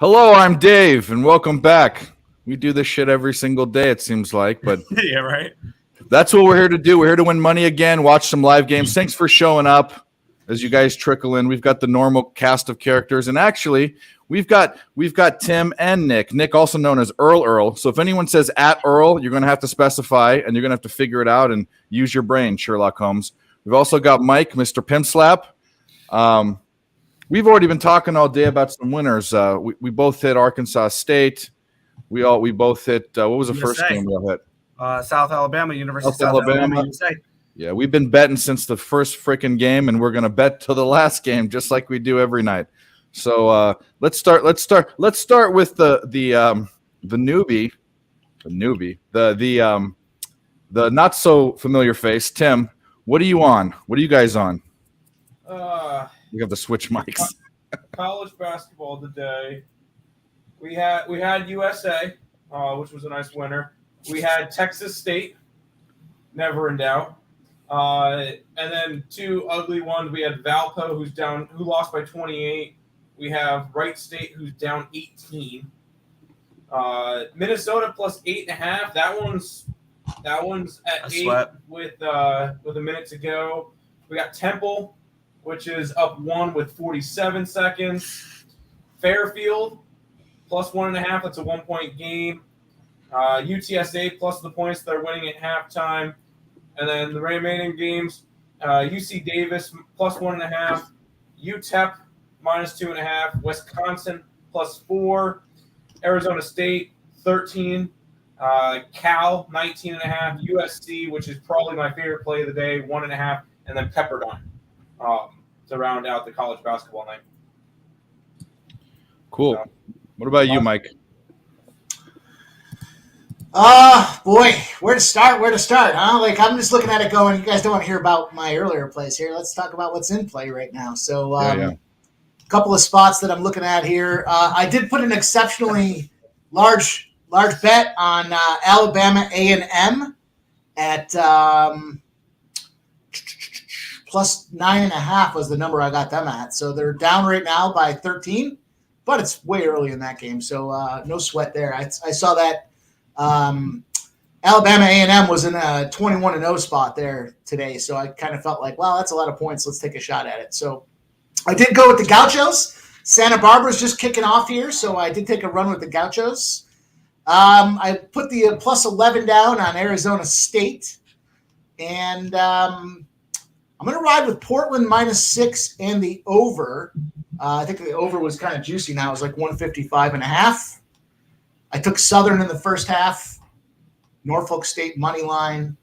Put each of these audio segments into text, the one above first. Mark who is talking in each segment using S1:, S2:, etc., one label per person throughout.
S1: Hello, I'm Dave, and welcome back. We do this shit every single day, it seems like, but
S2: Yeah, right.
S1: that's what we're here to do. We're here to win money again, watch some live games. Thanks for showing up as you guys trickle in. We've got the normal cast of characters, and actually, we've got Tim and Nick. Nick, also known as Earl. So if anyone says at Earl, you're going to have to specify, and you're going to have to figure it out and use your brain, Sherlock Holmes. We've also got Mike, Mr. Pimp Slap. We've already been talking all day about some winners. We both hit Arkansas State. We both hit what was the first game we all hit?
S2: South Alabama, University of South Alabama. USA.
S1: Yeah, we've been betting since the first freaking game, and we're gonna bet till the last game, just like we do every night. So let's start with the newbie, the not so familiar face, Tim. What are you on? What are you guys on? We have to switch mics.
S3: College basketball today. We had USA, which was a nice winner. We had Texas State, never in doubt. And then two ugly ones. We had Valpo, who lost by 28. We have Wright State, who's down 18. Minnesota plus 8.5. That one's at 8 with a minute to go. We got Temple, which is up 1 with 47 seconds. Fairfield, plus 1.5. That's a 1-point game. UTSA plus the points they're winning at halftime. And then the remaining games, UC Davis plus 1.5. UTEP minus 2.5. Wisconsin plus 4. Arizona State 13. Cal 19.5. USC, which is probably my favorite play of the day, 1.5. And then Pepperdine. To round out the college basketball night.
S1: Cool. So, what about you, Mike?
S4: Boy, where to start, huh? Like, I'm just looking at it going, you guys don't want to hear about my earlier plays here. Let's talk about what's in play right now. So, a couple of spots that I'm looking at here. I did put an exceptionally large bet on Alabama A&M at plus 9.5 was the number I got them at. So they're down right now by 13, but it's way early in that game. So no sweat there. I saw that Alabama A&M was in a 21-0 spot there today. So I kind of felt like, well, that's a lot of points. Let's take a shot at it. So I did go with the Gauchos. Santa Barbara's just kicking off here. So I did take a run with the Gauchos. I put the plus 11 down on Arizona State. And I'm going to ride with Portland -6 and the over. I think the over was kind of juicy now. It was like 155.5. I took Southern in the first half, Norfolk State money line,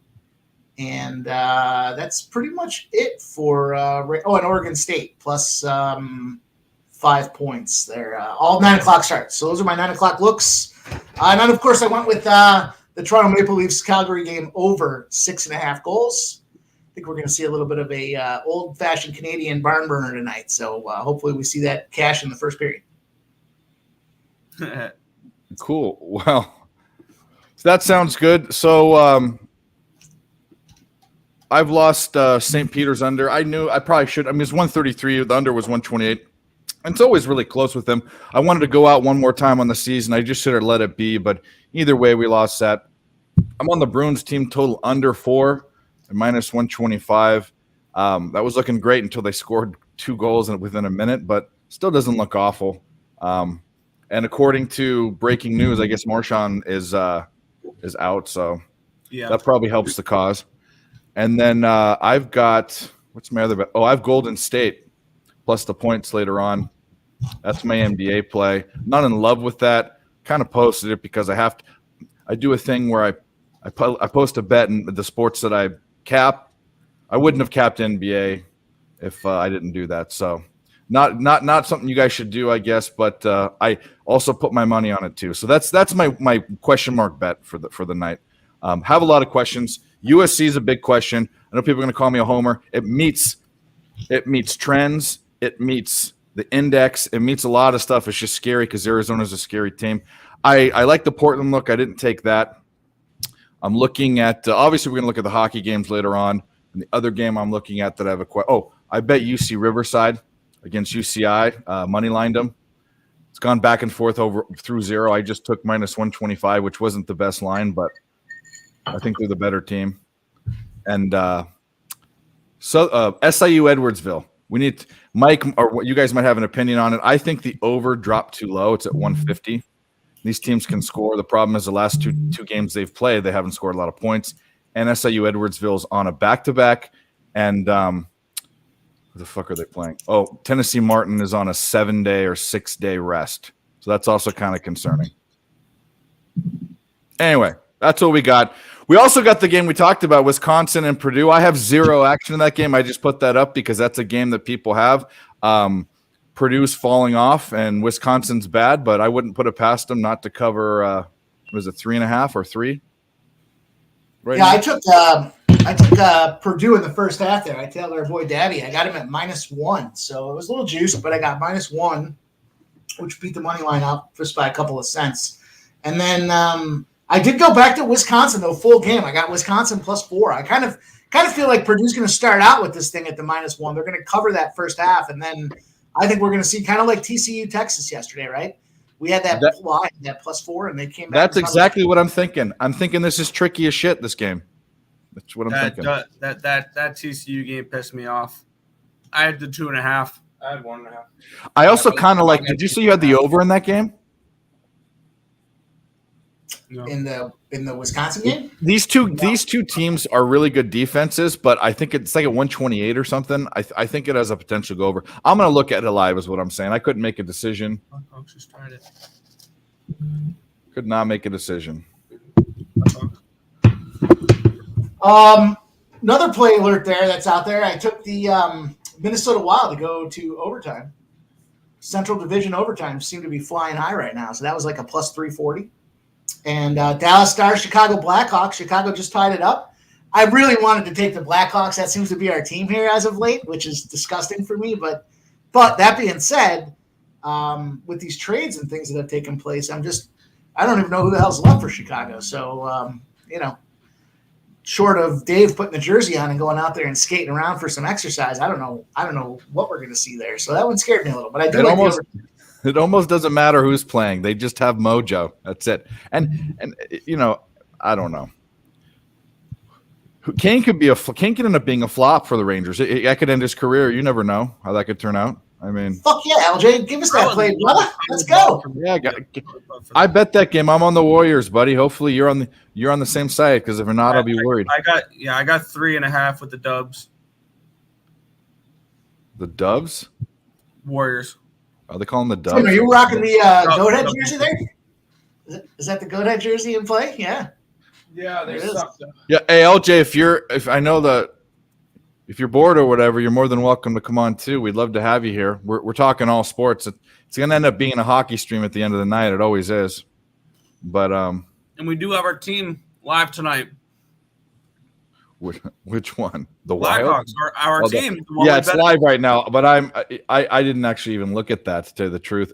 S4: and that's pretty much it for and Oregon State plus 5 points there. All 9 o'clock starts. So those are my 9 o'clock looks. And then, of course, I went with the Toronto Maple Leafs Calgary game over 6.5 goals. I think we're going to see a little bit of a old-fashioned Canadian barn burner tonight. So hopefully we see that cash in the first period.
S1: Cool. Well, so that sounds good. So I've lost St. Peter's under. I knew I probably should. I mean, it's 133. The under was 128. And it's always really close with them. I wanted to go out one more time on the season. I just should have let it be. But either way, we lost that. I'm on the Bruins team total under 4. Minus 125. That was looking great until they scored 2 goals within a minute, but still doesn't look awful. And according to breaking news, I guess Marchand is out, so that probably helps the cause. And then I've got what's my other bet? Oh, I have Golden State plus the points later on. That's my NBA play. Not in love with that. Kind of posted it because I do a thing where I post a bet in the sports that I cap. I wouldn't have capped NBA if I didn't do that. So not something you guys should do, I guess. But I also put my money on it too. So that's my question mark bet for the night. Have a lot of questions. USC is a big question. I know people are going to call me a homer. It meets trends. It meets the index. It meets a lot of stuff. It's just scary because Arizona's a scary team. I like the Portland look. I didn't take that. I'm looking at obviously we're going to look at the hockey games later on. And the other game I'm looking at that I have I bet UC Riverside against UCI, money lined them. It's gone back and forth through 0. I just took minus 125, which wasn't the best line, but I think they're the better team. And SIU Edwardsville. We need Mike, or you guys might have an opinion on it. I think the over dropped too low. It's at 150. These teams can score. The problem is the last two games they've played, they haven't scored a lot of points. And SIU Edwardsville's on a back-to-back. And who the fuck are they playing? Oh, Tennessee Martin is on a 7-day or 6-day rest. So that's also kind of concerning. Anyway, that's what we got. We also got the game we talked about, Wisconsin and Purdue. I have 0 action in that game. I just put that up because that's a game that people have. Purdue's falling off, and Wisconsin's bad, but I wouldn't put it past them not to cover, was it 3.5 or 3? Right
S4: yeah,
S1: now?
S4: I took Purdue in the first half there. I tell our boy Dabby, I got him at -1. So it was a little juiced, but I got -1, which beat the money line up just by a couple of cents. And then I did go back to Wisconsin, though, full game. I got Wisconsin +4. I kind of feel like Purdue's going to start out with this thing at the -1. They're going to cover that first half, and then I think we're going to see kind of like TCU Texas yesterday, right? We had that +4, and they came back.
S1: That's exactly what I'm thinking. I'm thinking this is tricky as shit, this game. That's what I'm thinking.
S2: That TCU game pissed me off. I had the 2.5.
S3: I had 1.5.
S1: I also kind of like – did you see you had the over in that game?
S2: No.
S4: In the Wisconsin game?
S1: These two teams are really good defenses, but I think it's like at 128 or something. I think it has a potential to go over. I'm going to look at it live is what I'm saying. I couldn't make a decision. Could not make a decision.
S4: Another play alert there that's out there. I took the Minnesota Wild to go to overtime. Central Division overtime seem to be flying high right now. So that was like a +340. And Dallas Stars, Chicago Blackhawks. Chicago just tied it up. I really wanted to take the Blackhawks. That seems to be our team here as of late, which is disgusting for me. But that being said, with these trades and things that have taken place, I don't even know who the hell's left for Chicago. So, short of Dave putting the jersey on and going out there and skating around for some exercise, I don't know what we're going to see there. So that one scared me a little. But I do
S1: It almost doesn't matter who's playing. They just have mojo. That's it. And I don't know. Kane could end up being a flop for the Rangers. That could end his career. You never know how that could turn out. I mean,
S4: fuck yeah, LJ, give us that play, brother. Let's go.
S1: Yeah, I bet that game. I'm on the Warriors, buddy. Hopefully you're on the same side, because if you're not, I'll be worried.
S2: I got 3.5 with the Dubs.
S1: The Dubs?
S2: Warriors.
S1: Are they calling the Dubs?
S4: Are you rocking the Goathead jersey there? Is that the Goathead jersey in play? Yeah.
S3: Yeah, they suck.
S1: Yeah, hey LJ, if you're bored or whatever, you're more than welcome to come on too. We'd love to have you here. We're talking all sports. It's going to end up being a hockey stream at the end of the night. It always is. But
S2: and we do have our team live tonight.
S1: Which one? The
S2: Blackhawks, our team.
S1: Yeah, it's live right now. But I didn't actually even look at that, to tell you the truth.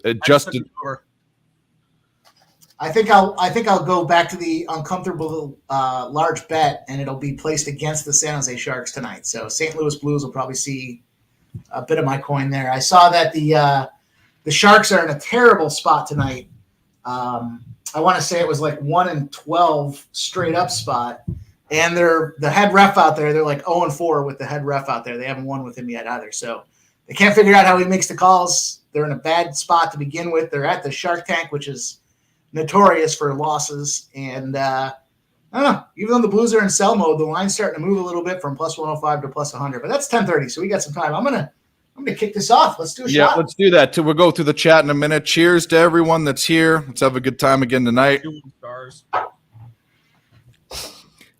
S4: I think I'll go back to the uncomfortable large bet, and it'll be placed against the San Jose Sharks tonight. So St. Louis Blues will probably see a bit of my coin there. I saw that the Sharks are in a terrible spot tonight. I want to say it was like 1-12 straight up spot, and the head ref out there. They're like 0-4 with the head ref out there. They haven't won with him yet either. So they can't figure out how he makes the calls. They're in a bad spot to begin with. They're at the Shark Tank, which is notorious for losses, and I don't know. Even though the Blues are in sell mode, the line's starting to move a little bit from +105 to +100. But that's 10:30, so we got some time. I'm gonna kick this off. Let's do a shot.
S1: Yeah, let's do that. We'll go through the chat in a minute. Cheers to everyone that's here. Let's have a good time again tonight.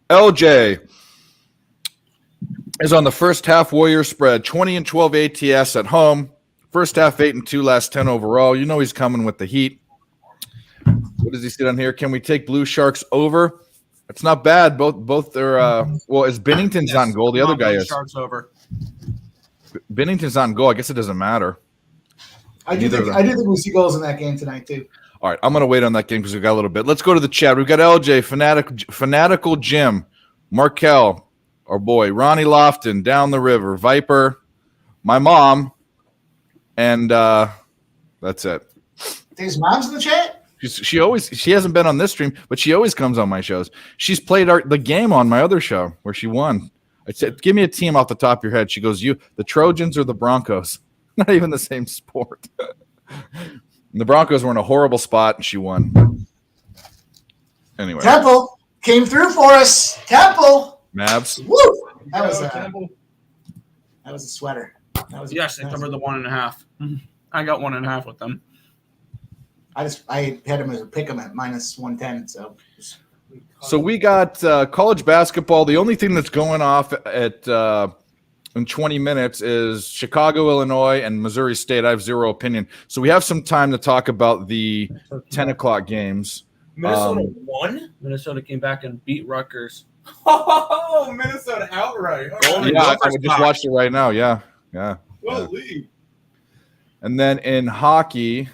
S1: LJ is on the first half Warriors spread, 20-12 ATS at home. First half 8-2, last 10 overall. You know he's coming with the heat. What does he say on here? Can we take Blue Sharks over? It's not bad. Both are is Bennington's on goal. The other guy is.
S2: Sharks over.
S1: Bennington's on goal. I guess it doesn't matter.
S4: I do think we see goals in that game tonight too.
S1: All right, I'm going to wait on that game because we've got a little bit. Let's go to the chat. We've got LJ, Fanatical Jim, Markel, our boy, Ronnie Lofton, Down the River, Viper, my mom, and that's it.
S4: His mom's in the chat?
S1: She hasn't been on this stream, but she always comes on my shows. She's played the game on my other show where she won. I said, give me a team off the top of your head. She goes, the Trojans or the Broncos? Not even the same sport. The Broncos were in a horrible spot, and she won. Anyway.
S4: Temple came through for us. Temple.
S1: Mavs.
S4: Woo! That was a sweater.
S2: Yes, they covered the 1.5. I got 1.5 with them.
S4: I had him as a pick 'em at minus 110.
S1: So we got college basketball. The only thing that's going off at in 20 minutes is Chicago, Illinois, and Missouri State. I have zero opinion. So we have some time to talk about the 10 o'clock games.
S3: Minnesota won?
S2: Minnesota came back and beat Rutgers.
S3: Oh, Minnesota outright.
S1: Yeah, I just watched it right now. Yeah.
S3: Holy.
S1: And then in hockey,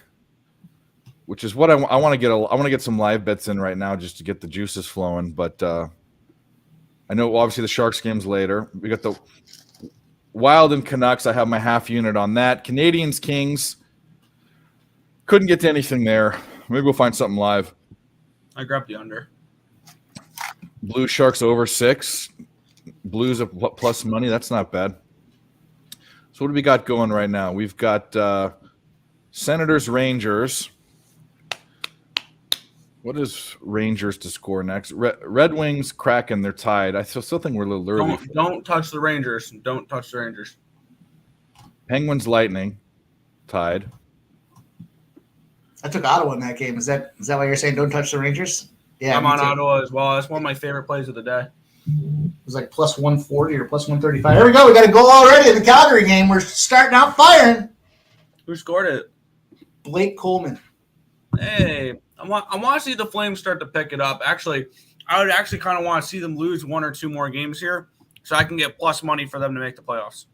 S1: which is what I want to get. I want to get some live bets in right now just to get the juices flowing. But I know obviously the Sharks game's later. We got the Wild and Canucks. I have my half unit on that. Canadians, Kings. Couldn't get to anything there. Maybe we'll find something live.
S2: I grabbed the under.
S1: Blue Sharks over 6. Blues plus money. That's not bad. So what do we got going right now? We've got Senators, Rangers. What is Rangers to score next? Red Wings, Kraken, they're tied. I still think we're a little early.
S2: Don't touch the Rangers. Don't touch the Rangers.
S1: Penguins, Lightning, tied.
S4: I took Ottawa in that game. Is that why you're saying don't touch the Rangers? Yeah,
S2: I'm on Ottawa as well. That's one of my favorite plays of the day.
S4: It was like plus 140 or plus 135. Here we go. We got a goal already in the Calgary game. We're starting out firing.
S2: Who scored it?
S4: Blake Coleman.
S2: Hey, I want to see the Flames start to pick it up. Actually, I would actually kind of want to see them lose 1 or 2 more games here so I can get plus money for them to make the playoffs.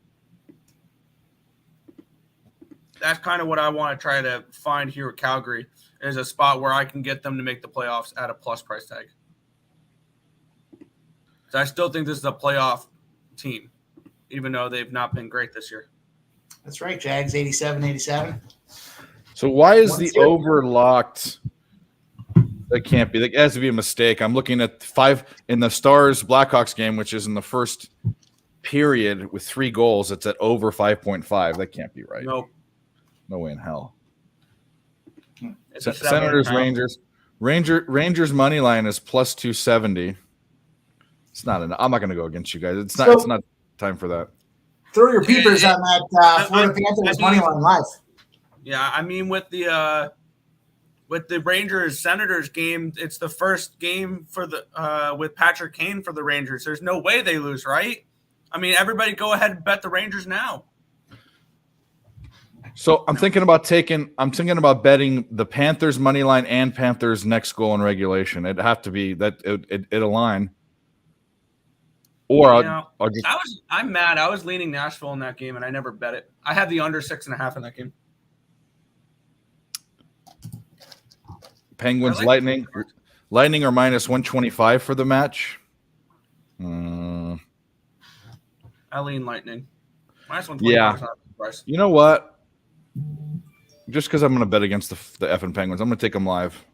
S2: That's kind of what I want to try to find here at Calgary is a spot where I can get them to make the playoffs at a plus price tag. So I still think this is a playoff team, even though they've not been great this year.
S4: That's right, Jags 87-87.
S1: So why is the over locked? That can't be. That has to be a mistake. I'm looking at 5 in the Stars Blackhawks game, which is in the first period with 3 goals. It's at over 5.5. That can't be right.
S2: Nope.
S1: No way in hell.
S2: It's
S1: Senators, Rangers money line is plus 270. It's not enough. I'm not going to go against you guys. It's not time for that.
S4: Throw your peepers on that Florida Panthers money line live.
S2: Yeah, I mean with the Rangers Senators game, it's the first game for the with Patrick Kane for the Rangers. There's no way they lose, right? I mean, everybody go ahead and bet the Rangers now.
S1: So I'm thinking about betting the Panthers money line and Panthers next goal in regulation. It'd have to be that it align. Or
S2: I'm mad. I was leaning Nashville in that game and I never bet it. I had the under 6.5 in that game.
S1: Penguins, Lightning are minus 125 for the match.
S2: I lean Lightning. Minus 125.
S1: Yeah. You know what? Just because I'm going to bet against the effing Penguins, I'm going to take them live.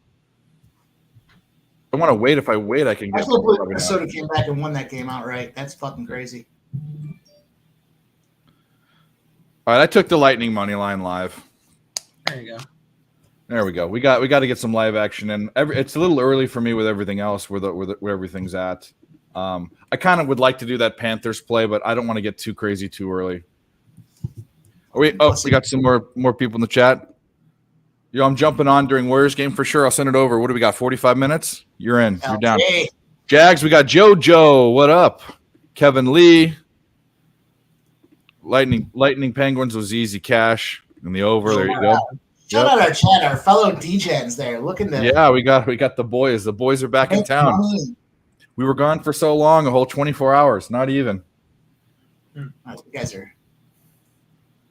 S1: I want to wait. If I wait, I can get.
S4: I can't believe Minnesota came back and won that game outright. That's fucking crazy.
S1: All right, I took the Lightning money line live.
S2: There you go.
S1: There we go. We got to get some live action in. It's a little early for me with everything else where everything's at. I kind of would like to do that Panthers play, but I don't want to get too crazy too early. We got some more people in the chat. Yo, I'm jumping on during Warriors game for sure. I'll send it over. What do we got? 45 minutes? You're in. You're down. Jags, we got JoJo. What up? Kevin Lee. Lightning Penguins was easy cash in the over. There you go.
S4: Shout out our chat, our fellow DJs there. Looking to
S1: we got the boys. The boys are back in town.
S4: Money.
S1: We were gone for so long, a whole 24 hours. Not even.
S4: You guys are.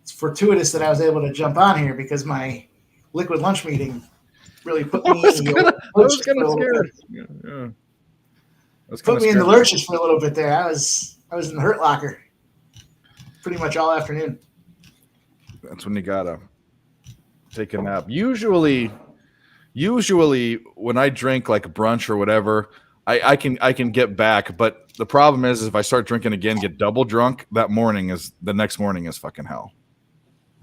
S4: It's fortuitous that I was able to jump on here because my liquid lunch meeting really put me in the lurches for a little bit there. I was in the hurt locker pretty much all afternoon.
S1: That's when you gotta. take a nap. Usually when I drink like brunch or whatever, I can get back. But the problem is if I start drinking again, get double drunk, the next morning is fucking hell.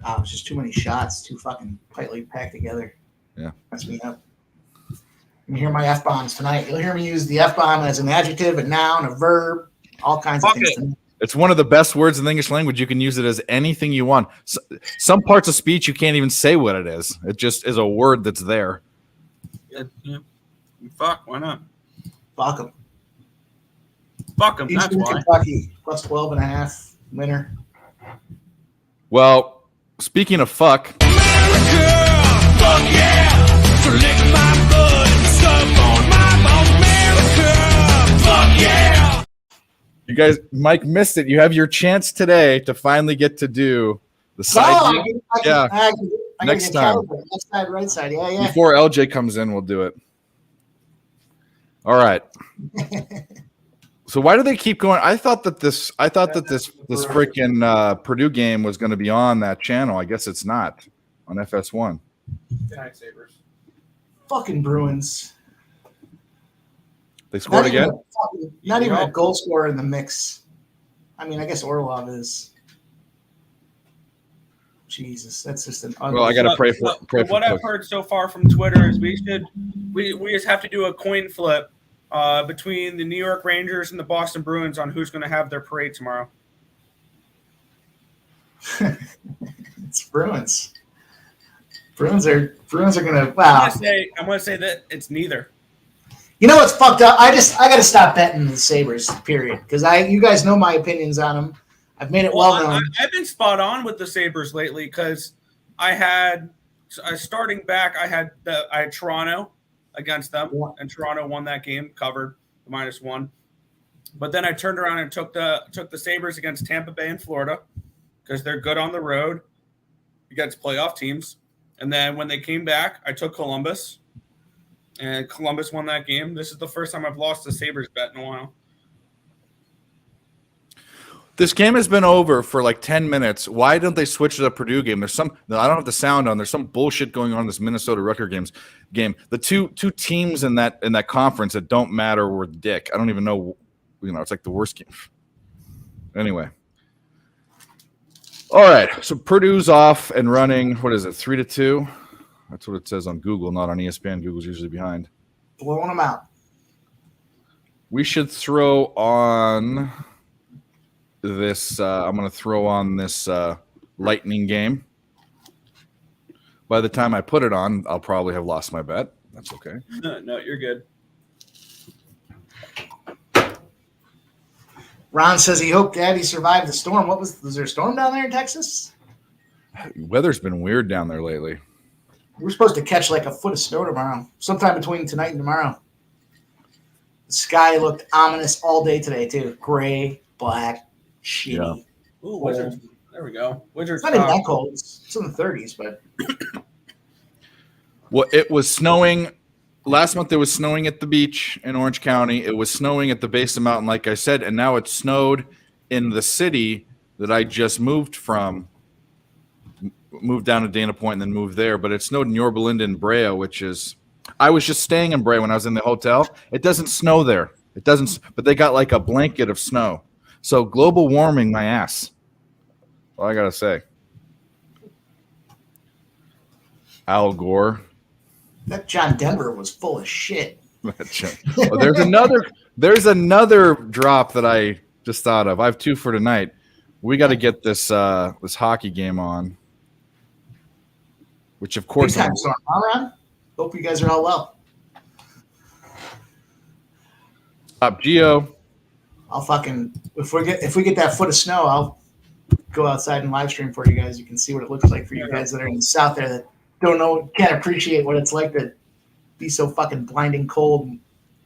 S4: Oh, it's just too many shots, too fucking tightly packed together.
S1: Yeah.
S4: Mess me up. You hear my F-bombs tonight. You'll hear me use the F-bomb as an adjective, a noun, a verb, all kinds of things tonight.
S1: It's one of the best words in the English language. You can use it as anything you want. Some parts of speech, you can't even say what it is. It just is a word that's there.
S2: Yeah. Fuck, why not?
S4: Fuck them.
S2: Fuck them, that's why.
S4: Kentucky, plus 12.5, winner.
S1: Well, speaking of fuck.
S5: America, fuck yeah. So lick my butt and suck on my balls. America, fuck yeah.
S1: You guys, Mike missed it. You have your chance today to finally get to do the side. Next time.
S4: Left side, right side. Yeah.
S1: Before LJ comes in, we'll do it. All right. So why do they keep going? I thought that this freaking Purdue game was going to be on that channel. I guess it's not on FS1.
S3: Good night, Sabres.
S4: Fucking Bruins.
S1: They scored again?
S4: Not even a goal scorer in the mix. I mean, I guess Orlov is. Jesus, that's just an ugly.
S1: Well, I got to pray for
S2: what I've heard so far from Twitter is we just have to do a coin flip between the New York Rangers and the Boston Bruins on who's going to have their parade tomorrow.
S4: It's Bruins. Bruins are gonna. Wow.
S2: I'm gonna say that it's neither.
S4: You know what's fucked up? I got to stop betting the Sabres. Period. Because you guys know my opinions on them. I've made it well known.
S2: I've been spot on with the Sabres lately because starting back. I had Toronto against them, and Toronto won that game, covered the -1. But then I turned around and took the Sabres against Tampa Bay and Florida because they're good on the road against playoff teams. And then when they came back, I took Columbus, and Columbus won that game. This is the first time I've lost a Sabres bet in a while.
S1: This game has been over for like 10 minutes. Why don't they switch to the Purdue game? I don't have the sound on. There's some bullshit going on in this Minnesota Rutgers game. The two teams in that conference that don't matter were dick. I don't even know. It's like the worst game. Anyway. All right. So Purdue's off and running. What is it? 3-2. That's what it says on Google, not on ESPN. Google's usually behind.
S4: Blowing them out.
S1: We should throw on this. I'm going to throw on this Lightning game. By the time I put it on, I'll probably have lost my bet. That's okay.
S2: No, you're good.
S4: Ron says he hoped Daddy survived the storm. Was there a storm down there in Texas?
S1: Weather's been weird down there lately.
S4: We're supposed to catch like a foot of snow tomorrow, sometime between tonight and tomorrow. The sky looked ominous all day today, too. Gray, black, shitty.
S2: Yeah. Ooh, Wizards. There we go. Wizards.
S4: It's not even that cold. It's in the 30s, but.
S1: Well, it was snowing. Last month it was snowing at the beach in Orange County. It was snowing at the base of the mountain, like I said, and now it snowed in the city that I just moved from. Moved down to Dana Point and then moved there, but it snowed in Yorba Linda and Brea, which is – I was just staying in Brea when I was in the hotel. It doesn't snow there. It doesn't – but they got like a blanket of snow. So global warming, my ass. All I got to say. Al Gore.
S4: That John Denver was full of shit.
S1: Oh, there's another drop that I just thought of. I have two for tonight. We got to get this hockey game on. Which of course,
S4: big time storm. All right. Hope you guys are all well.
S1: Top Geo.
S4: I'll fucking if we get that foot of snow, I'll go outside and live stream for you guys. You can see what it looks like for you guys that are in the south there that don't know, can't appreciate what it's like to be so fucking blinding cold and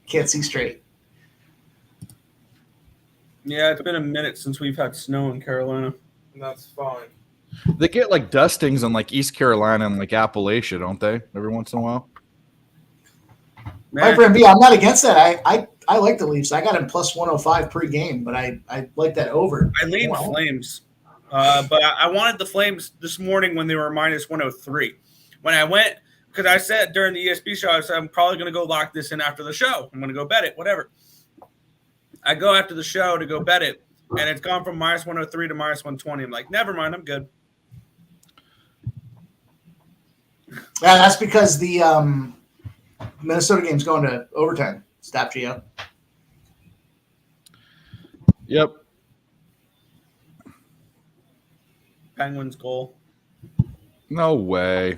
S4: can't see straight.
S2: Yeah, it's been a minute since we've had snow in Carolina.
S3: And that's fine.
S1: They get like dustings on like East Carolina and like Appalachia, don't they? Every once in a while.
S4: My friend B, I'm not against that. I like the Leafs. I got him plus 105 pre-game, but I like that over.
S2: I lean Flames, but I wanted the Flames this morning when they were minus 103. when I went, because I said during the ESP show, I said, I'm probably going to go lock this in after the show. I'm going to go bet it, whatever. I go after the show to go bet it, and it's gone from minus 103 to minus 120. I'm like, never mind, I'm good.
S4: Yeah, that's because the Minnesota game's going to overtime. Stop, Gio.
S1: Yep.
S2: Penguins goal.
S1: No way.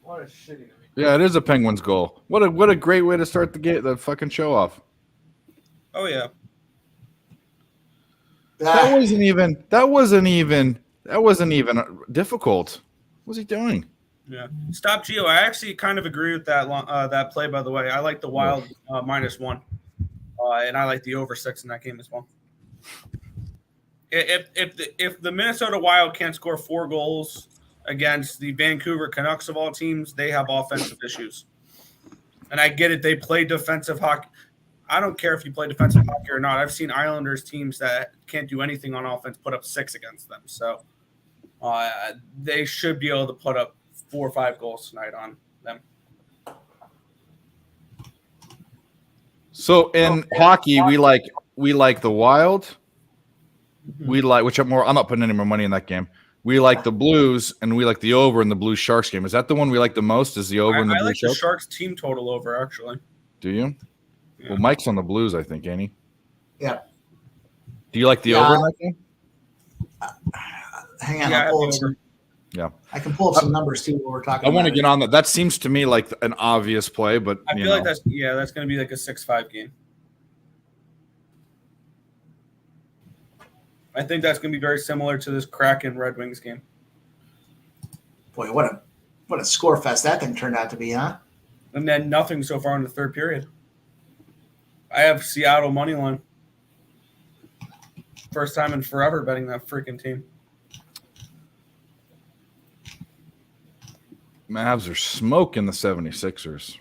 S3: What a shitty.
S1: Yeah, it is a Penguins goal. What a great way to start the fucking show off.
S2: Oh, yeah.
S1: That wasn't even difficult. What was he doing?
S2: Yeah. Stop, Gio. I actually kind of agree with that play, by the way. I like the Wild -1. And I like the over 6 in that game as well. If the Minnesota Wild can't score 4 goals against the Vancouver Canucks of all teams, they have offensive issues. And I get it. They play defensive hockey. I don't care if you play defensive hockey or not. I've seen Islanders teams that can't do anything on offense put up 6 against them. So they should be able to put up 4 or 5 goals tonight on them.
S1: So in hockey, we like the Wild. We like I'm not putting any more money in that game. We like the Blues, and we like the over in the Blues Sharks game. Is that the one we like the most? Is the over in the
S2: I
S1: Blues
S2: like
S1: Sharks?
S2: the Sharks team total over, actually.
S1: Do you?
S2: Yeah.
S1: Well, Mike's on the Blues, I think, ain't he?
S4: Yeah.
S1: Do you like the over in that game?
S4: Hang on,
S2: Yeah,
S4: I'll pull
S2: the
S4: up some.
S2: over.
S1: Yeah.
S4: I can pull up some numbers too while we're talking.
S1: I want to
S4: about
S1: get on that. That seems to me like an obvious play, but
S2: I feel like that's going to be like a 6-5 game. I think that's going to be very similar to this Kraken Red Wings game.
S4: Boy, what a score fest that thing turned out to be, huh?
S2: And then nothing so far in the third period. I have Seattle money line. First time in forever betting that freaking team.
S1: Mavs are smoking the 76ers.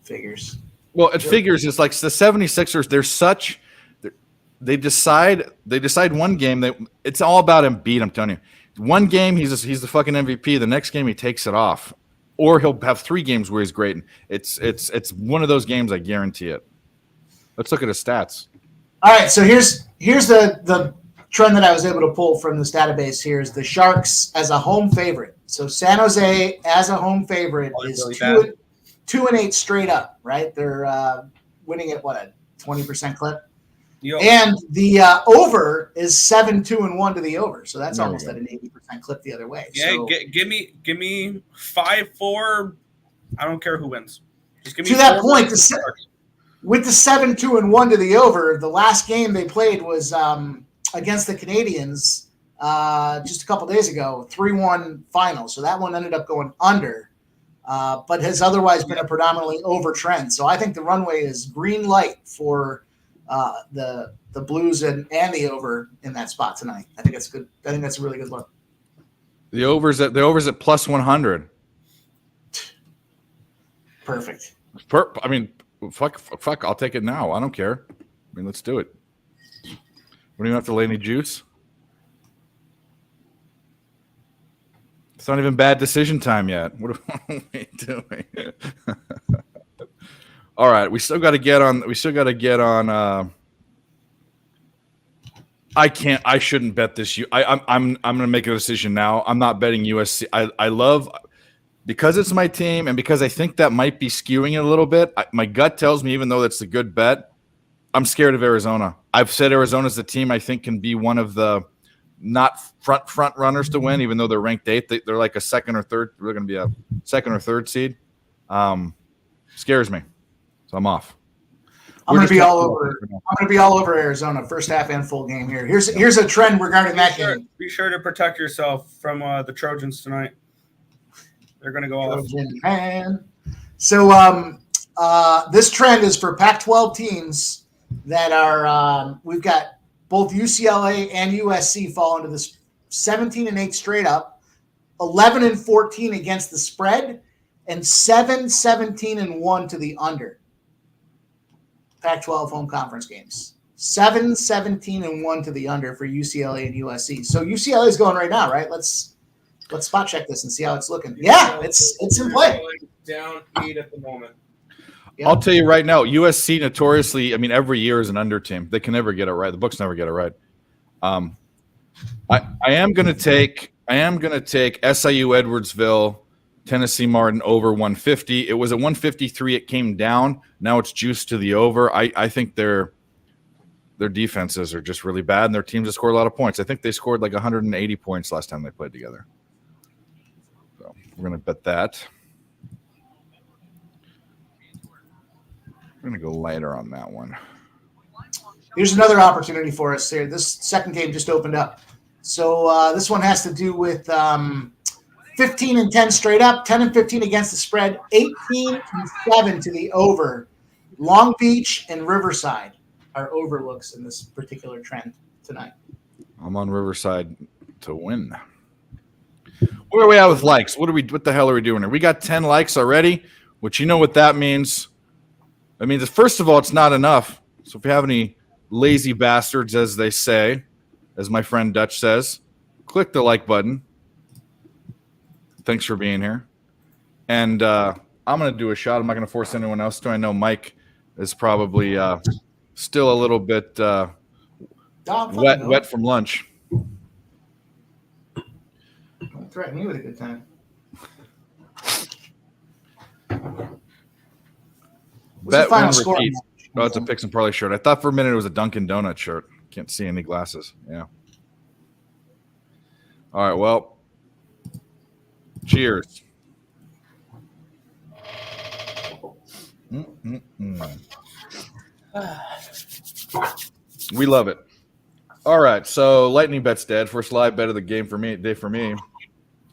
S4: Figures.
S1: Well, it figures it's like the 76ers, they decide one game it's all about Embiid, I'm telling you. One game he's the fucking MVP, the next game he takes it off. Or he'll have 3 games where he's great. It's one of those games, I guarantee it. Let's look at his stats.
S4: All right, so here's the trend that I was able to pull from this database here is the Sharks as a home favorite. So San Jose as a home favorite is
S2: really
S4: 2-8 straight up, right? They're winning at what, a 20% clip?
S2: Yo,
S4: And the over is 7-2-1 to the over. So that's almost at an 80% clip the other way.
S2: yeah,
S4: So,
S2: give me 5-4. I don't care who wins. Just give me
S4: to that
S2: 4
S4: point,
S2: goals to Sharks.
S4: with the 7-2-1 to the over, the last game they played was against the Canadians just a couple days ago, 3-1 final. So that one ended up going under, but has otherwise been a predominantly over trend. So I think the runway is green light for the Blues and the over in that spot tonight. I think it's good. I think that's a really good look.
S1: The over's at plus 100.
S4: Perfect.
S1: I mean, fuck, I'll take it now. I don't care. I mean, let's do it. We don't even have to lay any juice. It's not even bad decision time yet. What are we doing? All right, we still got to get on. I shouldn't bet this. I'm going to make a decision now. I'm not betting USC. I love, because it's my team and because I think that might be skewing it a little bit. My gut tells me, even though that's a good bet, I'm scared of Arizona. I've said Arizona's the team I think can be one of the not front runners to win, even though they're ranked 8th. They're like a second or third. They're going to be a second or third seed. Scares me, so I'm off.
S4: I'm going to be all over Arizona first half and full game here. Here's a trend regarding that game.
S2: Be sure to protect yourself from the Trojans tonight. They're going to go off.
S4: Man. So this trend is for Pac-12 teams that are we've got both UCLA and USC fall into this 17-8 straight up, 11-14 against the spread, and 7-17-1 to the under. Pac-12 home conference games. 7, 17, and 1 to the under for UCLA and USC. So UCLA is going right now, right? Let's spot check this and see how it's looking. Yeah, it's in play.
S3: Down 8 at the moment.
S4: Yeah.
S1: I'll tell you right now, USC notoriously, I mean, every year is an under team. They can never get it right. The books never get it right. I am going to take SIU Edwardsville, Tennessee Martin over 150. It was at 153. It came down. Now it's juiced to the over. I think their defenses are just really bad, and their teams have scored a lot of points. I think they scored like 180 points last time they played together. So we're going to bet that. We're going to go lighter on that one.
S4: Here's another opportunity for us here. This second game just opened up. So this one has to do with 15 and 10 straight up, 10 and 15 against the spread, 18 and 7 to the over. Long Beach and Riverside are overlooks in this particular trend tonight.
S1: I'm on Riverside to win. Where are we at with likes? What the hell are we doing here? We got 10 likes already, which you know what that means. I mean, first of all, it's not enough. So if you have any lazy bastards, as they say, as my friend Dutch says, click the like button. Thanks for being here. And I'm going to do a shot. I'm not going to force anyone else to. I know Mike is probably still a little bit wet from lunch.
S4: Don't threaten me with a good time. What's the final score?
S1: Oh, it's a Picks and Parlay shirt. I thought for a minute it was a Dunkin' Donut shirt. Can't see any glasses. Yeah. All right. Well, cheers. We love it. All right. So Lightning bet's dead. First live bet of the game for me. Day for me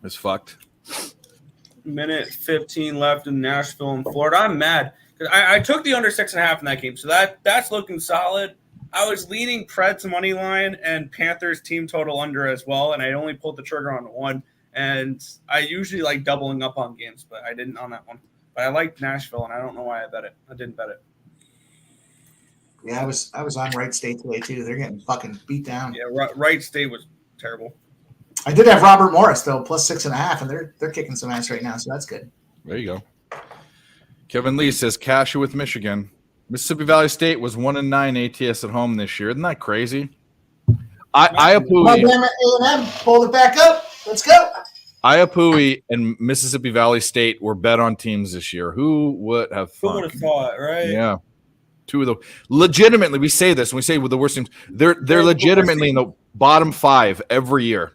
S1: is fucked.
S2: Minute 15 left in Nashville and Florida. I'm mad. I took the under 6.5 in that game, so that's looking solid. I was leaning Preds money line and Panthers team total under as well, and I only pulled the trigger on one. And I usually like doubling up on games, but I didn't on that one. But I liked Nashville, and I don't know why I bet it. I didn't bet it.
S4: Yeah, I was on Wright State today too. They're getting fucking beat down.
S2: Yeah, Wright State was terrible.
S4: I did have Robert Morris though, plus 6.5, and they're kicking some ass right now, so that's good.
S1: There you go. Kevin Lee says Cashew with Michigan. Mississippi Valley State was 1-9 ATS at home this year. Isn't that crazy?
S4: A&M pulled it back up. Let's go.
S1: Iapui and Mississippi Valley State were bet on teams this year. Who would have
S2: thought, right?
S1: Yeah. Two of the legitimately, we say this and we say with the worst teams, they're legitimately in the bottom 5 every year.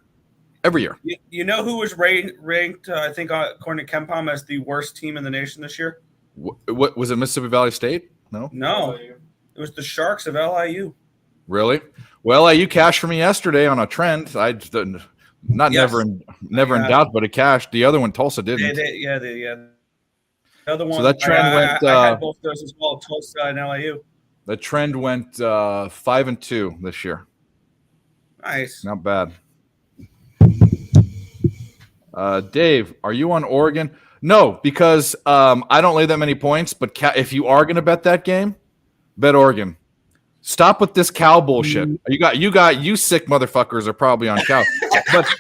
S1: Every year.
S2: You know who was ranked, I think, according to KenPom, as the worst team in the nation this year?
S1: What was it? Mississippi Valley State?
S2: No, it was the Sharks of LIU.
S1: Really? Well, LIU cashed for me yesterday on a trend. Never in doubt, but it cashed. The other one, Tulsa, didn't.
S2: Yeah. The other one.
S1: So that trend went.
S2: I had both those as well, Tulsa and LIU.
S1: The trend went 5-2 this year.
S2: Nice.
S1: Not bad. Dave, are you on Oregon? No, because I don't lay that many points. But if you are going to bet that game, bet Oregon. Stop with this Cal bullshit. You sick motherfuckers are probably on Cal. But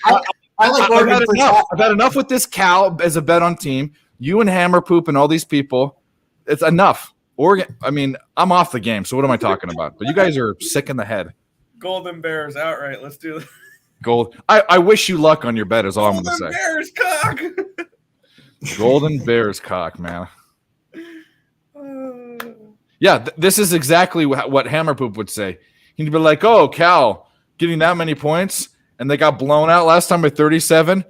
S4: I like Oregon.
S1: I've had enough with this Cal as a bet on team. You and Hammer Poop and all these people. It's enough. Oregon. I mean, I'm off the game. So what am I talking about? But you guys are sick in the head.
S2: Golden Bears outright. Let's do it.
S1: Gold. I wish you luck on your bet. Is all I'm going to say.
S2: Bears cock.
S1: Golden Bears cock, man. Yeah, this is exactly what Hammer Poop would say. He'd be like, "Oh, Cal getting that many points, and they got blown out last time by 37."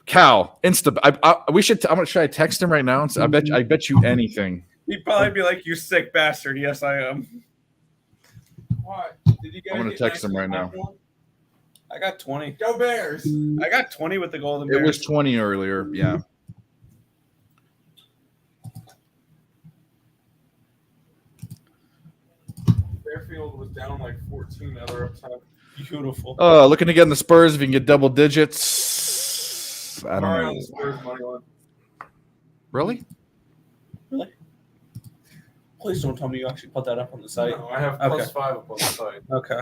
S1: Cal, should I text him right now? I bet you anything.
S2: He'd probably be like, "You sick bastard." Yes, I am.
S3: What? Did you guys
S1: I'm gonna text him right now.
S2: I got 20.
S3: Go Bears!
S2: I got 20 with the Golden Bears.
S1: It was 20 earlier. Yeah.
S3: Fairfield was down like 14 other upside.
S2: Beautiful.
S1: Looking to get in the Spurs if you can get double digits. I don't know.
S3: Spurs money line.
S1: Really?
S2: Please don't tell me you actually put that up on the site.
S3: No, I have
S2: Okay.
S3: +5 up on the site.
S2: Okay.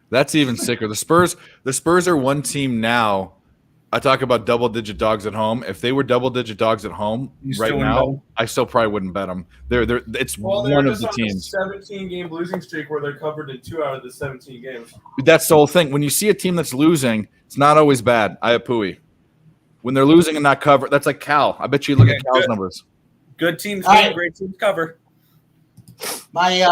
S1: That's even sicker. The Spurs are one team now. I talk about double-digit dogs at home. If they were double-digit dogs at home
S2: You
S1: right
S2: still wouldn't bet
S1: now,
S2: 'em?
S1: I still probably wouldn't bet them. It's
S3: Well,
S1: one
S3: they're
S1: of
S3: just
S1: the
S3: on
S1: teams.
S3: a 17-game losing streak where they're covered in 2 out of the 17 games.
S1: That's the whole thing. When you see a team that's losing, it's not always bad. Iapui. When they're losing and not covered, that's like Cal. I bet you look
S2: Okay,
S1: at Cal's
S2: good.
S1: numbers.
S2: Good teams
S4: All
S2: win,
S4: right.
S2: great teams cover.
S4: My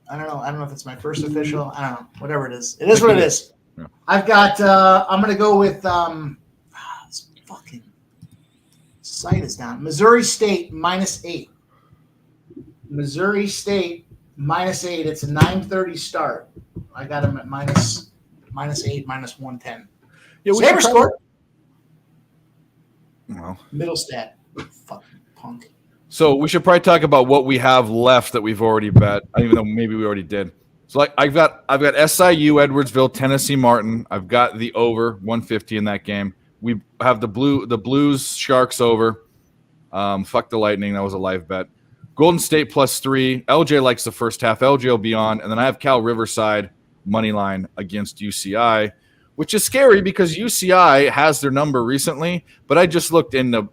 S4: I don't know if it's my first official. I don't know. Whatever it is. It is what it is.
S1: Yeah.
S4: I've got I'm gonna go with this fucking site is down. Missouri State -8. Missouri State -8. It's a 9:30 start. I got them at -8, -110.
S1: Yeah, we
S4: Saber
S1: should
S4: score.
S1: Well,
S4: Middlestat. Fucking punk.
S1: so we should probably talk about what we have left that we've already bet, even though maybe we already did. So like I've got SIU, Edwardsville, Tennessee Martin. I've got the over 150 in that game. We have the Blues Sharks over. Fuck the Lightning. That was a live bet. Golden State +3. LJ likes the first half. LJ will be on, and then I have Cal Riverside money line against UCI, which is scary because UCI has their number recently. But I just looked in the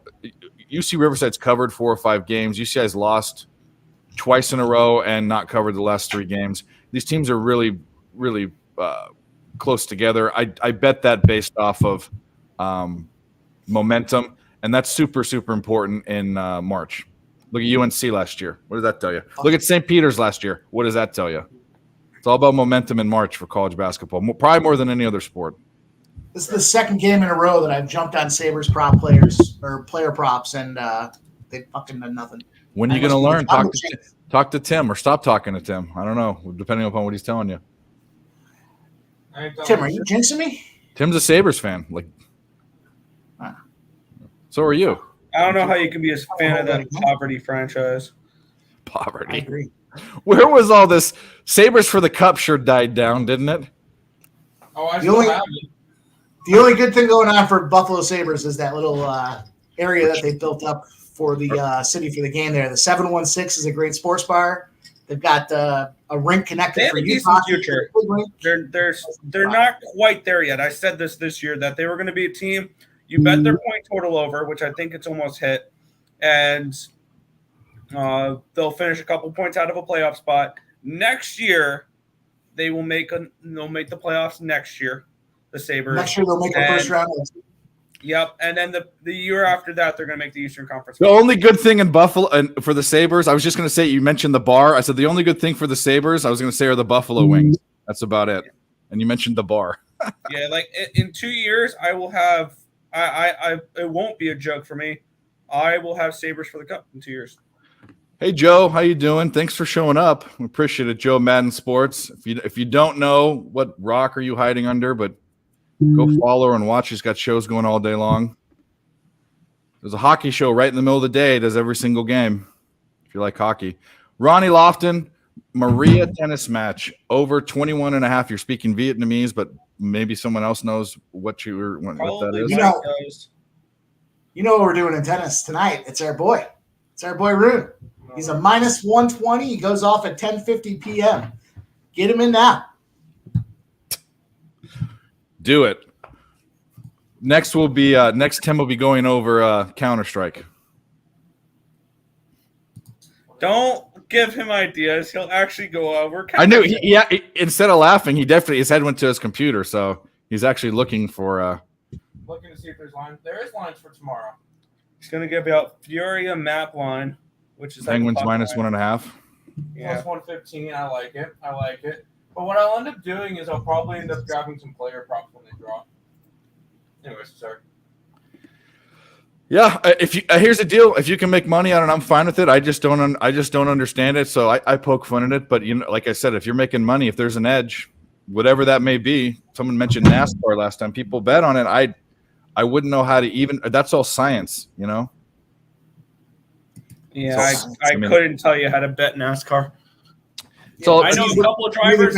S1: UC Riverside's covered 4 or 5 games. UCI's lost twice in a row and not covered the last 3 games. These teams are really, really close together. I bet that based off of momentum, and that's super, super important in March. Look at UNC last year. What does that tell you? Look at St. Peter's last year. What does that tell you? It's all about momentum in March for college basketball, probably more than any other sport.
S4: This is the second game in a row that I've jumped on Sabres prop players or player props, and they fucking done nothing.
S1: When are you going to learn? Talk to Tim or stop talking to Tim. I don't know, depending upon what he's telling you.
S4: Tim, are you jinxing me?
S1: Tim's a Sabres fan. So are you.
S2: I don't know how you can be a fan of that poverty franchise.
S4: I
S1: Poverty.
S4: agree.
S1: Where was all this? Sabres for the Cup sure died down, didn't it?
S3: Oh, I
S4: The
S3: still
S4: only-
S3: have it.
S4: The only good thing going on for Buffalo Sabres is that little area that they built up for the city for the game there. The 716 is a great sports bar. They've got a rink connected
S2: They have
S4: for
S2: a
S4: youth
S2: decent
S4: hockey.
S2: future. They're not quite there yet. I said this year that they were going to be a team. You bet their point total over, which I think it's almost hit, and they'll finish a couple points out of a playoff spot next year. They'll make the playoffs next year. The Sabres.
S4: Next year they'll make the first round.
S2: Yep, and then the year after that, they're going to make the Eastern Conference.
S1: The only good thing in Buffalo and for the Sabres, I was just going to say, you mentioned the bar. I said the only good thing for the Sabres, I was going to say, are the Buffalo wings. That's about it. And you mentioned the bar.
S2: Yeah, like in 2 years, I will have. It won't be a joke for me. I will have Sabres for the Cup in 2 years.
S1: Hey, Joe, how you doing? Thanks for showing up. We appreciate it, Joe Madden Sports. If you don't know what rock are you hiding under, but go follow and watch. He's got shows going all day long. There's a hockey show right in the middle of the day. Does every single game. If you like hockey. Ronnie Lofton, Maria tennis match over 21.5. You're speaking Vietnamese, but maybe someone else knows what that is.
S4: You know what we're doing in tennis tonight. It's our boy. It's our boy Rune. He's a -120. He goes off at 10:50 p.m. Get him in now.
S1: Do it. Next Tim will be going over Counter-Strike.
S2: Don't give him ideas. He'll actually go over.
S1: I knew he instead of laughing, his head went to his computer, so he's actually looking for
S3: Looking to see if there's lines. There is lines for tomorrow.
S2: He's going to give out Furia map line, which is
S1: Penguins
S2: like
S1: -1.5.
S2: Yeah.
S3: Plus 115. I like it. But what I'll end up doing is I'll probably end up grabbing some player props when they draw. Anyways, sorry.
S1: Yeah, if you here's the deal: if you can make money on it, I'm fine with it. I just don't understand it, so I poke fun at it. But like I said, if you're making money, if there's an edge, whatever that may be. Someone mentioned NASCAR last time. People bet on it. I wouldn't know how to even. That's all science,
S2: Yeah, I couldn't tell you how to bet NASCAR.
S1: So
S2: I know a couple of drivers.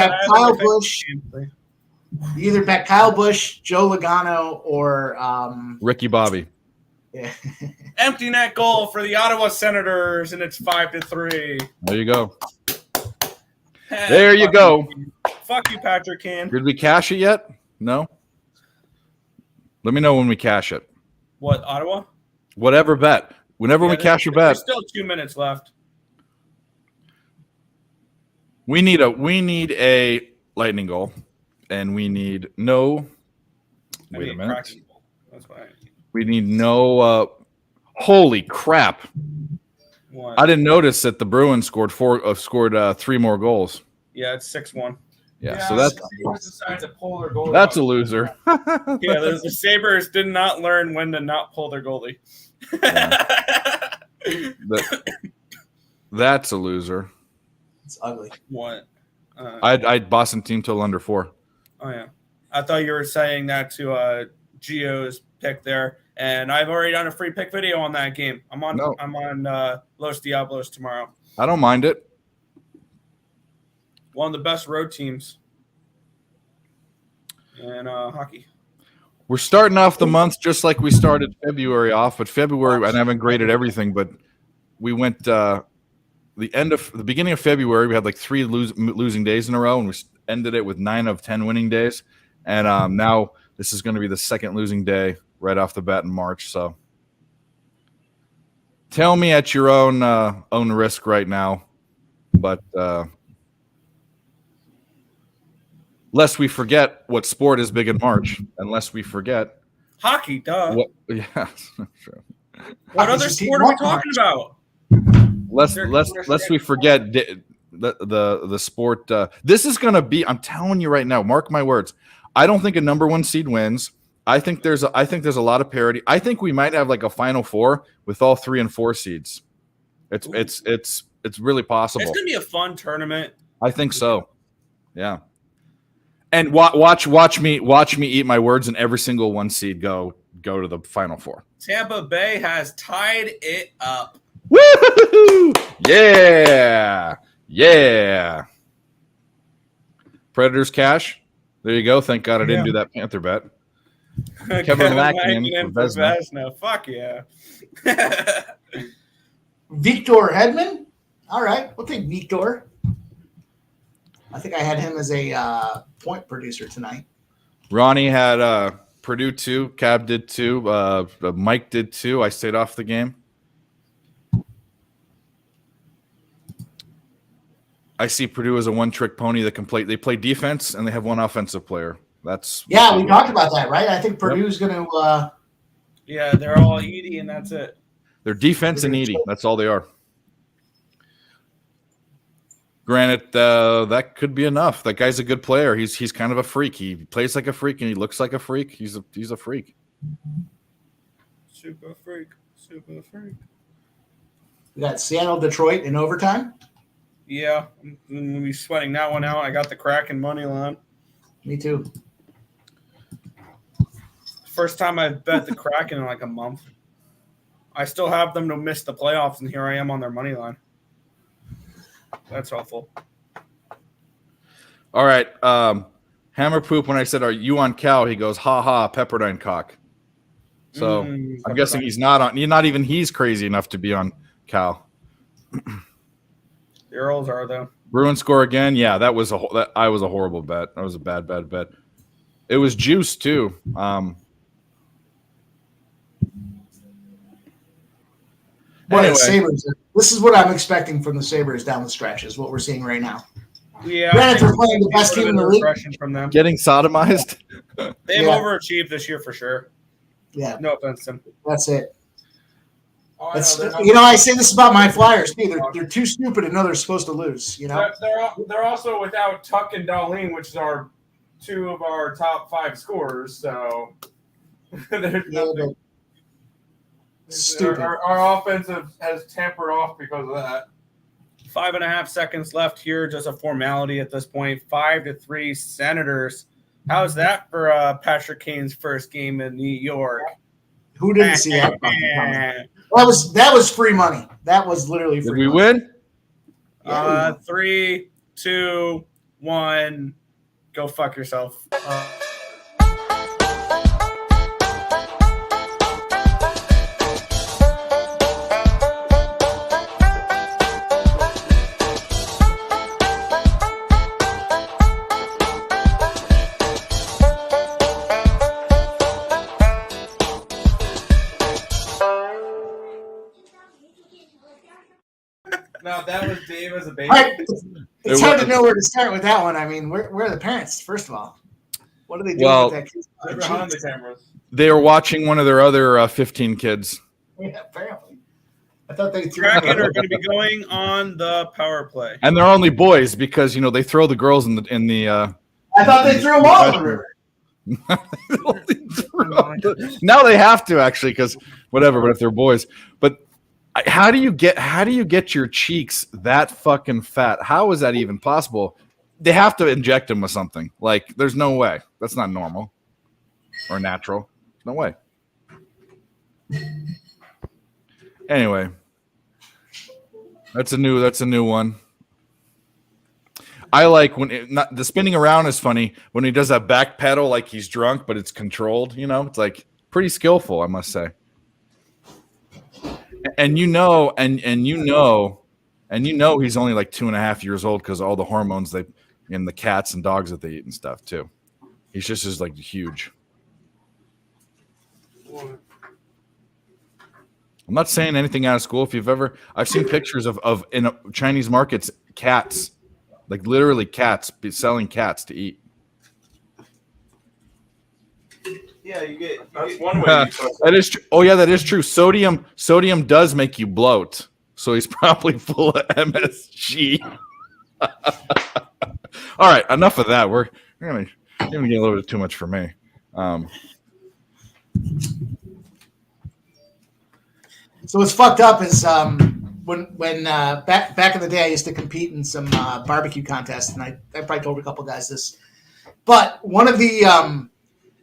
S4: You either bet Kyle Busch, Joe Logano, or
S1: Ricky Bobby.
S4: Yeah.
S2: Empty net goal for the Ottawa Senators, and it's 5-3.
S1: There you go. There you go.
S2: Fuck you, Patrick Kane.
S1: Did we cash it yet? No? Let me know when we cash it.
S2: What, Ottawa?
S1: Whatever bet. Whenever we cash your bet.
S2: There's still 2 minutes left.
S1: We need a lightning goal, and we need no. Wait a minute.
S2: That's why.
S1: We need no. Holy crap!
S2: What?
S1: I didn't notice that the Bruins scored 3 more goals.
S2: Yeah, it's 6-1.
S1: Yeah, so that's
S3: decided to pull their goalie.
S1: a loser.
S2: Yeah, the Sabres did not learn when to not pull their goalie.
S1: That's a loser.
S4: It's ugly.
S2: What?
S1: I'd Boston team total under 4.
S2: Oh yeah, I thought you were saying that to Gio's pick there, and I've already done a free pick video on that game. I'm on Los Diablos tomorrow.
S1: I don't mind it.
S2: One of the best road teams in hockey.
S1: We're starting off the month just like we started February off, but February, and I haven't graded everything, but we went the beginning of February, we had like 3 losing days in a row, and we ended it with 9 of 10 winning days. And now this is going to be the second losing day right off the bat in March. So tell me at your own risk right now, but lest we forget what sport is big in March, unless we forget
S2: Hockey, duh.
S1: yeah, true.
S2: What other sport are we talking about?
S1: Lest we forget the sport. This is going to be. I'm telling you right now. Mark my words. I don't think a number 1 seed wins. I think there's a lot of parity. I think we might have like a Final Four with all 3 and 4 seeds. It's really possible.
S2: It's gonna be a fun tournament.
S1: I think so. Yeah. And watch me eat my words, and every single 1 seed go to the Final Four.
S2: Tampa Bay has tied it up.
S1: Woo! Yeah. Predators cash. There you go. Thank God I didn't do that Panther bet. Kevin Lackinen for Vezina.
S2: Fuck yeah.
S4: Victor Hedman. All right, we'll take Victor. I think I had him as a point producer tonight.
S1: Ronnie had Purdue 2. Cab did 2. Mike did 2. I stayed off the game. I see Purdue as a one-trick pony that can play. They play defense and they have 1 offensive player. That's
S4: we talked about that, right? I think Purdue's going to.
S2: Yeah, they're all Edie, and that's it.
S1: They're defense and Edie. That's all they are. Granted, that could be enough. That guy's a good player. He's kind of a freak. He plays like a freak and he looks like a freak. He's a freak.
S2: Super freak.
S4: We got Seattle, Detroit in overtime.
S2: Yeah, I'm going to be sweating that one out. I got the Kraken money line.
S4: Me too.
S2: First time I've bet the Kraken in like a month. I still have them to miss the playoffs, and here I am on their money line. That's awful.
S1: All right. Hammer Poop, when I said, "Are you on Cal?" He goes, "Ha ha, Pepperdine cock." So I'm guessing he's not on. Not even he's crazy enough to be on Cal.
S2: The Earls are though.
S1: Bruins score again. Yeah, that was a horrible bet. That was a bad bet. It was juice too. Anyway.
S4: Sabres. This is what I'm expecting from the Sabres down the stretch. Is what we're seeing right now.
S2: Yeah,
S4: granted, they're playing the best team in the league.
S2: From them.
S1: Getting sodomized.
S2: They've overachieved this year for sure.
S4: Yeah,
S2: no offense to them.
S4: That's it. I say this about my Flyers too. They're too stupid to know they're supposed to lose.
S3: They're also without Tuck and Darlene, which are 2 of our top 5 scorers. So
S4: stupid.
S3: Our offensive has tampered off because of that.
S2: 5.5 seconds left here. Just a formality at this point. 5-3 Senators. How's that for Patrick Kane's first game in New York?
S4: Who didn't see that? That was free money. That was literally free.
S1: Did we
S4: money.
S1: win?
S4: Yeah,
S2: 3, 2, 1. Go fuck yourself.
S3: Dave as a baby.
S4: All right. It's hard to know where to start with that one. I mean, where are the parents, first of all? What are they doing with that kid's
S3: They're behind the cameras.
S1: They are watching one of their other 15 kids.
S4: Yeah, apparently. I thought they threw
S2: Kraken are going to be going on the power play.
S1: And they're only boys because, they throw the girls in the
S4: I thought they threw them all in the river.
S1: Now they have to, actually, because whatever, but if they're boys. But how do you get your cheeks that fucking fat? How is that even possible? They have to inject them with something. Like, there's no way. That's not normal or natural. No way. Anyway, that's a new one. I like when the spinning around is funny when he does that back pedal like he's drunk, but it's controlled. It's like pretty skillful, I must say. And he's only like 2.5 years old because all the hormones in the cats and dogs that they eat and stuff too. He's just like huge. I'm not saying anything out of school. I've seen pictures of in Chinese markets, cats, like literally cats, selling cats to eat.
S3: Yeah, that's one way.
S1: That is true. Oh yeah, that is true. Sodium does make you bloat. So he's probably full of MSG. All right, enough of that. We're gonna get a little bit too much for me.
S4: So what's fucked up is when back in the day I used to compete in some barbecue contests, and I probably told a couple guys this. But one of the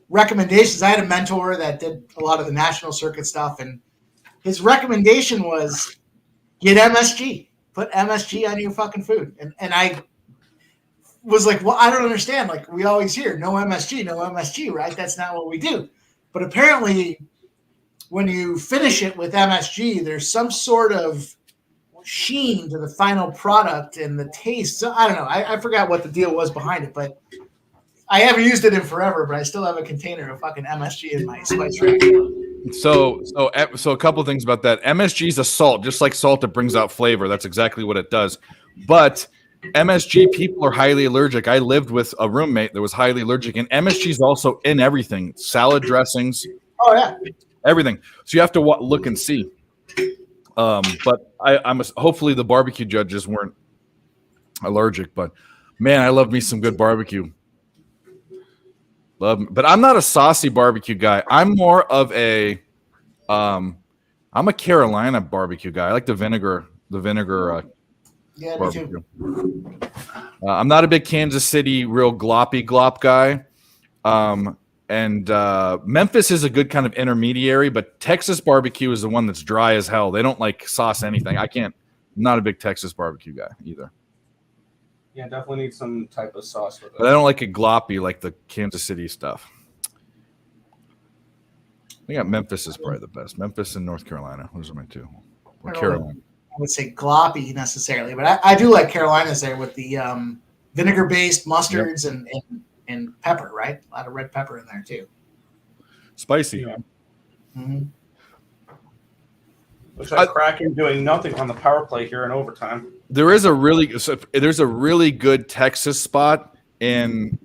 S4: recommendations, I had a mentor that did a lot of the national circuit stuff, and his recommendation was get MSG. Put MSG on your fucking food. And I was like, well, I don't understand. Like, we always hear no MSG, right? That's not what we do. But apparently when you finish it with MSG, there's some sort of sheen to the final product and the taste. So I don't know. I forgot what the deal was behind it, but I haven't used it in forever, but I still have a container of fucking MSG in my spice rack.
S1: So a couple things about that. MSG is a salt, just like salt that brings out flavor. That's exactly what it does. But MSG, people are highly allergic. I lived with a roommate that was highly allergic, and MSG is also in everything. Salad dressings.
S4: Oh, yeah.
S1: Everything. So you have to look and see. But hopefully the barbecue judges weren't allergic. But man, I love me some good barbecue. But I'm not a saucy barbecue guy. I'm more of I'm a Carolina barbecue guy. I like the vinegar.
S4: Yeah,
S1: barbecue. Me too. I'm not a big Kansas City real gloppy glop guy. And Memphis is a good kind of intermediary, but Texas barbecue is the one that's dry as hell. They don't like sauce anything. I'm not a big Texas barbecue guy either.
S3: Yeah, definitely need some type of sauce with it.
S1: But I don't like it gloppy like the Kansas City stuff. I think Memphis is probably the best. Memphis and North Carolina. Those are my two. Or Carolina.
S4: I would say gloppy necessarily, but I do like Carolinas there with the vinegar-based mustards and pepper, right? A lot of red pepper in there too.
S1: Spicy.
S3: Yeah.
S4: Mm-hmm.
S3: Looks like Kraken doing nothing on the power play here in overtime.
S1: There's a really good Texas spot in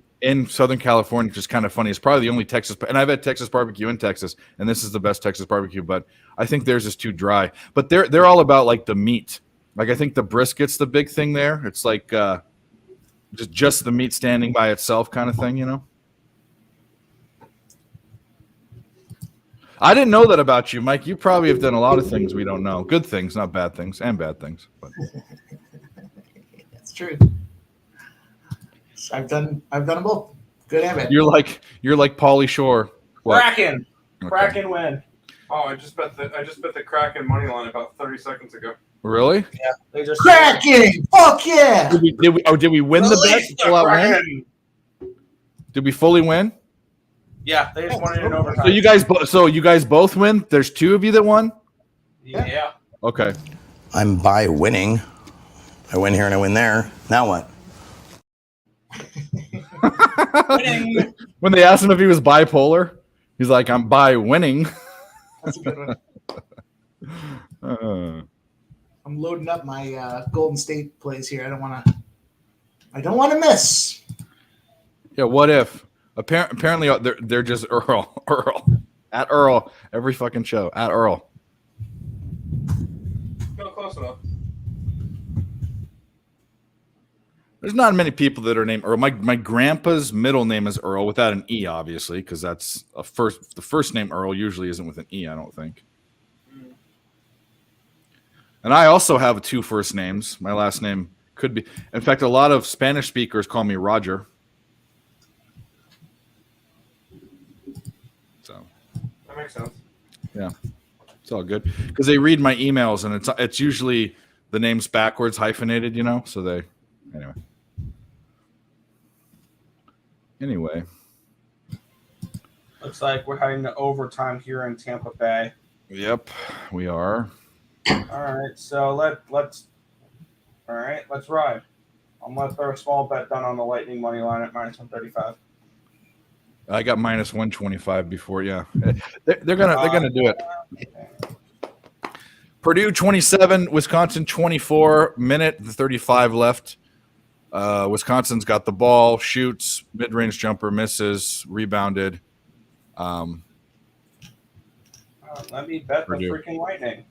S1: Southern California, which is kind of funny. It's probably the only Texas, and I've had Texas barbecue in Texas, and this is the best Texas barbecue. But I think theirs is too dry. But they're all about like the meat. Like I think the brisket's the big thing there. It's like just the meat standing by itself, kind of thing, you know. I didn't know that about you, Mike. You probably have done a lot of things we don't know. Good things, not bad things, and bad things. But.
S4: That's true. I've done them both. Good and bad.
S1: You're like Pauly Shore. What?
S3: Kraken.
S1: Okay.
S3: Kraken win.
S6: Oh, I just bet the Kraken money line about 30 seconds ago.
S1: Really?
S3: Yeah. They just
S4: Kraken! Fuck yeah!
S1: Did we win the bet? Full out win? Did we fully win?
S3: Yeah, they just won it in overtime.
S1: So you guys both win? There's two of you that won?
S3: Yeah.
S1: Okay.
S7: I'm by winning. I win here and I win there. Now what?
S3: Winning.
S1: When they asked him if he was bipolar, he's like, I'm by winning.
S4: That's a good one. I'm loading up my Golden State plays here. I don't want to miss.
S1: Yeah, what if? Apparently, they're just Earl at Earl every fucking show at Earl.
S6: No, close enough.
S1: There's not many people that are named Earl. My grandpa's middle name is Earl without an E, obviously, because that's the first name Earl usually isn't with an E, I don't think. And I also have two first names. My last name could be. In fact, a lot of Spanish speakers call me Roger. So
S6: That makes sense.
S1: yeah, it's all good because they read my emails and it's usually the names backwards, hyphenated, you know. So they anyway.
S2: Looks like we're heading to overtime here in Tampa Bay.
S1: Yep, we are.
S2: All right, so let's ride. I'm gonna throw a small bet down on the Lightning money line at -135.
S1: I got -125 before. Yeah, they're gonna do it. Purdue 27, Wisconsin 24. Minute 35 left. Wisconsin's got the ball, shoots, mid-range jumper, misses, rebounded.
S2: Let me bet
S1: Purdue.
S2: the freaking Lightning.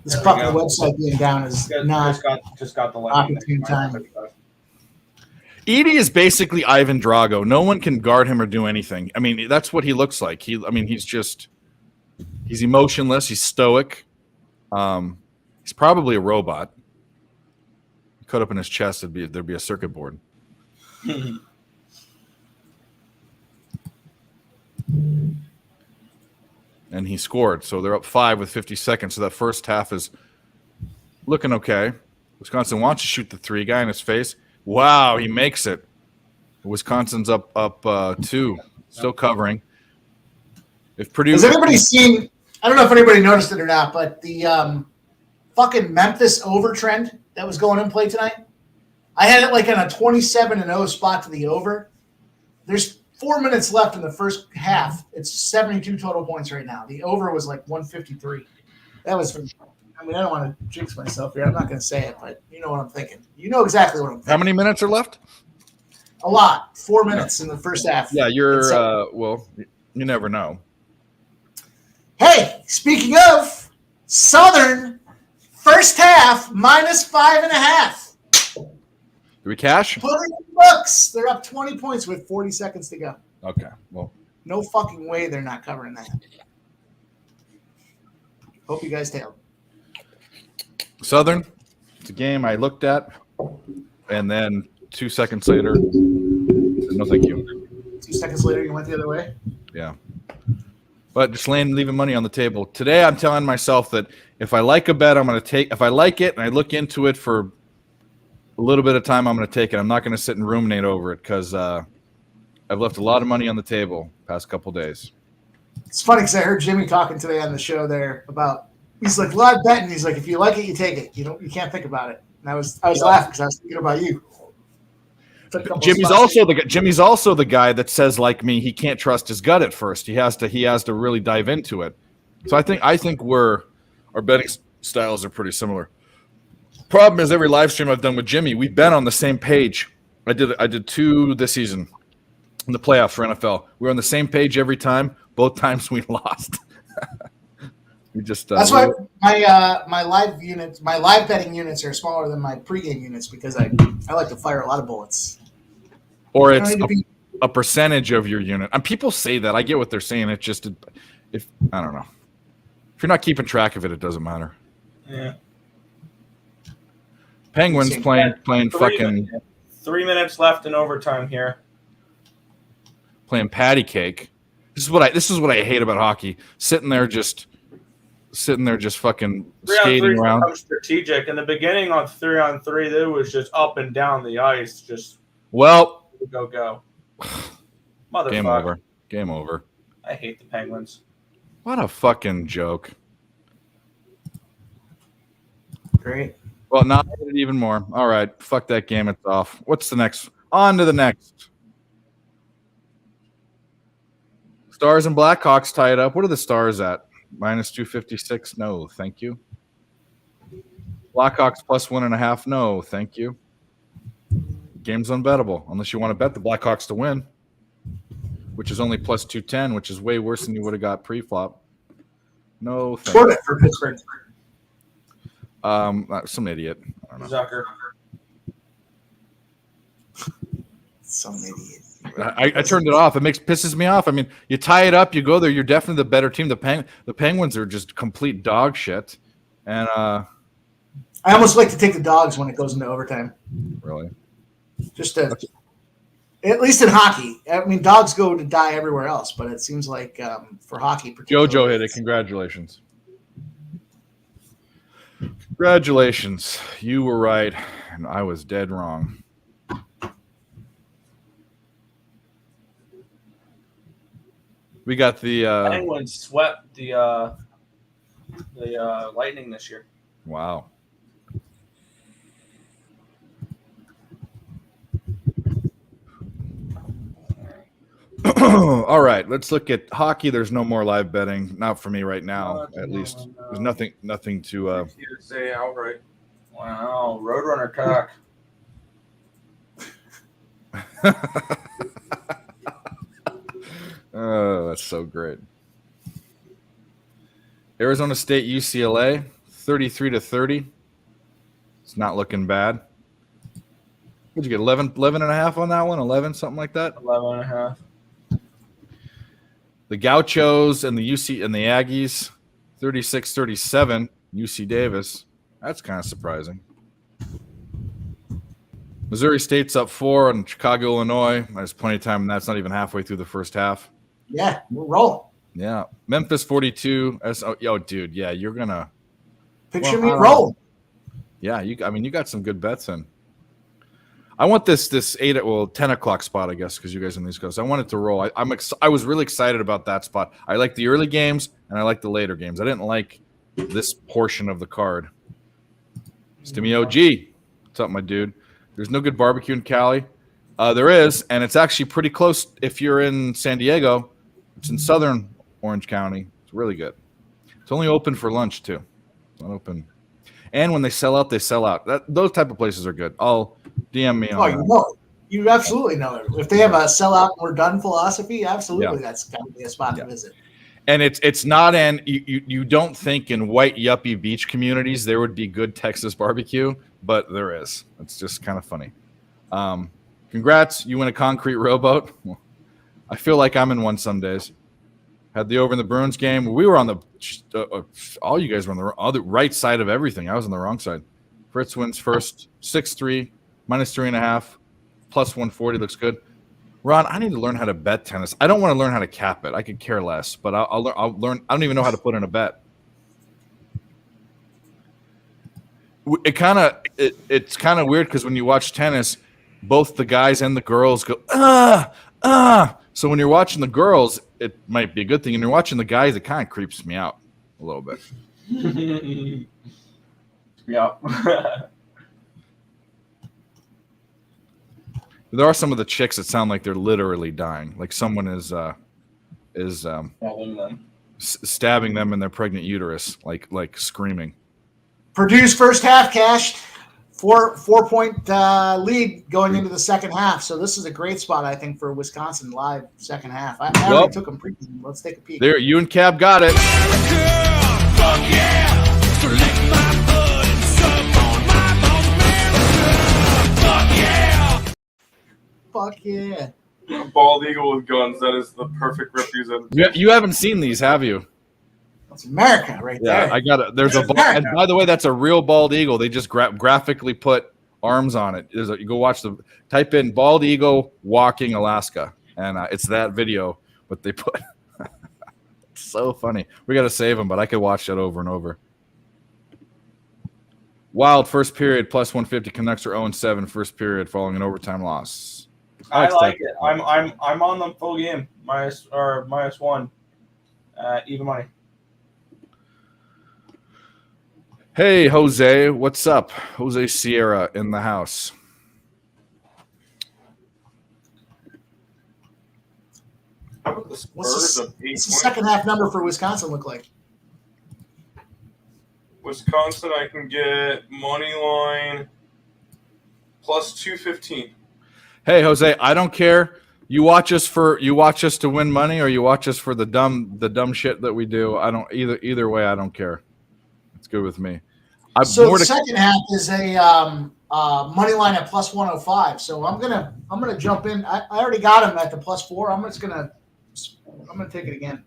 S4: This
S2: There we
S4: fucking
S2: go.
S4: website being down is not
S2: Just got the Lightning.
S4: opportune time.
S1: Edie is basically Ivan Drago. No one can guard him or do anything. I mean, that's what he looks like. He's emotionless. He's stoic. He's probably a robot. Cut up in his chest, there'd be a circuit board. And he scored. So they're up 5 with 50 seconds. So that first half is looking okay. Wisconsin wants to shoot the three. Guy in his face. Wow, he makes it. Wisconsin's up 2, still covering. If Purdue
S4: Has anybody seen? I don't know if anybody noticed it or not, but the fucking Memphis over trend that was going in play tonight. I had it like on a 27-0 spot to the over. There's 4 minutes left in the first half. It's 72 total points right now. The over was like 153. That was from. I mean, I don't want to jinx myself here. I'm not going to say it, but you know what I'm thinking. You know exactly what I'm thinking.
S1: how many minutes are left?
S4: A lot. 4 minutes in the first half.
S1: Yeah, you're
S4: So-
S1: well, you never know.
S4: Hey, speaking of Southern, first half -5.5.
S1: Do we cash?
S4: Put it in the books. They're up 20 points with 40 seconds to go.
S1: Okay. Well,
S4: No fucking way they're not covering that. Hope you guys tailed.
S1: Southern, it's a game I looked at, and then 2 seconds later, no thank you.
S4: 2 seconds later, you went the other way.
S1: Yeah. But just leaving money on the table. Today, I'm telling myself that if I like a bet, I'm going to take. If I like it and I look into it for a little bit of time, I'm going to take it. I'm not going to sit and ruminate over it because I've left a lot of money on the table past couple days.
S4: It's funny because I heard Jimmy talking today on the show there about. He's like live betting. He's like, if you like it, you take it. You can't think about it. And I was laughing because I was thinking about you.
S1: Jimmy's also the guy that says, like me, he can't trust his gut at first. He has to really dive into it. So I think our betting styles are pretty similar. Problem is, every live stream I've done with Jimmy, we've been on the same page. I did 2 this season in the playoffs for NFL. We were on the same page every time. Both times we lost. We just
S4: That's why my live betting units are smaller than my pregame units because I like to fire a lot of bullets.
S1: Or
S4: I
S1: it's
S4: don't need to
S1: a percentage of your unit. And people say that. I get what they're saying. It's just if I don't know. If you're not keeping track of it, it doesn't matter.
S2: Yeah.
S1: Penguins playing fucking
S2: 3 minutes left in overtime here.
S1: playing patty cake. This is what I hate about hockey. Sitting there just fucking
S2: 3 on 3
S1: skating around.
S2: becomes strategic. In the beginning on 3-on-3, it was just up and down the ice, just
S1: Well,
S2: go. Motherfucker.
S1: Game over.
S2: I hate the Penguins.
S1: What a fucking joke.
S4: Great.
S1: Well, now I hate it even more. All right, fuck that game. It's off. What's the next? On to the next. Stars and Blackhawks tie it up. What are the Stars at? Minus 256. No, thank you. Blackhawks plus 1.5. No, thank you. Game's unbettable unless you want to bet the Blackhawks to win, which is only plus 210, which is way worse than you would have got pre-flop. No, thank
S4: Short it for Pittsburgh.
S1: Some idiot. I don't know.
S3: Zucker.
S4: Some idiot.
S1: I turned it off. It pisses me off. I mean, you tie it up, you go there. You're definitely the better team. The Penguins are just complete dog shit. And
S4: I almost like to take the dogs when it goes into overtime.
S1: Really,
S4: just to, at least in hockey. I mean, dogs go to die everywhere else, but it seems like for hockey, particularly,
S1: JoJo hit it. Congratulations. Congratulations. You were right, and I was dead wrong. We got the
S2: Penguins swept the Lightning this year.
S1: Wow. All right, let's look at hockey. There's no more live betting, not for me right now. At least there's nothing to.
S6: Say outright.
S2: Wow, Roadrunner cock.
S1: Oh, that's so great. Arizona State, UCLA, 33-30. It's not looking bad. What'd you get, 11.5 on that one? 11, something like that?
S2: 11.5.
S1: The Gauchos and the UC and the Aggies, 36-37. UC Davis. That's kind of surprising. Missouri State's up 4 on Chicago, Illinois. There's plenty of time, and that's not even halfway through the first half.
S4: Yeah, we're rolling.
S1: Yeah. Memphis 42. Oh, dude. Yeah, you're going to.
S4: Picture me rolling.
S1: Yeah, you got some good bets in. I want this 10 o'clock spot, I guess, because you guys on the East Coast. I want it to roll. I was really excited about that spot. I like the early games, and I like the later games. I didn't like this portion of the card. Stimmy OG. What's up, my dude? There's no good barbecue in Cali. There is, and it's actually pretty close if you're in San Diego. It's in southern Orange County. It's really good. It's only open for lunch, too. It's not open. And when they sell out, they sell out. Those type of places are good. I'll DM me on
S4: that. You know it. You absolutely know it. If they have a sell out and we're done philosophy, absolutely that's got to be a spot to visit.
S1: And it's not you don't think in white yuppie beach communities there would be good Texas barbecue, but there is. It's just kind of funny. Congrats, you win a concrete rowboat. I feel like I'm in one some days. Had the over in the Bruins game. We were on the all you guys were on the other right side of everything. I was on the wrong side. Fritz wins first, 6-3, minus 3.5, plus 140 looks good. Ron, I need to learn how to bet tennis. I don't want to learn how to cap it. I could care less, but I'll learn. I don't even know how to put in a bet. It's kind of weird because when you watch tennis, both the guys and the girls go So when you're watching the girls, it might be a good thing. And you're watching the guys, it kind of creeps me out a little bit.
S2: Yeah.
S1: There are some of the chicks that sound like they're literally dying. Like someone is stabbing them in their pregnant uterus, like screaming.
S4: Purdue's first half cashed. 4-point lead going into the second half. So this is a great spot, I think, for Wisconsin live second half. I already took them pre. Let's take a peek.
S1: There, you and Cab got it.
S5: Fuck yeah! So lick my blood and suck on my bone.
S4: Fuck yeah!
S6: A bald eagle with guns. That is the perfect representation.
S1: You haven't seen these, have you?
S4: That's America right there.
S1: Yeah, I got it. There's a and by the way, that's a real bald eagle. They just graphically put arms on it. You go watch type in bald eagle walking Alaska, and it's that video. But they put it's so funny. We got to save them, but I could watch that over and over. Wild first period plus 150. Canucks are 0-7 first period following an overtime loss.
S2: I like it. I'm on the full game -1 even money.
S1: Hey, Jose, what's up? Jose Sierra in the house.
S6: How about the
S4: What's
S6: Spurs
S4: the,
S6: of 8
S4: what's the
S6: points?
S4: second half number for Wisconsin look like?
S6: Wisconsin, I can get money line plus 215.
S1: Hey, Jose, I don't care. You watch us to win money, or you watch us for the dumb shit that we do. I don't either way. I don't care. It's good with me.
S4: So the second half is a money line at plus 105. So I'm gonna jump in. I already got him at the plus 4. I'm gonna take it again.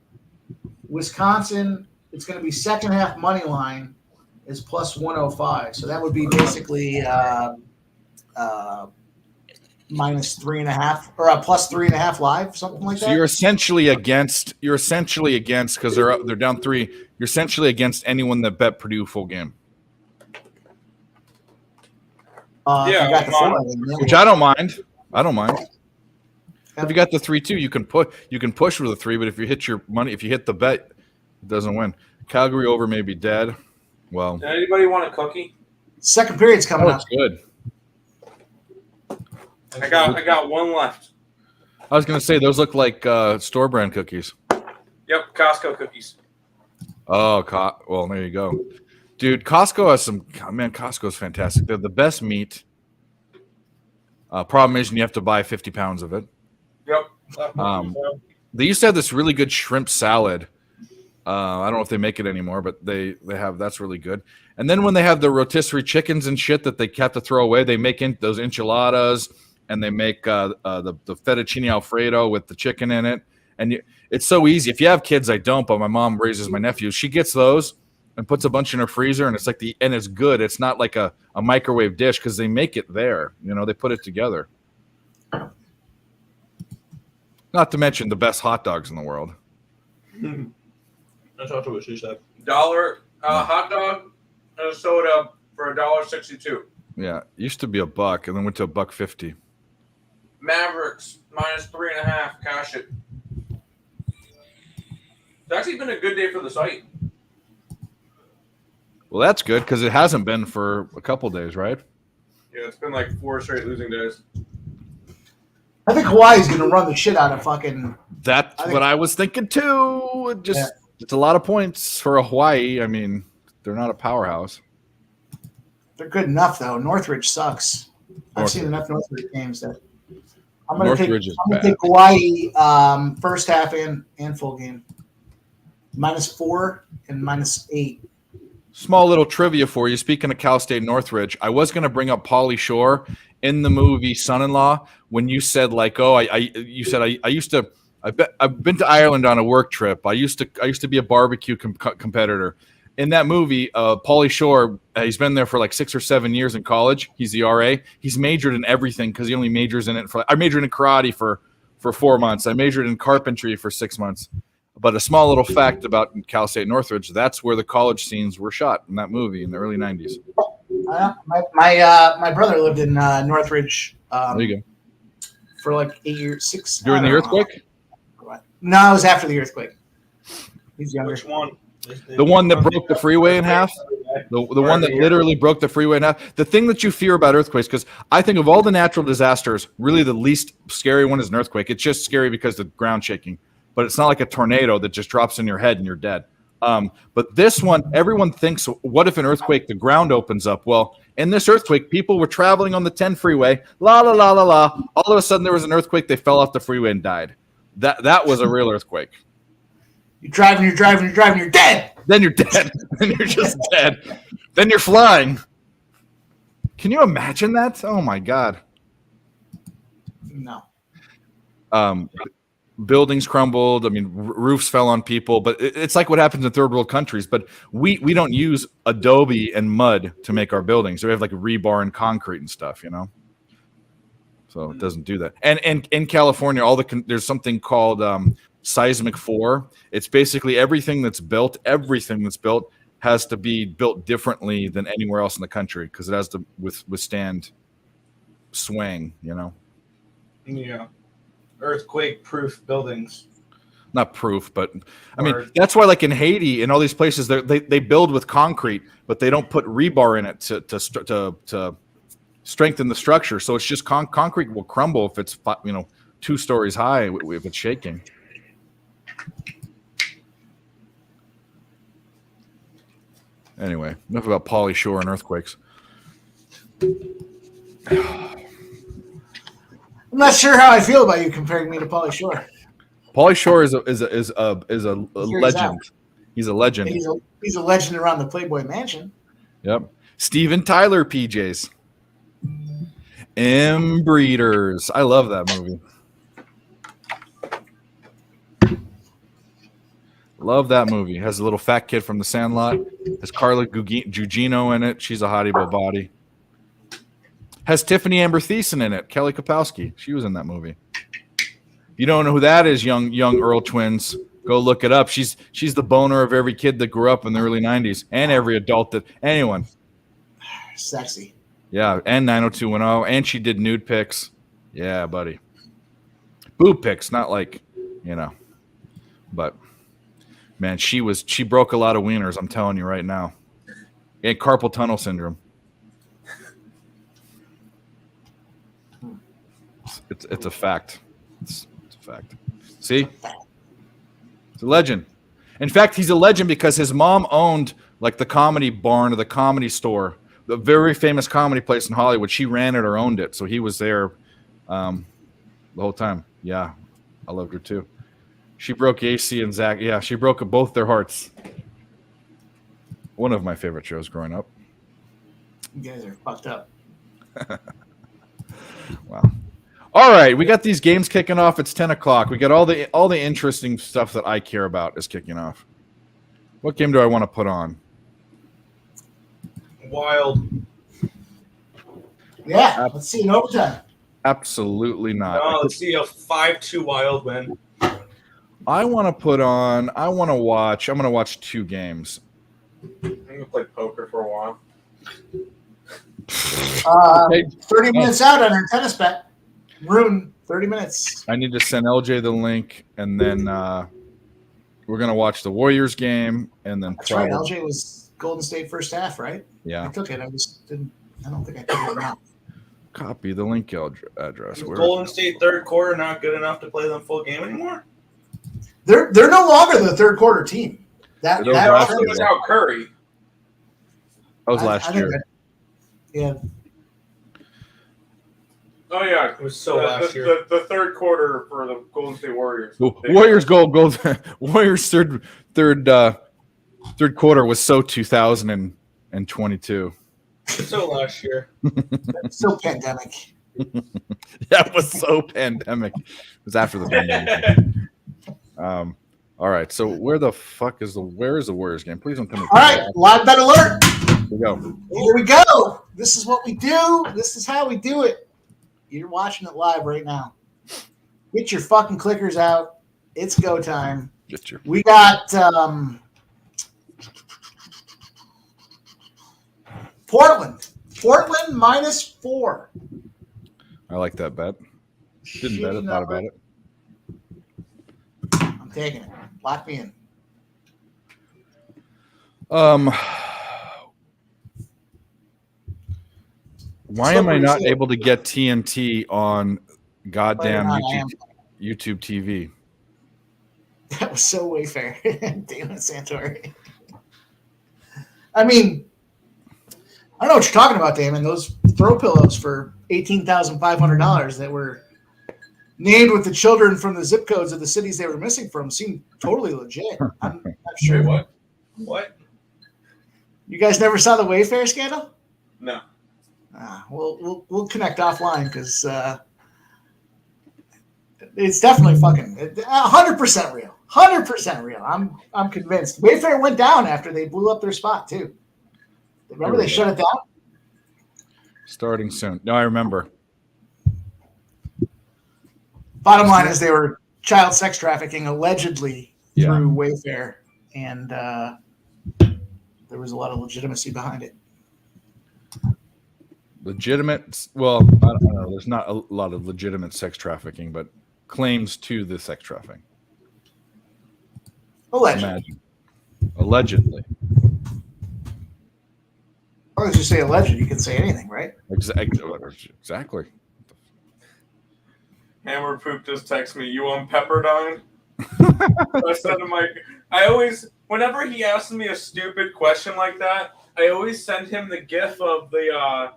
S4: Wisconsin. It's gonna be second half money line is plus 105. So that would be basically minus 3.5 or a plus 3.5 live, something like that.
S1: So you're essentially against because they're down 3. You're essentially against anyone that bet Purdue full game.
S6: Yeah,
S4: you got the
S6: I'm
S4: 4,
S6: on.
S1: Which I don't mind. If you got the 3-2, you can push with a 3, but if you hit your money, if you hit the bet, it doesn't win. Calgary over may be dead. Well,
S3: Does anybody want a cookie?
S4: Second period's coming up.
S1: it's good.
S3: I got one left.
S1: I was gonna say those look like store brand cookies.
S3: Yep, Costco cookies.
S1: Oh, well, there you go, dude. Costco has some. Man, Costco's fantastic. They're the best meat. Problem is, you have to buy 50 pounds of it.
S3: Yep.
S1: They used to have this really good shrimp salad. I don't know if they make it anymore, but they have. That's really good. And then when they have the rotisserie chickens and shit that they have to throw away, they make those enchiladas, and they make the fettuccine Alfredo with the chicken in it. And it's so easy. If you have kids, I don't, but my mom raises my nephews. She gets those and puts a bunch in her freezer, and it's good. It's not like a microwave dish because they make it there. They put it together. Not to mention the best hot dogs in the world.
S3: That's also what she said. $1 hot dog and a soda for $1.62.
S1: Yeah, used to be $1 and then went to $1.50.
S3: Mavericks minus 3.5. Cash it. It's actually been a good day for the site.
S1: Well, that's good because it hasn't been for a couple days, right?
S6: Yeah, it's been like 4 straight losing days.
S4: I think Hawaii's going to run the shit out of fucking.
S1: That's what I was thinking too. It's a lot of points for a Hawaii. I mean, they're not a powerhouse.
S4: They're good enough though. Northridge sucks. I've seen enough Northridge games that I'm going to take Hawaii first half and full game. -4 and -8.
S1: Small little trivia for you. Speaking of Cal State Northridge, I was going to bring up Pauly Shore in the movie Son-in-Law when you said I've been to Ireland on a work trip. I used to be a barbecue competitor. In that movie, Pauly Shore, he's been there for like 6 or 7 years in college. He's the RA. He's majored in everything because he only majors in it I majored in karate for 4 months. I majored in carpentry for 6 months. But a small little fact about Cal State Northridge, that's where the college scenes were shot in that movie in the early 90s.
S4: My brother lived in Northridge
S1: There you go.
S4: for like 8 years, 6.
S1: During the earthquake?
S4: No, it was after the earthquake. He's younger.
S3: Which one?
S1: The one that broke the freeway in half? The one that literally broke the freeway in half? The thing that you fear about earthquakes, because I think of all the natural disasters, really the least scary one is an earthquake. It's just scary because the ground shaking. But it's not like a tornado that just drops in your head and you're dead. But this one, everyone thinks, what if an earthquake, the ground opens up? Well, in this earthquake, people were traveling on the 10 freeway, la, la, la, la, la. All of a sudden, there was an earthquake. They fell off the freeway and died. That was a real earthquake.
S4: You're driving, you're dead.
S1: Then you're dead. Then you're just dead. Then you're flying. Can you imagine that? Oh, my God.
S4: No.
S1: Buildings crumbled. I mean, roofs fell on people. But it's like what happens in third world countries. But we don't use adobe and mud to make our buildings. We have like rebar and concrete and stuff, So it doesn't do that. And in California, there's something called seismic 4. It's basically everything that's built has to be built differently than anywhere else in the country because it has to withstand swaying,
S8: Yeah. Earthquake-proof buildings.
S1: Not proof, but I mean that's why, like in Haiti and all these places, they build with concrete, but they don't put rebar in it to strengthen the structure. So it's just concrete will crumble if it's 2 stories high if it's shaking. Anyway, enough about Pauly Shore and earthquakes.
S4: I'm not sure how I feel about you comparing me to Pauly Shore.
S1: Pauly Shore is a
S4: He's
S1: legend.
S4: out.
S1: He's a legend.
S4: He's a legend around the Playboy Mansion.
S1: Yep. Steven Tyler PJs. Breeders. I love that movie. Love that movie. Has a little fat kid from The Sandlot. Has Carla Gugino in it. She's a hottie body. Has Tiffany Amber Thiessen in it. Kelly Kapowski. She was in that movie. If you don't know who that is, young Earl twins, go look it up. She's the boner of every kid that grew up in the early 90s and every adult that anyone.
S4: Sexy.
S1: Yeah, and 90210, and she did nude pics. Yeah, buddy. Boob pics, not like, but man, she broke a lot of wieners, I'm telling you right now. And carpal tunnel syndrome. It's a fact. It's a fact. See? It's a legend. In fact, he's a legend because his mom owned like the Comedy Barn or the Comedy Store, the very famous comedy place in Hollywood. She ran it or owned it, so he was there the whole time. Yeah, I loved her too. She broke AC and Zach. Yeah, she broke both their hearts. One of my favorite shows growing up.
S4: You guys are fucked up.
S1: Wow. All right, we got these games kicking off. It's 10 o'clock. We got all the interesting stuff that I care about is kicking off. What game do I want to put on?
S8: Wild.
S4: Yeah, let's see an overtime.
S1: Absolutely not.
S8: Oh, let's see a 5-2 Wild win.
S1: I'm going to watch two games.
S6: I'm gonna play poker for a while.
S4: 30 minutes out on her tennis bet. Rune, 30 minutes.
S1: I need to send LJ the link, and then we're going to watch the Warriors game, and then
S4: That's right. LJ was Golden State first half, right?
S1: Yeah.
S4: I took it. I don't think I took it enough.
S1: Copy the link address.
S8: Golden State third quarter not good enough to play them full game anymore?
S4: They're no longer the third quarter team. That
S1: last
S6: It was out Curry.
S1: That was last year.
S4: Yeah.
S6: Oh yeah,
S8: It was so last year.
S6: The third quarter for the Golden State Warriors.
S1: Warriors goal. Warriors third quarter was so 2022.
S8: So last year.
S4: So pandemic.
S1: Yeah, it was so pandemic. It was after the pandemic. All right. So where is the Warriors game? Please don't tell me.
S4: All right, live bet alert.
S1: Here we go.
S4: Here we go. This is what we do. This is how we do it. You're watching it live right now. Get your fucking clickers out. It's go time. We got Portland -4.
S1: I like that bet. Didn't bet it. Thought about it.
S4: I'm taking it. Lock me in.
S1: Why am I not able to get TNT on goddamn YouTube TV?
S4: That was so Wayfair. Damn it, Santori. I mean, I don't know what you're talking about, Damon. Those throw pillows for $18,500 that were named with the children from the zip codes of the cities they were missing from seem totally legit. I'm not sure.
S6: Wait, what?
S4: You guys never saw the Wayfair scandal?
S6: No.
S4: We'll connect offline because it's definitely fucking 100% real. 100% real. I'm convinced. Wayfair went down after they blew up their spot too. Remember they shut it down?
S1: Starting soon. No, I remember.
S4: Bottom line is they were child sex trafficking allegedly through Wayfair, and there was a lot of legitimacy behind it.
S1: Legitimate? Well, I don't know. There's not a lot of legitimate sex trafficking, but claims to the sex trafficking. Allegedly.
S4: As long as you say alleged, you can say anything, right?
S1: Exactly.
S6: Hammer Poop just texted me, you on Pepperdine?
S3: I said to Mike, whenever he asks me a stupid question like that, I always send him the gif of the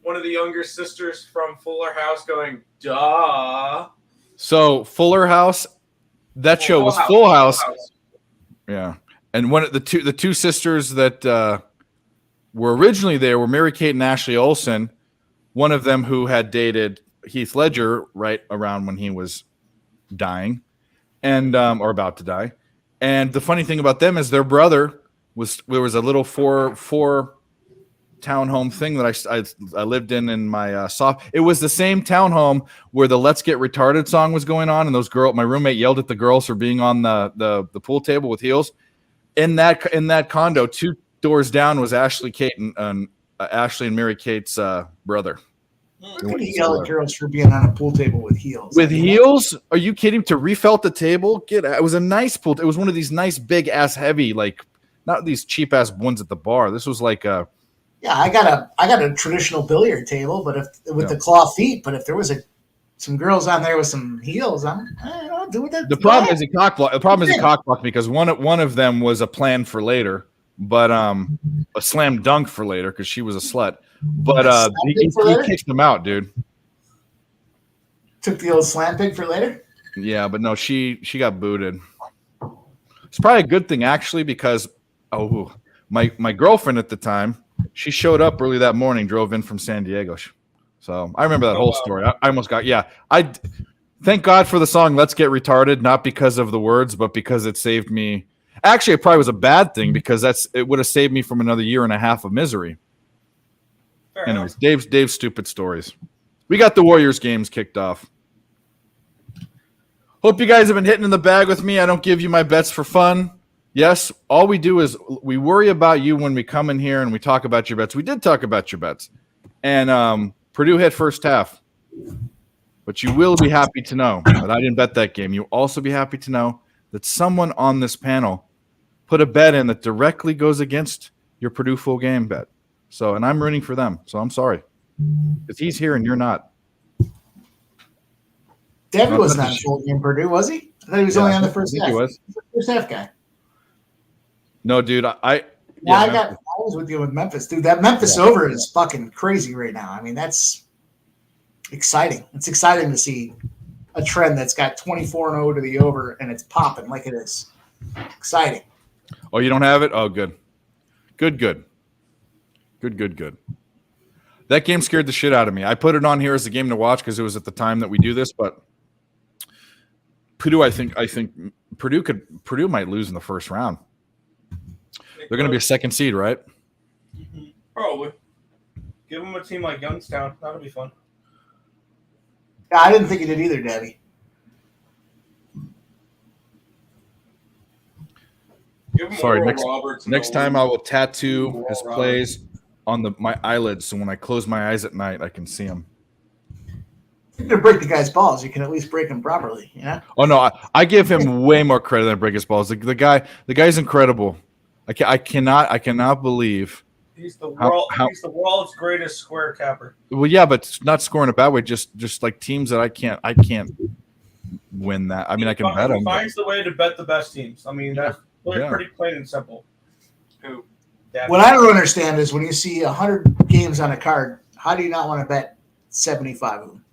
S3: one of the younger sisters from Fuller House going, duh.
S1: So Fuller House, that show was Full House. Yeah. And one of the two sisters that were originally there were Mary Kate and Ashley Olsen, one of them who had dated Heath Ledger right around when he was dying and or about to die. And the funny thing about them is their brother there was a little four townhome thing that I lived in my it was the same townhome where the Let's Get Retarded song was going on, and my roommate yelled at the girls for being on the pool table with heels. In that condo, 2 doors down was Ashley and Mary Kate's brother.
S4: Could he yell at girls for being on a pool table with heels?
S1: With heels? Are you kidding? To refelt the table? It was a nice pool. It was one of these nice big ass heavy, like not these cheap ass ones at the bar. This was like a.
S4: Yeah, I got a traditional billiard table, but with the claw feet. But if there was some girls on there with some heels, I'll do that.
S1: The problem is he cockblocked because one of them was a plan for later, but a slam dunk for later because she was a slut. But he kicked him out, dude.
S4: Took the old slam pig for later.
S1: Yeah, but no, she got booted. It's probably a good thing actually because my girlfriend at the time. She showed up early that morning, drove in from San Diego. So I remember that whole story. I almost got, I thank God for the song Let's Get Retarded, not because of the words, but because it saved me. Actually, it probably was a bad thing because it would have saved me from another 1.5 years of misery.
S3: Fair
S1: Anyways, Dave's stupid stories. We got the Warriors games kicked off. Hope you guys have been hitting in the bag with me. I don't give you my bets for fun. Yes, all we do is we worry about you when we come in here and we talk about your bets. We did talk about your bets. And Purdue hit first half. But you will be happy to know that I didn't bet that game. You'll also be happy to know that someone on this panel put a bet in that directly goes against your Purdue full game bet. So, and I'm rooting for them. So I'm sorry. Because he's here and you're not.
S4: Devin was not full game Purdue, was he? I thought he was only on the first half.
S1: He was.
S4: He's the first half guy.
S1: No, dude,
S4: I was with you with Memphis, dude. That Memphis over is fucking crazy right now. I mean, that's exciting. It's exciting to see a trend that's got 24-0 to the over and it's popping like it is. Exciting.
S1: Oh, you don't have it? Oh, good. Good. That game scared the shit out of me. I put it on here as a game to watch because it was at the time that we do this, but Purdue, I think Purdue might lose in the first round. They're going to be a second seed, right?
S3: Probably. Give them a team like Youngstown. That'll be fun.
S4: Yeah, I didn't think you did either, Debbie.
S1: Sorry, next time I will tattoo his plays on my eyelids, so when I close my eyes at night, I can see them.
S4: If you break the guy's balls, you can at least break them properly, you know?
S1: Oh no, I give him way more credit than break his balls. The guy's incredible. I cannot believe
S3: he's the world's greatest square capper.
S1: Well, yeah, but not scoring a bad way. Just like teams that I can't win that. I mean, I can bet them.
S3: He finds the way to bet the best teams. I mean, that's pretty plain and simple.
S4: What I don't understand is when you see 100 games on a card, how do you not want to bet 75 of them?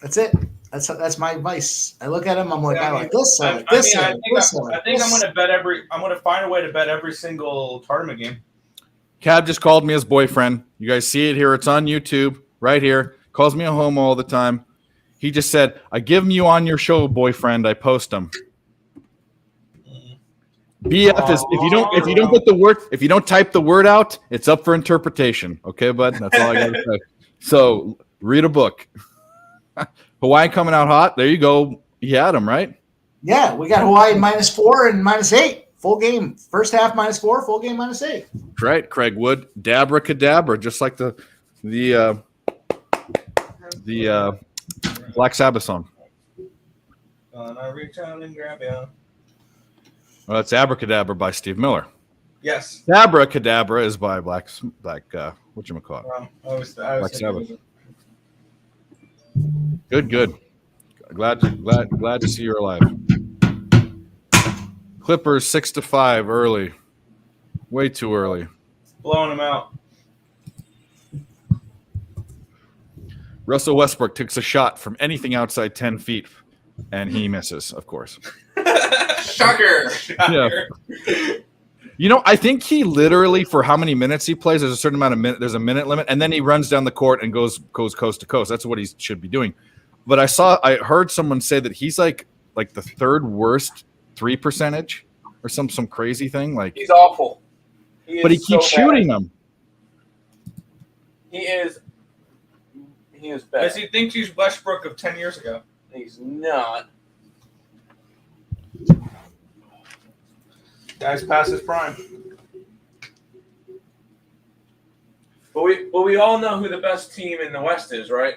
S4: That's it. That's my advice. I look at them. I'm like, I like this. I like this.
S3: I think I'm going to bet I'm going to find a way to bet every single tournament game.
S1: Cab just called me his boyfriend. You guys see it here. It's on YouTube right here. Calls me a homo all the time. He just said, "I give you on your show, boyfriend. I post them." BF is if you don't type the word out, it's up for interpretation. Okay, bud. That's all I got to say. So read a book. Hawaii coming out hot. There you go. You had them, right?
S4: Yeah, we got Hawaii -4 and -8. Full game. First half -4, full game -8.
S1: Right, Craig Wood. Dabra cadabra, just like the Black Sabbath song.
S3: Gonna reach out and grab you.
S1: Well, that's Abracadabra by Steve Miller.
S3: Yes.
S1: Abracadabra is by Black whatchamacallit?
S3: Black Sabbath.
S1: Good. Glad to see you're alive. Clippers 6-5 early. Way too early.
S3: Blowing them out.
S1: Russell Westbrook takes a shot from anything outside 10 feet, and he misses, of course.
S3: Shocker.
S1: Yeah. You know, I think he literally, for how many minutes he plays, there's a certain amount of minute. There's a minute limit, and then he runs down the court and goes coast to coast. That's what he should be doing. But I heard someone say that he's like the third worst 3 percentage or some crazy thing. Like
S3: He's awful.
S1: But he keeps shooting them.
S3: He is bad.
S2: Because he thinks he's Westbrook of 10 years ago.
S3: He's not.
S2: Guy's past his prime.
S3: But we all know who the best team in the West is, right?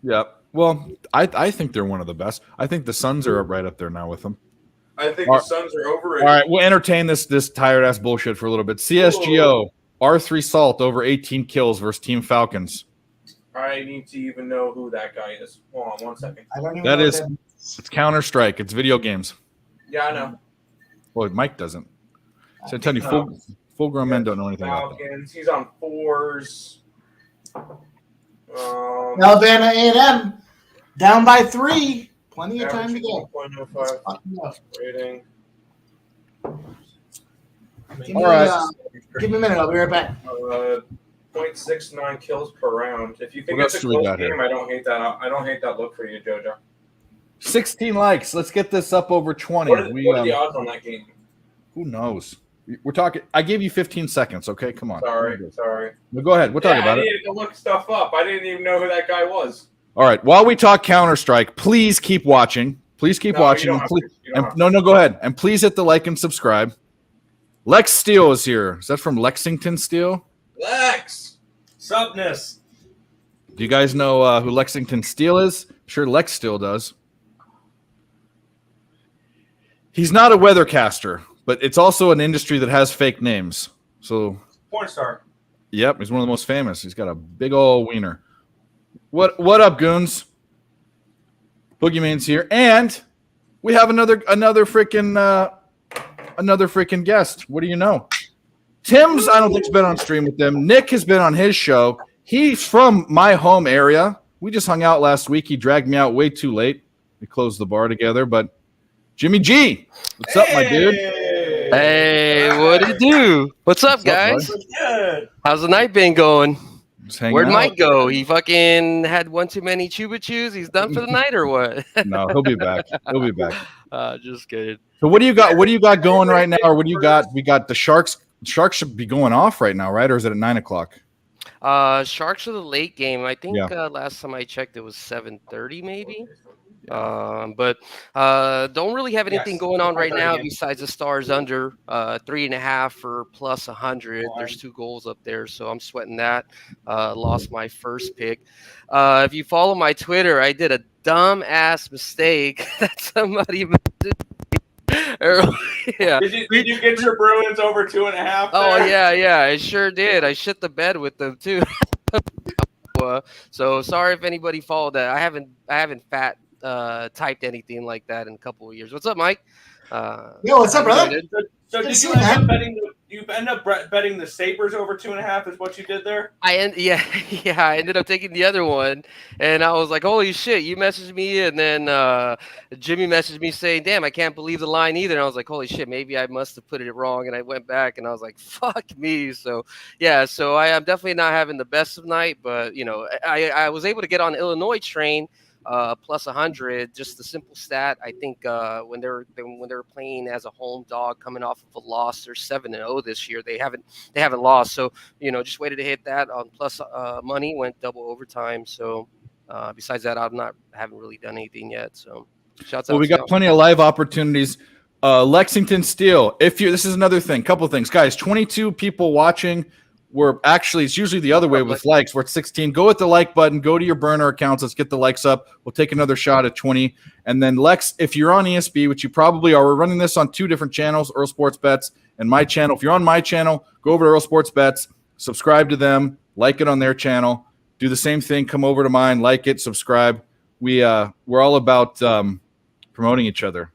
S1: Yeah. Well, I think they're one of the best. I think the Suns are right up there now with them.
S3: I think the Suns are overrated.
S1: All right, we'll entertain this tired ass bullshit for a little bit. CSGO R3 Salt over 18 kills versus Team Falcons.
S3: I need to even know who that guy is. Hold on 1 second.
S4: I don't even
S1: That
S4: know
S1: is, it's Counter-Strike. It's video games.
S3: Yeah, I know.
S1: Well, Mike doesn't. So I'm telling you, full grown men don't know anything about that.
S3: Falcons. He's on 4s.
S4: Alabama A&M down by 3. Plenty of time to go.
S3: 1.05 rating.
S4: Give me a minute. I'll be right back.
S3: 0.69 kills per round. If you think
S1: What
S3: it's a
S1: else do we
S3: close
S1: got
S3: game,
S1: here?
S3: I don't hate that. I don't hate that look for you, JoJo.
S1: 16 likes. Let's get this up over 20.
S3: What are the odds on that game?
S1: Who knows? We're talking. I gave you 15 seconds. Okay, come on.
S3: Sorry.
S1: No, go ahead. We'll talk about
S3: I
S1: it.
S3: needed to look stuff up. I didn't even know who that guy was.
S1: All right. While we talk Counter-Strike, please keep watching. Please keep watching.
S3: You
S1: And
S3: don't
S1: please,
S3: have to. You don't have to.
S1: no, go ahead. And please hit the like and subscribe. Lex Steele is here. Is that from Lexington Steel?
S3: Lex!
S2: Subness.
S1: Do you guys know who Lexington Steel is? I'm sure Lex Steele does. He's not a weathercaster, but it's also an industry that has fake names. So,
S2: Porn star.
S1: yep, he's one of the most famous. He's got a big old wiener. What up, goons? Boogeyman's here, and we have another freaking guest. What do you know? Tim's, I don't think, has been on stream with them. Nick has been on his show. He's from my home area. We just hung out last week. He dragged me out way too late. We closed the bar together, but Jimmy G, what's up, my dude?
S9: Hey, what it do? What's up, guys?
S2: Good.
S9: How's the night been going?
S1: Just hanging
S9: Where'd
S1: out.
S9: Mike go? He fucking had one too many Chuba Chews. He's done for the night or what?
S1: No, he'll be back. He'll be back.
S9: Just kidding.
S1: So what do you got? What do you got going right now, or what do you got? We got the Sharks. Sharks should be going off right now, right? Or is it at 9:00?
S9: Sharks are the late game. I think
S1: Yeah.
S9: last time I checked, it was 7:30 maybe. But don't really have anything going on right now besides the Stars under 3.5 for plus 100. There's 2 goals up there, so I'm sweating that. Lost my first pick. If you follow my Twitter, I did a dumb ass mistake that somebody yeah.
S3: Did you get your Bruins over 2.5?
S9: Oh
S3: there?
S9: yeah, I sure did. I shit the bed with them too. So sorry if anybody followed that. I haven't typed anything like that in a couple of years. What's up, Mike?
S4: Yo, what's up, brother?
S2: So
S4: Good
S2: did
S4: to
S2: you
S4: see you,
S2: end up
S4: man.
S2: betting the Sabres over 2.5 is what you did there?
S9: I ended up taking the other one, and I was like, "Holy shit!" You messaged me, and then Jimmy messaged me saying, "Damn, I can't believe the line either." And I was like, "Holy shit, maybe I must have put it wrong." And I went back, and I was like, "Fuck me!" So so I am definitely not having the best of night, but I was able to get on the Illinois train. Plus 100, just the simple stat. I think when they were playing as a home dog, coming off of a loss, they're 7-0 this year. They haven't lost. So just waited to hit that on plus money. Went double overtime. So besides that, haven't really done anything yet. So shouts out.
S1: Well, we got plenty of live opportunities. Lexington Steel. This is another thing. Couple things, guys. 22 people watching. It's usually the other way with likes. We're at 16. Go hit the like button. Go to your burner accounts. Let's get the likes up. We'll take another shot at 20. And then Lex, if you're on ESB, which you probably are, we're running this on 2 different channels, Earl Sports Bets and my channel. If you're on my channel, go over to Earl Sports Bets, subscribe to them, like it on their channel. Do the same thing. Come over to mine, like it, subscribe. we're all about promoting each other.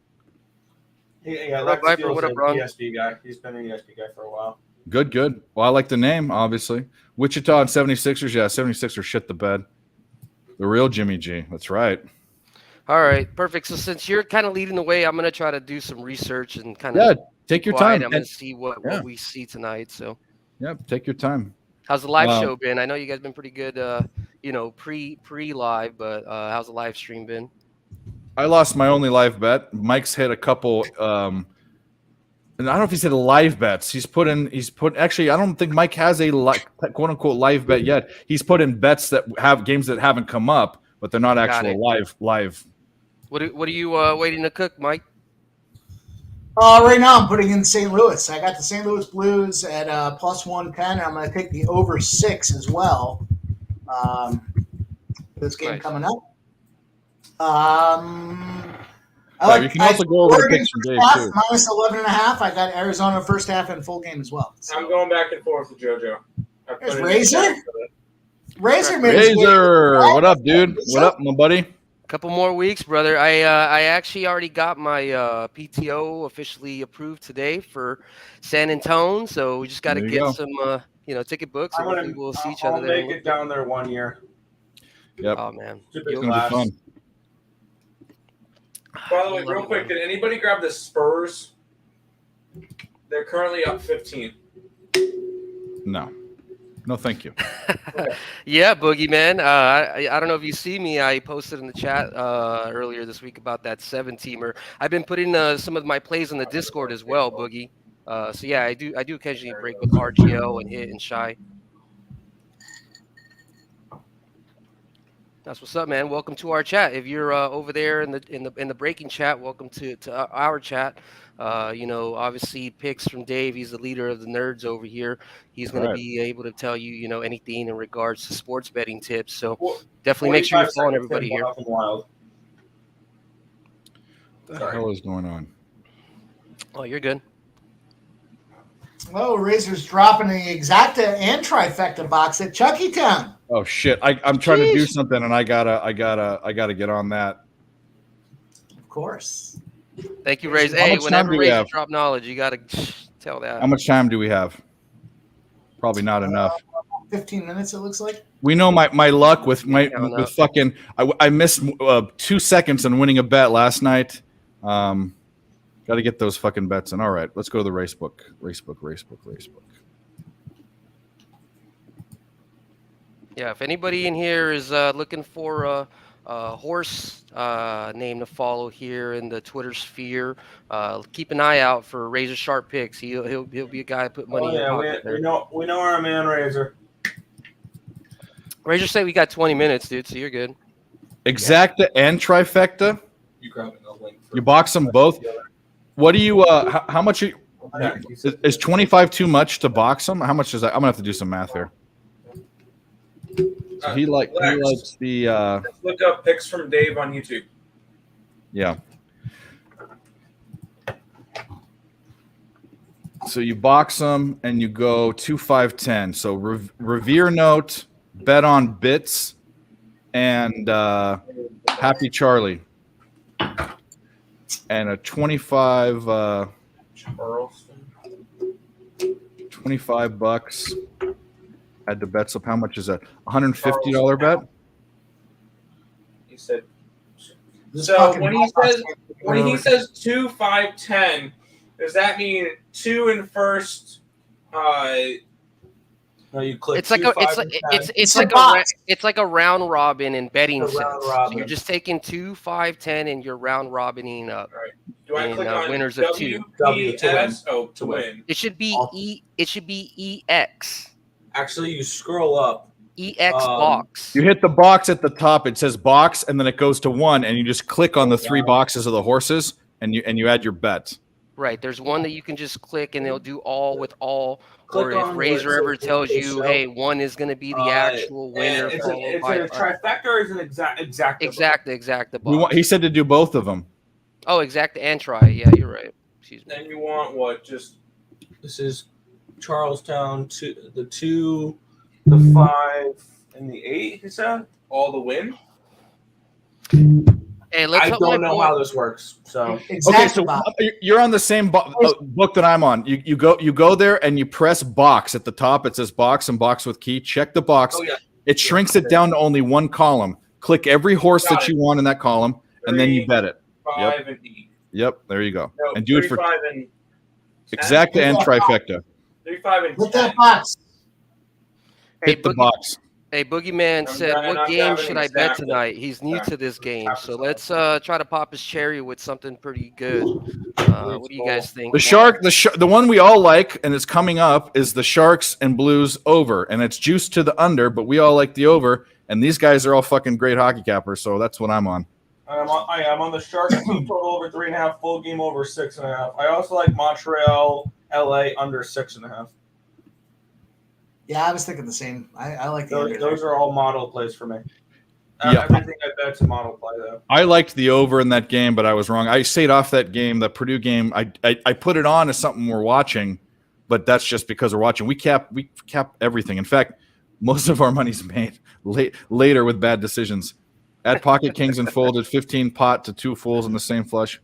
S3: Yeah,
S9: What up,
S3: Lex
S9: Viper?
S3: Steele's
S9: What up,
S3: an
S9: Ron?
S3: ESP guy. He's been an ESP guy for a while.
S1: Good. Well, I like the name, obviously. Wichita and 76ers. Yeah, 76ers shit the bed. The real Jimmy G. That's right.
S9: All right, perfect. So since you're kind of leading the way, I'm gonna try to do some research and kind
S1: Yeah,
S9: of
S1: take your
S9: quiet.
S1: time.
S9: I'm gonna see what
S1: Yeah.
S9: we see tonight. So,
S1: Yeah, take your time.
S9: how's the live show been? I know you guys been pretty good, pre live, but how's the live stream been?
S1: I lost my only live bet. Mike's hit a couple. And I don't know if he's hit a live bets. Actually, I don't think Mike has a quote unquote live bet yet. He's put in bets that have games that haven't come up, but they're not actual live.
S9: What are you waiting to cook, Mike?
S4: Right now, I'm putting in St. Louis. I got the St. Louis Blues at plus 110. I'm going to take the over 6 as well. For this game
S9: Nice.
S4: coming up.
S1: You can also go over the picks from Dave too.
S4: Minus 11.5. I got Arizona first half and full game as well. So.
S3: I'm going back and forth with JoJo.
S4: There's Razor. Razor,
S1: What up, dude? What up, my buddy?
S9: Couple more weeks, brother. I actually already got my PTO officially approved today for San Antonio, so we just got to get some ticket books, and hopefully we'll see each other there.
S3: I'll make it down there 1 year.
S1: Yep.
S9: Oh man,
S1: it's gonna be fun.
S3: By the way, real quick, did anybody grab the Spurs? They're currently up 15.
S1: No, thank you.
S3: Okay.
S9: Yeah, Boogeyman. I don't know if you see me. I posted in the chat earlier this week about that 7-teamer. I've been putting some of my plays on the Discord as well, Boogie. So yeah, I do occasionally break with RGO and Hit and Shy. That's what's up, man. Welcome to our chat. If you're over there in the breaking chat, welcome to our chat. Obviously picks from Dave. He's the leader of the nerds over here. He's going to be able to tell you, anything in regards to sports betting tips. So definitely make sure you're following everybody here.
S1: What the hell is going on?
S9: Oh, you're good.
S4: Oh, Razor's dropping the exacta and trifecta box at Chucky Town.
S1: Oh shit! I'm trying to do something, and I gotta get on that.
S4: Of course.
S9: Thank you, Razor. Hey, whenever Razor drop knowledge, you gotta tell that.
S1: How much time do we have? Probably not enough.
S4: 15 minutes, it looks like.
S1: We know my luck with fucking. I missed 2 seconds on winning a bet last night. Got to get those fucking bets in. All right, let's go to the racebook.
S9: Yeah, if anybody in here is looking for a horse name to follow here in the Twitter sphere, keep an eye out for Razor Sharp Picks. He'll be a guy to put money in the pocket there.
S3: We know our man Razor.
S9: Razor said we got 20 minutes, dude, so you're good.
S1: Exacta and trifecta.
S3: You grabbing the link?
S1: You box them both. What do you? How much? Is 25 too much to box them? How much is that? I'm gonna have to do some math here. So he likes the.
S3: Let's look up picks from Dave on YouTube.
S1: Yeah. So you box them and you go 2, 5, 10. So Revere Note, Bet on Bits, and Happy Charlie. And a 25 $25. Had the bet slip. How much is that? $150 bet?
S3: He said. So when he says 2, 5, 10, does that mean 2 in first? No, you click.
S9: It's like a round robin in betting sense. So you're just taking 2, 5, 10, and you're round robining up.
S3: Right. Do I click on
S9: winners of 2?
S3: To win.
S9: It should be It should be EX.
S3: Actually, you scroll up.
S9: EX box.
S1: You hit the box at the top. It says box, and then it goes to 1, and you just click on the 3 boxes of the horses, and you add your bet.
S9: Right. There's one that you can just click, and they'll do all with all. Or if Razor ever tells you, hey, 1 is going to be the actual winner.
S3: It's a trifecta or is it exact?
S9: Exact. Box.
S1: He said to do both of them.
S9: Oh, exact and try. Yeah, you're right. Excuse me.
S3: Then you want what? Just this is Charlestown, the 2, the 5, and the 8. Is that all the win?
S9: Hey, let's
S3: I
S9: hope
S3: don't
S9: my
S3: know
S9: boy-
S3: how this works. So
S4: Exactly.
S1: Okay, so you're on the same book that I'm on. You go there and you press box at the top. It says box and box with key. Check the box.
S3: Oh, yeah.
S1: It shrinks it down to only one column. Click every horse
S3: Got
S1: that
S3: it.
S1: you want in that column, and then you
S3: 3,
S1: bet it.
S3: 5, and E.
S1: Yep, there you go.
S3: No,
S1: And do it
S3: 3,
S1: for
S3: 5, and 10.
S1: exacta and trifecta.
S3: 3, 5, and
S4: Hit
S3: 10.
S4: that box.
S1: Hit the box.
S9: Hey, Boogeyman
S3: I'm
S9: said,
S3: not
S9: "What game
S3: grabbing
S9: should I bet
S3: exactly.
S9: tonight?" He's new to this game, so let's try to pop his cherry with something pretty good. What do you guys think?
S1: The one we all like, and it's coming up, is the Sharks and Blues over, and it's juiced to the under, but we all like the over, and these guys are all fucking great hockey cappers, so that's what I'm on.
S3: I'm on the Sharks team total over 3.5, full game over 6.5. I also like Montreal, LA under 6.5.
S4: Yeah, I was thinking the same. I like the under.
S3: Those are all model plays for me.
S1: Yeah.
S3: Everything I bet's a model play though.
S1: I liked the over in that game, but I was wrong. I stayed off that game, the Purdue game. I put it on as something we're watching, but that's just because we're watching. We cap everything. In fact, most of our money's made later with bad decisions. At Pocket Kings and folded 15 pot to 2 fulls in the same flush.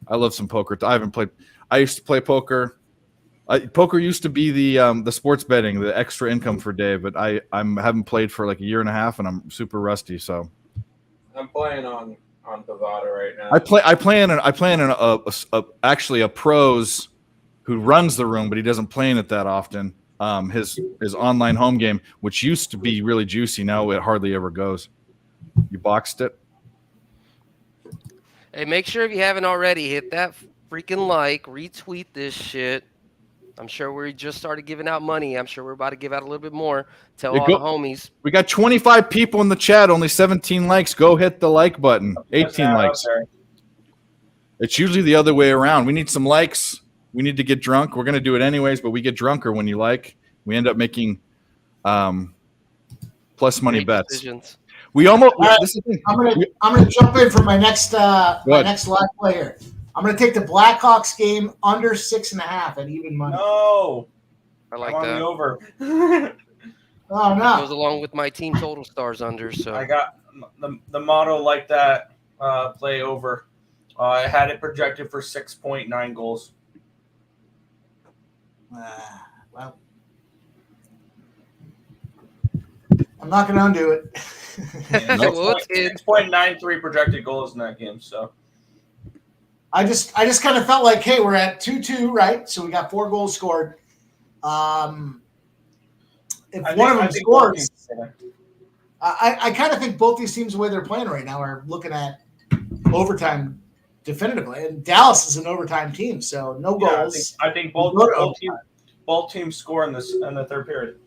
S1: I love some poker. I haven't played. I used to play poker. Poker used to be the sports betting, the extra income for Dave, but I haven't played for like a year and a half, and I'm super rusty. So
S6: I'm playing on Bovada right now.
S1: I play in actually a pros who runs the room, but he doesn't play in it that often. His online home game, which used to be really juicy, now it hardly ever goes. You boxed it.
S9: Hey, make sure if you haven't already, hit that freaking like, retweet this shit. I'm sure we just started giving out money. I'm sure we're about to give out a little bit more. Tell all the homies.
S1: We got 25 people in the chat, only 17 likes. Go hit the like button. 18 likes. It's usually the other way around. We need some likes. We need to get drunk. We're going to do it anyways, but we get drunker when you like. We end up making plus money bets. Decisions. We almost.
S4: Right,
S1: this is the thing.
S4: I'm gonna jump in for my next next live player. I'm gonna take the Blackhawks game under 6.5 at even money.
S3: No,
S9: I like
S3: I'm
S9: that.
S3: on the over.
S4: Oh no,
S9: that goes along with my team total stars under. So
S3: I got the motto like that. Play over. I had it projected for 6.9 goals.
S4: Well, I'm not gonna undo it.
S3: 6.93 projected goals in that game. So
S4: I just kind of felt like, hey, we're at 2-2, right? So we got 4 goals scored. If one of them scores, I kind of think both these teams, the way they're playing right now, are looking at overtime definitively. And Dallas is an overtime team, so no goals.
S3: I think both teams score in the third period.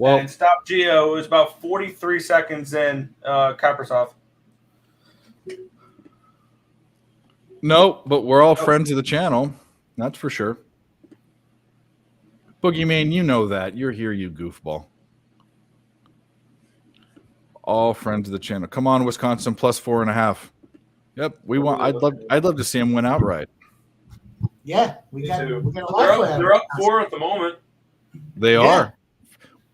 S1: Well,
S3: and stop Gio. It was about 43 seconds in Kaprizov.
S1: No, but we're all friends of the channel. That's for sure. Boogeyman, you know that. You're here, you goofball. All friends of the channel. Come on, Wisconsin, plus 4.5. Yep, we want. I'd love to see him win outright.
S4: Yeah, we got a
S6: they're up 4 at the moment.
S1: They are.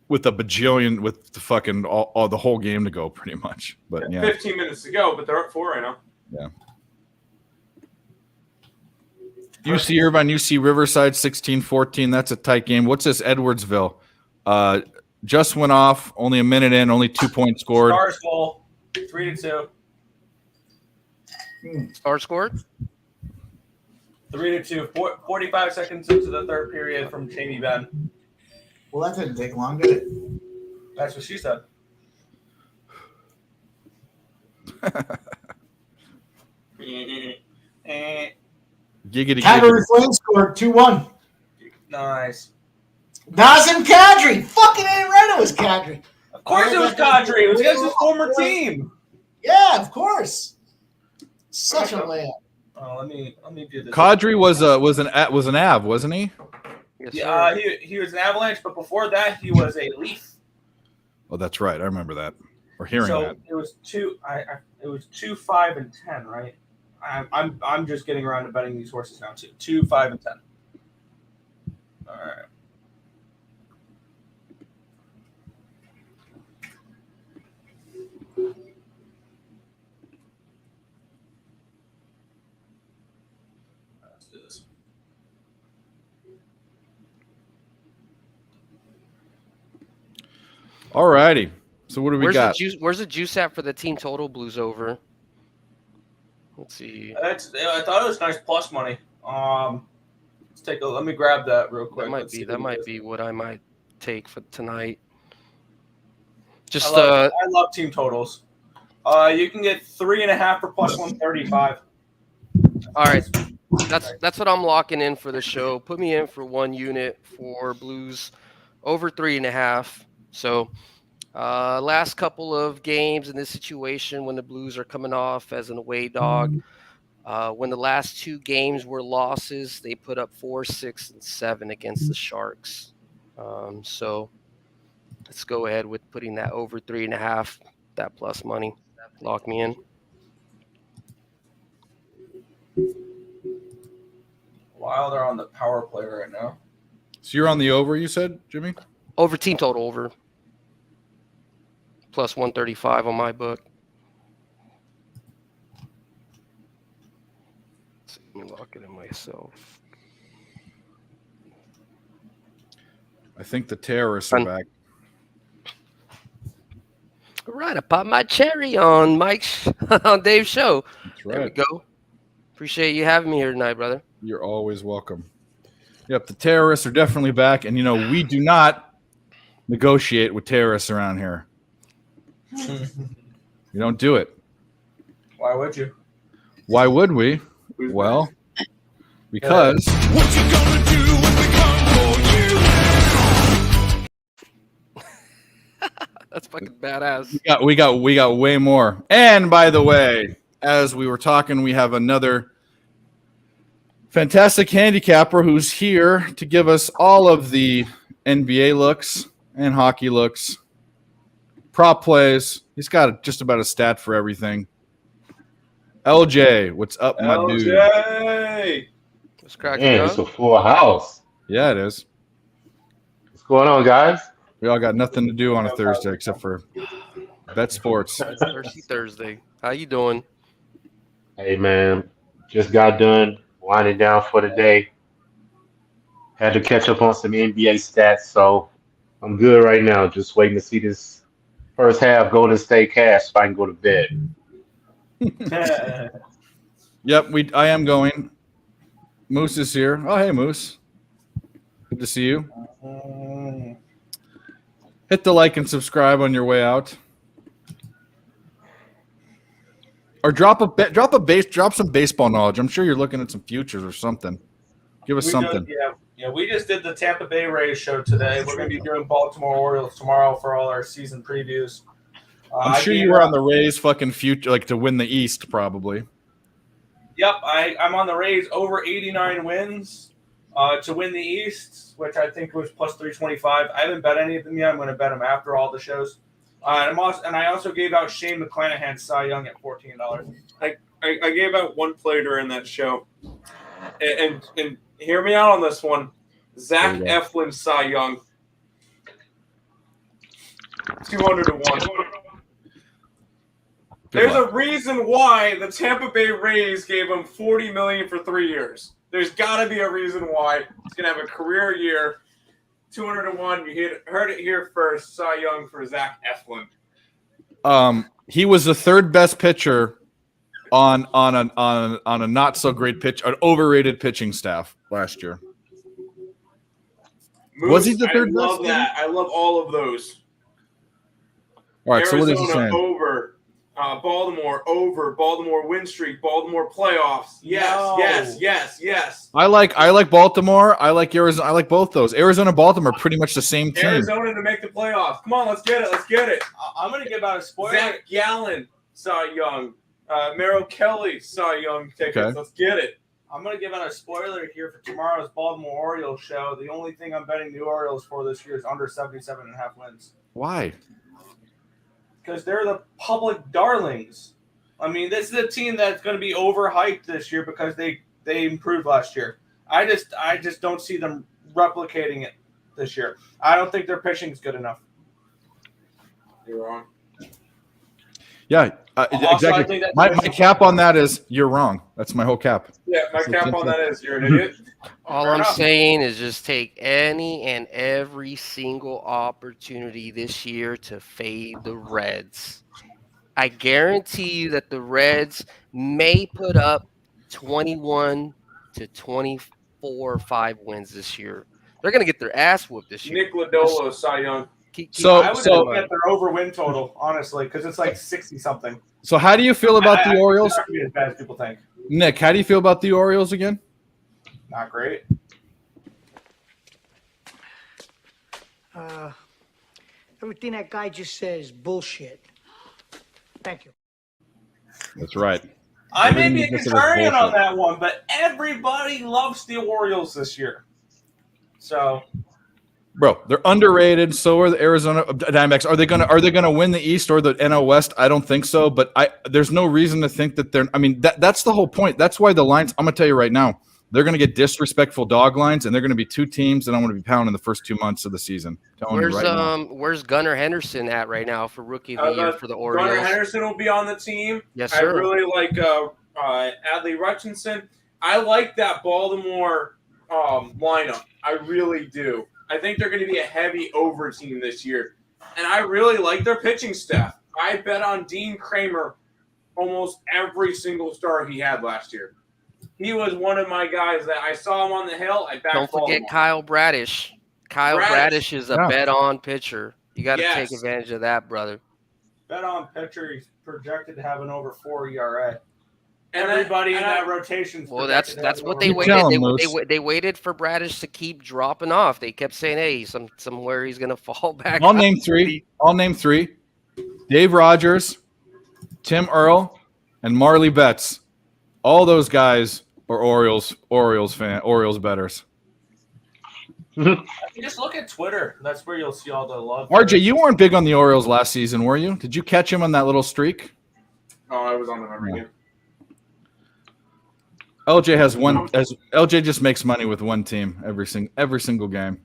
S1: With a bajillion, with the fucking all the whole game to go, pretty much. But yeah,
S6: 15 minutes to go, but they're up 4 right now.
S1: Yeah. UC Irvine, UC Riverside, 16-14. That's a tight game. What's this, Edwardsville? Just went off. Only a minute in. Only 2 points scored.
S3: Stars goal, 3-2.
S9: Star scored
S3: 3-2. 45 seconds into the third period from Jamie Benn.
S4: Well, that didn't take long, did it?
S3: That's what she said.
S1: Giggity.
S4: Calgary Flames scored 2-1.
S3: Nice.
S4: Nazem Kadri. Fucking ain't right, it was Kadri.
S3: Of course it was Kadri. It was against his former team.
S4: Yeah, of course. Such a layup.
S3: Oh, let me do this.
S1: Kadri was an Av, wasn't he?
S3: Yes, he was an Avalanche, but before that he was a Leaf.
S1: Oh, that's right. I remember that. Or hearing
S3: so
S1: that.
S3: It was 2, 5, and 10, right? I'm just getting around to betting these horses now too. 2, 5, and 10. All right. Let's do this.
S1: All righty. So what do we got?
S9: Where's the juice at for the team total? Blues over. Let's see.
S3: I thought it was nice plus money. Let's take a. Let me grab that real quick.
S9: That might be what I might take for tonight.
S3: I love team totals. You can get 3.5 for plus 135.
S9: All right, that's what I'm locking in for the show. Put me in for 1 unit for Blues over 3.5. So last couple of games in this situation when the Blues are coming off as an away dog. When the last 2 games were losses, they put up 4, 6, and 7 against the Sharks. So let's go ahead with putting that over 3.5, that plus money. Lock me in.
S3: Wild are on the power play right now.
S1: So you're on the over, you said, Jimmy?
S9: Over team total over. Plus 135 on my book. Let me lock it in myself.
S1: I think the terrorists are back.
S9: All right, I popped my cherry on Mike's on Dave's show.
S1: That's right.
S9: There we go. Appreciate you having me here tonight, brother.
S1: You're always welcome. Yep, the terrorists are definitely back, and we do not negotiate with terrorists around here. You don't do it.
S3: Why would you?
S1: Why would we? Well, because
S5: What you gonna do when we come for you?
S9: That's fucking badass.
S1: we got way more. And by the way, as we were talking, we have another fantastic handicapper who's here to give us all of the NBA looks and hockey looks, prop plays. He's got just about a stat for everything. LJ, what's up, my dude?
S3: LJ!
S9: What's cracking
S10: Man,
S9: up?
S10: it's a full house.
S1: Yeah, it is.
S10: What's going on, guys?
S1: We all got nothing to do on a Thursday except for bet sports.
S9: Thirsty Thursday. How you doing?
S10: Hey, man, just got done winding down for the day. Had to catch up on some NBA stats, so I'm good right now. Just waiting to see this first half Golden State Cash so I can go to bed.
S1: Yep, I am going. Moose is here. Oh, hey, Moose. Good to see you. Hit the like and subscribe on your way out. Or drop some baseball knowledge. I'm sure you're looking at some futures or something. Give us something.
S3: We just did the Tampa Bay Rays show today. We're going to be doing Baltimore Orioles tomorrow for all our season previews.
S1: I'm sure you were on the Rays fucking future, like to win the East, probably.
S3: Yep, I'm on the Rays over 89 wins to win the East, which I think was plus 325. I haven't bet any of them yet. I'm going to bet them after all the shows. And I also gave out Shane McClanahan's Cy Young at $14.
S6: I gave out one play during that show, and hear me out on this one. Zach Eflin Cy Young, 200 to 1. There's a reason why the Tampa Bay Rays gave him $40 million for 3 years. There's got to be a reason why he's gonna have a career year. 200 to 1. You heard it here first. Cy Young for Zach Eflin.
S1: He was the third best pitcher on a not so great an overrated pitching staff last year.
S3: Moose,
S1: Was he the third best?
S3: I love that. I love all of those.
S1: All right,
S3: Arizona
S1: so what is he saying?
S3: Over. Baltimore over. Baltimore win streak. Baltimore playoffs. Yes.
S1: I like Baltimore. I like Arizona. I like both those. Arizona and Baltimore are pretty much the same team.
S3: Arizona to make the playoffs. Come on, let's get it. I'm going to give out a spoiler. Zach Gallen, Cy Young. Merrill Kelly, Cy Young tickets.
S1: Okay.
S3: Let's get it. I'm going to give out a spoiler here for tomorrow's Baltimore Orioles show. The only thing I'm betting the Orioles for this year is under 77.5 wins.
S1: Why?
S3: Because they're the public darlings. I mean, this is a team that's going to be overhyped this year because they improved last year. I just don't see them replicating it this year. I don't think their pitching is good enough.
S6: You're wrong.
S1: Yeah,
S3: Also, I
S1: exactly.
S3: think that
S1: My
S3: division-
S1: cap on that is you're wrong. That's my whole cap.
S6: Yeah, my cap on that is you're an idiot.
S9: All
S6: Fair
S9: I'm
S6: enough.
S9: saying is just take any and every single opportunity this year to fade the Reds. I guarantee you that the Reds may put up 21 to 24 5 wins this year. They're going to get their ass whooped this year.
S6: Nick Lodolo, Cy Young.
S3: I would
S1: So-
S3: look at their over win total, honestly, because it's like 60 something.
S1: So how do you feel about the Orioles?
S3: It's not gonna be as bad as people think.
S1: Nick, how do you feel about the Orioles again?
S3: Not great.
S11: Everything that guy just said is bullshit. Thank you.
S1: That's right.
S3: I may be a
S1: Everything you just said is
S3: contrarian on
S1: bullshit.
S3: that one, but everybody loves the Orioles this year. So
S1: Bro, they're underrated. So are the Arizona Diamondbacks. Are they gonna win the East or the NL West? I don't think so. But there's no reason to think that they're. I mean, that's the whole point. That's why the lines. I'm gonna tell you right now, they're gonna get disrespectful dog lines, and they're gonna be two teams that I'm gonna be pounding the first 2 months of the season. Telling you right now.
S9: Where's Gunnar Henderson at right now for Rookie of the Year for the Orioles?
S6: Gunnar Henderson will be on the team.
S9: Yes,
S6: I
S9: sir.
S6: really like Adley Rutchinson. I like that Baltimore lineup. I really do. I think they're going to be a heavy over team this year. And I really like their pitching staff. I bet on Dean Kramer almost every single start he had last year. He was one of my guys that I saw him on the hill. I backed
S9: Don't forget
S6: Baltimore.
S9: Kyle Bradish. Kyle Bradish is a bet-on pitcher. You got to take advantage of that, brother.
S3: bet on pitcher, he's projected to have an over 4 ERA.
S6: And
S3: Everybody in that rotation.
S9: Well, that's what they
S1: You
S9: waited.
S1: tell
S9: They,
S1: him, Moose.
S9: they waited for Bradish to keep dropping off. They kept saying, "Hey, somewhere he's gonna fall back."
S1: I'll name three. Dave Rogers, Tim Earl, and Marley Betts. All those guys are Orioles betters.
S3: Just look at Twitter. That's where you'll see all the love.
S1: RJ, you weren't big on the Orioles last season, were you? Did you catch him on that little streak?
S6: Oh, I was on them every game.
S1: LJ has one. LJ just makes money with one team every single game.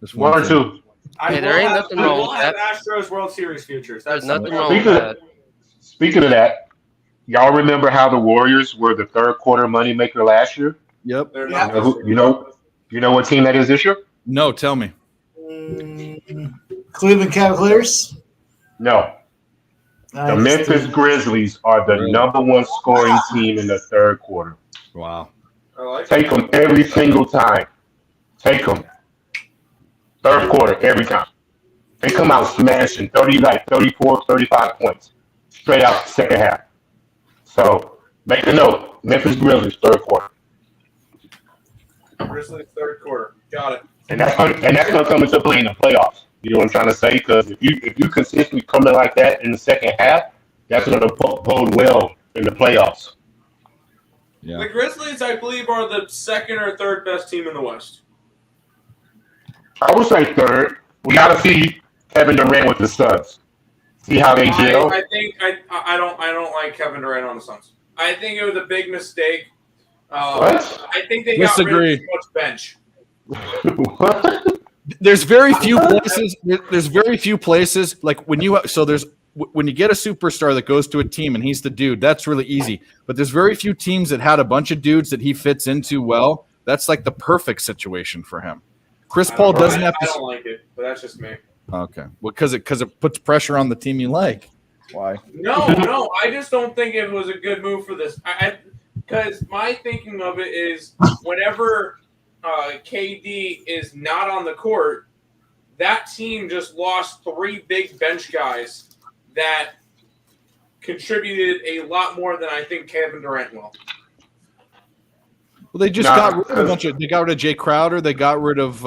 S1: Just
S10: One or
S1: team.
S10: two.
S9: Hey, there ain't nothing wrong with that.
S3: Astros World Series futures.
S9: There's
S3: That's
S9: nothing wrong with that.
S10: Speaking of that, y'all remember how the Warriors were the third quarter moneymaker last year?
S1: Yep.
S6: They're
S3: Yeah.
S6: not
S10: You know what team that is this year?
S1: No, tell me.
S4: Cleveland Cavaliers.
S10: No.
S4: I
S10: The
S4: just
S10: Memphis
S4: didn't-
S10: Grizzlies are the number one scoring team in the third quarter.
S1: Wow.
S6: I like
S10: Take them every single time. Take them. Third quarter, every time. They come out smashing 34, 35 points. Straight out second half. So make a note. Memphis Grizzlies, third quarter.
S6: Grizzlies third quarter. Got it.
S10: And that's gonna come into play in the playoffs. You know what I'm trying to say? Because if you consistently come in like that in the second half, that's gonna bode well in the playoffs.
S1: Yeah.
S6: The Grizzlies, I believe, are the second or third best team in the West.
S10: I would say third. We gotta see Kevin Durant with the Suns. See how they gel.
S6: I think I don't like Kevin Durant on the Suns. I think it was a big mistake.
S10: What?
S6: I think they
S1: Disagree.
S6: got rid of too much bench.
S10: What?
S1: There's very few places. There's very few places like when you get a superstar that goes to a team and he's the dude. That's really easy. But there's very few teams that had a bunch of dudes that he fits into well. That's like the perfect situation for him. Chris Paul doesn't have
S6: I
S1: to.
S6: don't like it, but that's just me.
S1: Okay, well, because it puts pressure on the team you like. Why?
S6: No, I just don't think it was a good move for this. Because my thinking of it is whenever KD is not on the court, that team just lost three big bench guys that contributed a lot more than I think Kevin Durant will.
S1: Well, they just got rid of a bunch of. They got rid of Jay Crowder. They got rid of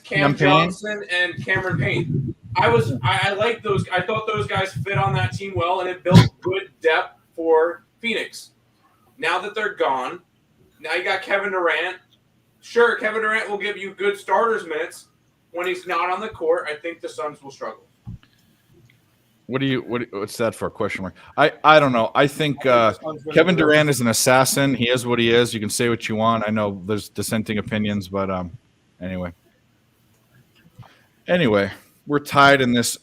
S6: Cam
S1: Payne.
S6: Johnson and Cameron Payne. I like those. I thought those guys fit on that team well, and it built good depth for Phoenix. Now that they're gone, now you got Kevin Durant. Sure, Kevin Durant will give you good starters minutes. When he's not on the court, I think the Suns will struggle.
S1: What's that for a question mark? I don't know. I think Kevin Durant is an assassin. He is what he is. You can say what you want. I know there's dissenting opinions, but anyway, we're tied in this.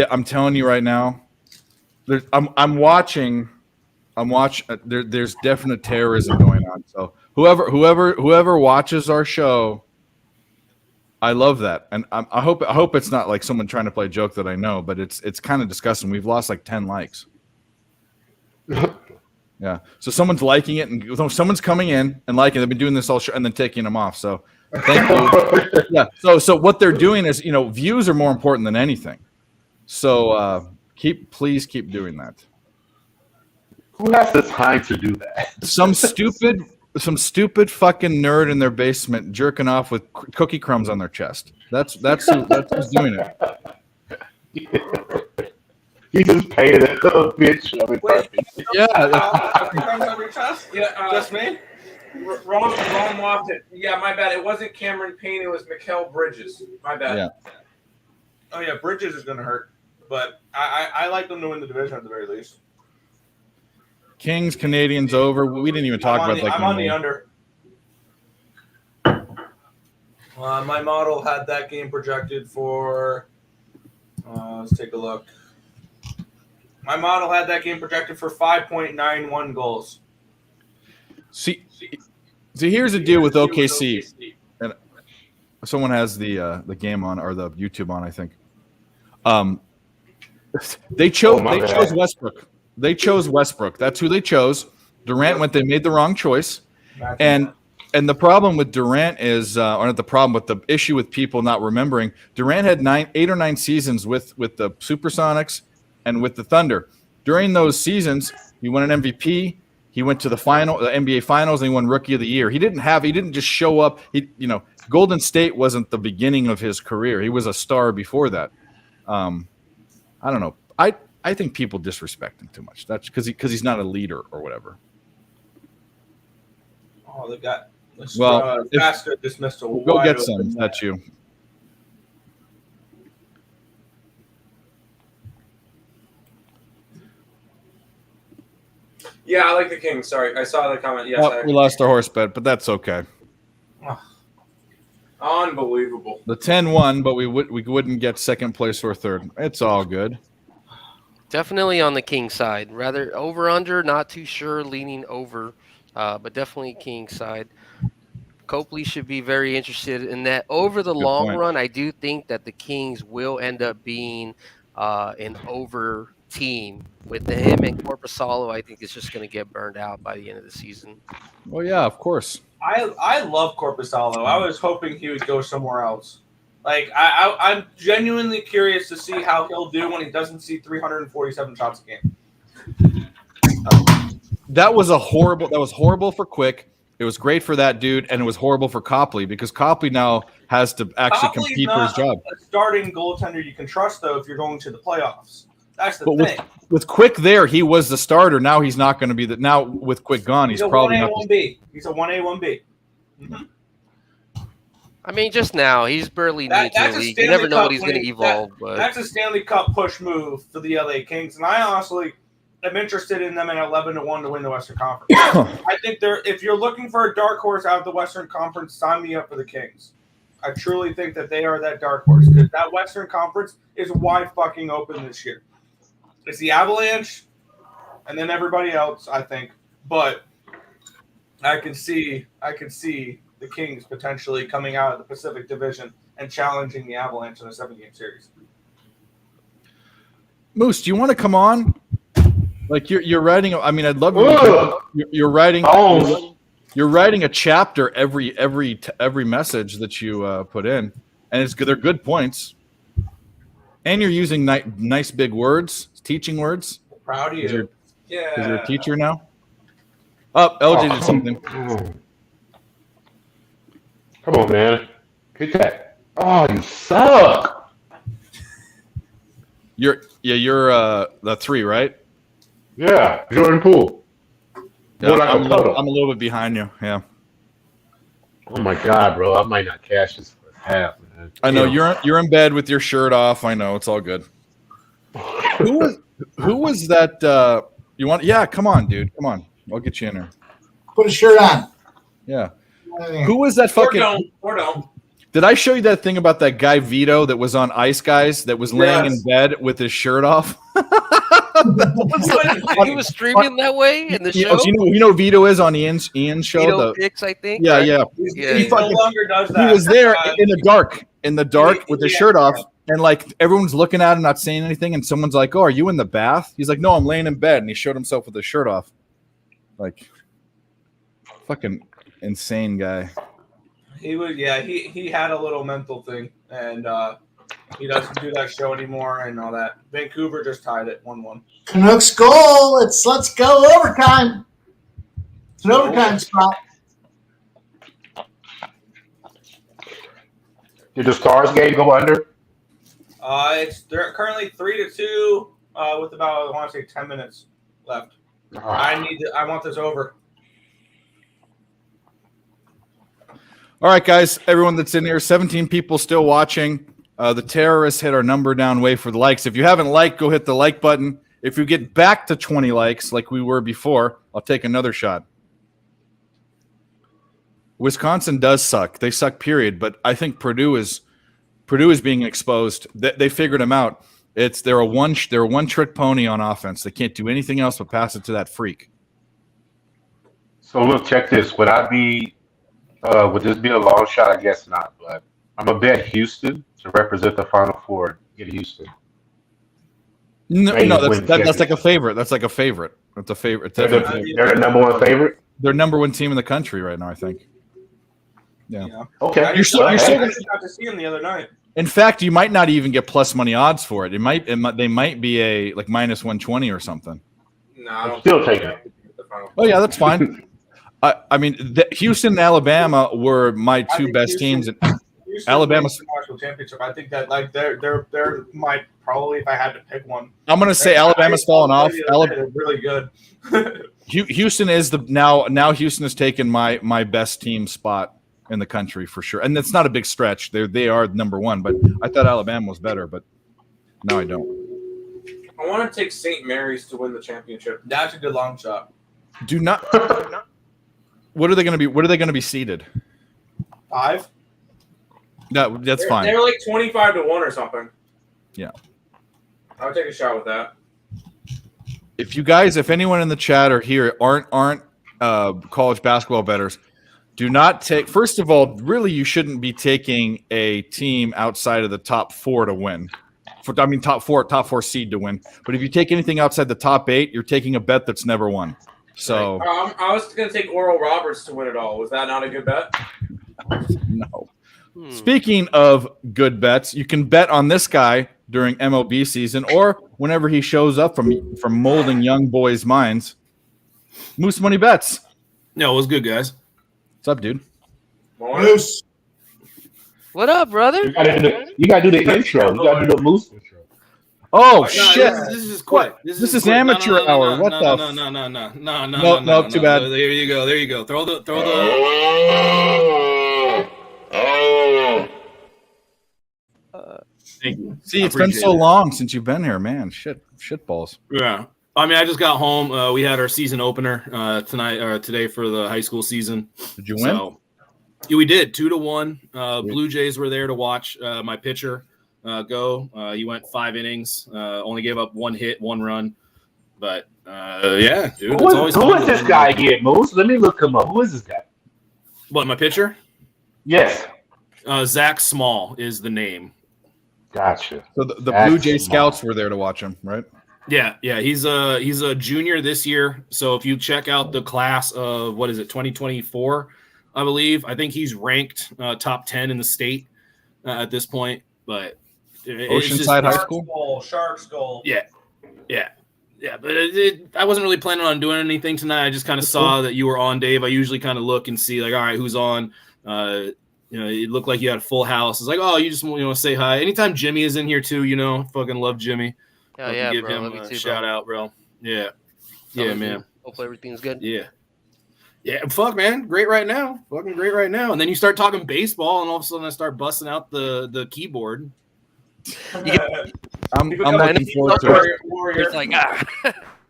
S1: I'm telling you right now, I'm watching. There's definite terrorism going on. So whoever watches our show, I love that, and I hope it's not like someone trying to play a joke that I know, but it's kind of disgusting. We've lost like 10 likes. Yeah, so someone's liking it, and someone's coming in and liking. They've been doing this all show and then taking them off. So thank you. Yeah. So what they're doing is, views are more important than anything. So please keep doing that.
S10: Who has the time to do that?
S1: Some stupid fucking nerd in their basement jerking off with cookie crumbs on their chest. That's who's doing it.
S10: He just painted a little bitch of it.
S1: Yeah.
S3: Just me? Wrong lost it. Yeah, my bad. It wasn't Cameron Payne. It was Mikal Bridges. My bad.
S1: Yeah.
S2: Oh yeah, Bridges is gonna hurt, but I like them to win the division at the very least.
S1: Kings, Canadians over. We didn't even talk about
S2: I'm on the under. My model had that game projected for. Let's take a look. My model had that game projected for 5.91 goals.
S1: See, here's the deal with OKC. And someone has the game on or the YouTube on, I think. They chose Westbrook. They chose Westbrook. That's who they chose. Durant went. They made the wrong choice. And the problem with Durant is, or not the problem, but the issue with people not remembering, Durant had 8 or 9 seasons with the Supersonics and with the Thunder. During those seasons, he won an MVP. He went to the NBA Finals, and he won Rookie of the Year. He didn't just show up. Golden State wasn't the beginning of his career. He was a star before that. I don't know. I think people disrespect him too much. That's because he's not a leader or whatever.
S2: Oh, they got
S1: faster
S2: dismissed.
S1: Go get some. That's you.
S3: Yeah, I like the Kings. Sorry, I saw the comment. Yes,
S1: we lost our horse bet, but that's okay.
S3: Unbelievable.
S1: The 10-1, but we wouldn't get second place or third. It's all good.
S9: Definitely on the King side. Rather over under, not too sure, leaning over, but definitely King side. Copley should be very interested in that. Over the long run, I do think that the Kings will end up being an over team. With him and Korpisalo, I think it's just going to get burned out by the end of the season.
S1: Well, yeah, of course.
S2: I love Korpisalo. I was hoping he would go somewhere else. Like I'm genuinely curious to see how he'll do when he doesn't see 347 shots a game.
S1: That was horrible for Quick. It was great for that dude, and it was horrible for Copley because Copley now has to actually compete for his job.
S2: A starting goaltender you can trust though if you're going to the playoffs. That's the thing.
S1: With Quick there, he was the starter. Now he's not going to be the. Now with Quick gone, he's probably not.
S2: 1A, 1B. He's a 1A, 1B. Mm-hmm.
S9: I mean, just now he's barely new to the league. You never know what he's going to evolve.
S2: That's a Stanley Cup push move for the LA Kings, and I honestly am interested in them at 11-1 to win the Western Conference. I think if you're looking for a dark horse out of the Western Conference, sign me up for the Kings. I truly think that they are that dark horse because that Western Conference is wide fucking open this year. It's the Avalanche, and then everybody else, I think. But I can see the Kings potentially coming out of the Pacific Division and challenging the Avalanche in a 7-game series.
S1: Moose, do you want to come on? Like you're writing. I mean, I'd love you're writing. You're writing a chapter every message that you put in, and it's good. They're good points, and you're using nice big words, teaching words.
S2: Proud of you.
S1: Because you're a teacher now. LJ did something.
S10: Come on, man. Get that. Oh, you suck.
S1: You're the 3, right?
S10: Yeah, Jordan Poole.
S1: Yeah, I'm a little bit behind you. Yeah.
S10: Oh my God, bro! I might not cash this for half, man.
S1: I know you're in bed with your shirt off. I know it's all good. Who was that? You want? Yeah, come on, dude. Come on. I'll get you in there.
S4: Put a shirt on.
S1: Yeah. Who was that fucking?
S3: Or don't.
S1: Did I show you that thing about that guy Vito that was on Ice Guys that was laying in bed with his shirt off?
S9: He was streaming that way in the show.
S1: You know Vito is on Ian's show.
S9: Vito Picks, I think.
S1: Yeah,
S9: right?
S1: yeah.
S3: He no longer does that.
S1: He was there in the dark with his shirt off, and like everyone's looking at him, not saying anything, and someone's like, "Oh, are you in the bath?" He's like, "No, I'm laying in bed," and he showed himself with his shirt off. Like, fucking insane guy.
S3: He was, yeah. He had a little mental thing, and he doesn't do that show anymore and all that. Vancouver just tied it 1-1.
S4: Canucks goal. Let's go overtime. It's an overtime spot.
S10: Did the Stars game go under?
S3: They're currently 3-2 with about, I want to say, 10 minutes left. I want this over.
S1: All right, guys, everyone that's in here, 17 people still watching. The terrorists hit our number down way for the likes. If you haven't liked, go hit the like button. If you get back to 20 likes like we were before, I'll take another shot. Wisconsin does suck. They suck, period. But I think Purdue is being exposed. They figured them out. They're a one-trick pony on offense. They can't do anything else but pass it to that freak.
S10: So look, check this. Would this be a long shot? I guess not. But I'm gonna bet Houston to represent the Final Four in Houston.
S1: No, that's like a favorite. That's like a favorite. It's a favorite.
S10: They're the number one favorite.
S1: They're number one team in the country right now, I think. Yeah.
S10: Okay.
S3: I just got to see him the other night.
S1: In fact, you might not even get plus money odds for it. They might be a like minus 120 or something.
S3: No, I don't
S10: still take it.
S1: Oh yeah, that's fine. I mean, Houston and Alabama were my two best teams. Alabama's
S3: national championship. I think that like they're my probably if I had to pick one.
S1: I'm gonna say Alabama's fallen off.
S3: They're really good.
S1: Houston is now Houston has taken my best team spot in the country for sure, and it's not a big stretch. They are number one, but I thought Alabama was better, but no, I don't.
S3: I want to take St. Mary's to win the championship. That's a good long shot.
S1: Do not. What are they going to be? What are they going to be seeded?
S3: 5.
S1: No, that's fine.
S3: They're like 25-1 or something.
S1: Yeah,
S3: I'll take a shot with that.
S1: If anyone in the chat or here aren't college basketball bettors, do not take. First of all, really, you shouldn't be taking a team outside of the top 4 to win. Top four seed to win. But if you take anything outside the top 8, you're taking a bet that's never won. So
S3: I was going to take Oral Roberts to win it all. Was that not a good bet?
S1: No. Speaking of good bets, you can bet on this guy during MLB season or whenever he shows up from molding young boys' minds. Moose Money Bets.
S12: No, it was good, guys.
S1: What's up, dude?
S4: Moose.
S9: What up, brother?
S10: You gotta do the intro. You gotta do the Moose intro.
S1: Oh
S12: No,
S1: shit!
S12: This is quick.
S1: This is amateur hour. What the?
S12: No,
S1: too bad.
S12: There you go. Throw the. Thank you.
S1: See, it's been so long since you've been here, man. Shit balls.
S12: Yeah. I mean, I just got home. We had our season opener today for the high school season.
S1: Did you win?
S12: Yeah, we did 2-1. Blue Jays were there to watch my pitcher go. He went 5 innings, only gave up 1 hit, 1 run. But yeah, dude,
S10: Who is this guy again, Moose? Let me look him up. Who is this guy?
S12: What, my pitcher?
S10: Yes.
S12: Zach Small is the name.
S10: Gotcha.
S1: So the Blue Jay scouts were there to watch him, right?
S12: Yeah. He's a junior this year. So if you check out the class of 2024, I believe. I think he's ranked top 10 in the state at this point. But
S1: Oceanside High School,
S3: Sharks goal.
S12: Yeah. But I wasn't really planning on doing anything tonight. I just kind of saw that you were on, Dave. I usually kind of look and see like, all right, who's on? It looked like you had a full house. It's like, oh, you just say hi. Anytime Jimmy is in here too, fucking love Jimmy.
S9: Oh yeah,
S12: give
S9: bro.
S12: him
S9: Love you
S12: a
S9: too,
S12: shout out, bro. Yeah, man.
S9: Hopefully everything's good.
S12: Yeah, fuck, man. Great right now. Fucking great right now. And then you start talking baseball, and all of a sudden I start busting out the keyboard.
S1: I'm looking forward to it.
S9: It's like,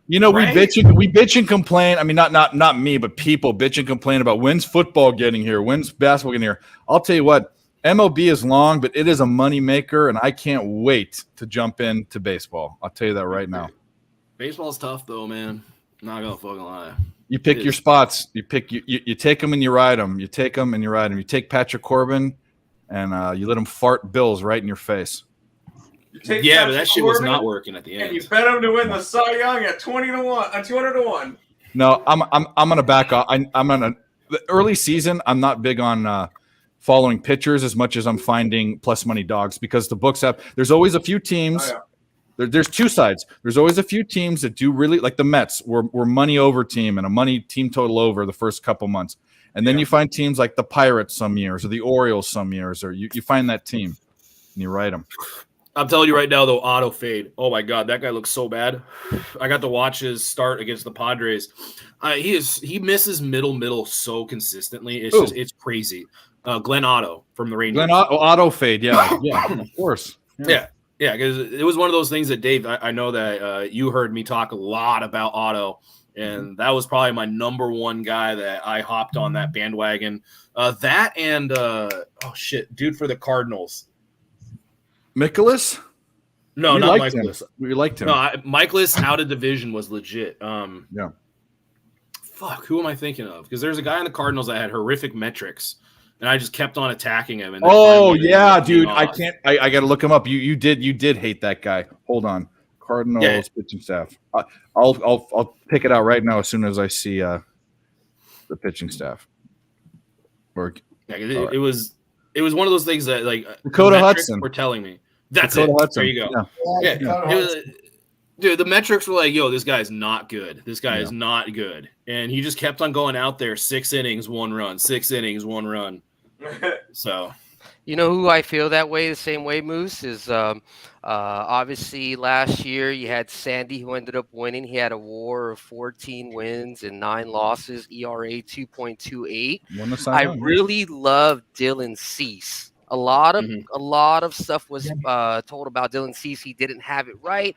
S1: we bitch and complain. I mean, not me, but people bitch and complain about when's football getting here, when's basketball getting here. I'll tell you what, MLB is long, but it is a money maker, and I can't wait to jump into baseball. I'll tell you that right now.
S12: Baseball's tough though, man. Not gonna fucking lie.
S1: You pick your spots. You pick you take them and you ride them. You take them and you ride them. You take Patrick Corbin, and you let him fart bills right in your face.
S12: Yeah, but that shit was not working at the end.
S6: And you bet him to win the Cy Young at 20-1, 200-1.
S1: No, I'm gonna back off. I'm gonna the early season. I'm not big on following pitchers as much as I'm finding plus money dogs because the books have. There's always a few teams. There's two sides. There's always a few teams that do really like the Mets were money over team and a money team total over the first couple months, and then you find teams like the Pirates some years or the Orioles some years, or you find that team and you write them.
S12: I'm telling you right now, though, auto fade. Oh my god, that guy looks so bad. I got to watch his start against the Padres. He misses middle so consistently. It's crazy. Glenn Otto from the Rangers.
S1: Glenn auto fade, yeah, of course,
S12: yeah, because it was one of those things that Dave. I know that you heard me talk a lot about Otto, and that was probably my number one guy that I hopped on that bandwagon. That and dude for the Cardinals.
S1: Mikolas?
S12: No,
S1: we
S12: not
S1: liked
S12: Mikolas.
S1: We liked him.
S12: No, Mikolas out of division was legit.
S1: Yeah.
S12: Fuck, who am I thinking of? Because there's a guy in the Cardinals that had horrific metrics, and I just kept on attacking him. And
S1: dude, I can't. I got to look him up. You did hate that guy. Hold on, Cardinals pitching staff. I'll pick it out right now as soon as I see the pitching staff.
S12: It was one of those things that like
S1: Dakota Hudson
S12: were telling me. That's
S1: Dakota
S12: it.
S1: Hudson.
S12: There you go. Yeah. Dude, the metrics were like, yo, this guy's not good. This guy is not good. And he just kept on going out there, 6 innings, 1 run, 6 innings, 1 run. So,
S9: you know who I feel that way, the same way, Moose, is obviously last year you had Sandy who ended up winning. He had a WAR of 14 wins and 9 losses, ERA 2.28. I really love Dylan Cease. A lot of stuff was told about Dylan Cease. He didn't have it right.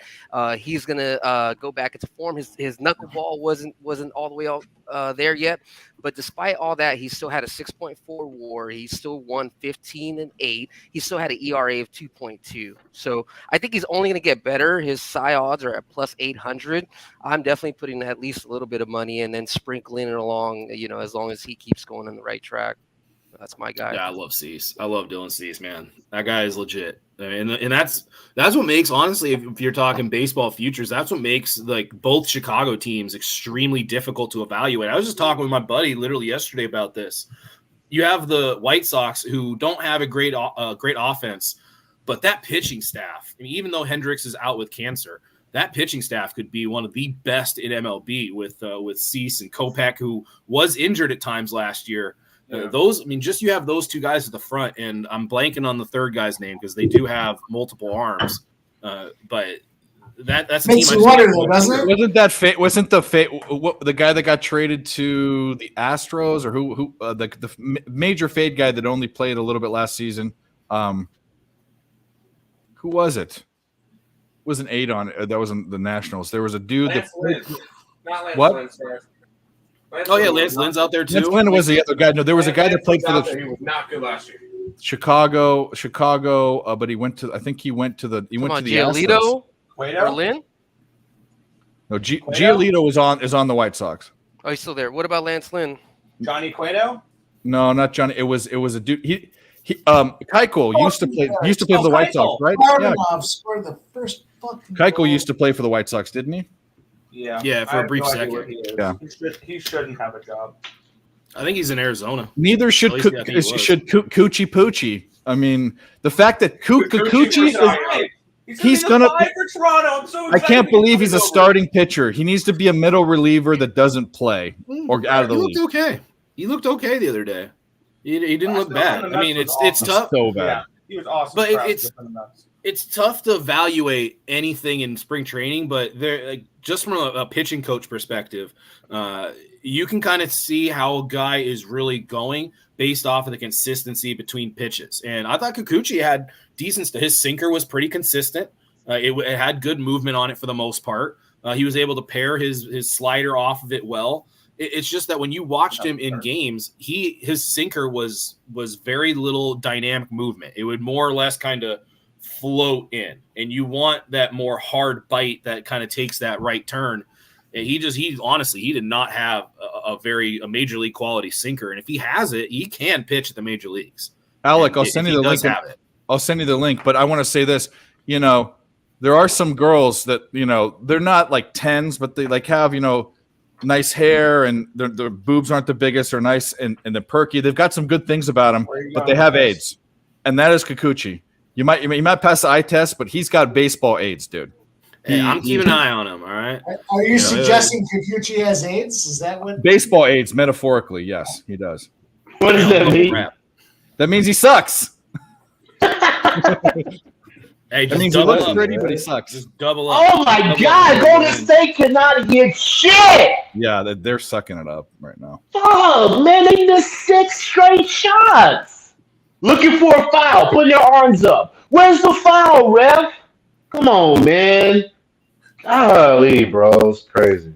S9: He's gonna go back into form. His knuckleball wasn't all the way there yet. But despite all that, he still had a 6.4 WAR. He still won 15-8. He still had an ERA of 2.2. So I think he's only gonna get better. His Cy odds are at plus 800. I'm definitely putting at least a little bit of money and then sprinkling it along. As long as he keeps going on the right track. That's my guy.
S12: Yeah, I love Cease. I love Dylan Cease, man. That guy is legit. And that's what makes, honestly, if you're talking baseball futures, that's what makes like both Chicago teams extremely difficult to evaluate. I was just talking with my buddy literally yesterday about this. You have the White Sox who don't have a great offense, but that pitching staff, I mean, even though Hendricks is out with cancer, that pitching staff could be one of the best in MLB with Cease and Kopech, who was injured at times last year. You have those two guys at the front, and I'm blanking on the third guy's name because they do have multiple arms. But that's
S4: makes you wonder, though, doesn't it?
S1: Wasn't the guy that got traded to the Astros, or who the major fade guy that only played a little bit last season? Who was it? It wasn't 8 on it. That wasn't the Nationals. There was a dude
S6: Lance
S1: that
S6: Lynn. Not Lance
S1: what?
S6: Lynn, sorry.
S12: Lance Lynn's out there too.
S1: Lance Lynn was the other guy. No, there was a guy that played for
S6: He was not good last year.
S1: Chicago, but he went to. I think he went to the.
S9: Giolito or Lynn?
S1: No, Giolito is on the White Sox.
S9: Oh, he's still there. What about Lance Lynn?
S6: Johnny Cueto?
S1: No, not Johnny. It was a dude. He Keuchel used to play for the White Sox, right?
S4: Kardinov scored the first fucking
S1: Keuchel
S4: goal.
S1: used to play for the White Sox, didn't he?
S6: Yeah,
S12: for a brief second.
S1: Yeah,
S6: he shouldn't have a job.
S12: I think he's in Arizona.
S1: Neither should Coochie Poochie. I mean, the fact that Coochie he's gonna.
S6: For Toronto. I'm so
S1: I can't believe he's a starting pitcher. He needs to be a middle reliever that doesn't play or out of the league.
S12: Okay. He looked okay the other day. He didn't look bad. I mean, it's tough.
S1: So bad.
S6: Yeah, he was awesome.
S12: But it's tough to evaluate anything in spring training, but just from a pitching coach perspective, you can kind of see how a guy is really going based off of the consistency between pitches. And I thought Kikuchi had decent. His sinker was pretty consistent. It had good movement on it for the most part. He was able to pair his slider off of it well. It's just that when you watched him in games, his sinker was very little dynamic movement. It would more or less kind of float in, and you want that more hard bite that kind of takes that right turn. And he honestly did not have a major league quality sinker. And if he has it, he can pitch at the major leagues.
S1: Alec, I'll send you the link. I'll send you the link, but I want to say this, there are some girls that, they're not like 10s, but they like have, nice hair and their boobs aren't the biggest or nice and they're perky. They've got some good things about them, but they have AIDS. And that is Kikuchi. You might pass the eye test, but he's got baseball AIDS, dude.
S12: Hey, I'm keeping an eye on him, all right?
S4: Are you suggesting Kikuchi has AIDS? Is that what?
S1: Baseball AIDS, metaphorically, yes, he does.
S10: What does that mean?
S1: That means he sucks.
S12: Hey,
S1: that means he looks pretty, but he sucks.
S12: Just double up.
S10: Oh my God! Golden State cannot get shit.
S1: Yeah, they're sucking it up right now.
S10: Fuck, man, they missed 6 straight shots. Looking for a foul, putting their arms up. Where's the foul, ref? Come on, man. Golly, bro, it's crazy.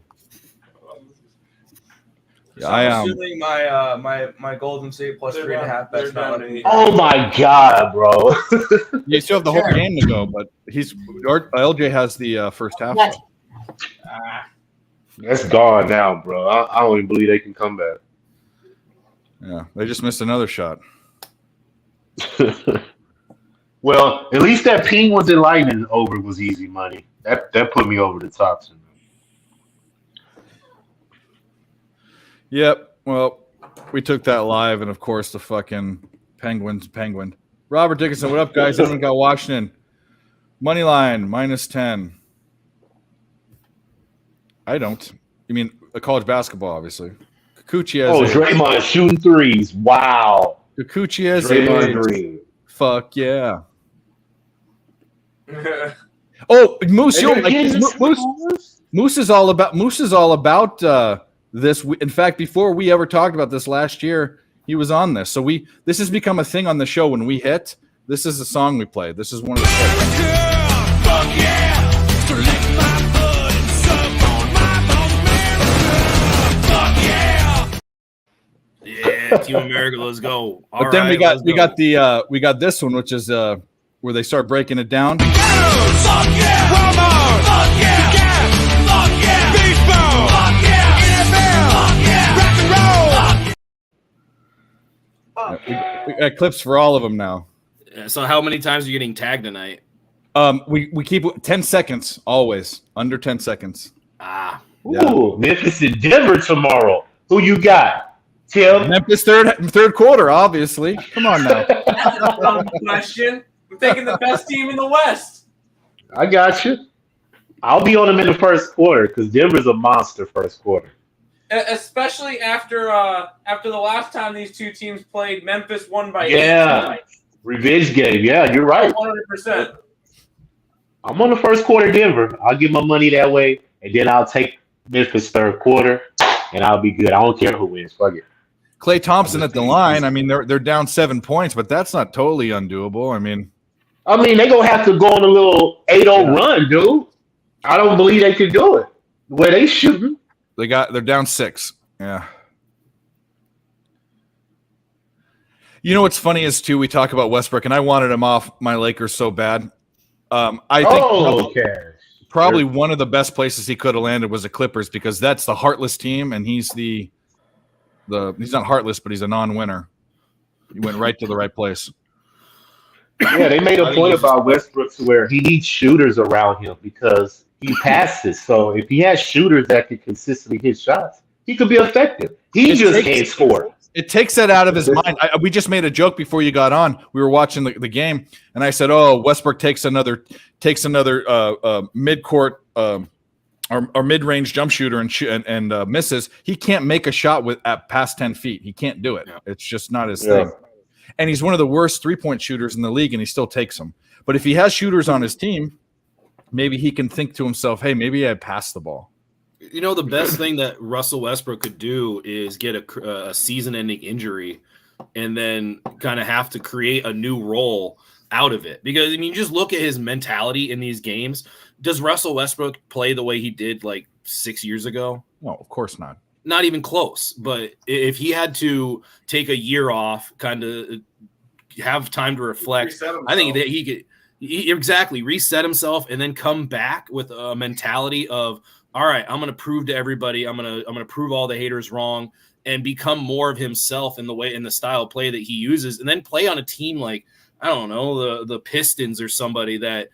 S8: Yeah, I'm assuming my Golden State plus 3.5 bet's not looking.
S10: Oh my God, bro!
S1: You still have the whole game to go, but LJ has the first half.
S10: That's gone now, bro. I don't even believe they can come back.
S1: Yeah, they just missed another shot.
S10: Well, at least that Penguins and Lightning over was easy money. That put me over the top.
S1: Yep. Well, we took that live, and of course the fucking Penguin. Robert Dickinson, what up, guys? Everyone got Washington. Money line -10. I don't. You mean college basketball, obviously. Kikuchi has
S10: Draymond shooting threes. Wow.
S1: Kikuchi has
S10: Draymond Green.
S1: Fuck yeah. Oh, Moose! Moose is all about this. In fact, before we ever talked about this last year, he was on this. So this has become a thing on the show. When we hit, this is the song we play. This is one of the.
S5: Fuck yeah! So lick my butt and suck on my bone, America. Fuck yeah!
S12: Yeah, Team America, let's go.
S1: But then we got this one, which is where they start breaking it down.
S5: Fuck yeah! Walmart! Fuck yeah! Gas! Fuck yeah! Baseball! Fuck yeah! NFL! Fuck yeah! Rock and roll!
S1: We got clips for all of them now.
S12: So how many times are you getting tagged tonight?
S1: We keep 10 seconds always, under 10 seconds.
S10: Ooh, Memphis and Denver tomorrow. Who you got? Tim?
S1: Memphis third quarter, obviously. Come on now.
S3: That's a dumb question. I'm taking the best team in the West.
S10: I got you. I'll be on them in the first quarter because Denver's a monster first quarter.
S3: Especially after the last time these two teams played, Memphis won by
S10: 8. Revenge game. Yeah, you're right.
S3: 100%.
S10: I'm on the first quarter Denver. I'll give my money that way, and then I'll take Memphis third quarter, and I'll be good. I don't care who wins. Fuck it.
S1: Klay Thompson at the line. I mean, they're down 7 points, but that's not totally undoable. I mean,
S10: they're going to have to go on a little 8-0 run, dude. I don't believe they could do it. The way they shooting.
S1: They're down 6. Yeah. You know what's funny is, too, we talk about Westbrook, and I wanted him off my Lakers so bad. I think probably one of the best places he could have landed was the Clippers because that's the heartless team, and he's he's not heartless, but he's a non-winner. He went right to the right place.
S10: Yeah, they made a point about Westbrook to where he needs shooters around him because he passes. So if he has shooters that can consistently hit shots, he could be effective. He just can't score.
S1: It takes that out of his mind. We just made a joke before you got on. We were watching the game, and I said, "Oh, Westbrook takes another mid-court or mid-range jump shooter and misses. He can't make a shot at past 10 feet. He can't do it. Yeah. It's just not his thing. And he's one of the worst three-point shooters in the league, and he still takes them. But if he has shooters on his team, maybe he can think to himself, hey, maybe I passed the ball.
S12: You know, the best thing that Russell Westbrook could do is get a season-ending injury and then kind of have to create a new role out of it. Because, I mean, just look at his mentality in these games. Does Russell Westbrook play the way he did like 6 years ago?
S1: No, of course not.
S12: Not even close. But if he had to take a year off, kind of have time to reflect, I think that he could. Exactly. Reset himself and then come back with a mentality of, all right, I'm going to prove to everybody, I'm going to prove all the haters wrong and become more of himself in the style of play that he uses, and then play on a team like, I don't know, the Pistons or somebody that,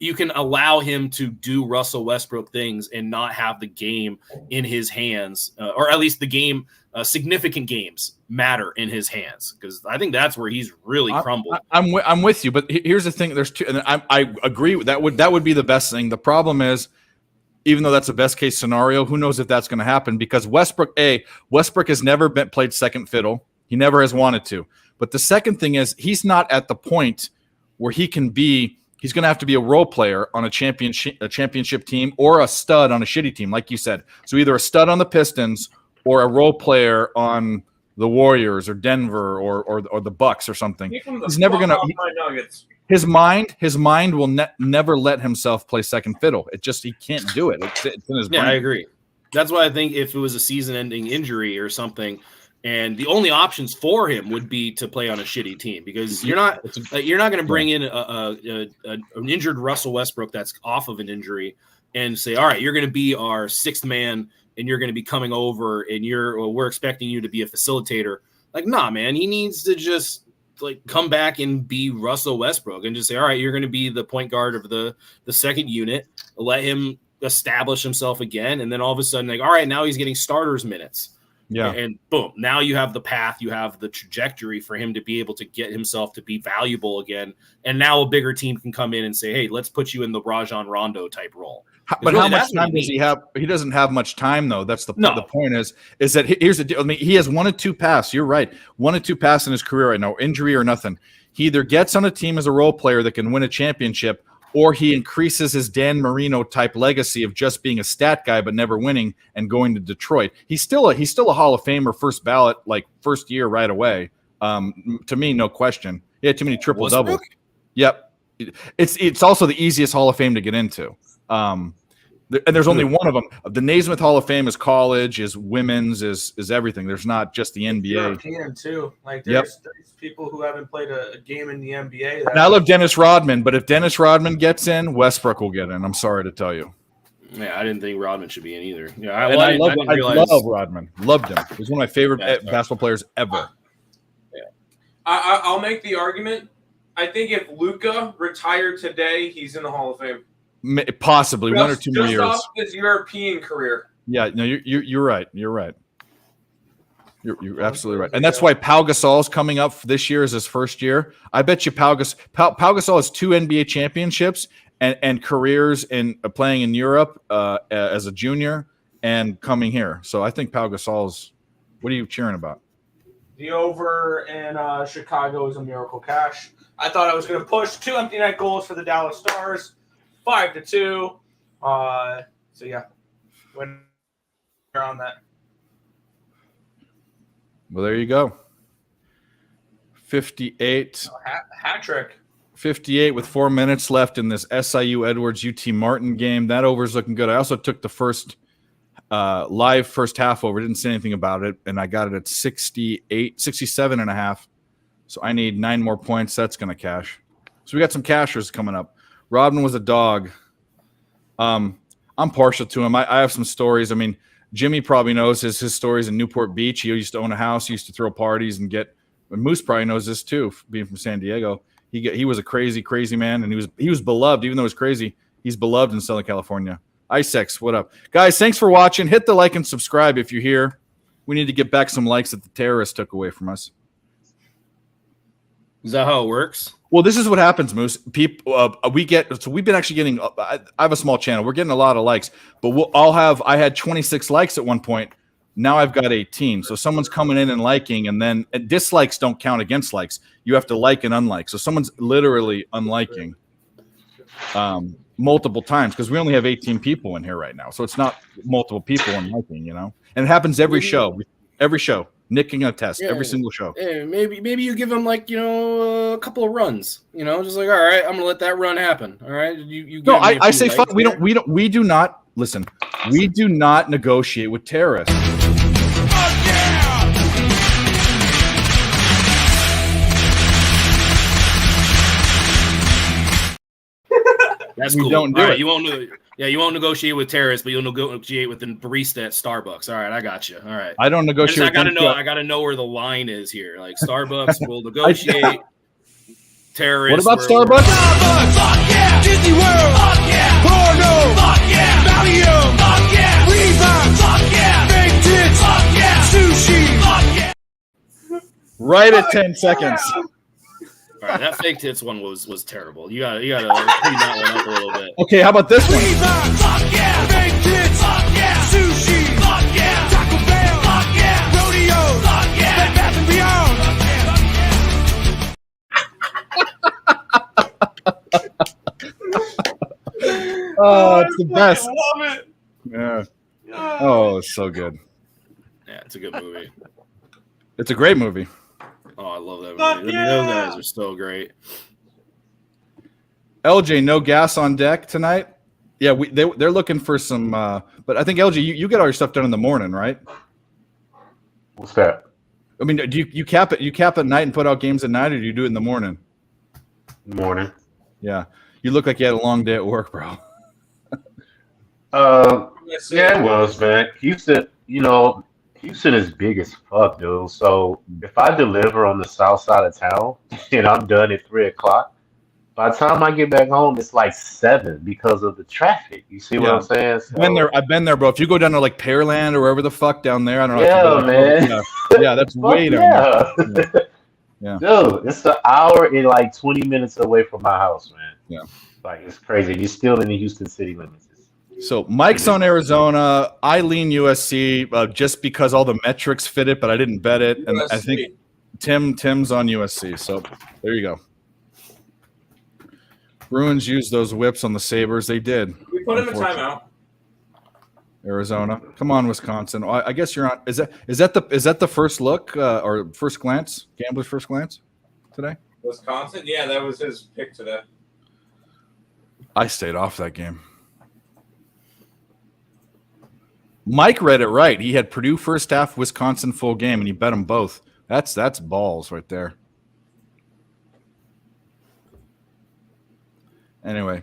S12: you can allow him to do Russell Westbrook things and not have the game in his hands, or at least the game, significant games matter in his hands, because I think that's where he's really crumbled.
S1: I'm with you, but here's the thing: there's two, and I agree with that. That would be the best thing. The problem is, even though that's the best case scenario, who knows if that's going to happen? Because Westbrook has never played second fiddle. He never has wanted to. But the second thing is, he's not at the point where he can be. He's going to have to be a role player on a championship team, or a stud on a shitty team, like you said. So either a stud on the Pistons or a role player on the Warriors or Denver or the Bucks or something. He's never going to. His mind will never let himself play second fiddle. He can't do it. It's in his brain.
S12: I agree. That's why I think if it was a season-ending injury or something, and the only options for him would be to play on a shitty team, because you're not going to bring in an injured Russell Westbrook that's off of an injury and say, all right, you're going to be our sixth man and you're going to be coming over and we're expecting you to be a facilitator. Like, nah, man, he needs to just come back and be Russell Westbrook and just say, all right, you're going to be the point guard of the second unit. Let him establish himself again. And then all of a sudden, all right, now he's getting starters minutes.
S1: Yeah.
S12: And boom, now you have the path, you have the trajectory for him to be able to get himself to be valuable again. And now a bigger team can come in and say, hey, let's put you in the Rajon Rondo type role.
S1: But how much time does he have? He doesn't have much time, though. That's the point is that here's the deal. I mean, he has 1 or 2 passes. You're right. 1 or 2 passes in his career right now, injury or nothing. He either gets on a team as a role player that can win a championship, or he increases his Dan Marino type legacy of just being a stat guy but never winning and going to Detroit. He's still a Hall of Famer, first ballot, first year right away. To me, no question. He had too many triple doubles. Yep. It's also the easiest Hall of Fame to get into. And there's only one of them. The Naismith Hall of Fame is college, is women's, is everything. There's not just the NBA.
S2: European too. There's people who haven't played a game in the NBA.
S1: And I love Dennis Rodman, but if Dennis Rodman gets in, Westbrook will get in. I'm sorry to tell you.
S12: Yeah, I didn't think Rodman should be in either. Yeah,
S1: I love Rodman. Loved him. He's one of my favorite basketball players ever.
S6: Yeah, I'll make the argument. I think if Luka retired today, he's in the Hall of Fame.
S1: Possibly 1 or 2 more years.
S6: Just off his European career.
S1: Yeah, no, you're right. You're right. You're absolutely right. And that's why Pau Gasol's coming up this year is his first year. I bet you Pau Gasol has 2 NBA championships and careers in playing in Europe as a junior and coming here. So I think Pau Gasol's – what are you cheering about?
S2: The over in Chicago is a miracle cash. I thought I was going to push 2 empty net goals for the Dallas Stars, 5-2. So, yeah, winner on that.
S1: Well, there you go. 58.
S2: Hat trick.
S1: 58 with 4 minutes left in this SIU Edwards UT Martin game. That over is looking good. I also took the first live first half over. Didn't say anything about it, and I got it at 67.5. So I need 9 more points. That's going to cash. So we got some cashers coming up. Rodman was a dog. I'm partial to him. I have some stories. I mean, Jimmy probably knows his stories in Newport Beach. He used to own a house. He used to throw parties and get. Moose probably knows this too, being from San Diego. He was a crazy man, and he was beloved. Even though he was crazy, he's beloved in Southern California. Isex, what up, guys? Thanks for watching. Hit the like and subscribe if you're here. We need to get back some likes that the terrorists took away from us.
S12: Is that how it works?
S1: Well, this is what happens, Moose. People, we've been actually getting. I have a small channel. We're getting a lot of likes, but I had 26 likes at one point. Now I've got 18. So someone's coming in and liking, and then dislikes don't count against likes. You have to like and unlike. So someone's literally unliking multiple times because we only have 18 people in here right now. So it's not multiple people unliking, And it happens every show. Every show. Nick can attest every single show.
S12: Yeah, maybe you give them a couple of runs, just all right, I'm gonna let that run happen. All right.
S1: No, I say fuck. We do not listen. We do not negotiate with terrorists.
S12: That's
S1: we
S12: cool.
S1: don't do
S12: All right,
S1: it.
S12: you won't negotiate with terrorists, but you'll negotiate with the barista at Starbucks. All right, I got you. All right.
S1: I don't negotiate.
S12: I gotta know where the line is here. Like Starbucks will negotiate. Terrorists.
S1: What about Starbucks?
S5: Starbucks, fuck yeah. Disney World, fuck yeah. Porno, fuck yeah. Valium, fuck yeah. Reebok, fuck yeah. Fake tits, fuck yeah. Sushi, fuck yeah.
S1: Right at 10 seconds.
S12: All right, that fake tits one was terrible. You gotta clean that one up a little bit.
S1: Okay, how about this one?
S5: Reebok, fuck yeah. Fake tits, fuck yeah. Sushi, fuck yeah. Taco Bell, fuck yeah. Rodeo, fuck yeah. Bed Bath and Beyond, fuck
S1: Oh, it's the best.
S6: I love it.
S1: Yeah. Oh, it's so good.
S12: Yeah, it's a good movie.
S1: It's a great movie.
S12: Oh, I love that
S6: Fuck
S12: movie.
S6: yeah.
S12: Those guys are so great.
S1: LJ, no gas on deck tonight. Yeah, they're looking for some. But I think LJ, you get all your stuff done in the morning, right?
S10: What's that?
S1: I mean, do you cap it? You cap at night and put out games at night, or do you do it in the morning?
S10: Morning.
S1: Yeah, you look like you had a long day at work, bro.
S10: Yeah, it was, man. Houston is big as fuck, dude. So if I deliver on the south side of town and I'm done at 3:00, by the time I get back home, it's like 7 because of the traffic. You see what I'm saying? So,
S1: I've been there, bro. If you go down to like Pearland or wherever the fuck down there, I don't know.
S10: Yeah, man.
S1: Yeah, that's way down there. Yeah.
S10: Dude, it's an hour and like 20 minutes away from my house, man.
S1: Yeah.
S10: Like, it's crazy. You're still in the Houston city limits.
S1: So Mike's on Arizona. I lean USC just because all the metrics fit it, but I didn't bet it. And I think Tim's on USC. So there you go. Bruins used those whips on the Sabres. They did.
S6: We put him in timeout.
S1: Arizona. Come on, Wisconsin. I guess you're on. Is that the first look or first glance? Gambler's first glance today?
S6: Wisconsin? Yeah, that was his pick today.
S1: I stayed off that game. Mike read it right. He had Purdue first half, Wisconsin full game, and he bet them both. That's balls right there. Anyway,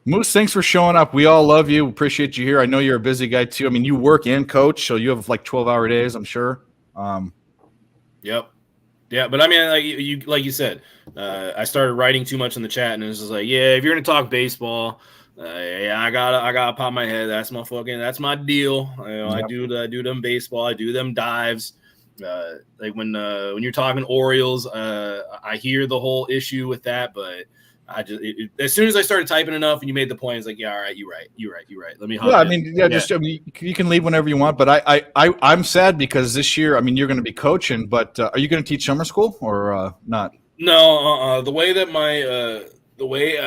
S1: Moose, thanks for showing up. We all love you. Appreciate you here. I know you're a busy guy too. I mean, you work and coach, so you have like 12-hour days, I'm sure.
S12: Yep. Yeah, but I mean, like you said, I started writing too much in the chat, and it was just like, yeah, if you're gonna talk baseball. Yeah, I gotta pop my head. That's my deal. I do them baseball. I do them dives. Like when you're talking Orioles, I hear the whole issue with that, but I just as soon as I started typing enough and you made the point, it's like, yeah, all right, you're right. Let me.
S1: Yeah, you can leave whenever you want, but I'm sad because this year, I mean, you're going to be coaching, but are you going to teach summer school or not?
S12: No, the way that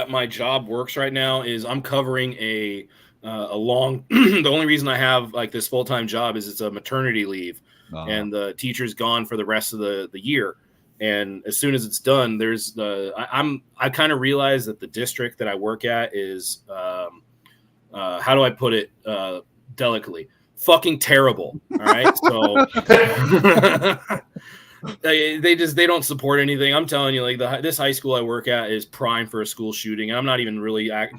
S12: my job works right now is I'm covering a long. The only reason I have like this full-time job is it's a maternity leave, and the teacher's gone for the rest of the year. And as soon as it's done, there's I kind of realize that the district that I work at is how do I put it delicately? Fucking terrible. All right, so. They don't support anything. I'm telling you, like this high school I work at is prime for a school shooting, and I'm not even really.
S10: No,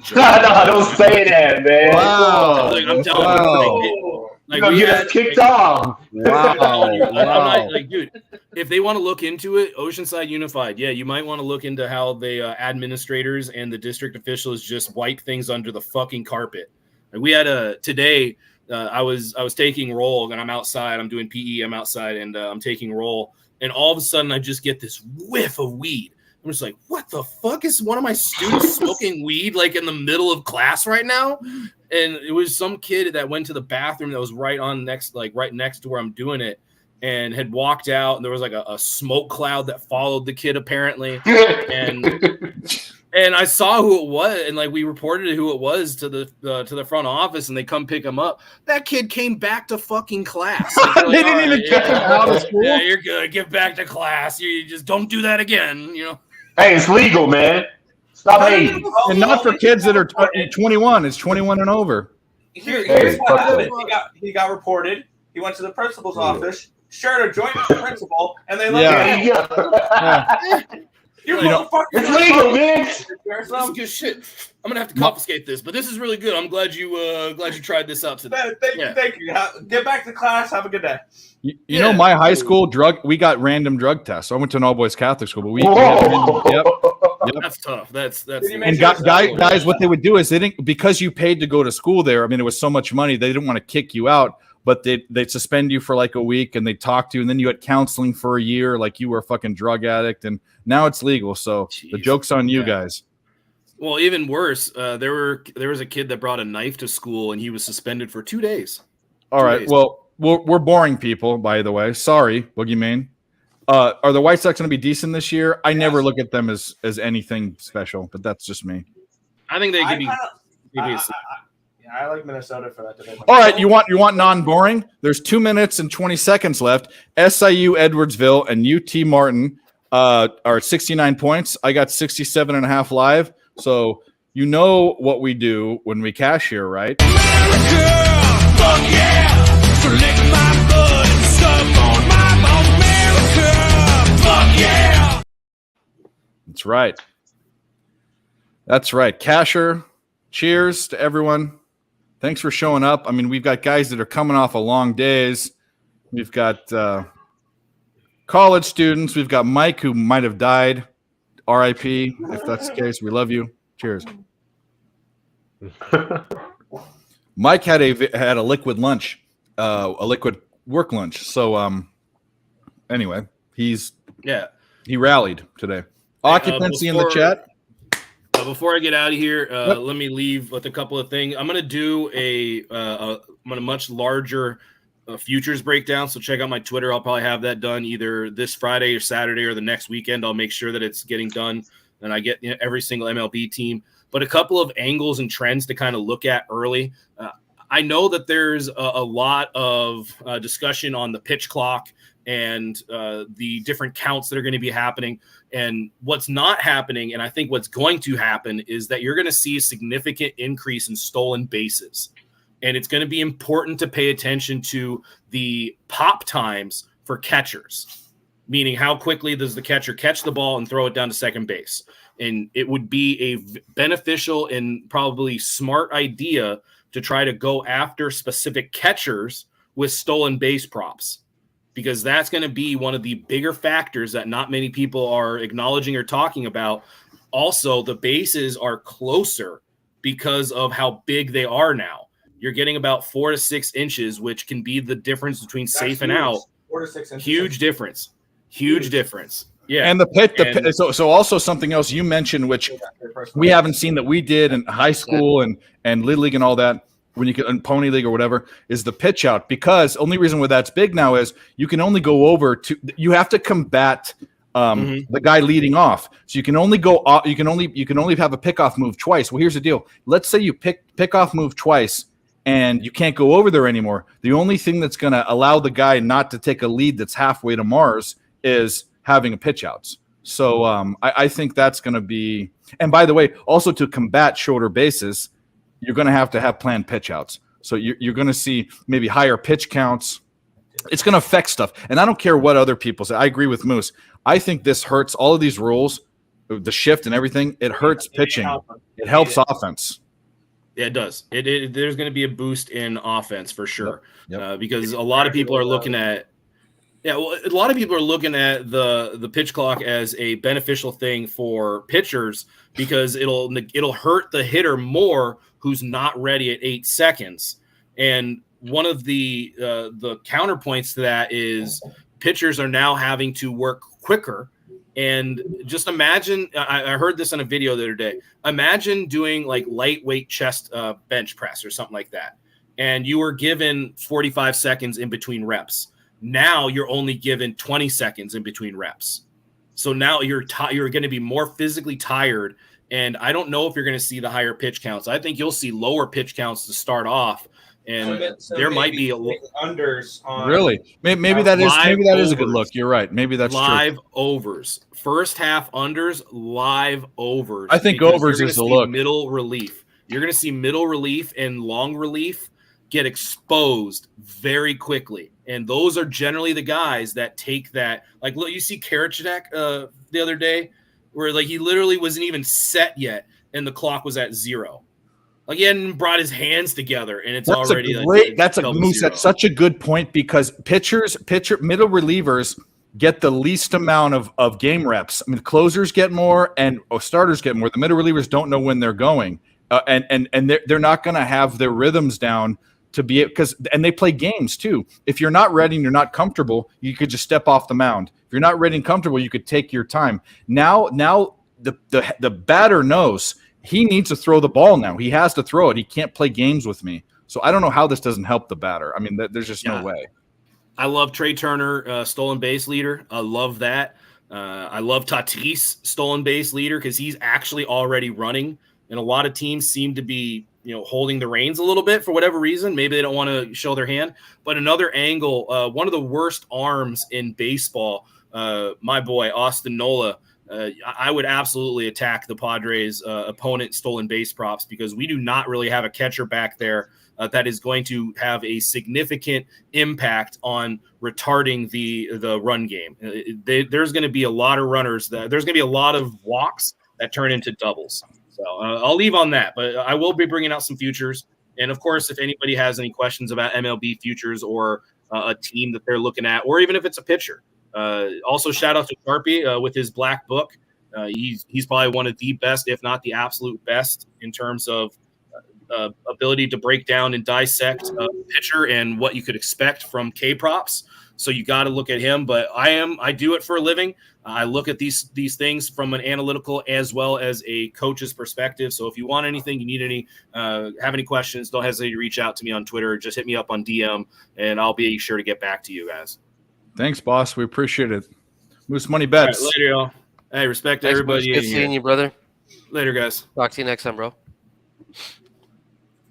S10: don't say that, man.
S12: Wow, like, I'm telling you,
S10: you get kicked off.
S1: Wow,
S12: I'm not, like, dude. If they want to look into it, Oceanside Unified, yeah, you might want to look into how the administrators and the district officials just wipe things under the fucking carpet. Like, we had today. I was taking roll, and I'm outside. I'm doing PE. I'm outside, and I'm taking roll. And all of a sudden, I just get this whiff of weed. I'm just like, what the fuck is one of my students smoking weed like in the middle of class right now? And it was some kid that went to the bathroom that was right next to where I'm doing it, and had walked out. And there was like a smoke cloud that followed the kid apparently. And I saw who it was, and like we reported who it was to the front office, and they come pick him up. That kid came back to fucking class. Like,
S1: they didn't even kick him out of school.
S12: Yeah, you're good. Get back to class. You just don't do that again. You know.
S10: Hey, it's legal, man. Stop hating.
S1: And not for kids that are 21. It's 21 and over.
S6: Here's what happened. He got reported. He went to the principal's office, shared a joint with the principal, and they let him out.
S3: You
S1: know,
S3: motherfucker.
S10: It's legal, Vince.
S12: This is good shit. I'm gonna have to confiscate this, but this is really good. I'm glad you tried this out today.
S3: Thank you. Get back to class. Have a good day.
S1: You know, my high school we got random drug tests. So I went to an all boys Catholic school, but we had random, yep.
S12: That's tough. That's
S1: And guys, what they would do is they didn't, because you paid to go to school there. I mean, it was so much money, they didn't want to kick you out, but they'd suspend you for like a week and they'd talk to you, and then you had counseling for a year, like you were a fucking drug addict, and now it's legal. So the joke's on you guys.
S12: Well, even worse, there was a kid that brought a knife to school and he was suspended for 2 days.
S1: All right. Well, we're boring people, by the way. Sorry, Boogeyman. Are the White Sox going to be decent this year? I never look at them as anything special, but that's just me.
S12: I think they could be.
S3: I like Minnesota for that debate.
S1: All right, you want non-boring? There's 2 minutes and 20 seconds left. SIU Edwardsville and UT Martin are at 69 points. I got 67.5 live. So you know what we do when we cash here, right?
S5: America, fuck yeah! So lick my blood and stuff on my bone. America, fuck yeah!
S1: That's right. That's right. Casher, cheers to everyone. Thanks for showing up. I mean, we've got guys that are coming off of long days. We've got college students. We've got Mike, who might have died. RIP, if that's the case. We love you. Cheers. Mike had a liquid lunch, a liquid work lunch. So anyway, he rallied today. Occupancy in the chat.
S12: Before I get out of here, let me leave with a couple of things. I'm going to do a much larger futures breakdown. So check out my Twitter. I'll probably have that done either this Friday or Saturday or the next weekend. I'll make sure that it's getting done and I get every single MLB team. But a couple of angles and trends to kind of look at early. I know that there's a lot of discussion on the pitch clock and the different counts that are going to be happening. And what's not happening, and I think what's going to happen, is that you're going to see a significant increase in stolen bases. And it's going to be important to pay attention to the pop times for catchers, meaning how quickly does the catcher catch the ball and throw it down to second base. And it would be a beneficial and probably smart idea to try to go after specific catchers with stolen base props, because that's going to be one of the bigger factors that not many people are acknowledging or talking about. Also, the bases are closer because of how big they are now. You're getting about 4 to 6 inches, which can be the difference between safe and out.
S3: 4 to 6 inches.
S12: Huge difference. Huge difference. Yeah.
S1: And the pit, so also something else you mentioned, which we haven't seen that we did in high school and Little League and all that, when you get in Pony League or whatever, is the pitch out. Because only reason why that's big now is you can only go over to, you have to combat the guy leading off. So you can only go off, you can only have a pickoff move twice. Well, here's the deal. Let's say you pick off move twice and you can't go over there anymore. The only thing that's going to allow the guy not to take a lead that's halfway to Mars is having a pitch outs. So I think that's going to be, and by the way, also to combat shorter bases, you're going to have planned pitch outs. So you're going to see maybe higher pitch counts. It's going to affect stuff. And I don't care what other people say. I agree with Moose. I think this hurts all of these rules, the shift and everything. It hurts pitching. It helps offense.
S12: Yeah, it does. There's going to be a boost in offense for sure. Because a lot of people are looking at, a lot of people are looking at the pitch clock as a beneficial thing for pitchers because it'll hurt the hitter more who's not ready at 8 seconds. And one of the counterpoints to that is pitchers are now having to work quicker. And just imagine, I heard this on a video the other day. Imagine doing like lightweight chest bench press or something like that. And you were given 45 seconds in between reps. Now you're only given 20 seconds in between reps. So now you're going to be more physically tired. And I don't know if you're going to see the higher pitch counts. I think you'll see lower pitch counts to start off. And there might be
S3: unders on
S1: really. Maybe that is a good look. You're right. Maybe that's
S12: live
S1: true.
S12: Overs. First half unders, live overs.
S1: I think overs is the look.
S12: Middle relief. You're going to see middle relief and long relief get exposed very quickly. And those are generally the guys that take that. Like, look, you see Karachek the other day where like he literally wasn't even set yet and the clock was at 0. Like he hadn't brought his hands together and it's already
S1: that's such a good point because middle relievers get the least amount of game reps. I mean, closers get more and starters get more. The middle relievers don't know when they're going, and they're not going to have their rhythms down to be and they play games too. If you're not ready and you're not comfortable, you could just step off the mound. If you're not ready and comfortable, you could take your time. Now the batter knows he needs to throw the ball now. He has to throw it. He can't play games with me. So I don't know how this doesn't help the batter. I mean, there's just no way.
S12: I love Trey Turner, stolen base leader. I love that. I love Tatis, stolen base leader, because he's actually already running. And a lot of teams seem to be, holding the reins a little bit for whatever reason. Maybe they don't want to show their hand. But another angle, one of the worst arms in baseball, my boy, Austin Nola, I would absolutely attack the Padres' opponent stolen base props because we do not really have a catcher back there that is going to have a significant impact on retarding the run game. There's going to be a lot of runners. There's going to be a lot of walks that turn into doubles. So I'll leave on that, but I will be bringing out some futures. And, of course, if anybody has any questions about MLB futures or a team that they're looking at, or even if it's a pitcher, also shout out to Sharpie with his black book. He's probably one of the best, if not the absolute best, in terms of ability to break down and dissect a pitcher and what you could expect from K props. So you got to look at him. But I do it for a living. I look at these things from an analytical as well as a coach's perspective. So if you want anything, you need any, have any questions, don't hesitate to reach out to me on Twitter. Just hit me up on DM, and I'll be sure to get back to you guys.
S1: Thanks, boss. We appreciate it. Moose Money Bets.
S12: Right, later, y'all. Hey, respect to everybody.
S9: Good seeing you, brother.
S12: Later, guys.
S9: Talk to you next time, bro.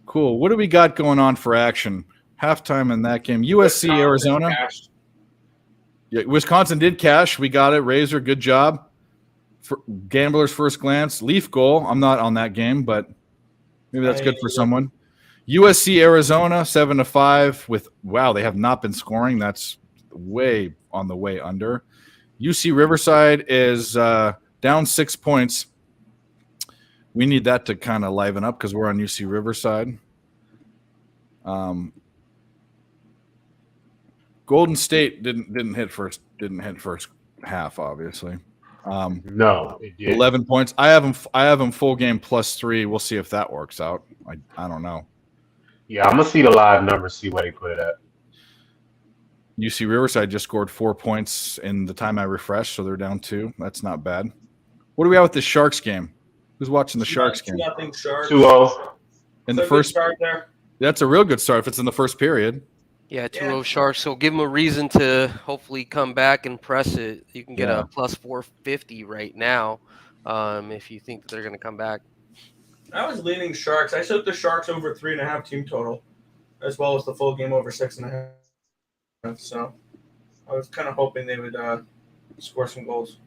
S1: Cool. What do we got going on for action? Halftime in that game. USC, Arizona. Yeah, Wisconsin did cash. We got it. Razor, good job. For Gambler's first glance. Leaf goal. I'm not on that game, but maybe that's good for someone. USC, Arizona, 7-5 with, wow, they have not been scoring. That's way on the way under. UC Riverside is down 6 points. We need that to kind of liven up because we're on UC Riverside. Golden State didn't hit first half, obviously.
S10: No, it did.
S1: 11 points. I have them full game +3. We'll see if that works out. I don't know.
S10: Yeah, I'm gonna see the live numbers, see where they put it at.
S1: UC Riverside just scored 4 points in the time I refreshed, so they're down 2. That's not bad. What do we have with the Sharks game? Who's watching the Sharks game?
S3: Nothing Sharks.
S10: 2-0.
S1: In the first
S3: start there.
S1: That's a real good start if it's in the first period.
S9: Yeah, 2-0 Sharks. So give them a reason to hopefully come back and press it. You can get a +450 right now if you think that they're going to come back.
S3: I was leaning Sharks. I took the Sharks over 3.5 team total, as well as the full game over 6.5. So I was kind of hoping they would score some goals.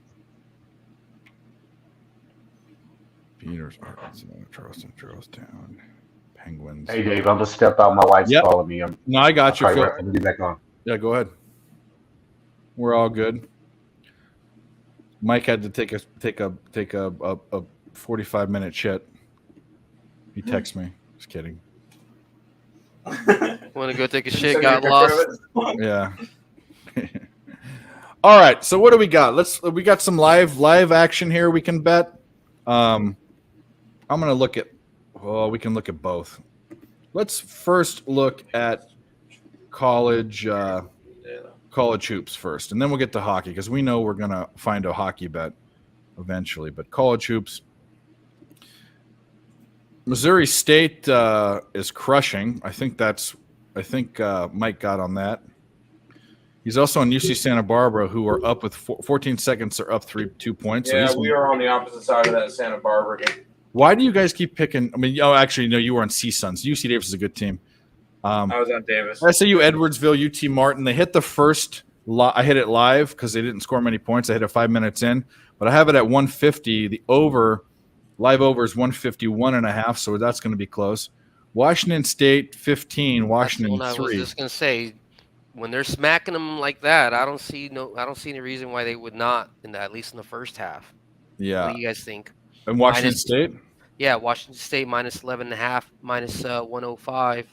S1: Peters, Arkansas, Charlestown, Penguins.
S10: Hey, Dave, I'm going to step out. My wife's calling me.
S1: No, I got you.
S10: I'm going to be back on.
S1: Yeah, go ahead. We're all good. Mike had to take a 45-minute shit. He texted me. Just kidding.
S9: Want to go take a shit? Got lost.
S1: Yeah. All right. So what do we got? We got some live action here. We can bet. I'm gonna look at. Well, we can look at both. Let's first look at college hoops first, and then we'll get to hockey because we know we're gonna find a hockey bet eventually. But college hoops. Missouri State is crushing. I think Mike got on that. He's also on UC Santa Barbara, who are up with 14 seconds. They're up 2 points.
S3: Yeah,
S1: so
S3: we are on the opposite side of that Santa Barbara game.
S1: Why do you guys keep picking? I mean, actually, no, you were on C-Suns. UC Davis is a good team.
S3: I was on Davis.
S1: SAU, Edwardsville, UT Martin. They hit the first. I hit it live because they didn't score many points. I hit it 5 minutes in, but I have it at 150. The live over is 151.5, so that's going to be close. Washington State 15, Washington 3.
S9: I was just going to say, when they're smacking them like that, I don't see any reason why they would not, at least in the first half.
S1: Yeah.
S9: What do you guys think?
S1: And Washington State?
S9: Yeah, Washington State minus 11.5, minus 105.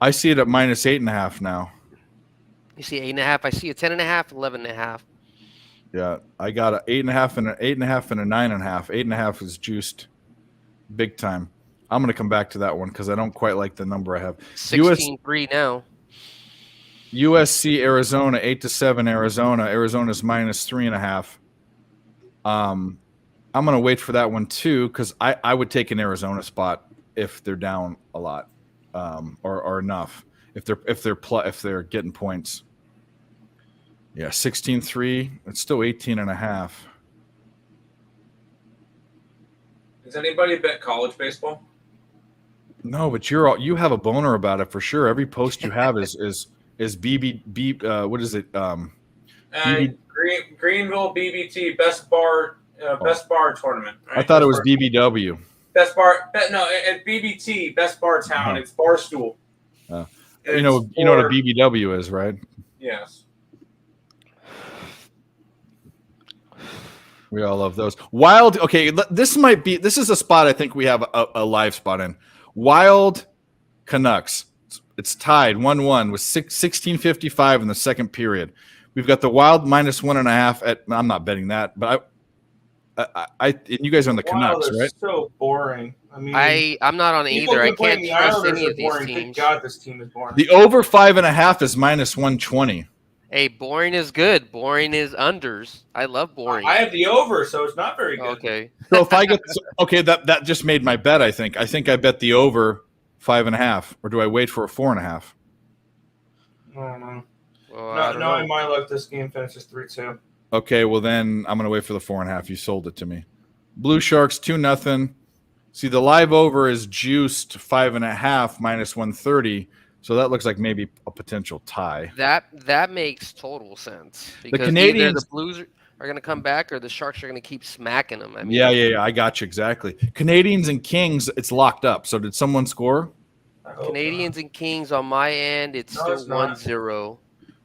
S1: I see it at minus 8.5 now.
S9: You see 8.5. I see a 10.5, 11.5.
S1: Yeah, I got a 8.5 and an 8.5 and a 9.5. 8.5 is juiced big time. I'm going to come back to that one because I don't quite like the number I have.
S9: 16-3 now.
S1: USC Arizona 8-7 Arizona. Arizona's minus 3.5. I'm going to wait for that one too because I would take an Arizona spot if they're down a lot or enough if they're getting points. Yeah, 16-3. It's still 18.5.
S3: Does anybody bet college baseball?
S1: No, but you have a boner about it for sure. Every post you have is BB what is it?
S3: Greenville BBT best bar tournament. Right?
S1: I thought it was BBW.
S3: Best bar. At BBT best bar town.
S1: Uh-huh.
S3: It's Barstool.
S1: You know what a BBW is, right?
S3: Yes.
S1: We all love those. Wild. Okay, this is a spot I think we have a live spot in. Wild Canucks. It's tied 1-1 with 16:55 in the second period. We've got the Wild minus 1.5 I'm not betting that, but and you guys are on the Canucks, right?
S6: So boring. I mean,
S9: I'm not on either. I can't trust any of these
S6: boring.
S9: teams.
S6: Thank God, this team is boring.
S1: The over 5.5 is minus 120.
S9: Hey, boring is good. Boring is unders. I love boring.
S3: I have the over, so it's not very good.
S9: Okay.
S1: So if I get that just made my bet. I think I bet the over 5.5, or do I wait for a 4.5?
S6: I don't know.
S9: Well,
S6: knowing my luck, this game finishes 3-2.
S1: Okay, well then I'm gonna wait for the 4.5. You sold it to me. Blue Sharks 2-0. See, the live over is juiced 5.5 minus 130. So that looks like maybe a potential tie.
S9: That makes total sense. Because
S1: Canadians,
S9: either the Blues are going to come back or the Sharks are going to keep smacking them. I mean,
S1: yeah, I got you exactly. Canadians and Kings, it's locked up. So did someone score?
S9: Canadians and Kings on my end, it's still 1-0.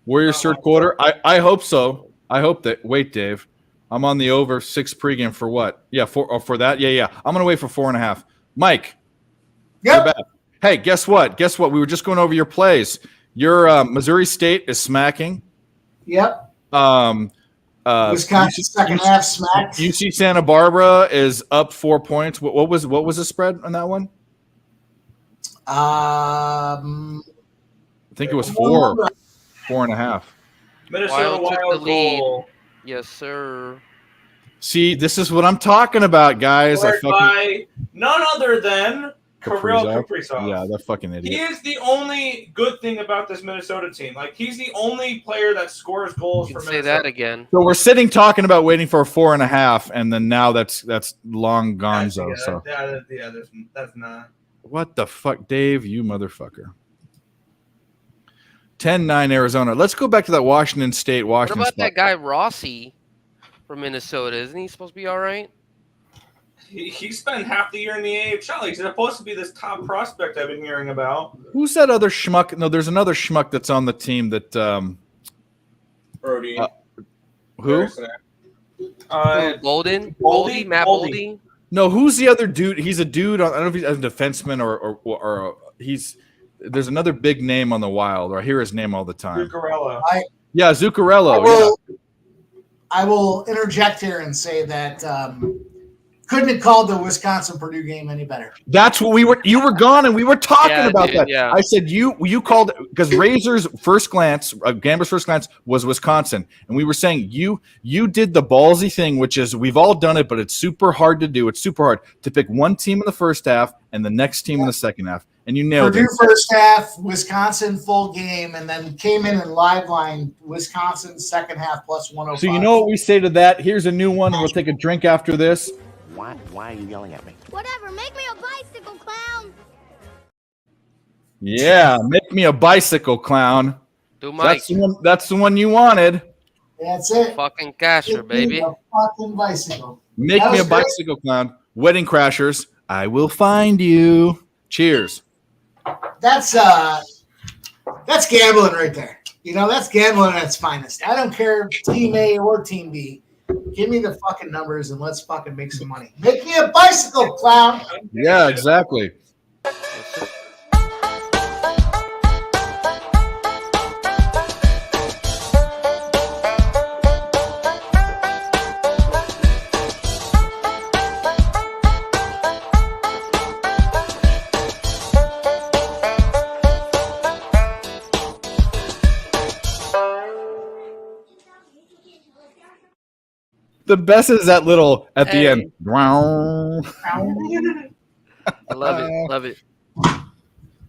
S1: Warriors third quarter. I hope so. I hope that. Wait, Dave. I'm on the over 6 pregame for what? Yeah, for that. Yeah. I'm gonna wait for 4.5. Mike.
S4: Yep.
S1: Hey, guess what? We were just going over your plays. Your Missouri State is smacking.
S4: Yep. Wisconsin second half smacked.
S1: UC Santa Barbara is up 4 points. What was the spread on that one?
S4: I
S1: think it was 4.5.
S3: Minnesota Wild goal.
S9: Yes, sir.
S1: See, this is what I'm talking about, guys.
S3: By none other than Kirill Kaprizov.
S1: Yeah, that fucking idiot.
S3: He is the only good thing about this Minnesota team. Like, he's the only player that scores goals for Minnesota.
S9: Say that again.
S1: So we're sitting talking about waiting for a 4.5, and then now that's long gonzo.
S3: That's not.
S1: What the fuck, Dave? You motherfucker. 10-9 Arizona. Let's go back to that Washington State.
S9: What about that guy Rossi from Minnesota? Isn't he supposed to be all right?
S3: He spent half the year in the AHL. He's supposed to be this top prospect I've been hearing about.
S1: Who's that other schmuck? No, there's another schmuck that's on the team that
S3: Brody.
S1: Who?
S9: Bolden? Matt Boldy?
S1: No, who's the other dude? He's a dude. I don't know if he's a defenseman or he's. There's another big name on the Wild, or I hear his name all the time.
S3: Zuccarello.
S1: Zuccarello.
S4: I will interject here and say that couldn't have called the Wisconsin-Purdue game any better.
S1: That's what you were gone, and we were talking about that.
S9: Yeah.
S1: I said you called it because Razor's first glance, Gambler's first glance was Wisconsin, and we were saying you did the ballsy thing, which is we've all done it, but it's super hard to do. It's super hard to pick one team in the first half and the next team in the second half, and you nailed
S4: Purdue
S1: it.
S4: first half, Wisconsin full game, and then came in and live line Wisconsin second half plus 105.
S1: So you know what we say to that? Here's a new one. We'll take a drink after this.
S13: Why are you yelling at me?
S14: Whatever, make me a bicycle clown.
S1: Yeah, make me a bicycle clown.
S9: Do Mike.
S1: That's the one you wanted.
S4: That's it.
S9: Fucking Casher, baby.
S4: A fucking bicycle.
S1: Make me a bicycle clown. Wedding Crashers, I will find you. Cheers.
S4: That's gambling right there. You know, that's gambling at its finest. I don't care Team A or Team B. Give me the fucking numbers and let's fucking make some money. Make me a bicycle, clown.
S1: Yeah, exactly. The best is that little at the end.
S9: I love it. Love it.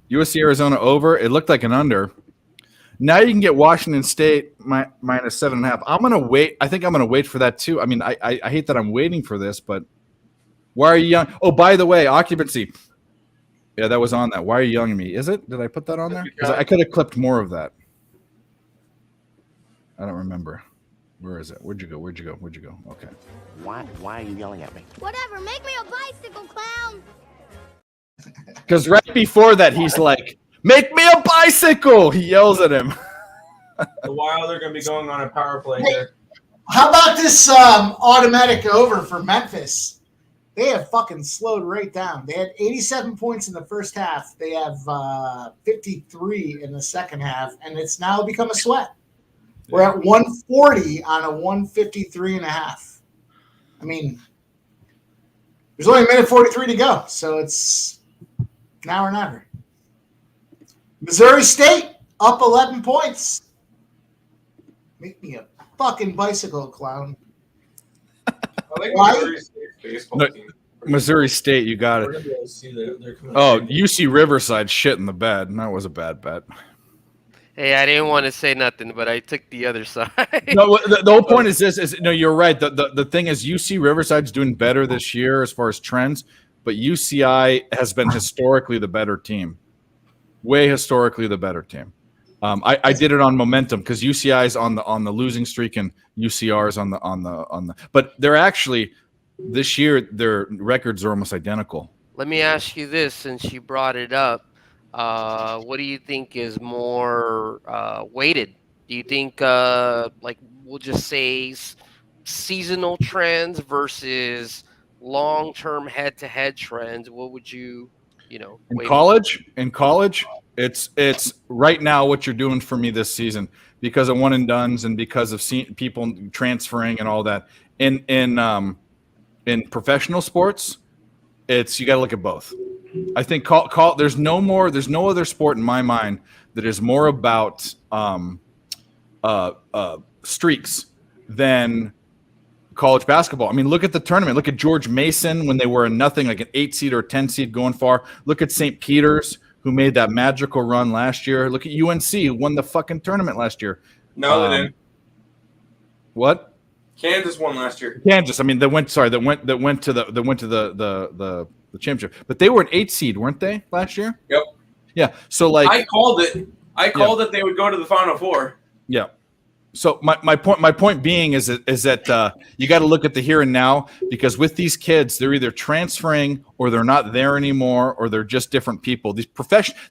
S1: USC Arizona over. It looked like an under. Now you can get Washington State minus 7.5. I'm gonna wait. I think I'm gonna wait for that too. I mean, I hate that I'm waiting for this, but why are you young? Oh, by the way, occupancy. Yeah, that was on that. Why are you yelling at me? Is it? Did I put that on there? Because I could have clipped more of that. I don't remember. Where is it? Where'd you go? Okay.
S13: Why are you yelling at me?
S14: Whatever, make me a bicycle, clown.
S1: Because right before that, he's like, "Make me a bicycle!" He yells at him.
S3: The Wild are going to be going on a power play here.
S4: How about this automatic over for Memphis? They have fucking slowed right down. They had 87 points in the first half. They have 53 in the second half, and it's now become a sweat. We're at 140 on a 153.5. I mean, there's only a minute 43 to go, so it's now or never. Missouri State up 11 points. Make me a fucking bicycle, clown.
S3: I like Missouri State's baseball team.
S1: Missouri State, you got it. Oh, UC Riverside shit in the bed. And that was a bad bet.
S9: Hey, I didn't want to say nothing, but I took the other side.
S1: No, the whole point is this: no, you're right. The thing is, UC Riverside's doing better this year as far as trends, but UCI has been historically the better team, way historically the better team. I did it on momentum because UCI is on the losing streak and UCR is on the. But they're actually this year their records are almost identical.
S9: Let me ask you this, since you brought it up. What do you think is more weighted? Do you think, like, we'll just say seasonal trends versus long-term head-to-head trends? What would you know?
S1: In college, it's right now what you're doing for me this season because of one and dones and because of people transferring and all that. In professional sports, you got to look at both. I think there's no other sport in my mind that is more about streaks than college basketball. I mean, look at the tournament. Look at George Mason when they were a nothing, like an 8 seed or a 10 seed going far. Look at St. Peter's who made that magical run last year. Look at UNC who won the fucking tournament last year.
S3: No, they didn't.
S1: What?
S3: Kansas won last year.
S1: Kansas. I mean, they went to the championship, but they were an 8 seed, weren't they last year?
S3: Yep.
S1: Yeah. So like
S3: I called it. I called that they would go to the Final Four.
S1: Yeah. So my point being is that you got to look at the here and now because with these kids, they're either transferring or they're not there anymore or they're just different people.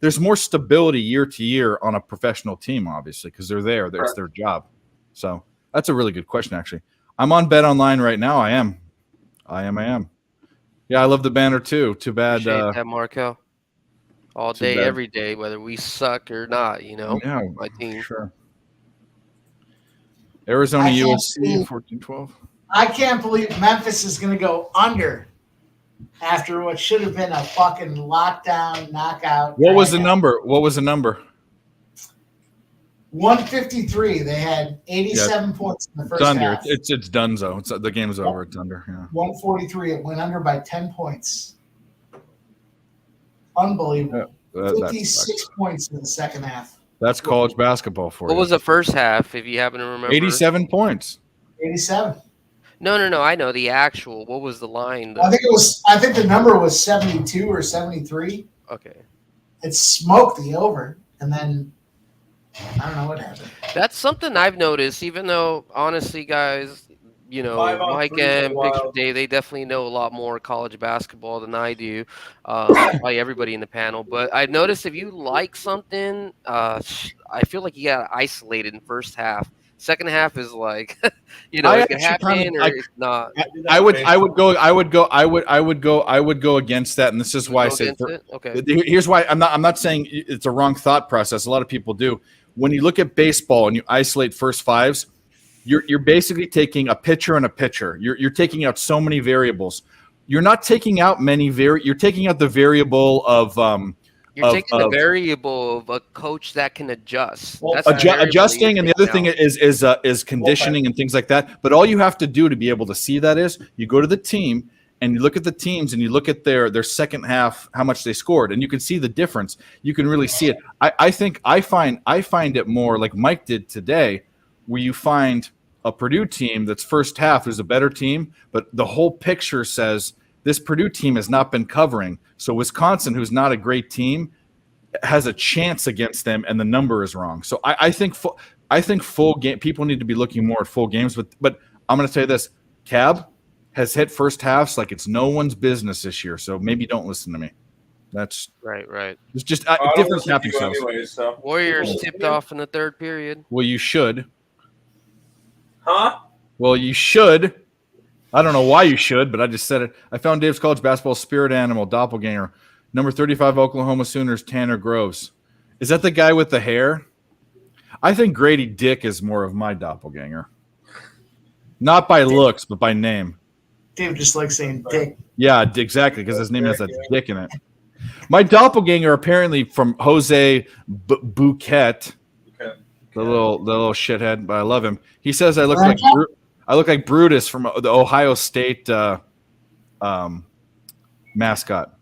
S1: There's more stability year to year on a professional team, obviously, because they're there. It's their job. So that's a really good question, actually. I'm on Bet Online right now. I am. Yeah, I love the banner too. Too bad.
S9: Appreciate that, Marco. All day, every day, whether we suck or not,
S1: Yeah,
S9: my team.
S1: Sure. Arizona USC 14-12.
S4: I can't believe Memphis is going to go under after what should have been a fucking lockdown knockout.
S1: What was the number?
S4: 153. They had 87 points in the first half.
S1: It's donezo. The game's over. It's under. Yeah.
S4: 143. It went under by 10 points. Unbelievable. 56 points in the second half.
S1: That's college basketball for you.
S9: What was the first half, if you happen to remember?
S1: 87 points.
S4: 87.
S9: No. I know the actual. What was the line?
S4: I think the number was 72 or 73.
S9: Okay.
S4: It smoked the over, and then I don't know what happened.
S9: That's something I've noticed, even though, honestly, guys, Mike and Picture Day, they definitely know a lot more college basketball than I do. Probably everybody in the panel. But I've noticed if you like something, I feel like you got isolated in first half. Second half is like, it can happen or it's not.
S1: I would go against that, and this is why I say
S9: okay.
S1: Here's why I'm not saying it's a wrong thought process. A lot of people do. When you look at baseball and you isolate first fives, you're basically taking a pitcher and a pitcher. You're taking out so many variables. You're not taking out you're taking out the variable of
S9: You're taking the variable of a coach that can adjust.
S1: Well, adjusting, and the other thing is conditioning and things like that. But all you have to do to be able to see that is you go to the team and you look at the teams and you look at their second half, how much they scored, and you can see the difference. You can really see it. I find it more like Mike did today, where you find a Purdue team that's first half is a better team, but the whole picture says this Purdue team has not been covering. So Wisconsin, who's not a great team, has a chance against them, and the number is wrong. So I think full game. People need to be looking more at full games. But I'm going to tell you this: Cab has hit first halves like it's no one's business this year. So maybe don't listen to me. That's
S9: right.
S1: It's just different capping styles.
S6: So.
S9: Warriors tipped off in the third period.
S1: Well, you should.
S6: Huh?
S1: Well, you should. I don't know why you should, but I just said it. I found Dave's college basketball spirit animal, doppelganger. Number 35, Oklahoma Sooners, Tanner Groves. Is that the guy with the hair? I think Grady Dick is more of my doppelganger. Not by looks, but by name.
S4: Dave just likes saying Dick.
S1: Yeah, exactly, because his name has a dick in it. My doppelganger apparently from Jose Bouquet, the little shithead, but I love him. He says I look like Brutus from the Ohio State mascot.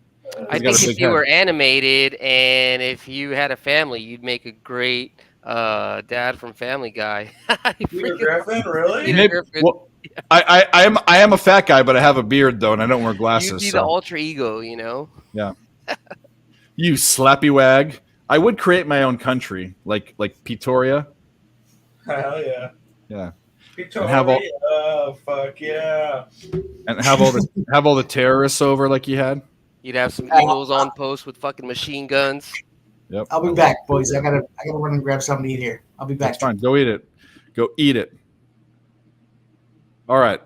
S9: I think if you were animated and if you had a family, you'd make a great dad from Family Guy.
S6: Peter Griffin, really?
S1: Well, I am a fat guy, but I have a beard though, and I don't wear glasses.
S9: You'd be the alter ego,
S1: Yeah. You slappy wag. I would create my own country, like Pretoria.
S6: Hell yeah.
S1: Yeah.
S6: Pretoria, fuck yeah.
S1: And have all the terrorists over like you had.
S9: You'd have some Eagles on post with fucking machine guns.
S1: Yep.
S4: I'll be back, boys. I gotta run and grab something to eat here. I'll be back.
S1: That's fine. Go eat it. Go eat it. All right.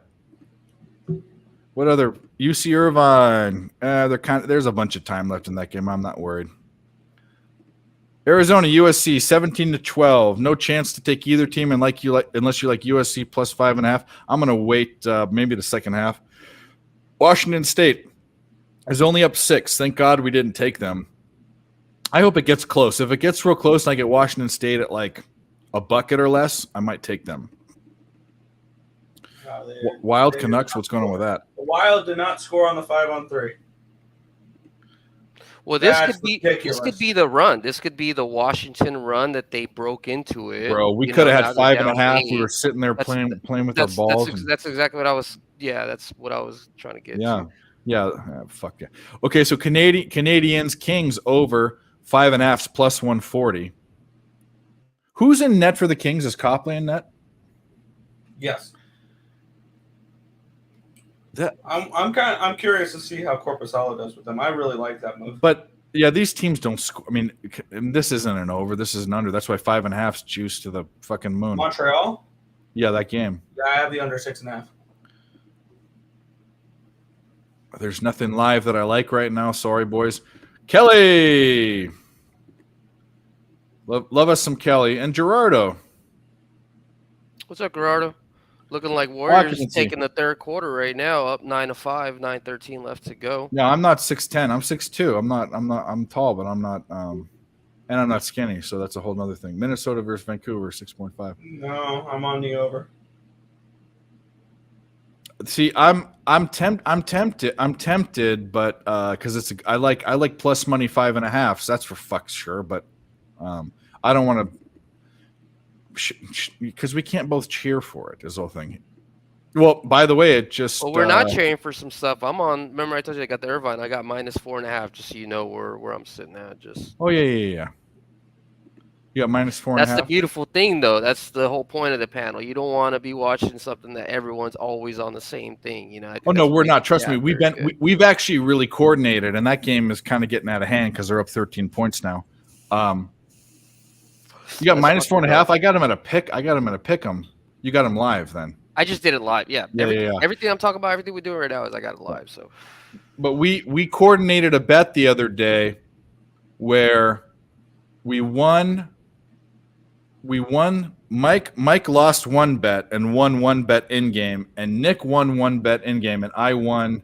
S1: What other UC Irvine? There's a bunch of time left in that game. I'm not worried. Arizona USC 17-12. No chance to take either team, unless you like USC plus 5.5. I'm gonna wait maybe the second half. Washington State is only up 6. Thank God we didn't take them. I hope it gets close. If it gets real close and I get Washington State at like a bucket or less, I might take them. Wild Canucks, what's going on with that?
S2: The Wild did not score on the 5-on-3.
S9: Well, this could be the run. This could be the Washington run that they broke into it.
S1: Bro, we could have had 5.5. We were sitting there playing with our balls.
S9: That's exactly what I was. Yeah, that's what I was trying to get.
S1: Yeah, fuck yeah. Okay, so Canadians Kings over 5.5 plus 140. Who's in net for the Kings? Is Copley in net?
S2: Yes. I'm curious to see how Korpisalo does with them. I really like that move.
S1: But yeah, these teams don't score. I mean, this isn't an over. This is an under. That's why 5.5's juice to the fucking moon.
S2: Montreal?
S1: Yeah, that game.
S2: Yeah, I have the under 6.5.
S1: There's nothing live that I like right now. Sorry, boys. Kelly. Love us some Kelly. And Gerardo.
S9: What's up, Gerardo? Looking like Warriors taking the third quarter right now, up 9-5, 9:13 left to go.
S1: Yeah, I'm not 6'10". I'm 6'2". I'm tall, but I'm not and I'm not skinny, so that's a whole other thing. Minnesota versus Vancouver, 6.5.
S2: No, I'm on the over.
S1: See, I'm tempted, but because I like plus money 5.5. So that's for fuck's sure, but I don't want to. Because we can't both cheer for it is the whole thing. Well, by the way, it just
S9: we're not cheering for some stuff. I'm on. Remember, I told you I got the Irvine. I got minus 4.5. Just so you know where I'm sitting at. Just.
S1: Oh yeah. You got minus 4.5.
S9: That's the beautiful thing, though. That's the whole point of the panel. You don't want to be watching something that everyone's always on the same thing.
S1: Oh no, we're not. Trust me. We've actually really coordinated, and that game is kind of getting out of hand because they're up 13 points now. You got minus 4.5. I got him at a pick. I got him at a pick 'em. You got him live then.
S9: I just did it live. Yeah.
S1: Yeah.
S9: Everything I'm talking about, everything we're doing right now is I got it live. So,
S1: but we coordinated a bet the other day where we won. Mike lost one bet and won one bet in game, and Nick won one bet in game, and I won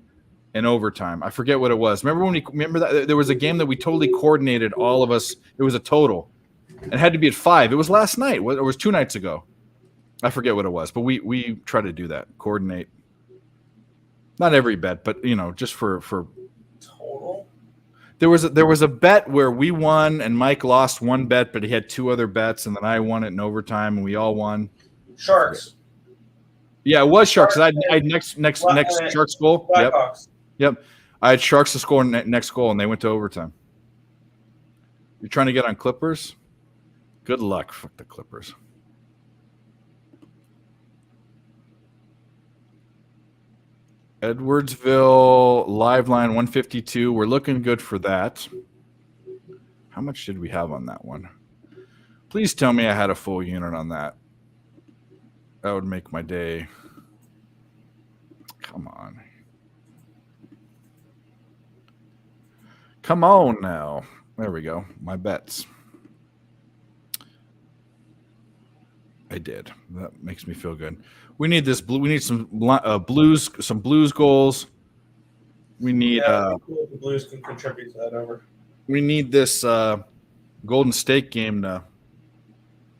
S1: in overtime. I forget what it was. Remember that there was a game that we totally coordinated, all of us. It was a total. It had to be at 5. It was last night. It was 2 nights ago. I forget what it was, but we try to do that, coordinate. Not every bet, but just for
S2: total.
S1: There was a bet where we won and Mike lost one bet, but he had 2 other bets, and then I won it in overtime, and we all won.
S2: Sharks.
S1: Yeah, it was Sharks. I had next Sharks goal. Yep. I had Sharks to score next goal, and they went to overtime. You're trying to get on Clippers? Good luck. Fuck the Clippers. Edwardsville live line 152. We're looking good for that. How much did we have on that one? Please tell me I had a full unit on that. That would make my day. Come on. Come on now. There we go. My bets. I did. That makes me feel good. We need this blue. We need some blues goals. We need
S2: the Blues can contribute to that over.
S1: We need this Golden State game to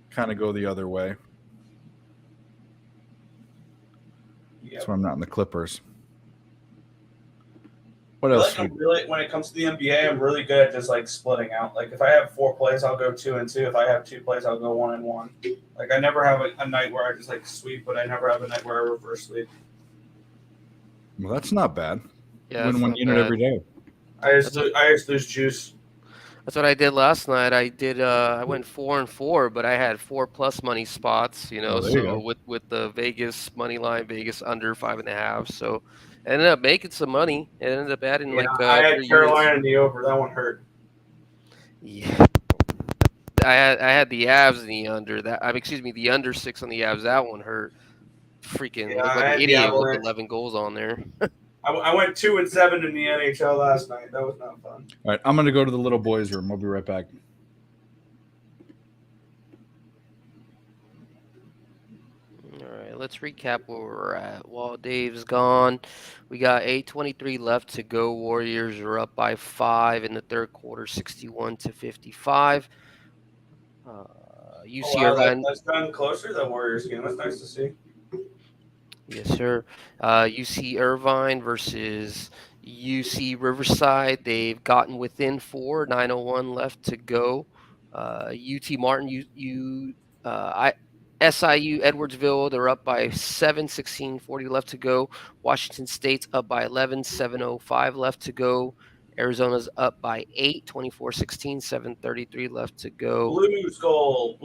S1: kind of go the other way.
S2: Yep.
S1: So I'm not in the Clippers. What else?
S2: When it comes to the NBA, I'm really good at just like splitting out. Like if I have 4 plays, I'll go 2 and 2. If I have 2 plays, I'll go 1 and 1. Like I never have a night where I just like sweep, but I never have a night where I reverse sweep.
S1: Well, that's not bad.
S9: Yeah,
S1: win 1 unit every day.
S2: I just lose juice.
S9: That's what I did last night. I went 4 and 4, but I had 4+ money spots. So with the Vegas money line, Vegas under 5.5. So I ended up making some money. It ended up adding
S2: I had Carolina in the over. That one hurt.
S9: Yeah. I had the Avs in the under. The under 6 on the Avs. That one hurt. Freaking looked like an idiot with 11 goals on there.
S2: I went 2 and 7 in the NHL last night. That was not fun.
S1: All right, I'm going to go to the little boys' room. I'll be right back.
S9: All right, let's recap where we're at. While Dave's gone, we got 8:23 left to go. Warriors are up by 5 in the third quarter, 61-55. UC Irvine.
S2: That's gotten closer to the Warriors game. That's nice to see.
S9: Yes, sir. UC Irvine versus UC Riverside. They've gotten within 4, 9:01 left to go. UT Martin, SIU Edwardsville, they're up by 7, 16:40 left to go. Washington State's up by 11, 7:05 left to go. Arizona's up by 8, 24-16, 7:33 left to go.
S2: Blues goal,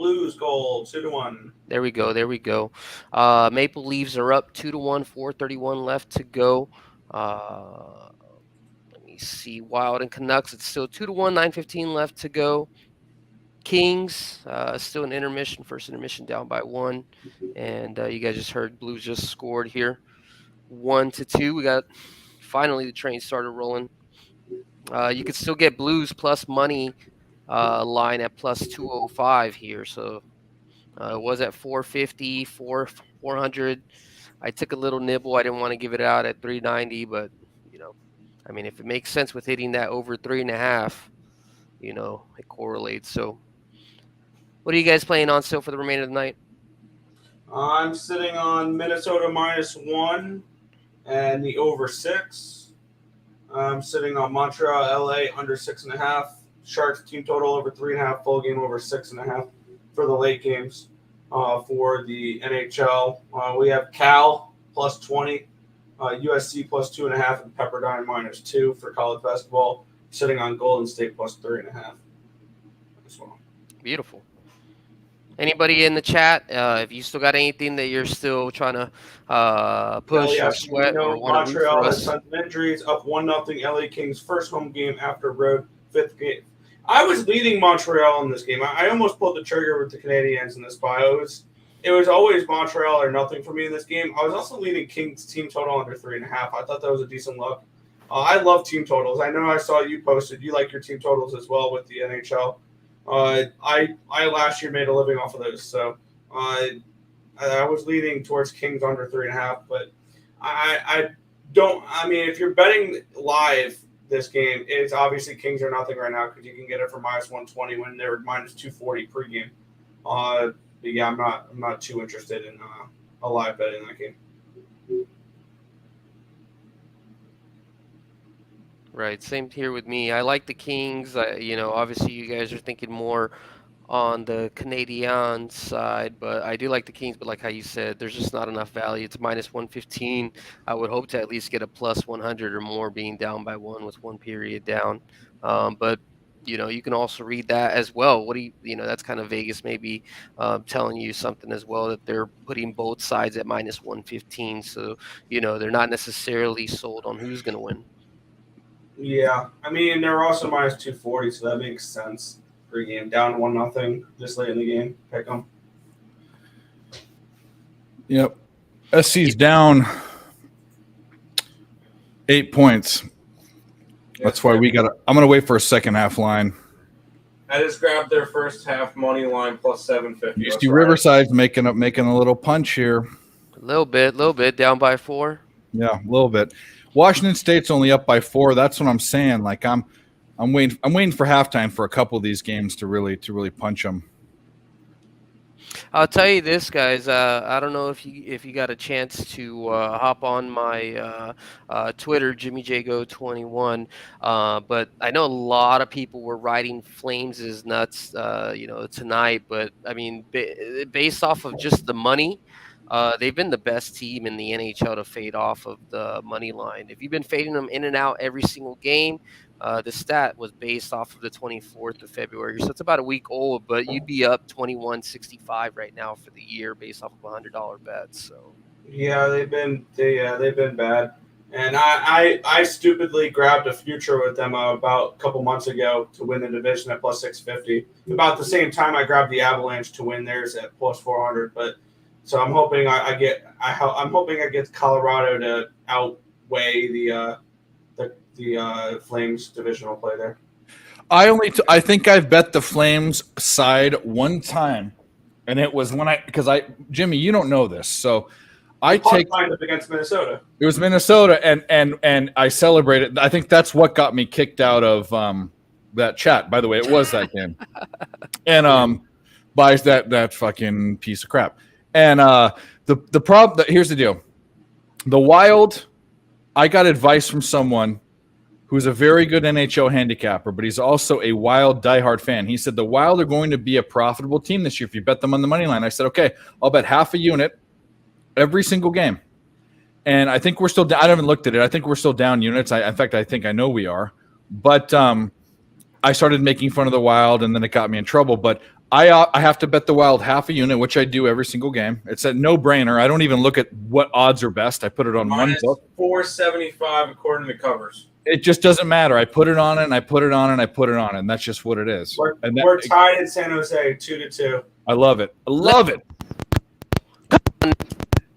S2: 2-1.
S9: There we go. Maple Leafs are up 2-1, 4:31 left to go. Let me see. Wild and Canucks, it's still 2-1, 9:15 left to go. Kings, still an intermission, first intermission down by 1. And you guys just heard Blues just scored here. 1-2. We got finally the train started rolling. You could still get Blues plus money line at plus 205 here. So it was at 450, 400. I took a little nibble. I didn't want to give it out at 390, but if it makes sense with hitting that over 3.5, it correlates. So what are you guys playing on still for the remainder of the night?
S2: I'm sitting on Minnesota -1 and the over 6. I'm sitting on Montreal, LA under 6.5. Sharks team total over 3.5. Full game over 6.5 for the late games. For the NHL, we have Cal plus 20, USC plus 2.5, and Pepperdine -2 for college basketball. Sitting on Golden State plus 3.5 as well.
S9: Beautiful. Anybody in the chat, if you still got anything that you're still trying to push or sweat or want to
S2: Montreal
S9: root for
S2: has
S9: us?
S2: some injuries, up 1-0. LA Kings first home game after road, fifth I was leading Montreal in this game. I almost pulled the trigger with the Canadiens in this spot. It was always Montreal or nothing for me in this game. I was also leading Kings team total under 3.5. I thought that was a decent look. I love team totals. I know I saw you posted. You like your team totals as well with the NHL. I last year made a living off of those. So I was leading towards Kings under 3.5. But I don't. I mean, if you're betting live this game, it's obviously Kings are nothing right now because you can get it for minus 120 when they're minus 240 pregame. But yeah, I'm not too interested in a live bet in that game.
S9: Right. Same here with me. I like the Kings. Obviously you guys are thinking more on the Canadian side, but I do like the Kings. But like how you said, there's just not enough value. It's minus 115. I would hope to at least get a plus 100 or more being down by one with one period down. But you can also read that as well. What do that's kind of Vegas maybe telling you something as well, that they're putting both sides at minus 115. So, they're not necessarily sold on who's going to win.
S2: Yeah, I mean they're also minus 240, so that makes sense. Pregame down 1-0 this late in the game. Pick them.
S1: Yep. SC's down 8 points. That's why I'm gonna wait for a second half line.
S6: I just grabbed their first half money line plus 750.
S1: You see Riverside's making a little punch here.
S9: A little bit down by 4.
S1: Yeah, a little bit. Washington State's only up by 4. That's what I'm saying. Like I'm waiting for halftime for a couple of these games to really punch them.
S9: I'll tell you this, guys. I don't know if you got a chance to hop on my Twitter, JimmyJGo21, but I know a lot of people were riding Flames is nuts, tonight. But I mean, based off of just the money. They've been the best team in the NHL to fade off of the money line. If you've been fading them in and out every single game, the stat was based off of the 24th of February. So it's about a week old, but you'd be up 21.65 right now for the year based off of $100 bets. So
S2: yeah, they've been bad. And I stupidly grabbed a future with them about a couple months ago to win the division at plus 650. About the same time I grabbed the Avalanche to win theirs at plus 400, but so I'm hoping I get Colorado to outweigh the Flames divisional play there.
S1: I think I've bet the Flames side one time, and it was because Jimmy, you don't know this, so I take
S2: lined up against Minnesota.
S1: It was Minnesota, and I celebrated. I think that's what got me kicked out of that chat. By the way, it was that game, and buys that fucking piece of crap. And the problem, here's the deal. The Wild, I got advice from someone who's a very good NHL handicapper, but he's also a Wild diehard fan. He said the Wild are going to be a profitable team this year if you bet them on the money line. I said, okay, I'll bet half a unit every single game. And I think we're still down. I haven't looked at it. I think we're still down units. In fact, I think I know we are. But I started making fun of the Wild, and then it got me in trouble. But I have to bet the Wild half a unit, which I do every single game. It's a no-brainer. I don't even look at what odds are best. I put it on one book.
S6: 475 according to covers.
S1: It just doesn't matter. I put it on it, and I put it on it, and I put it on it, and that's just what it is.
S2: We're tied in San Jose 2-2.
S1: I love it. I love it.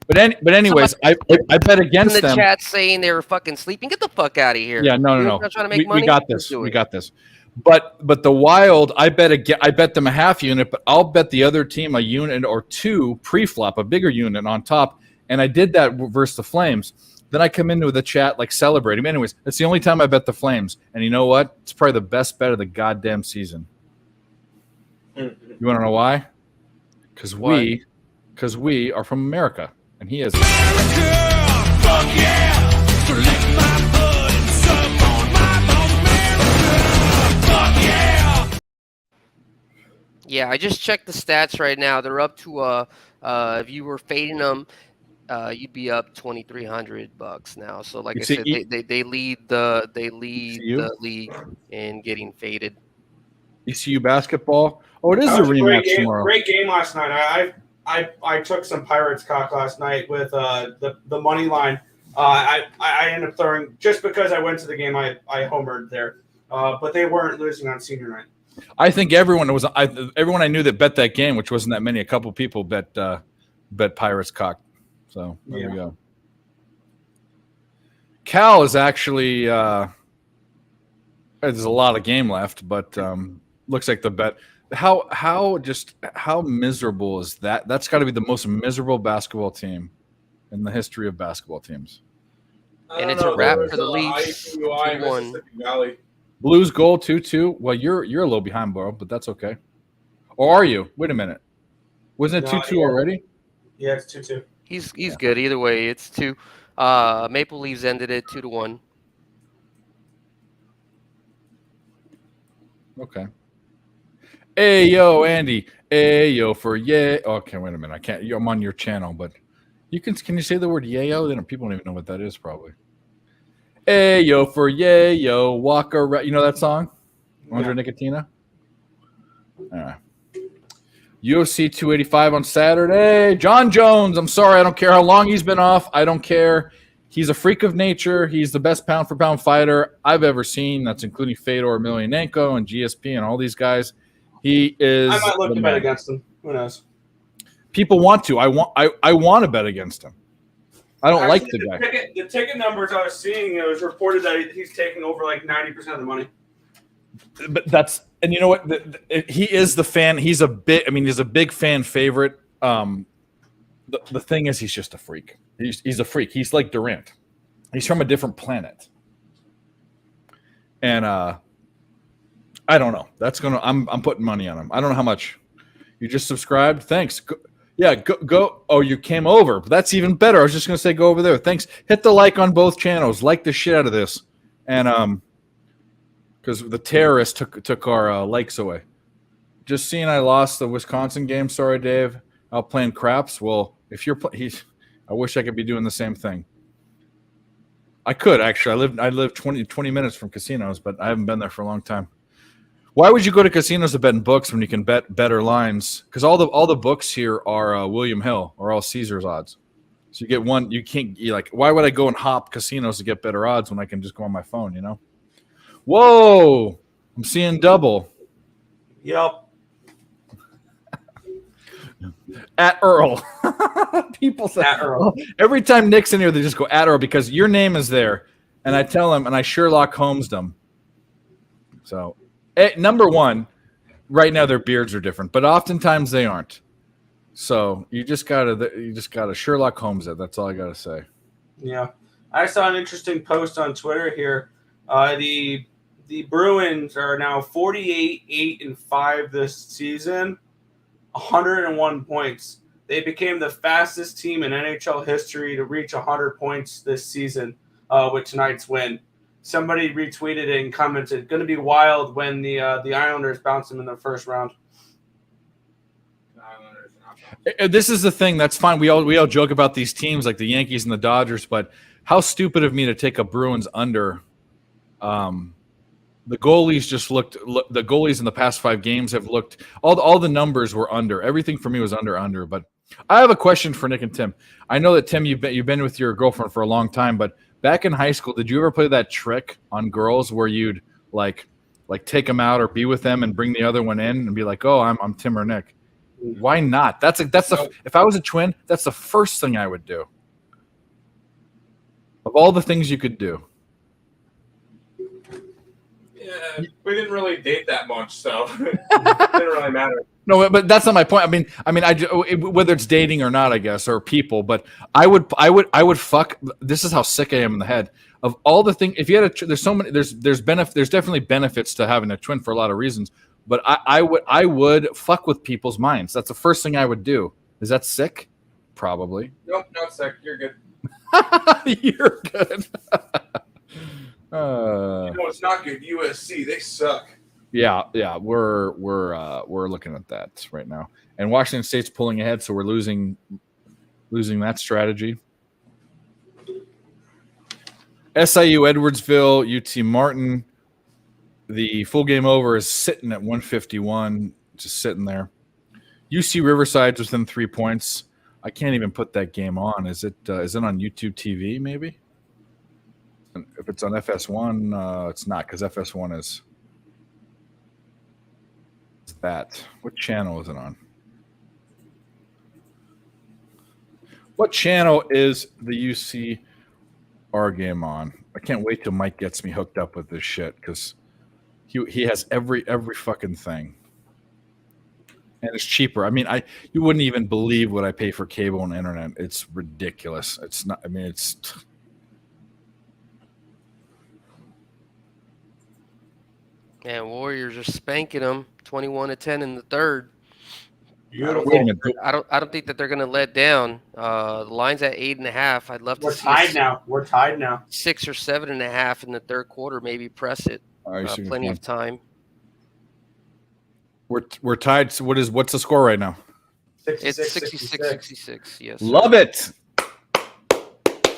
S1: But anyways, I bet against them.
S9: In the chat saying they were fucking sleeping. Get the fuck out of here.
S1: Yeah, no.
S9: Not trying to make money?
S1: We got this. We got this. But the Wild, I bet them a half unit, but I'll bet the other team a unit or two pre-flop, a bigger unit on top. And I did that versus the Flames. Then I come into the chat like celebrating. Anyways, that's the only time I bet the Flames. And you know what? It's probably the best bet of the goddamn season. You want to know why? Because we are from America, and he is.
S5: America, fuck yeah! So lick my blood and suck on my bone, America, fuck yeah!
S9: Yeah, I just checked the stats right now. They're up to if you were fading them, you'd be up $2,300 now. So like I said, they lead the league in getting faded.
S1: ECU basketball. Oh, it is a rematch tomorrow.
S2: Great game last night. I took some Pirates cock last night with the money line. I ended up throwing just because I went to the game. I homered there, but they weren't losing on senior night.
S1: I think everyone I knew that bet that game, which wasn't that many. A couple people bet Pirates cock. So there we go. Cal is actually there's a lot of game left, but looks like the bet. How miserable is that? That's got to be the most miserable basketball team in the history of basketball teams.
S9: And it's a wrap for the Leafs.
S6: 2-1.
S1: Blues goal 2-2. Well, you're a little behind, bro, but that's okay. Or are you? Wait a minute. Wasn't it 2-2 already?
S6: Yeah, it's 2-2.
S9: He's good either way. It's 2. Maple Leafs ended it 2-1.
S1: Okay. Hey yo, Andy. Hey yo for yeah. Okay, wait a minute. I can't. I'm on your channel, but you can you say the word yayo? Then people don't even know what that is, probably. Hey yo for yayo, walk around. You know that song, Andre Nicotina. All right. UFC 285 on Saturday. John Jones. I'm sorry, I don't care how long he's been off. I don't care. He's a freak of nature. He's the best pound-for-pound fighter I've ever seen. That's including Fedor Emelianenko and GSP and all these guys. He is.
S6: I might look to bet against him. Who knows?
S1: People want to. I want to bet against him. I don't like the guy.
S6: The ticket numbers I was seeing, it was reported that he's taking over like 90% of the money.
S1: But that's, and you know what? He is the fan. He's a big fan favorite. The thing is, he's just a freak. He's a freak. He's like Durant. He's from a different planet. And I don't know. I'm putting money on him. I don't know how much. You just subscribed? Thanks. Go. Oh, you came over. That's even better. I was just going to say go over there. Thanks. Hit the like on both channels. Like the shit out of this. And because the terrorists took our likes away. Just seeing I lost the Wisconsin game. Sorry, Dave. Out playing craps. Well, if you're I wish I could be doing the same thing. I could actually. I live 20 minutes from casinos, but I haven't been there for a long time. Why would you go to casinos to bet in books when you can bet better lines? Because all the books here are William Hill or all Caesar's odds. So you get one. You can't. Why would I go and hop casinos to get better odds when I can just go on my phone? You know. Whoa! I'm seeing double.
S6: Yep.
S1: At Earl. People say
S6: at Earl.
S1: Every time Nick's in here, they just go at Earl because your name is there. And I tell him, and I Sherlock Holmes them. So, number one, right now their beards are different, but oftentimes they aren't. So you just gotta Sherlock Holmes it. That's all I gotta say.
S6: Yeah, I saw an interesting post on Twitter here. The Bruins are now 48-8-5 this season, 101 points. They became the fastest team in NHL history to reach 100 points this season with tonight's win. Somebody retweeted it and commented, "Going to be wild when the Islanders bounce them in the first round."
S1: This is the thing. That's fine. We all joke about these teams like the Yankees and the Dodgers, but how stupid of me to take a Bruins under. The goalies just looked. The goalies in the past 5 games have looked. All the numbers were under. Everything for me was under. But I have a question for Nick and Tim. I know that Tim, you've been with your girlfriend for a long time, but back in high school, did you ever play that trick on girls where you'd like take them out or be with them and bring the other one in and be like, "Oh, I'm Tim or Nick." Why not? If I was a twin, that's the first thing I would do. Of all the things you could do.
S6: Yeah, we didn't really date that much, so it didn't really matter.
S1: No, but that's not my point. I mean, whether it's dating or not, I guess, or people. But I would fuck. This is how sick I am in the head of all the things. If you had there's so many. There's definitely benefits to having a twin for a lot of reasons. But I would fuck with people's minds. That's the first thing I would do. Is that sick? Probably.
S6: Nope, not sick. You're good.
S1: You're good.
S6: It's not good. USC, they suck.
S1: Yeah, we're looking at that right now, and Washington State's pulling ahead, so we're losing that strategy. SIU, Edwardsville, UT Martin. The full game over is sitting at 151, just sitting there. UC Riverside's within 3 points. I can't even put that game on. Is it on YouTube TV? Maybe. If it's on FS1, it's not because FS1 is. that? What channel is it on? What channel is the UCR game on? I can't wait till Mike gets me hooked up with this shit because he has every fucking thing, and it's cheaper. I mean, you wouldn't even believe what I pay for cable and internet. It's ridiculous. It's not. I mean, it's.
S9: And Warriors are spanking them 21-10 in the third.
S3: Beautiful.
S9: I don't think that they're going to let down. The line's at 8.5. I'd love to see
S3: tied now. We're tied now.
S9: 6 or 7.5 in the third quarter. Maybe press it. Plenty of time.
S1: We're tied. So what's the score right now?
S9: 66, it's 66. Yes.
S1: Love it.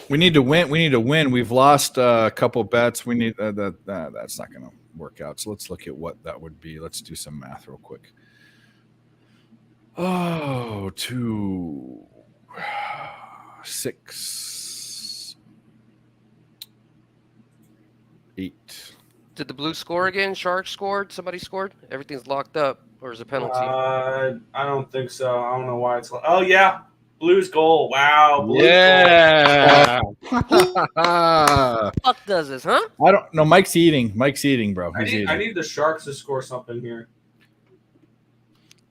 S1: We need to win. We've lost a couple bets. We need that's not going to work out. So let's look at what that would be. Let's do some math real quick. 2, 6, 8.
S9: Did the Blues score again? Sharks scored? Somebody scored? Everything's locked up, or is it a penalty?
S3: I don't think so. I don't know why it's. Oh yeah, Blues goal. Wow. Blues
S1: Yeah.
S9: Fuck does this, huh?
S1: I don't know. Mike's eating, bro.
S3: I need the Sharks to score something here.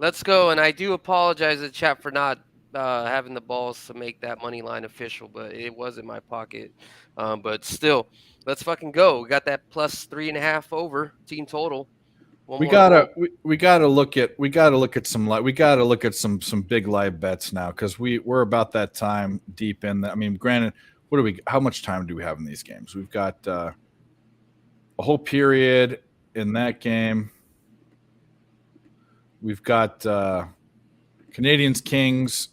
S9: Let's go. And I do apologize to the chat for not having the balls to make that money line official, but it was in my pocket. But still, let's fucking go. We got that plus 3.5 over team total. We gotta look at some big live bets now because we're about that time deep in the. I mean, granted, how much time do we have in these games? We've got a whole period in that game. We've got Canadians Kings.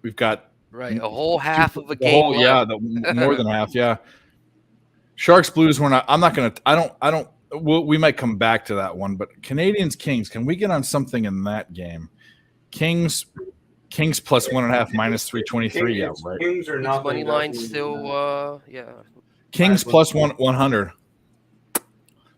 S9: We've got a whole half of a game.
S1: More than half. Yeah. Sharks Blues. We might come back to that one, but Canadians Kings. Can we get on something in that game? Kings plus 1.5 minus 323. Yeah, right.
S3: Kings are not
S9: money line still.
S1: Kings plus 100.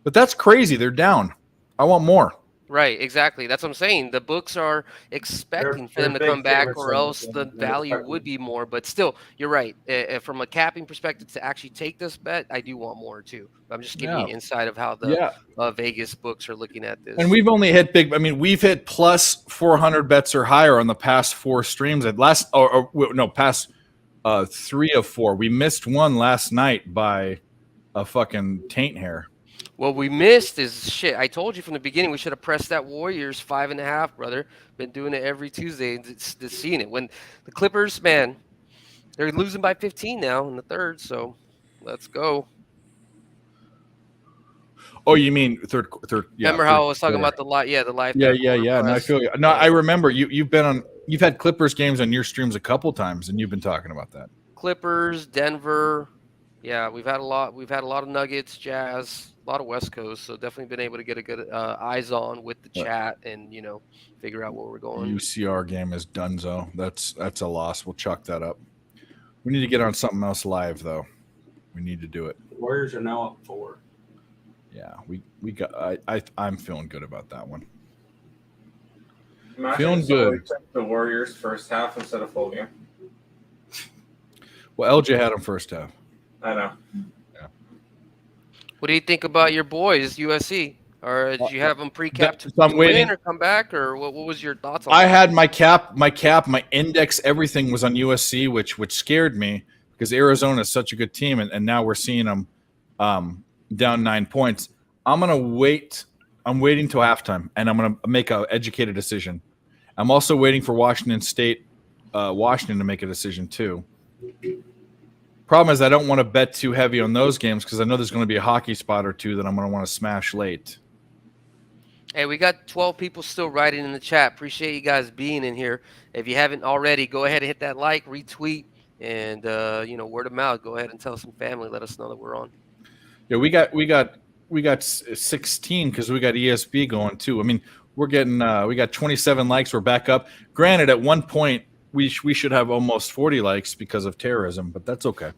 S1: But that's crazy. They're down. I want more.
S9: Right, exactly. That's what I'm saying. The books are expecting for them to come back, or else the value would be more. But still, you're right. From a capping perspective, to actually take this bet, I do want more too. I'm just giving you insight of how the Vegas books are looking at this.
S1: And we've only hit big. I mean, we've hit plus 400 bets or higher on the past 4 streams. Past 3 of 4. We missed one last night by a fucking taint hair.
S9: What we missed is shit. I told you from the beginning we should have pressed that Warriors 5.5, brother. Been doing it every Tuesday and seeing it. When the Clippers, man, they're losing by 15 now in the third. So let's go.
S1: Oh, you mean third? Yeah.
S9: Remember how I was talking about the live? Yeah, the live.
S1: Yeah. No, I feel you. No, I remember you've had Clippers games on your streams a couple times, and you've been talking about that.
S9: Clippers, Denver. Yeah, we've had a lot. We've had a lot of Nuggets, Jazz. A lot of West Coast, so definitely been able to get a good eyes on with the chat and figure out where we're going.
S1: UCR game is donezo. That's a loss. We'll chalk that up. We need to get on something else live though. We need to do it.
S3: The Warriors are now up 4.
S1: Yeah, we got. I'm feeling good about that one.
S6: Imagine
S1: Feeling good.
S6: The Warriors first half instead of full game.
S1: Well, LJ had them first half.
S6: I know.
S9: What do you think about your boys, USC? Or did you have them pre-capped to
S1: win
S9: or come back, or what was your thoughts on
S1: I
S9: that?
S1: had my cap, my index, everything was on USC, which scared me because Arizona is such a good team, and now we're seeing them down 9 points. I'm gonna wait. I'm waiting till halftime, and I'm gonna make an educated decision. I'm also waiting for Washington State, Washington to make a decision too. Problem is, I don't want to bet too heavy on those games because I know there's going to be a hockey spot or two that I'm going to want to smash late.
S9: Hey, we got 12 people still writing in the chat. Appreciate you guys being in here. If you haven't already, go ahead and hit that like, retweet, and word of mouth. Go ahead and tell some family. Let us know that we're on.
S1: Yeah, we got 16 because we got ESB going too. I mean, we got 27 likes. We're back up. Granted, at one point we should have almost 40 likes because of terrorism, but that's okay.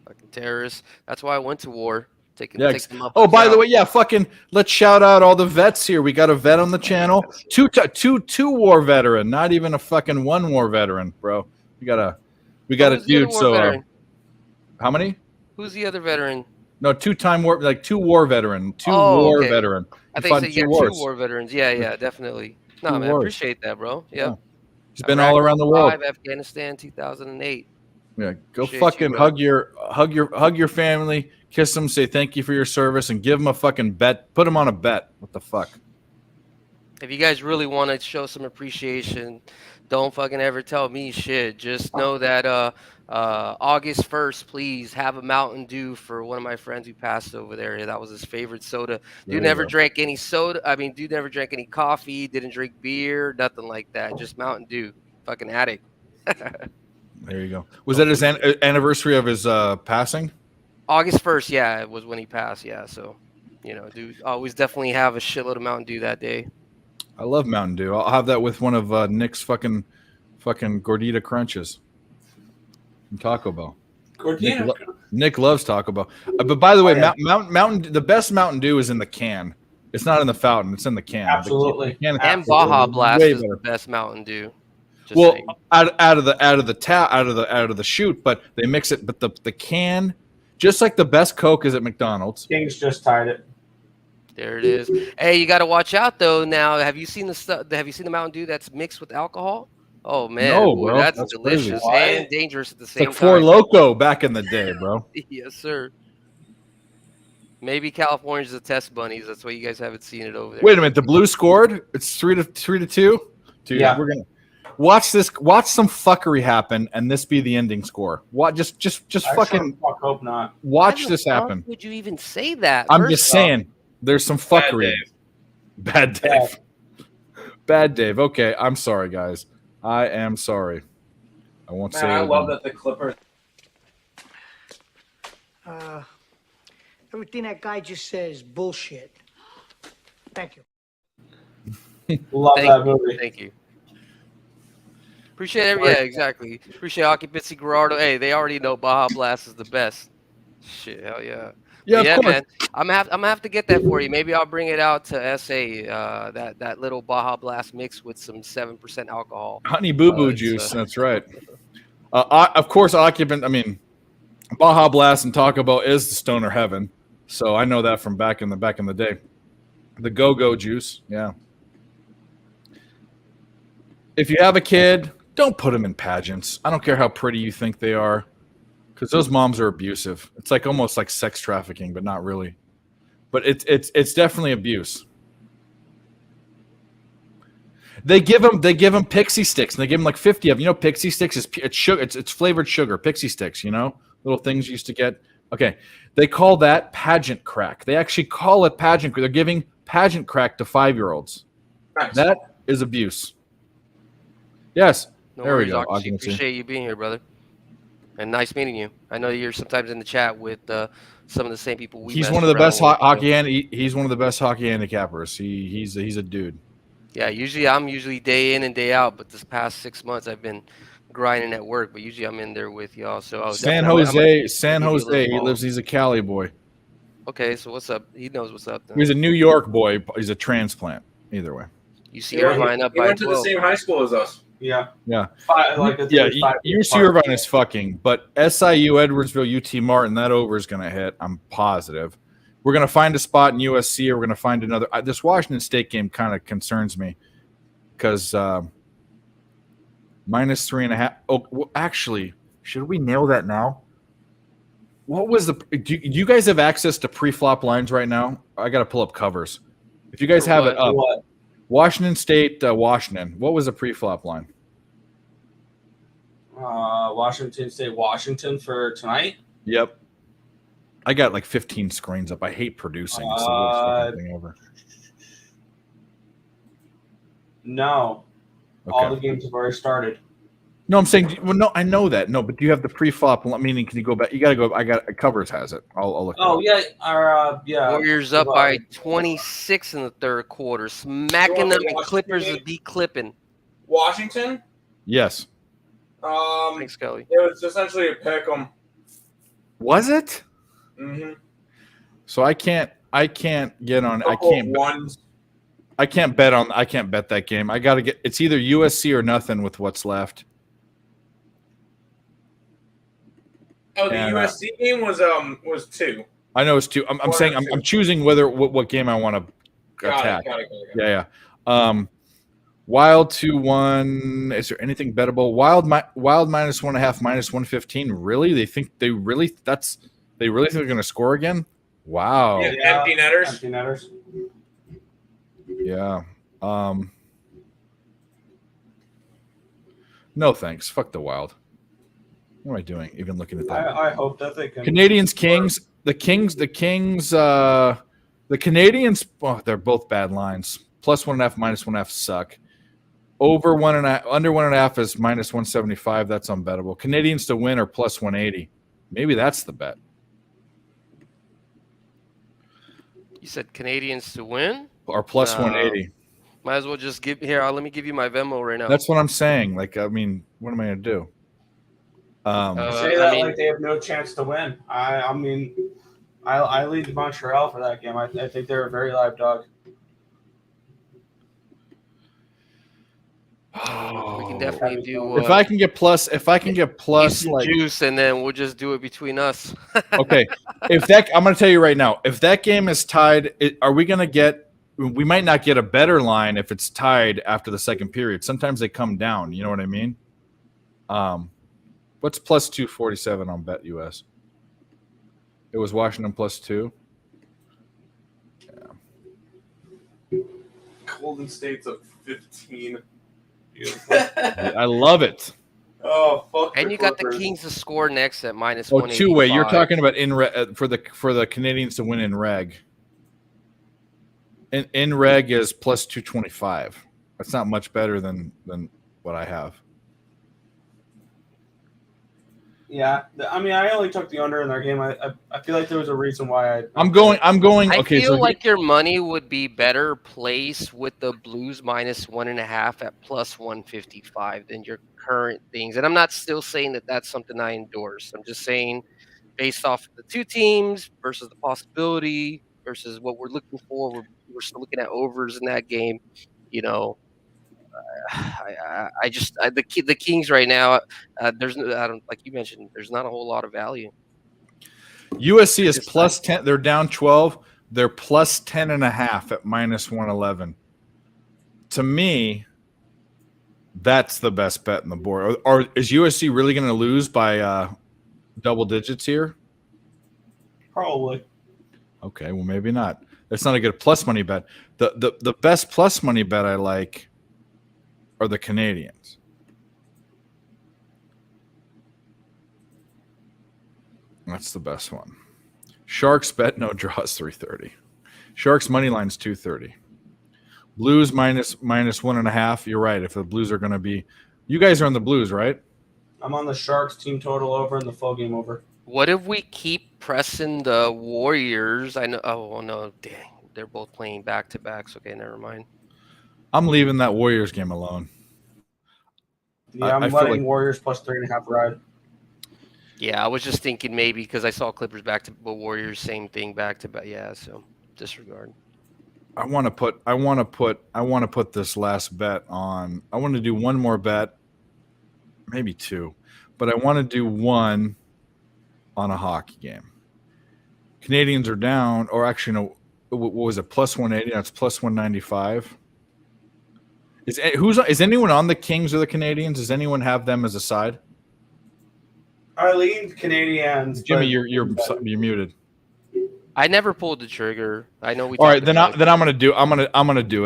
S9: Fucking terrorists. That's why I went to war. Take
S1: Yeah.
S9: them up
S1: Oh,
S9: a
S1: by the
S9: count.
S1: way, yeah, fucking let's shout out all the vets here. We got a vet on the channel. Two war veteran, not even a fucking one war veteran, bro. We got a
S9: Who's the other
S1: dude.
S9: war
S1: So
S9: veteran?
S1: how many?
S9: Who's the other veteran?
S1: No, two-time war, like two war veteran,
S9: Okay.
S1: veteran.
S9: I
S1: He
S9: think
S1: fought
S9: you
S1: in
S9: said you
S1: two
S9: got
S1: wars.
S9: 2 war veterans. Yeah, definitely. No,
S1: Two
S9: man,
S1: wars.
S9: appreciate that, bro. Yep.
S1: He's been all around the world.
S9: Afghanistan, 2008.
S1: Yeah, go
S9: Appreciate
S1: fucking
S9: you, bro.
S1: hug your family, kiss them, say thank you for your service, and give them a fucking bet. Put them on a bet. What the fuck?
S9: If you guys really want to show some appreciation, don't fucking ever tell me shit. Just know that August 1st, please have a Mountain Dew for one of my friends who passed over there. That was his favorite soda. Dude never drank any soda. I mean, dude never drank any coffee, didn't drink beer, nothing like that. Just Mountain Dew. Fucking addict.
S1: There you go. Was that his anniversary of his passing?
S9: August 1st, yeah, it was when he passed. Yeah, so, dude, always definitely have a shitload of Mountain Dew that day.
S1: I love Mountain Dew. I'll have that with one of Nick's fucking gordita crunches from Taco Bell. Nick loves Taco Bell. But by the way, Mountain the best Mountain Dew is in the can. It's not in the fountain. It's in the can.
S3: Absolutely.
S1: The can
S9: And Baja Blast is the best Mountain Dew.
S1: Well, out of the chute, but they mix it. But the can, just like the best Coke is at McDonald's.
S3: Kings just tied it.
S9: There it is. Hey, you got to watch out though. Now, have you seen the stuff? Have you seen the Mountain Dew that's mixed with alcohol? Oh man,
S1: No,
S9: boy,
S1: bro,
S9: that's
S1: crazy.
S9: delicious and dangerous at the
S1: It's
S9: same
S1: like Four
S9: time.
S1: Loko back in the day, bro.
S9: Yes, sir. Maybe California's the test bunnies. That's why you guys haven't seen it over there.
S1: Wait a minute, the Blue scored. It's 3-2. Dude,
S3: Yeah.
S1: we're gonna watch this. Watch some fuckery happen, and this be the ending score. What? Just
S3: I
S1: fucking
S3: sure fuck hope not.
S1: watch
S9: Why the
S1: this
S9: fuck
S1: happen.
S9: Would you even say that?
S1: I'm
S9: First
S1: just
S9: off,
S1: saying. There's some fuckery. Bad Dave. Bad Dave. Okay, I'm sorry, guys. I am sorry. I won't say.
S3: Man, I
S1: it
S3: love
S1: again.
S3: that the Clippers.
S11: Everything that guy just says is bullshit. Thank you.
S3: Love
S9: Thank
S3: that
S9: you.
S3: movie.
S9: Thank you. Appreciate it. Yeah, exactly. Appreciate Occupancy Gerardo. Hey, they already know Baja Blast is the best. Shit, hell yeah.
S1: Yeah,
S9: But
S1: of course.
S9: man. I'm gonna have to get that for you. Maybe I'll bring it out to SA. That little Baja Blast mix with some 7% alcohol.
S1: Honey Boo Boo juice. That's right. Of course, occupant. I mean, Baja Blast and Taco Bell is the stoner heaven. So I know that from back in the day. The Go Go juice. Yeah. If you have a kid, don't put them in pageants. I don't care how pretty you think they are, because those moms are abusive. It's like almost like sex trafficking, but not really. But it's definitely abuse. They give them pixie sticks, and they give them like 50 of them. You know, pixie sticks is it's sugar. It's flavored sugar. Pixie sticks. You know, little things you used to get. Okay, they call that pageant crack. They actually call it pageant crack. They're giving pageant crack to 5-year-olds.
S3: Nice.
S1: That is abuse. Yes.
S9: No
S1: There we
S9: worries,
S1: go.
S9: Occupancy. Appreciate you being here, brother. And nice meeting you. I know you're sometimes in the chat with some of the same people we.
S1: He's
S9: messed
S1: one of the
S9: around
S1: best
S9: with,
S1: hockey. He's one of the best hockey handicappers. He's a dude.
S9: Yeah, I'm usually day in and day out, but this past 6 months I've been grinding at work. But usually I'm in there with y'all. So
S1: San
S9: definitely,
S1: San
S9: give you a
S1: Jose. He
S9: little
S1: lives. He's a Cali boy.
S9: Okay, so what's up? He knows what's up. Then.
S1: He's a New York boy. He's a transplant. Either way.
S9: You see Irvine up
S6: He
S9: by
S6: went to the
S9: 12.
S6: same high school as us.
S3: Yeah.
S1: Yeah.
S3: Yeah.
S1: UC Irvine is fucking, but SIU, Edwardsville, UT Martin, that over is going to hit. I'm positive. We're going to find a spot in USC, or we're going to find another. This Washington State game kind of concerns me because -3.5. Oh, well, actually, should we nail that now? What was the? Do you guys have access to pre-flop lines right now? I got to pull up covers. If you guys have it up, Washington State, Washington. What was the pre-flop line?
S3: Washington State, Washington for tonight.
S1: Yep. I got like 15 screens up. I hate producing. It's the worst fucking thing ever.
S3: No.
S1: Okay.
S3: All the games have already started.
S1: No, I'm saying. Well, no, I know that. No, but do you have the pre-flop? Meaning, can you go back? You got to go. I got covers has it. I'll look.
S3: Oh yeah, yeah.
S9: Warriors up by 26 in the third quarter, smacking them, and Clippers would be clipping.
S6: Washington.
S1: Yes.
S9: Thanks, Kelly.
S6: It was essentially a pick 'em.
S1: Was it?
S6: Mm-hmm.
S1: So I can't get on. I can't bet that game. I got to get. It's either USC or nothing with what's left.
S3: Oh, the USC game was 2.
S1: I know it's 2. I'm saying I'm choosing what game I want to attack.
S3: Got it.
S1: Yeah. Wild 2-1. Is there anything bettable? Wild -1.5 -115. Really? They really think they're going to score again? Wow.
S3: Yeah, empty netters.
S1: Yeah. No thanks. Fuck the Wild. What am I doing? Even looking at that.
S6: I hope that they can.
S1: Canadians, Kings. The Canadians. Oh, they're both bad lines. +1.5, -1.5 suck. Over 1.5, under 1.5 is -175. That's unbettable. Canadians to win are +180. Maybe that's the bet.
S9: You said Canadians to win
S1: or +180.
S9: Might as well just give here. Let me give you my Venmo right now.
S1: That's what I'm saying. Like, I mean, what am I gonna do?
S6: Say that like they have no chance to win. I mean, I lead Montreal for that game. I think they're a very live dog.
S9: We can definitely do.
S1: If I can get plus, like
S9: juice, and then we'll just do it between us.
S1: Okay. I'm going to tell you right now, if that game is tied, are we going to get? We might not get a better line if it's tied after the second period. Sometimes they come down. You know what I mean? What's +247 on BetUS? It was Washington +2.
S6: Yeah. Golden State's up 15.
S1: I love it.
S6: Oh fuck!
S9: And you got the Kings to score next at -185.
S1: Oh, two-way. You're talking about for the Canadians to win in reg. In reg is +225. That's not much better than what I have.
S6: Yeah, I mean, I only took the under in their game. I feel like there was a reason why
S1: I'm going.
S9: I
S1: Okay,
S9: feel like your money would be better placed with the Blues -1.5 at +155 than your current things. And I'm not still saying that that's something I endorse. I'm just saying, based off of the two teams versus the possibility versus what we're looking for, we're still looking at overs in that game. You know, the Kings right now. There's like you mentioned. There's not a whole lot of value.
S1: USC is +10. They're down 12. They're +10.5 at -111. To me, that's the best bet in the board. Or is USC really going to lose by double digits here?
S6: Probably.
S1: Okay, well maybe not. That's not a good plus money bet. The best plus money bet I like are the Canadians. That's the best one. Sharks bet no draws 330. Sharks money line's 230. Blues -1.5. You're right. If the Blues are going to be, you guys are on the Blues, right?
S6: I'm on the Sharks team total over and the full game over.
S9: What if we keep pressing the Warriors? I know. Oh no, dang, they're both playing back to backs. Okay, never mind.
S1: I'm leaving that Warriors game alone.
S6: Yeah, I'm letting Warriors +3.5 ride.
S9: Yeah, I was just thinking maybe because I saw Clippers back to Warriors, same thing back to back. Yeah, so disregard.
S1: I want to put this last bet on. I want to do one more bet, maybe two, but I want to do one on a hockey game. Canadians are down, or actually no, what was it? +180. That's +195. Is anyone on the Kings or the Canadians? Does anyone have them as a side?
S6: I lean Canadians.
S1: Jimmy, you're muted.
S9: I never pulled the trigger. I know we.
S1: All right, then I'm gonna do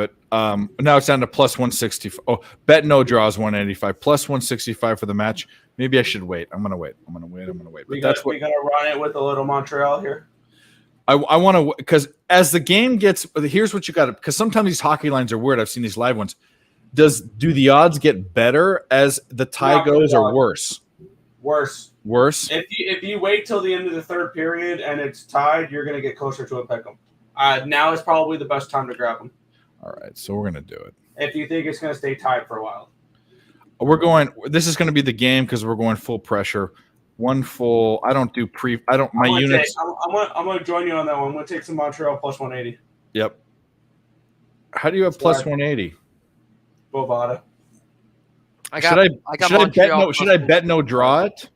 S1: it. Now it's down to +160. Oh, bet no draws 185 +165 for the match. Maybe I should wait. I'm gonna wait. But
S6: we gonna run it with a little Montreal here.
S1: I want to, because as the game gets, here's what you got to, because sometimes these hockey lines are weird. I've seen these live ones. Do the odds get better as the tie goes, or worse? Worse.
S6: If you wait till the end of the third period and it's tied, you're going to get closer to a pick'em. Now is probably the best time to grab them.
S1: All right, so we're going to do it.
S6: If you think it's going to stay tied for a while.
S1: This is going to be the game because we're going full pressure. one full. I don't do pre. I don't my units.
S3: I'm gonna join you on that one. I'm gonna take some Montreal plus 180.
S1: Yep. How do you have plus 180?
S3: Bovada.
S1: Should I bet no draw it?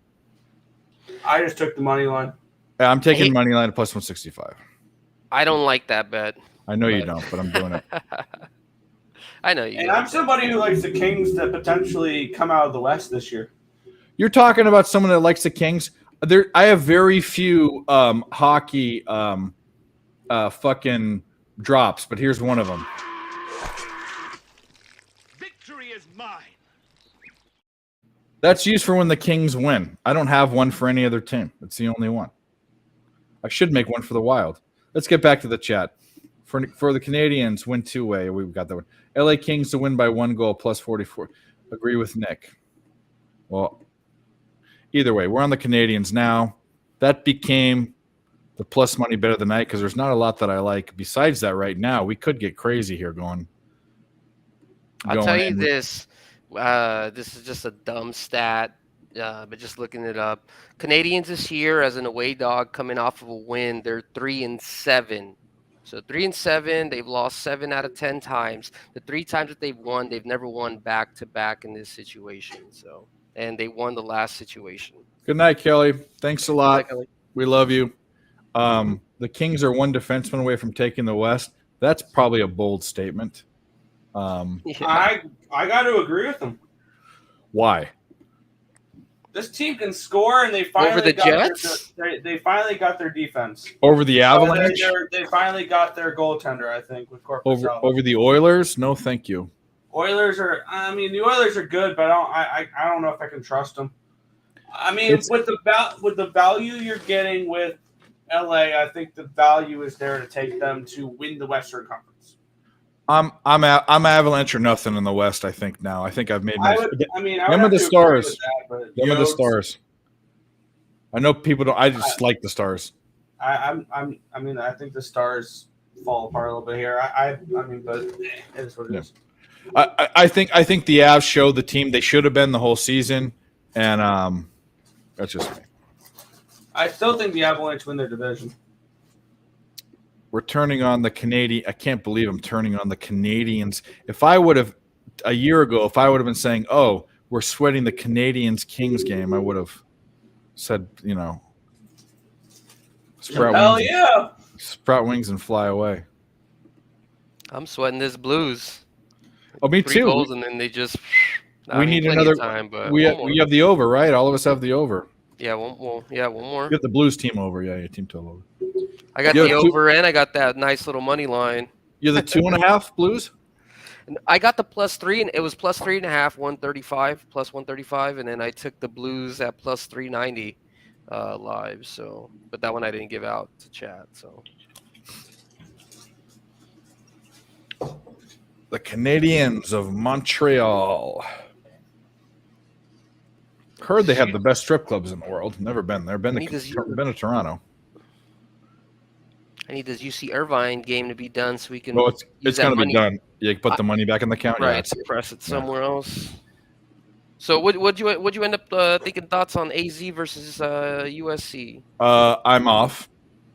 S3: I just took the money line.
S1: Yeah, I'm taking money line plus 165.
S9: I don't like that bet.
S1: I know you don't, but I'm doing it.
S9: I know you.
S3: And I'm somebody who likes the Kings to potentially come out of the West this year.
S1: You're talking about someone that likes the Kings. I have very few hockey fucking drops, but here's one of them.
S5: Victory is mine.
S1: That's used for when the Kings win. I don't have one for any other team. It's the only one. I should make one for the Wild. Let's get back to the chat. For the Canadians, win two-way. We've got that one. LA Kings to win by 1 goal plus 44. Agree with Nick. Well, either way, we're on the Canadians now. That became the plus money bet of the night because there's not a lot that I like. Besides that, right now, we could get crazy here going.
S9: I'll tell you this. This is just a dumb stat, but just looking it up. Canadians this year as an away dog coming off of a win, they're 3-7. So 3-7, they've lost 7 out of 10 times. The 3 times that they've won, they've never won back-to-back in this situation. So, and they won the last situation.
S1: Good night, Kelly. Thanks a lot.
S9: Good night, Kelly.
S1: We love you. The Kings are 1 defenseman away from taking the West. That's probably a bold statement.
S3: I got to agree with them.
S1: Why?
S3: This team can score, and they finally
S9: Over the
S3: got
S9: Jets?
S3: They finally got their defense.
S1: Over the Avalanche?
S3: They finally got their goaltender, I think, with Corpus.
S1: Over the Oilers? No, thank you.
S3: Oilers are. I mean, the Oilers are good, but I don't know if I can trust them. I mean, with the value you're getting with LA, I think the value is there to take them to win the Western Conference.
S1: I'm Avalanche or nothing in the West. I think now. I think I've made. Them are the Stars. Them are the Stars. I know people don't. I just like the Stars.
S3: I think the Stars fall apart a little bit here. But it is what it is.
S1: I think the Avs showed the team they should have been the whole season, and that's just me.
S3: I still think the Avalanche win their division.
S1: We're turning on the Canadian. I can't believe I'm turning on the Canadians. If I would have a year ago, if I would have been saying, "Oh, we're sweating the Canadians Kings game," I would have said, sprout wings and fly away.
S9: I'm sweating this Blues.
S1: Oh, me
S9: 3
S1: too.
S9: goals and then they just.
S1: We need another time, but we have the over, right? All of us have the over.
S9: Yeah, one more. You
S1: have the Blues team over. Yeah, your team total over.
S9: I got the over and I got that nice little money line.
S1: You're the 2.5 Blues?
S9: I got the +3, and it was +3.5, 135, plus 135, and then I took the Blues at +390 live. So, but that one I didn't give out to chat. So,
S1: the Canadiens of Montreal. Heard they have the best strip clubs in the world. Never been there. Been to Toronto.
S9: I need this UC Irvine game to be done so we can.
S1: Well, it's going to be done. You put the money back in the account,
S9: right? Yeah, press it somewhere else. So, would you end up thinking thoughts on AZ versus USC?
S1: I'm off.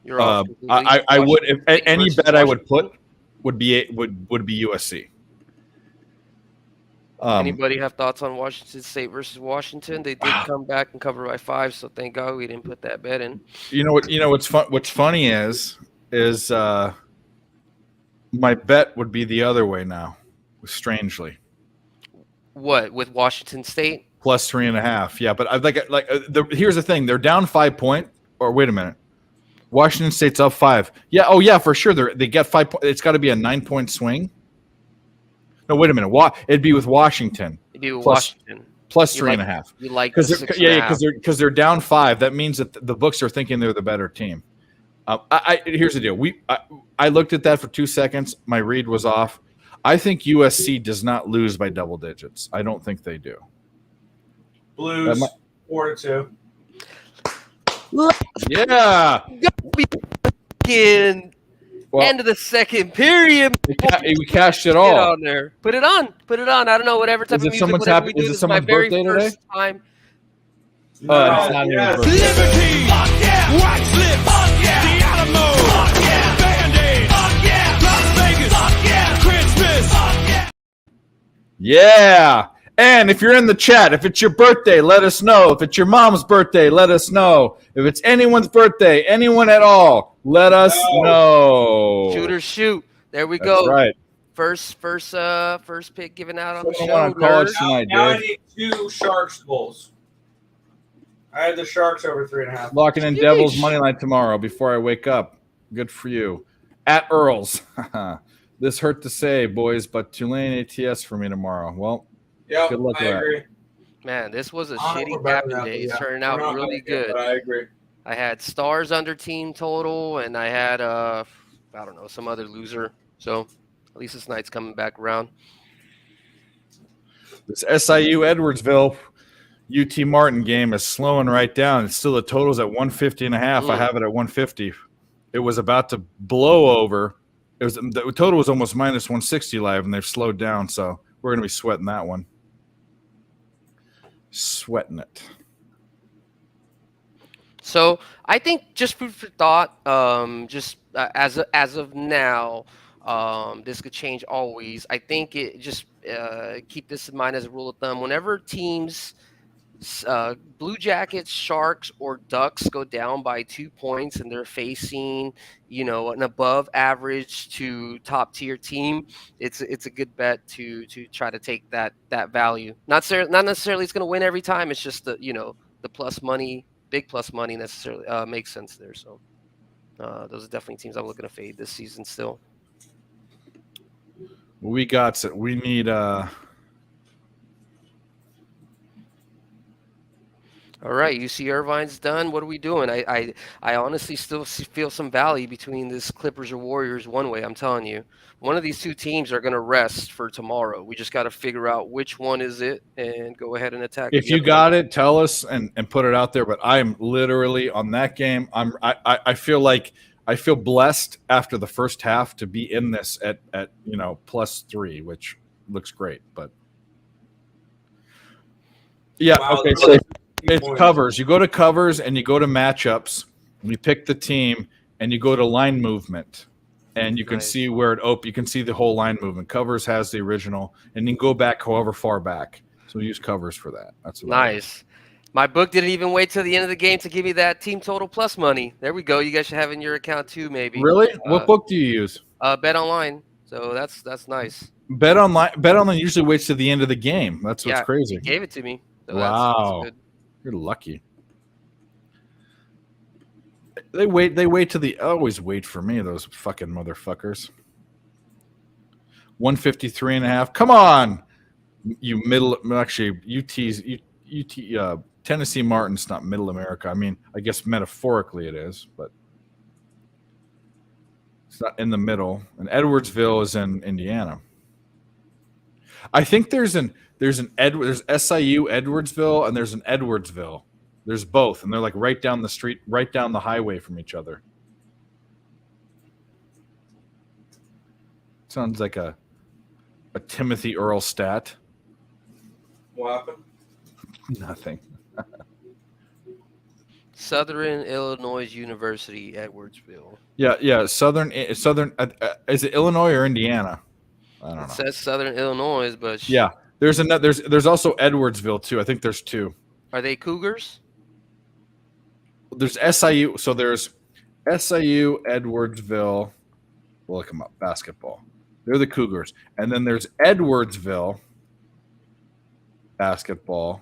S9: You're off.
S1: I would if any bet I would put would be USC.
S9: Anybody have thoughts on Washington State versus Washington? They did come back and cover by 5, so thank God we didn't put that bet in.
S1: What's funny is my bet would be the other way now. Strangely,
S9: what with Washington State
S1: +3.5? Yeah, but here's the thing: they're down 5 points. Or wait a minute, Washington State's up 5. Yeah, oh yeah, for sure. They get 5 points. It's got to be a 9-point swing. No, wait a minute. It'd be with Washington.
S9: It'd be with Washington.
S1: +3.5.
S9: You like
S1: because they're down 5. That means that the books are thinking they're the better team. Here's the deal. I looked at that for 2 seconds. My read was off. I think USC does not lose by double digits. I don't think they do.
S3: Blues 4-2.
S1: Yeah.
S9: End of the second period.
S1: We cashed it all.
S9: Get on there. Put it on. I don't know, whatever type of music.
S1: Is it someone's happy? Is it someone's birthday today? Oh, it's not even his birthday.
S5: Liberty! Fuck yeah! White slip! Fuck yeah! The Alamo! Fuck yeah! Band-Aid! Fuck yeah! Las Vegas! Fuck yeah! Christmas! Fuck yeah!
S1: Yeah. And if you're in the chat, if it's your birthday, let us know. If it's your mom's birthday, let us know. If it's anyone's birthday, anyone at all, let us know.
S9: Shoot or shoot. There we
S1: That's
S9: go.
S1: right.
S9: First pick given out on the
S1: Someone
S9: show.
S1: on college
S9: Nerd.
S1: tonight,
S3: Now I
S1: Dave.
S3: need 2 Sharks bowls. I had the Sharks over 3.5.
S1: Locking in Devils money line tomorrow before I wake up. Good for you. At Earls. This hurt to say, boys, but Tulane ATS for me tomorrow. Well,
S3: Yep,
S1: good luck
S3: I
S1: with that.
S3: agree.
S9: Man, this was a
S3: I don't know if
S9: shitty
S3: we're better
S9: Captain
S3: than that,
S9: Day. It's
S3: but yeah,
S9: turning
S3: we're
S9: out
S3: not
S9: really
S3: better yet,
S9: good.
S3: but I agree.
S9: I had Stars under team total, and I had I don't know, some other loser. So at least this night's coming back around.
S1: This SIU Edwardsville UT Martin game is slowing right down. It's still the total's at 150.5. I have it at 150. It was about to blow over. The total was almost minus 160 live, and they've slowed down. So we're going to be sweating that one. Sweating it.
S9: So I think just food for thought. As of now, this could change always. I think it just keep this in mind as a rule of thumb. Whenever teams, Blue Jackets, Sharks, or Ducks go down by 2 points and they're facing, an above average to top tier team, it's a good bet to try to take that value. Not necessarily it's going to win every time. It's just the plus money. Big plus money necessarily makes sense there. So those are definitely teams I'm looking to fade this season still.
S1: We need
S9: All right, UC Irvine's done. What are we doing? I honestly still feel some value between this Clippers or Warriors one way. I'm telling you, one of these two teams are going to rest for tomorrow. We just got to figure out which one is it and go ahead and attack.
S1: If you got it, tell us and put it out there. But I'm literally on that game. I feel blessed after the first half to be in this at +3, which looks great. But yeah,
S3: Wow,
S1: okay. So it's covers. You go to covers and you go to matchups. And you pick the team and you go to line movement, and you can see where it opens. You can see the whole line movement. Covers has the original, and you can go back however far back. So we use covers for that. That's what
S9: nice. My book didn't even wait till the end of the game to give me that team total plus money. There we go. You guys should have in your account too, maybe.
S1: Really? What book do you use?
S9: Bet Online. So that's nice.
S1: Bet Online usually waits to the end of the game. That's what's crazy.
S9: He gave it to me. So
S1: wow.
S9: that's good.
S1: You're lucky. They wait to the always wait for me, those fucking motherfuckers. 153.5. Come on. You UT Tennessee Martin's not middle America. I mean, I guess metaphorically it is, but it's not in the middle. And Edwardsville is in Indiana. I think there's SIU Edwardsville and there's an Edwardsville. There's both, and they're like right down the street, right down the highway from each other. Sounds like a Timothy Earl stat.
S3: What happened?
S1: Nothing.
S9: Southern Illinois University, Edwardsville.
S1: Yeah. Southern. Is it Illinois or Indiana? I don't know.
S9: It says Southern Illinois, but
S1: yeah. There's also Edwardsville too. I think there's two.
S9: Are they Cougars?
S1: There's SIU. So there's SIU Edwardsville. We'll look them up. Basketball. They're the Cougars, and then there's Edwardsville basketball.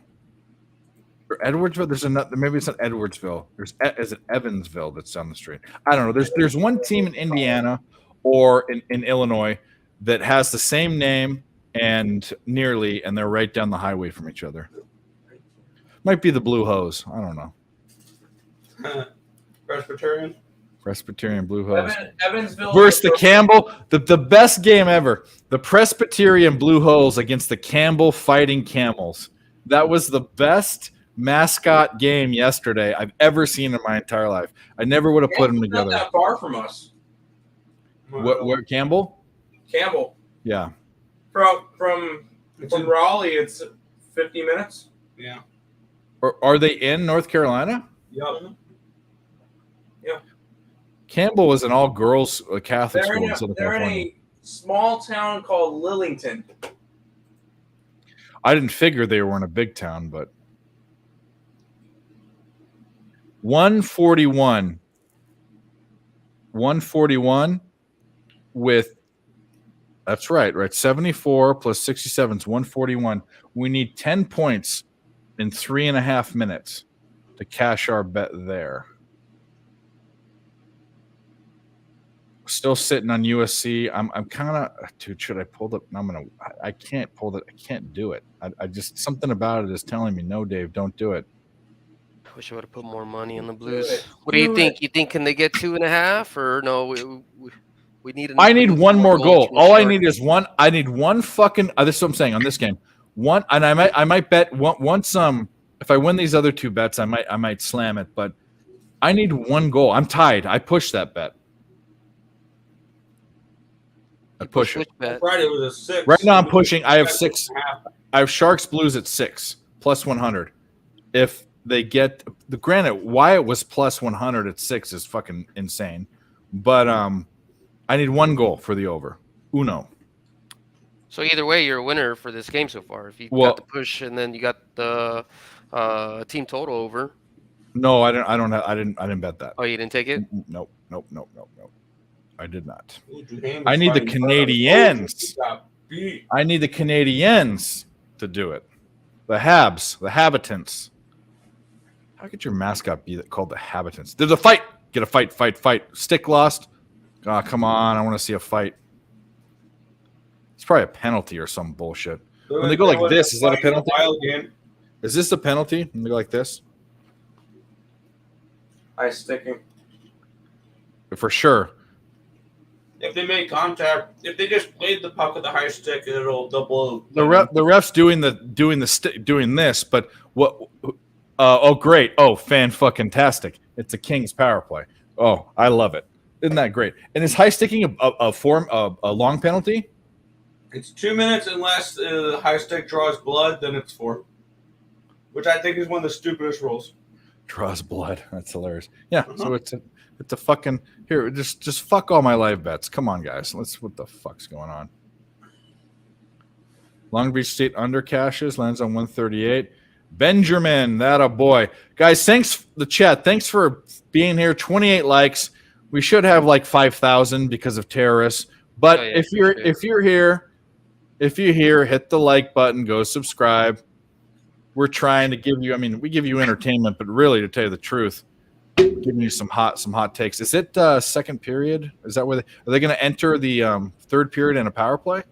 S1: Or Edwardsville. There's another. Maybe it's not Edwardsville. Is it Evansville that's down the street? I don't know. There's one team in Indiana or in Illinois that has the same name and they're right down the highway from each other. Might be the Blue Hose. I don't know. Presbyterian Blue Hose.
S3: Evansville
S1: versus the Campbell. The best game ever. The Presbyterian Blue Hose against the Campbell Fighting Camels. That was the best mascot game yesterday I've ever seen in my entire life. I never would have put them together.
S3: Not that far from us.
S1: What Campbell?
S3: Campbell.
S1: Yeah.
S3: From Raleigh, it's 50 minutes.
S6: Yeah.
S1: Or are they in North Carolina?
S3: Yep. Yeah.
S1: Campbell was an all-girls Catholic
S3: They're
S1: school
S3: in
S1: in Southern
S3: they're in
S1: California.
S3: a small town called Lillington.
S1: I didn't figure they were in a big town, but 141 with that's right 74 plus 67 is 141. We need 10 points in 3.5 minutes to cash our bet there. Still sitting on USC. I'm kind of, dude, should I pull the, I can't pull it. I can't do it. I just, something about it is telling me, no, Dave, don't do it.
S9: Wish I would have put more money on the Blues. What do you think? You think can they get 2.5 or no? We need.
S1: I need one more goal. All I need is one. I need one fucking. This is what I'm saying on this game. One, and I might bet once. If I win these other two bets, I might slam it. But I need one goal. I'm tied. I push that bet. I push it.
S3: Friday was a 6.
S1: Right now I'm pushing. I have 6. I have Sharks Blues at 6 plus 100. If they get the granted, why it was plus 100 at 6 is fucking insane. But I need one goal for the over. Uno.
S9: So either way, you're a winner for this game so far. If you got the push and then you got the team total over.
S1: No, I didn't bet that.
S9: Oh, you didn't take it?
S1: Nope. I did not. I need the Canadiens. I need the Canadiens to do it. The Habs, the Habitants. How could your mascot be called the Habitants? There's a fight. Get a fight. Stick lost. Oh, come on. I want to see a fight. It's probably a penalty or some bullshit. When they go like this, is that a penalty? Is this a penalty when they go like this?
S3: High sticking.
S1: For sure.
S3: If they make contact, if they just played the puck with the high stick, they'll blow.
S1: The refs doing this, but what? Oh, great! Oh, fan-fucking-tastic! It's a Kings power play. Oh, I love it. Isn't that great? And is high sticking a long penalty?
S3: It's 2 minutes unless the high stick draws blood, then it's 4. Which I think is one of the stupidest rules.
S1: Draws blood. That's hilarious. Yeah. So it's a fucking here. Just fuck all my live bets. Come on, guys. What the fuck's going on? Long Beach State under cashes lands on 138. Benjamin, that a boy. Guys, thanks the chat. Thanks for being here. 28 likes. We should have like 5,000 because of terrorists. But if you're here, hit the like button, go subscribe. We're trying to give you, we give you entertainment, but really, to tell you the truth, giving you some hot takes. Is it second period? Is that where are they going to enter the third period in a power play?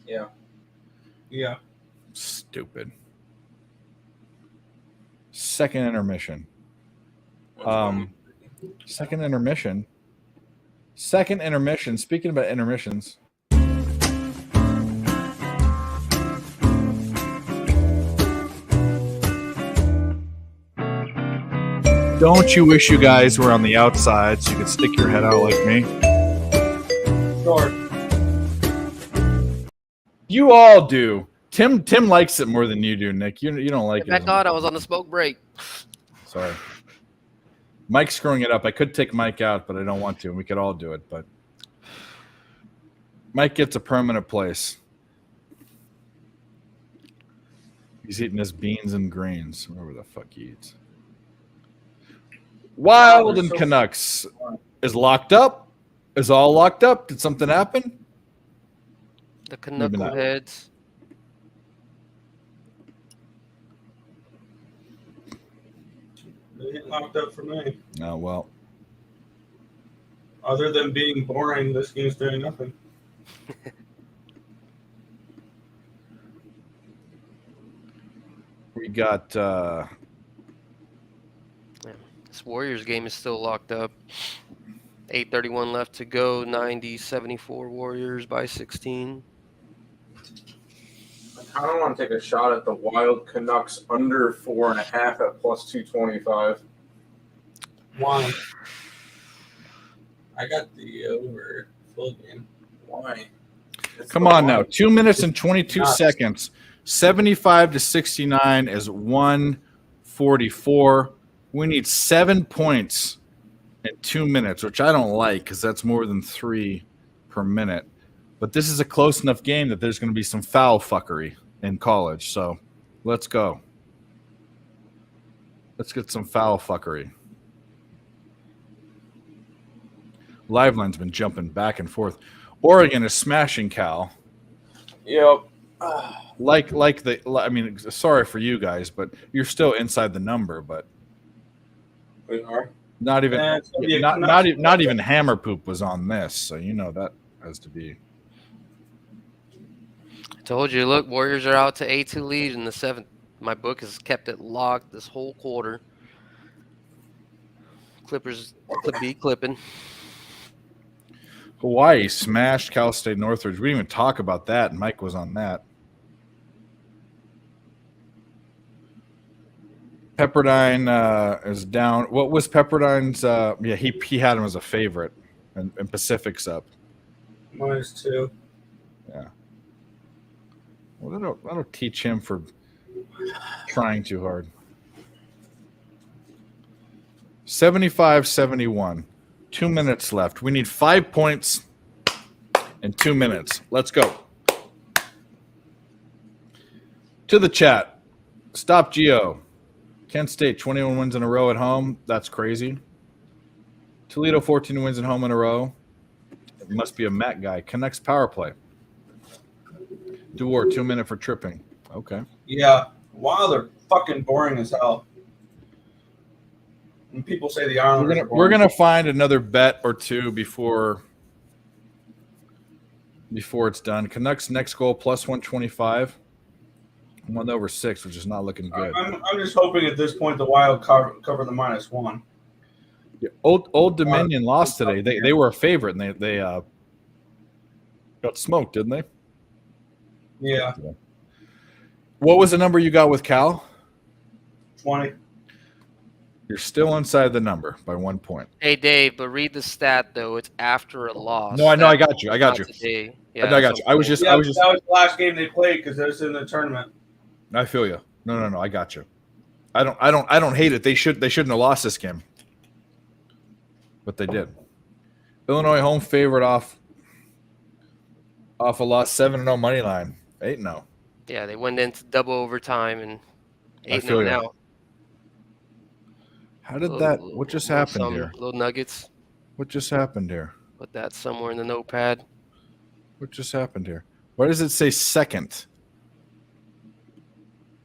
S3: Yeah. Yeah.
S1: Stupid. Second intermission. Second intermission. Speaking about intermissions. Don't you wish you guys were on the outside so you could stick your head out like me?
S3: Sure.
S1: You all do. Tim likes it more than you do, Nick. You don't like it.
S9: Thank God I was on the smoke break.
S1: Sorry. Mike's screwing it up. I could take Mike out, but I don't want to. We could all do it, but Mike gets a permanent place. He's eating his beans and greens, whatever the fuck he eats. Wild and Canucks is locked up. Is all locked up. Did something happen?
S9: The Knuckleheads.
S3: They get locked up for me.
S1: Oh, well.
S3: Other than being boring, this game's doing nothing.
S1: We got
S9: This Warriors game is still locked up. 8:31 left to go. 90-74 Warriors by 16.
S3: I don't want to take a shot at the Wild Canucks under 4.5 at plus 225. Why? I got the over full game. Why?
S1: Come on now. 2 minutes and 22 seconds. 75-69 is 1 44. We need 7 points in 2 minutes, which I don't like because that's more than 3 per minute. But this is a close enough game that there's going to be some foul fuckery in college. So let's go. Let's get some foul fuckery. Liveline's been jumping back and forth. Oregon is smashing Cal.
S6: Yep.
S1: I mean, sorry for you guys, but you're still inside the number. But
S6: We are.
S1: not even
S6: it's gonna be a
S1: not even Hammer Poop was on this, so you know that has to be.
S9: I told you, look, Warriors are out to 8-2 lead in the 7th. My book has kept it locked this whole quarter. Clippers could be clipping.
S1: Hawaii smashed Cal State Northridge. We didn't even talk about that, and Mike was on that. Pepperdine is down. What was Pepperdine's? Yeah, he had him as a favorite, and Pacific's up.
S2: -2.
S1: Yeah. Well, that'll teach him for trying too hard. 75-71. 2 minutes left. We need 5 points in 2 minutes. Let's go. To the chat. Stop Geo. Kent State, 21 wins in a row at home. That's crazy. Toledo, 14 wins at home in a row. It must be a Matt guy. Connects power play. Dewar, 2 minute for tripping. Okay.
S2: Yeah. Wow, they're fucking boring as hell. And people say the Islanders are boring.
S1: We're gonna find another bet or two before it's done. Canucks next goal plus 125. 1/6, which is not looking good.
S2: I'm just hoping at this point the Wild cover the -1.
S1: Yeah, Old Dominion lost today. They were a favorite and they got smoked, didn't they?
S2: Yeah.
S1: What was the number you got with Cal?
S2: 20.
S1: You're still inside the number by 1 point.
S9: Hey, Dave, but read the stat, though. It's after a loss.
S1: No, I know. I got you.
S9: Yeah,
S1: I got you. I was just.
S2: That was the last game they played because it was in the tournament.
S1: I feel you. No. I got you. I don't hate it. They shouldn't have lost this game, but they did. Illinois home favorite off a loss 7-0 money line 8-0.
S9: Yeah, they went into double overtime and 8-0
S1: feel you.
S9: now.
S1: How did that? What just happened here?
S9: Little nuggets.
S1: What just happened here?
S9: Put that somewhere in the notepad.
S1: What just happened here? Why does it say second?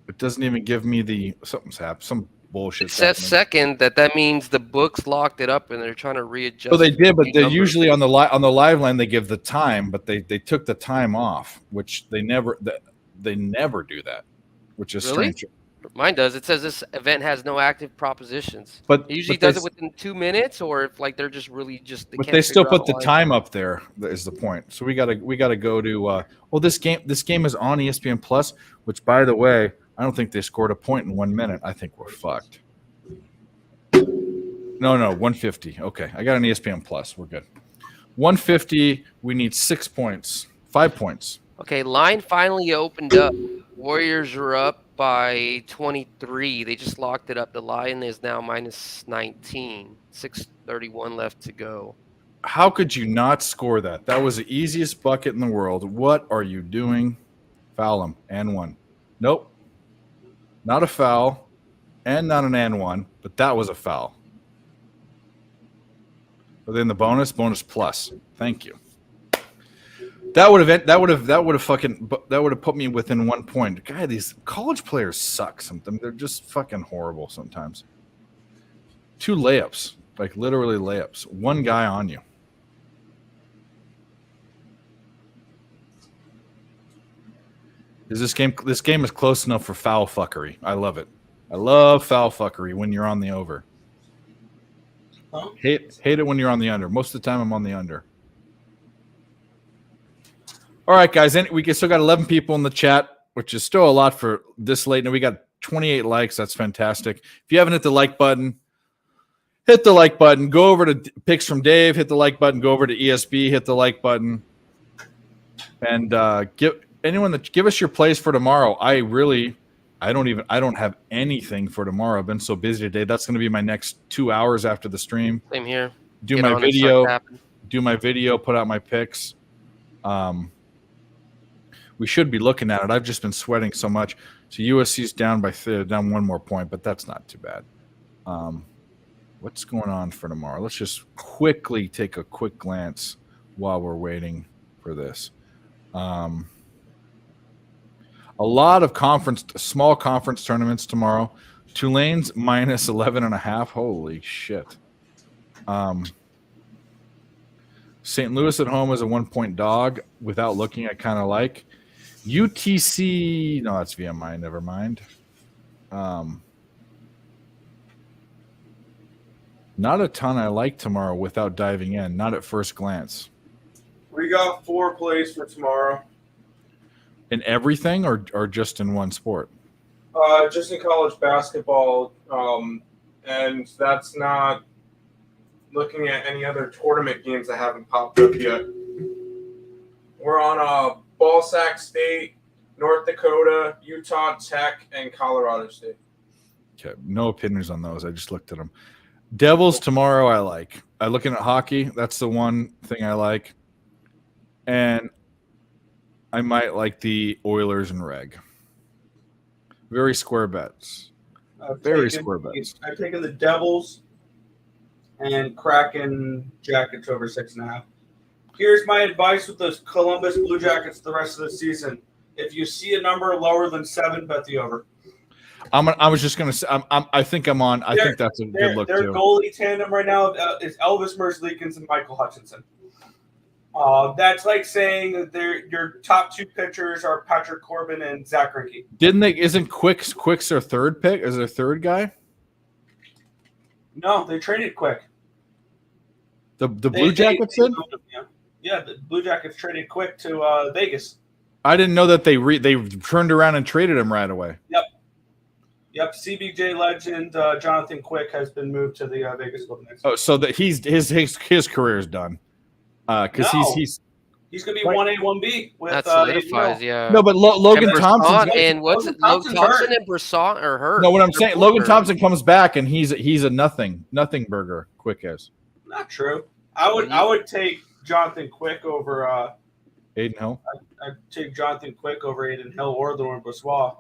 S1: It doesn't even give me the something's happened. Some bullshit.
S9: It says second. That means the books locked it up and they're trying to readjust.
S1: Oh, they did, but they
S9: numbers.
S1: usually on the live line they give the time, but they took the time off, which they never do that, which is
S9: Really?
S1: strange.
S9: Mine does. It says this event has no active propositions.
S1: But
S9: it usually
S1: but
S9: does
S1: they-
S9: it within 2 minutes, or if like they're just really just.
S1: But
S9: can't
S1: they still
S9: figure
S1: put
S9: out
S1: the
S9: why.
S1: time up there. Is the point? So we gotta go to. Well, this game is on ESPN Plus, which by the way, I don't think they scored a point in 1 minute. I think we're fucked. No, 150. Okay, I got an ESPN Plus. We're good. 150. We need 6 points. 5 points.
S9: Okay, line finally opened up. Warriors are up by 23. They just locked it up. The line is now -19. 6:31 left to go.
S1: How could you not score that? That was the easiest bucket in the world. What are you doing? Foul him. And one. Nope. Not a foul. And not an and one. But that was a foul. But then the bonus plus. Thank you. That would have put me within 1 point. God, these college players suck. Sometimes they're just fucking horrible sometimes. 2 layups, like literally layups. One guy on you. This game is close enough for foul fuckery. I love it. I love foul fuckery when you're on the over.
S2: Huh?
S1: Hate it when you're on the under. Most of the time I'm on the under. All right, guys. We still got 11 people in the chat, which is still a lot for this late. Now we got 28 likes. That's fantastic. If you haven't hit the like button, hit the like button. Go over to Picks from Dave. Hit the like button. Go over to ESB. Hit the like button. And give us your plays for tomorrow. I really I don't have anything for tomorrow. I've been so busy today. That's going to be my next 2 hours after the stream.
S9: Same here.
S1: Do
S9: Get
S1: my
S9: on and start
S1: video.
S9: tapping.
S1: Do my video. Put out my picks. We should be looking at it. I've just been sweating so much. So USC's down by down 1 more point, but that's not too bad. What's going on for tomorrow? Let's just quickly take a quick glance while we're waiting for this. A lot of small conference tournaments tomorrow. Tulane's minus 11.5. Holy shit. St. Louis at home is a 1-point dog. Without looking, I kind of like. UTC, no, that's VMI. Never mind. Not a ton I like tomorrow without diving in. Not at first glance.
S6: We got 4 plays for tomorrow.
S1: In everything or just in one sport?
S6: Just in college basketball, and that's not looking at any other tournament games that haven't popped up yet. We're on Ball Sack State, North Dakota, Utah Tech, and Colorado State.
S1: Okay, no opinions on those. I just looked at them. Devils tomorrow I like. I'm looking at hockey. That's the one thing I like. And I might like the Oilers and Reg. Very square bets. Very square bets.
S2: I've taken the Devils and Kraken Jackets over 6.5. Here's my advice with the Columbus Blue Jackets the rest of the season. If you see a number lower than 7, bet the over.
S1: I was just going to say, I think I'm on. I think that's a good look,
S2: their
S1: too.
S2: goalie tandem right now is Elvis Merzlikins and Michael Hutchinson. That's like saying that your top 2 pitchers are Patrick Corbin and Zach Greinke.
S1: Isn't Quick's their third pick? Is their third guy?
S2: No, they traded Quick.
S1: The Blue Jackets did?
S2: Yeah, the Blue Jackets traded Quick to Vegas.
S1: I didn't know that they turned around and traded him right away.
S2: Yep. CBJ legend Jonathan Quick has been moved to the Vegas Golden Knights.
S1: Oh, so that his career is done. Because
S2: he's going to be 1A, 1B with
S9: that solidifies, yeah.
S1: No, but Logan Thompson
S9: and Logan Thompson and Brisson are hurt.
S1: No, what I'm saying, Logan Thompson comes back and he's a nothing burger. Quick is
S2: not true. I would take Jonathan Quick over
S1: Aiden Hill.
S2: I'd take Jonathan Quick over Aiden Hill or Laurent Brossoit.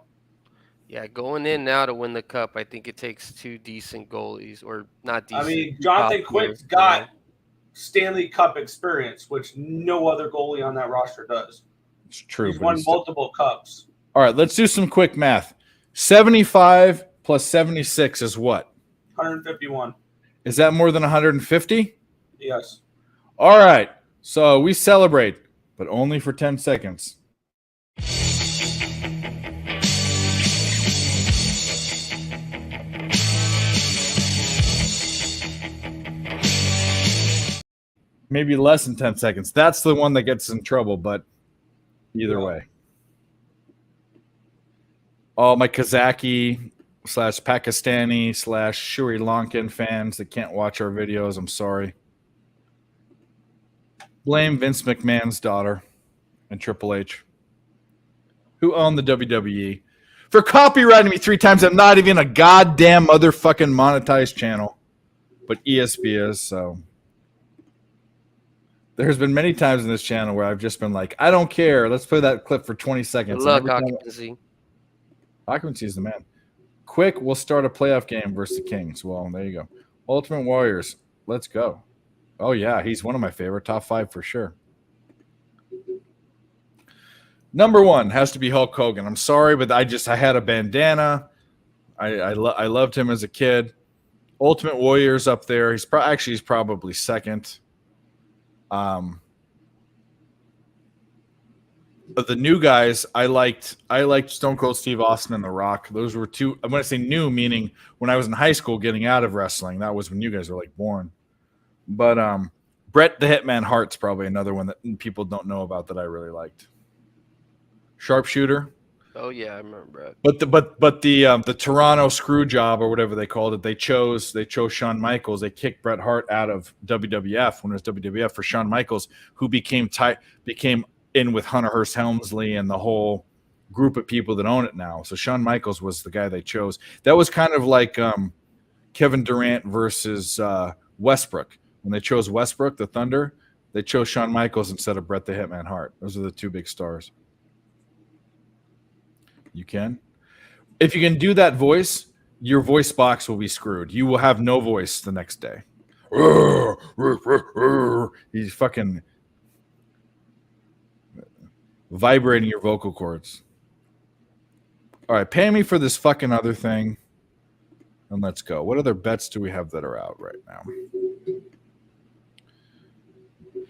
S9: Yeah, going in now to win the cup, I think it takes 2 decent goalies, or not decent.
S2: I mean, Jonathan Quick's got Stanley Cup experience, which no other goalie on that roster does.
S1: It's true.
S2: He's won multiple cups.
S1: All right, let's do some quick math. 75 plus 76 is what?
S2: 151.
S1: Is that more than 150?
S2: Yes.
S1: All right, so we celebrate, but only for 10 seconds. Maybe less than 10 seconds. That's the one that gets in trouble, but either way. All my Kazaki / Pakistani / Sri Lankan fans that can't watch our videos, I'm sorry. Blame Vince McMahon's daughter and Triple H, who owned the WWE, for copyrighting me 3 times. I'm not even a goddamn motherfucking monetized channel, but ESP is, so. There's been many times in this channel where I've just been like, I don't care. Let's play that clip for 20 seconds.
S9: Good luck, Occupancy.
S1: Occupancy is the man. Quick, we'll start a playoff game versus the Kings. Well, there you go. Ultimate Warriors. Let's go. Oh, yeah. He's one of my favorite. Top 5 for sure. Number 1 has to be Hulk Hogan. I'm sorry, but I had a bandana. I loved him as a kid. Ultimate Warriors up there. He's probably second. But the new guys, I liked Stone Cold Steve Austin and The Rock. Those were 2. I'm going to say new, meaning when I was in high school getting out of wrestling. That was when you guys were like born. But Bret the Hitman Hart's probably another one that people don't know about that I really liked. Sharpshooter.
S9: Oh yeah, I remember Bret.
S1: But the Toronto screw job or whatever they called it, they chose Shawn Michaels. They kicked Bret Hart out of WWF when it was WWF for Shawn Michaels, who became in with Hunter Hearst Helmsley and the whole group of people that own it now. So Shawn Michaels was the guy they chose. That was kind of like Kevin Durant versus Westbrook. When they chose Westbrook, the Thunder, they chose Shawn Michaels instead of Bret the Hitman Hart. Those are the two big stars. You can. If you can do that voice, your voice box will be screwed. You will have no voice the next day. He's fucking vibrating your vocal cords. All right, pay me for this fucking other thing, and let's go. What other bets do we have that are out right now?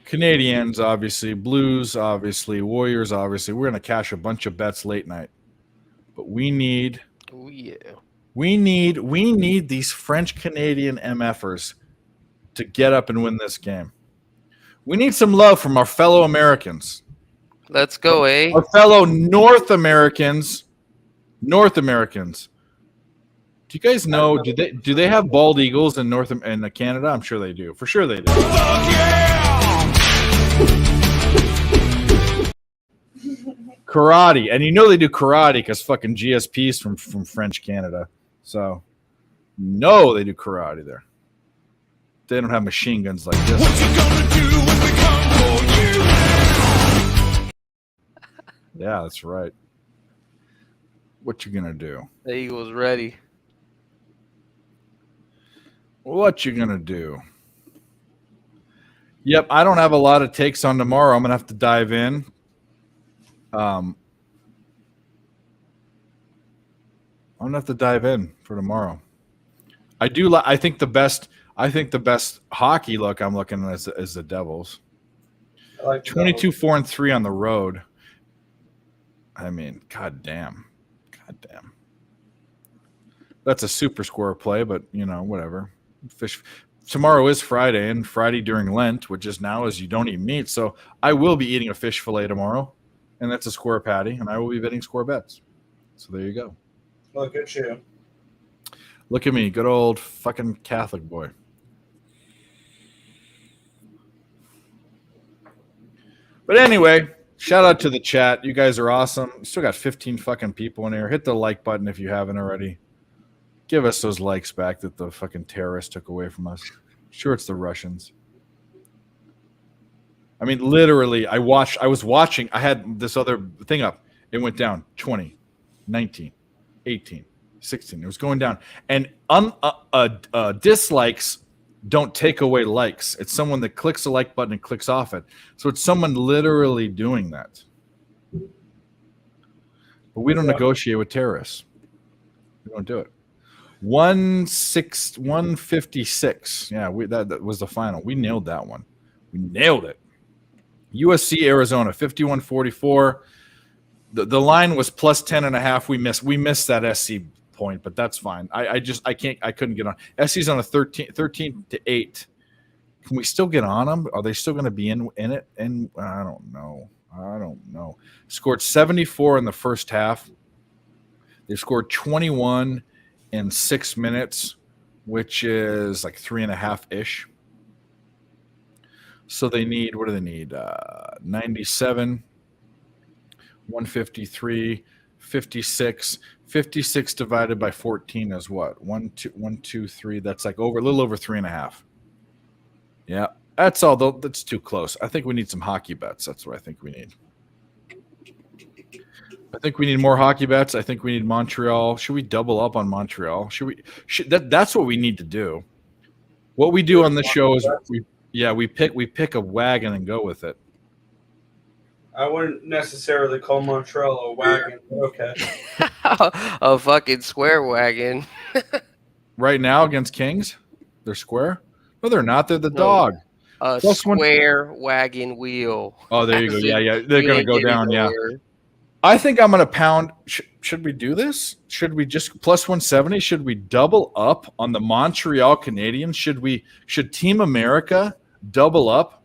S1: Canadians, obviously. Blues, obviously. Warriors, obviously. We're going to cash a bunch of bets late night. But we need...
S9: Oh, yeah.
S1: We need these French-Canadian MFers to get up and win this game. We need some love from our fellow Americans.
S9: Let's go, eh?
S1: Our fellow North Americans. Do you guys know? Do they have bald eagles in Canada? I'm sure they do. For sure they do. Karate, and you know they do karate because fucking GSP's from French Canada. So, no, they do karate there. They don't have machine guns like this. What you gonna do when we come for you? Yeah, that's right. What you gonna do?
S9: The Eagles ready.
S1: What you gonna do? Yep, I don't have a lot of takes on tomorrow. I'm gonna have to dive in. I'm gonna have to dive in for tomorrow. I think the best hockey look I'm looking at is the Devils.
S6: I like
S1: 22-4-3 on the road. I mean, goddamn. That's a super score play, but whatever. Tomorrow is Friday, and Friday during Lent, which is now, is you don't eat meat. So I will be eating a fish fillet tomorrow, and that's a square patty, and I will be betting score bets. So there you go.
S6: Look at you.
S1: Look at me, good old fucking Catholic boy. But anyway, shout out to the chat. You guys are awesome. Still got 15 fucking people in here. Hit the like button if you haven't already. Give us those likes back that the fucking terrorists took away from us. Sure, it's the Russians. I mean, literally, I was watching. I had this other thing up. It went down 20, 19, 18, 16. It was going down. And dislikes don't take away likes. It's someone that clicks the like button and clicks off it. So it's someone literally doing that. But we don't negotiate with terrorists. We don't do it. 156. Yeah, that was the final. We nailed that one. We nailed it. USC Arizona 51-44. The line was plus 10.5. We missed that SC point, but that's fine. I couldn't get on. SC's on a 13-8. Can we still get on them? Are they still going to be in it? And I don't know. Scored 74 in the first half. They scored 21 in 6 minutes, which is like 3.5-ish. So they need, what do they need? 97, 153, 56. 56 divided by 14 is what? 1, 2, 3. That's like a little over 3.5. Yeah, that's all. That's too close. I think we need some hockey bets. That's what I think we need. I think we need more hockey bets. I think we need Montreal. Should we double up on Montreal? That's what we need to do. What we do on this show is we pick a wagon and go with it.
S6: I wouldn't necessarily call Montreal a wagon. Okay.
S9: A fucking square wagon.
S1: Right now against Kings, they're square. No, they're not. They're the dog.
S9: A square wagon wheel.
S1: Oh, there you go. Yeah. They're going to go down. Yeah. I think I'm going to pound. Should we do this? Should we just plus 170? Should we double up on the Montreal Canadiens? Should Team America double up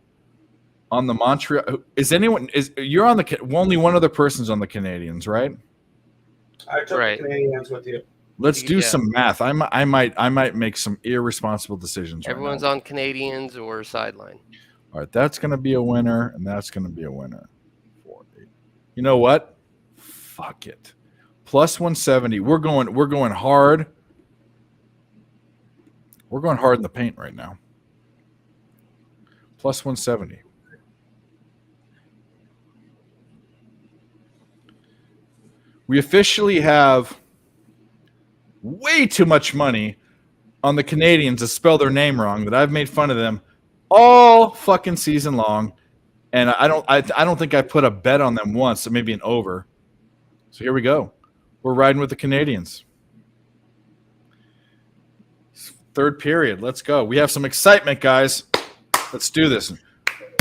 S1: on the Montreal? You're on the only one other person's on the Canadiens, right?
S6: I took the Canadiens with you.
S1: Let's do some math. I might make some irresponsible decisions.
S9: Everyone's on Canadiens or sideline.
S1: All right, that's going to be a winner, and that's going to be a winner. 4, 8. You know what? Fuck it. Plus 170. We're going hard. We're going hard in the paint right now. Plus 170. We officially have way too much money on the Canadians to spell their name wrong that I've made fun of them all fucking season long. And I don't think I put a bet on them once, so maybe an over. So here we go. We're riding with the Canadians. Third period. Let's go. We have some excitement, guys. Let's do this.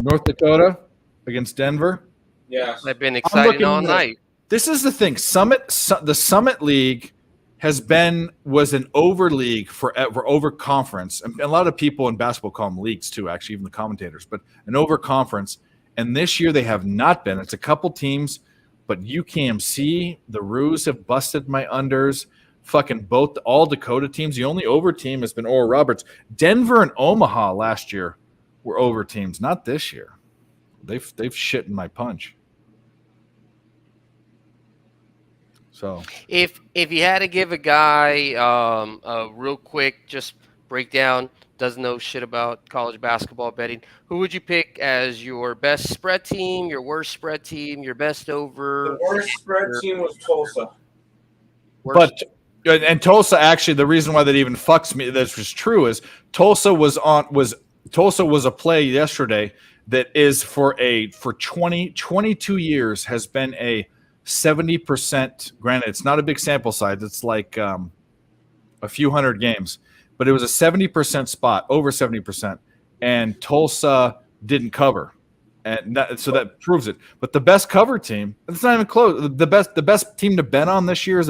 S1: North Dakota against Denver.
S6: Yes.
S9: I've been excited all night.
S1: This is the thing. The Summit League was an over league for over conference. And a lot of people in basketball call them leagues too, actually, even the commentators, but an over conference. And this year they have not been. It's a couple teams, but UKMC, the Roos have busted my unders. Fucking all Dakota teams. The only over team has been Oral Roberts. Denver and Omaha last year were over teams, not this year. They've shit in my punch. So
S9: if you had to give a guy a real quick just breakdown, doesn't know shit about college basketball betting, who would you pick as your best spread team, your worst spread team, your best over?
S6: The worst spread team was Tulsa.
S1: And Tulsa, actually, the reason why that even fucks me, this was true, is Tulsa was a play yesterday that is for 22 years has been a 70%. Granted, it's not a big sample size. It's like a few hundred games, but it was a 70% spot, over 70%, and Tulsa didn't cover, and so that proves it. But the best cover team, it's not even close. The best team to bet on this year is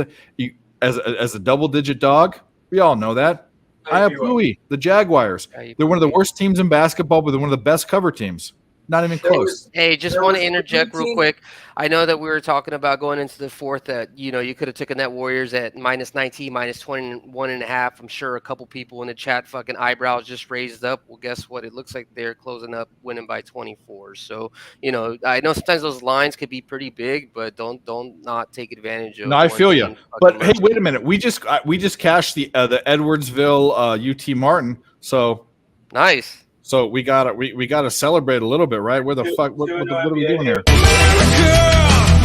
S1: as a double-digit dog. We all know that. Iapui, the Jaguars. They're one of the worst teams in basketball, but they're one of the best cover teams. Not even close.
S9: Hey, just want to interject real quick. I know that we were talking about going into the fourth that, you could have taken that Warriors at minus 19, minus 21.5. I'm sure a couple people in the chat fucking eyebrows just raised up. Well, guess what? It looks like they're closing up winning by 24. So, I know sometimes those lines could be pretty big, but don't not take advantage of.
S1: No, I feel you. But hey, wait a minute. We just cashed the Edwardsville UT Martin. So
S9: nice.
S1: So we gotta celebrate a little bit, right? Where the fuck? What are we doing here?
S5: America,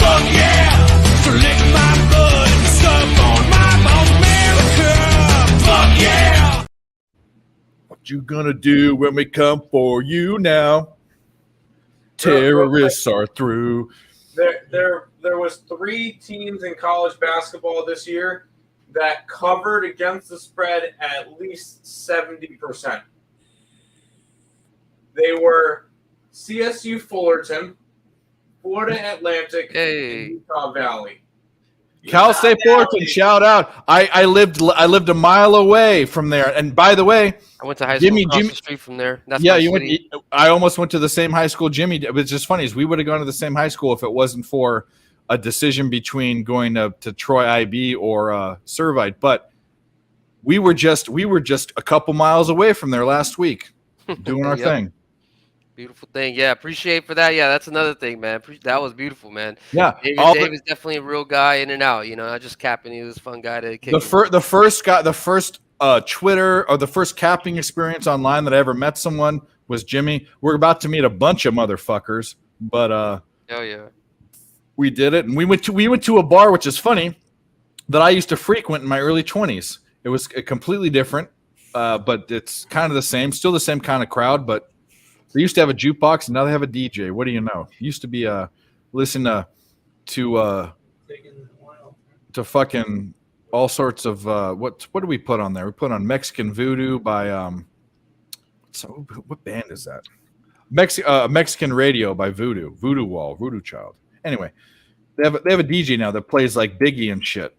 S5: fuck yeah! So lick my blood and stuff on my bones. America, fuck yeah!
S1: What you gonna do when we come for you now? Terrorists are through.
S6: There was 3 teams in college basketball this year that covered against the spread at least 70%. They were CSU Fullerton, Florida Atlantic, and Utah Valley.
S1: Cal State Fullerton, shout out! I lived a mile away from there, and by the way,
S9: I went to high school across the street from there. That's
S1: you went. I almost went to the same high school. Jimmy, it was just funny is we would have gone to the same high school if it wasn't for a decision between going to Troy IB or Servite. But we were just a couple miles away from there last week, doing our thing.
S9: Beautiful thing. Yeah, appreciate for that. Yeah, that's another thing, man. That was beautiful, man.
S1: Yeah.
S9: Dave is definitely a real guy in and out, not just capping. He was a fun guy to kick.
S1: The first Twitter or the first capping experience online that I ever met someone was Jimmy. We're about to meet a bunch of motherfuckers, but
S9: hell yeah.
S1: We did it, and we went to a bar, which is funny, that I used to frequent in my early 20s. It was completely different, but it's kind of the same, still the same kind of crowd, but they used to have a jukebox, and now they have a DJ. What do you know? It used to be listen to fucking all sorts of what do we put on there? We put on Mexican Voodoo by so what band is that? Mexican Radio by Voodoo Wall, Voodoo Child. Anyway, they have a DJ now that plays like Biggie and shit.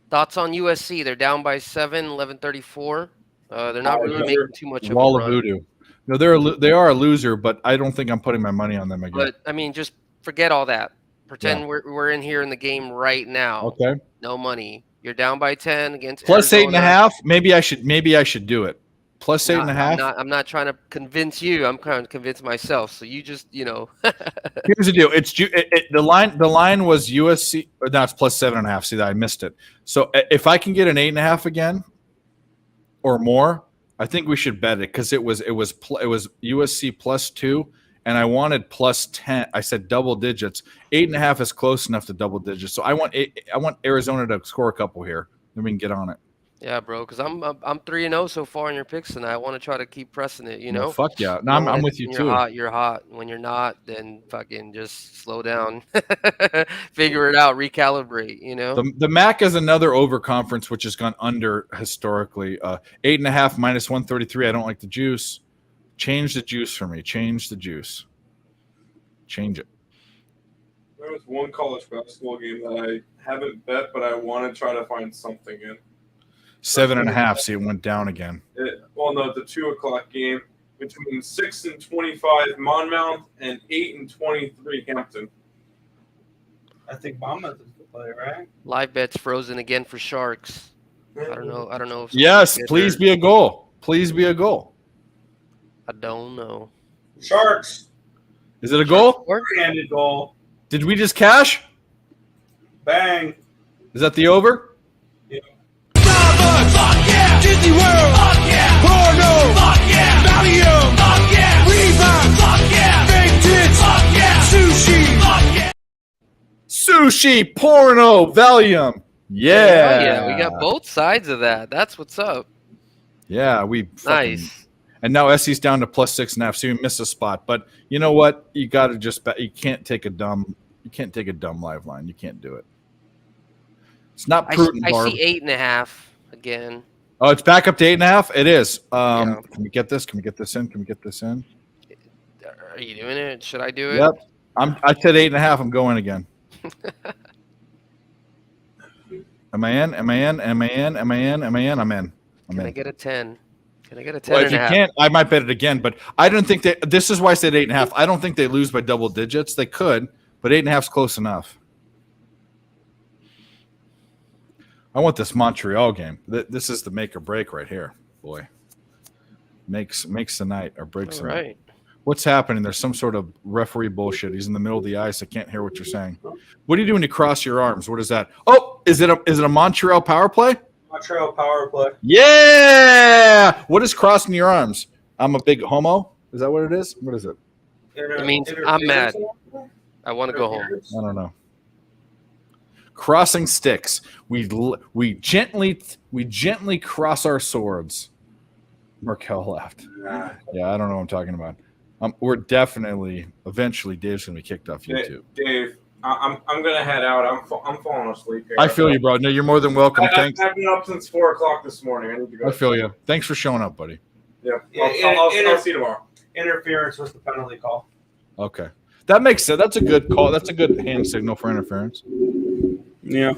S9: Thoughts on USC? They're down by 7, 11:34. They're not really making too much of a
S1: Wall
S9: run.
S1: of Voodoo. No, they are a loser, but I don't think I'm putting my money on them again.
S9: But I mean, just forget all that. Pretend we're in here in the game right now.
S1: Okay.
S9: No money. You're down by 10 against
S1: plus
S9: Arizona.
S1: 8.5. Maybe I should do it. Plus 8.5.
S9: I'm not trying to convince you. I'm trying to convince myself. So you just,
S1: Here's the deal. It's the line. The line was USC. No, it's plus 7.5. See that I missed it. So if I can get an 8.5 again, or more, I think we should bet it because it was USC plus 2, and I wanted plus 10. I said double digits. 8.5 is close enough to double digits. So I want Arizona to score a couple here. Then we can get on it.
S9: Yeah, bro, because I'm 3-0 so far in your picks tonight. I want to try to keep pressing it.
S1: No, fuck yeah. No, I'm with you too.
S9: You're hot. When you're not, then fucking just slow down, figure it out, recalibrate.
S1: The MAC is another over conference which has gone under historically. 8.5 minus 133. I don't like the juice. Change the juice for me. Change the juice. Change it.
S6: There was one college basketball game that I haven't bet, but I want to try to find something in.
S1: 7.5. See, it went down again.
S6: The 2:00 game between 6-25 Monmouth and 8-23 Hampton.
S2: I think Monmouth is the play, right?
S9: Live bet's frozen again for Sharks. I don't know. If
S1: Yes, please be a goal. Please be a goal.
S9: I don't know.
S2: Sharks.
S1: Is it a goal?
S2: Handed goal.
S1: Did we just cash?
S2: Bang.
S1: Is that the over?
S5: Fuck yeah! Disney World! Fuck yeah! Porno! Fuck yeah! Valium! Fuck yeah! Reebok! Fuck yeah! Fake tits! Fuck yeah! Sushi! Fuck yeah!
S1: Sushi, porno, Valium. Yeah.
S9: Yeah, we got both sides of that. That's what's up.
S1: Yeah,
S9: nice.
S1: And now SC's down to plus 6.5, so you miss a spot. But you know what? You got to just bet. You can't take a dumb live line. You can't do it. It's not prudent.
S9: I see 8.5 again.
S1: Oh, it's back up to 8.5. It is. Can we get this? Can we get this in? Can we get this in?
S9: Are you doing it? Should I do it?
S1: Yep. I said 8.5. I'm going again. Am I in? I'm in.
S9: Can I get a 10? Can I get a 10?
S1: Well, if you can't, I might bet it again. But I don't think that. This is why I said 8.5. I don't think they lose by double digits. They could, but 8.5 is close enough. I want this Montreal game. This is the make or break right here, boy. Makes the night or breaks the night. What's happening? There's some sort of referee bullshit. He's in the middle of the ice. I can't hear what you're saying. What do you do when you cross your arms? What is that? Oh, is it a Montreal power play?
S2: Montreal power play.
S1: Yeah. What is crossing your arms? I'm a big homo. Is that what it is? What is it?
S9: It means I'm mad. I want to go home.
S1: I don't know. Crossing sticks. We gently cross our swords. Markel laughed. Yeah, I don't know what I'm talking about. We're definitely eventually Dave's gonna be kicked off YouTube.
S6: Dave, I'm gonna head out. I'm falling asleep here.
S1: I feel you, bro. No, you're more than welcome. Thanks.
S6: I've been up since 4:00 this morning. I need to go.
S1: I feel you. Thanks for showing up, buddy.
S6: Yeah, I'll see you tomorrow.
S2: Interference was the penalty call.
S1: Okay, that makes sense. That's a good call. That's a good hand signal for interference.
S2: Yeah.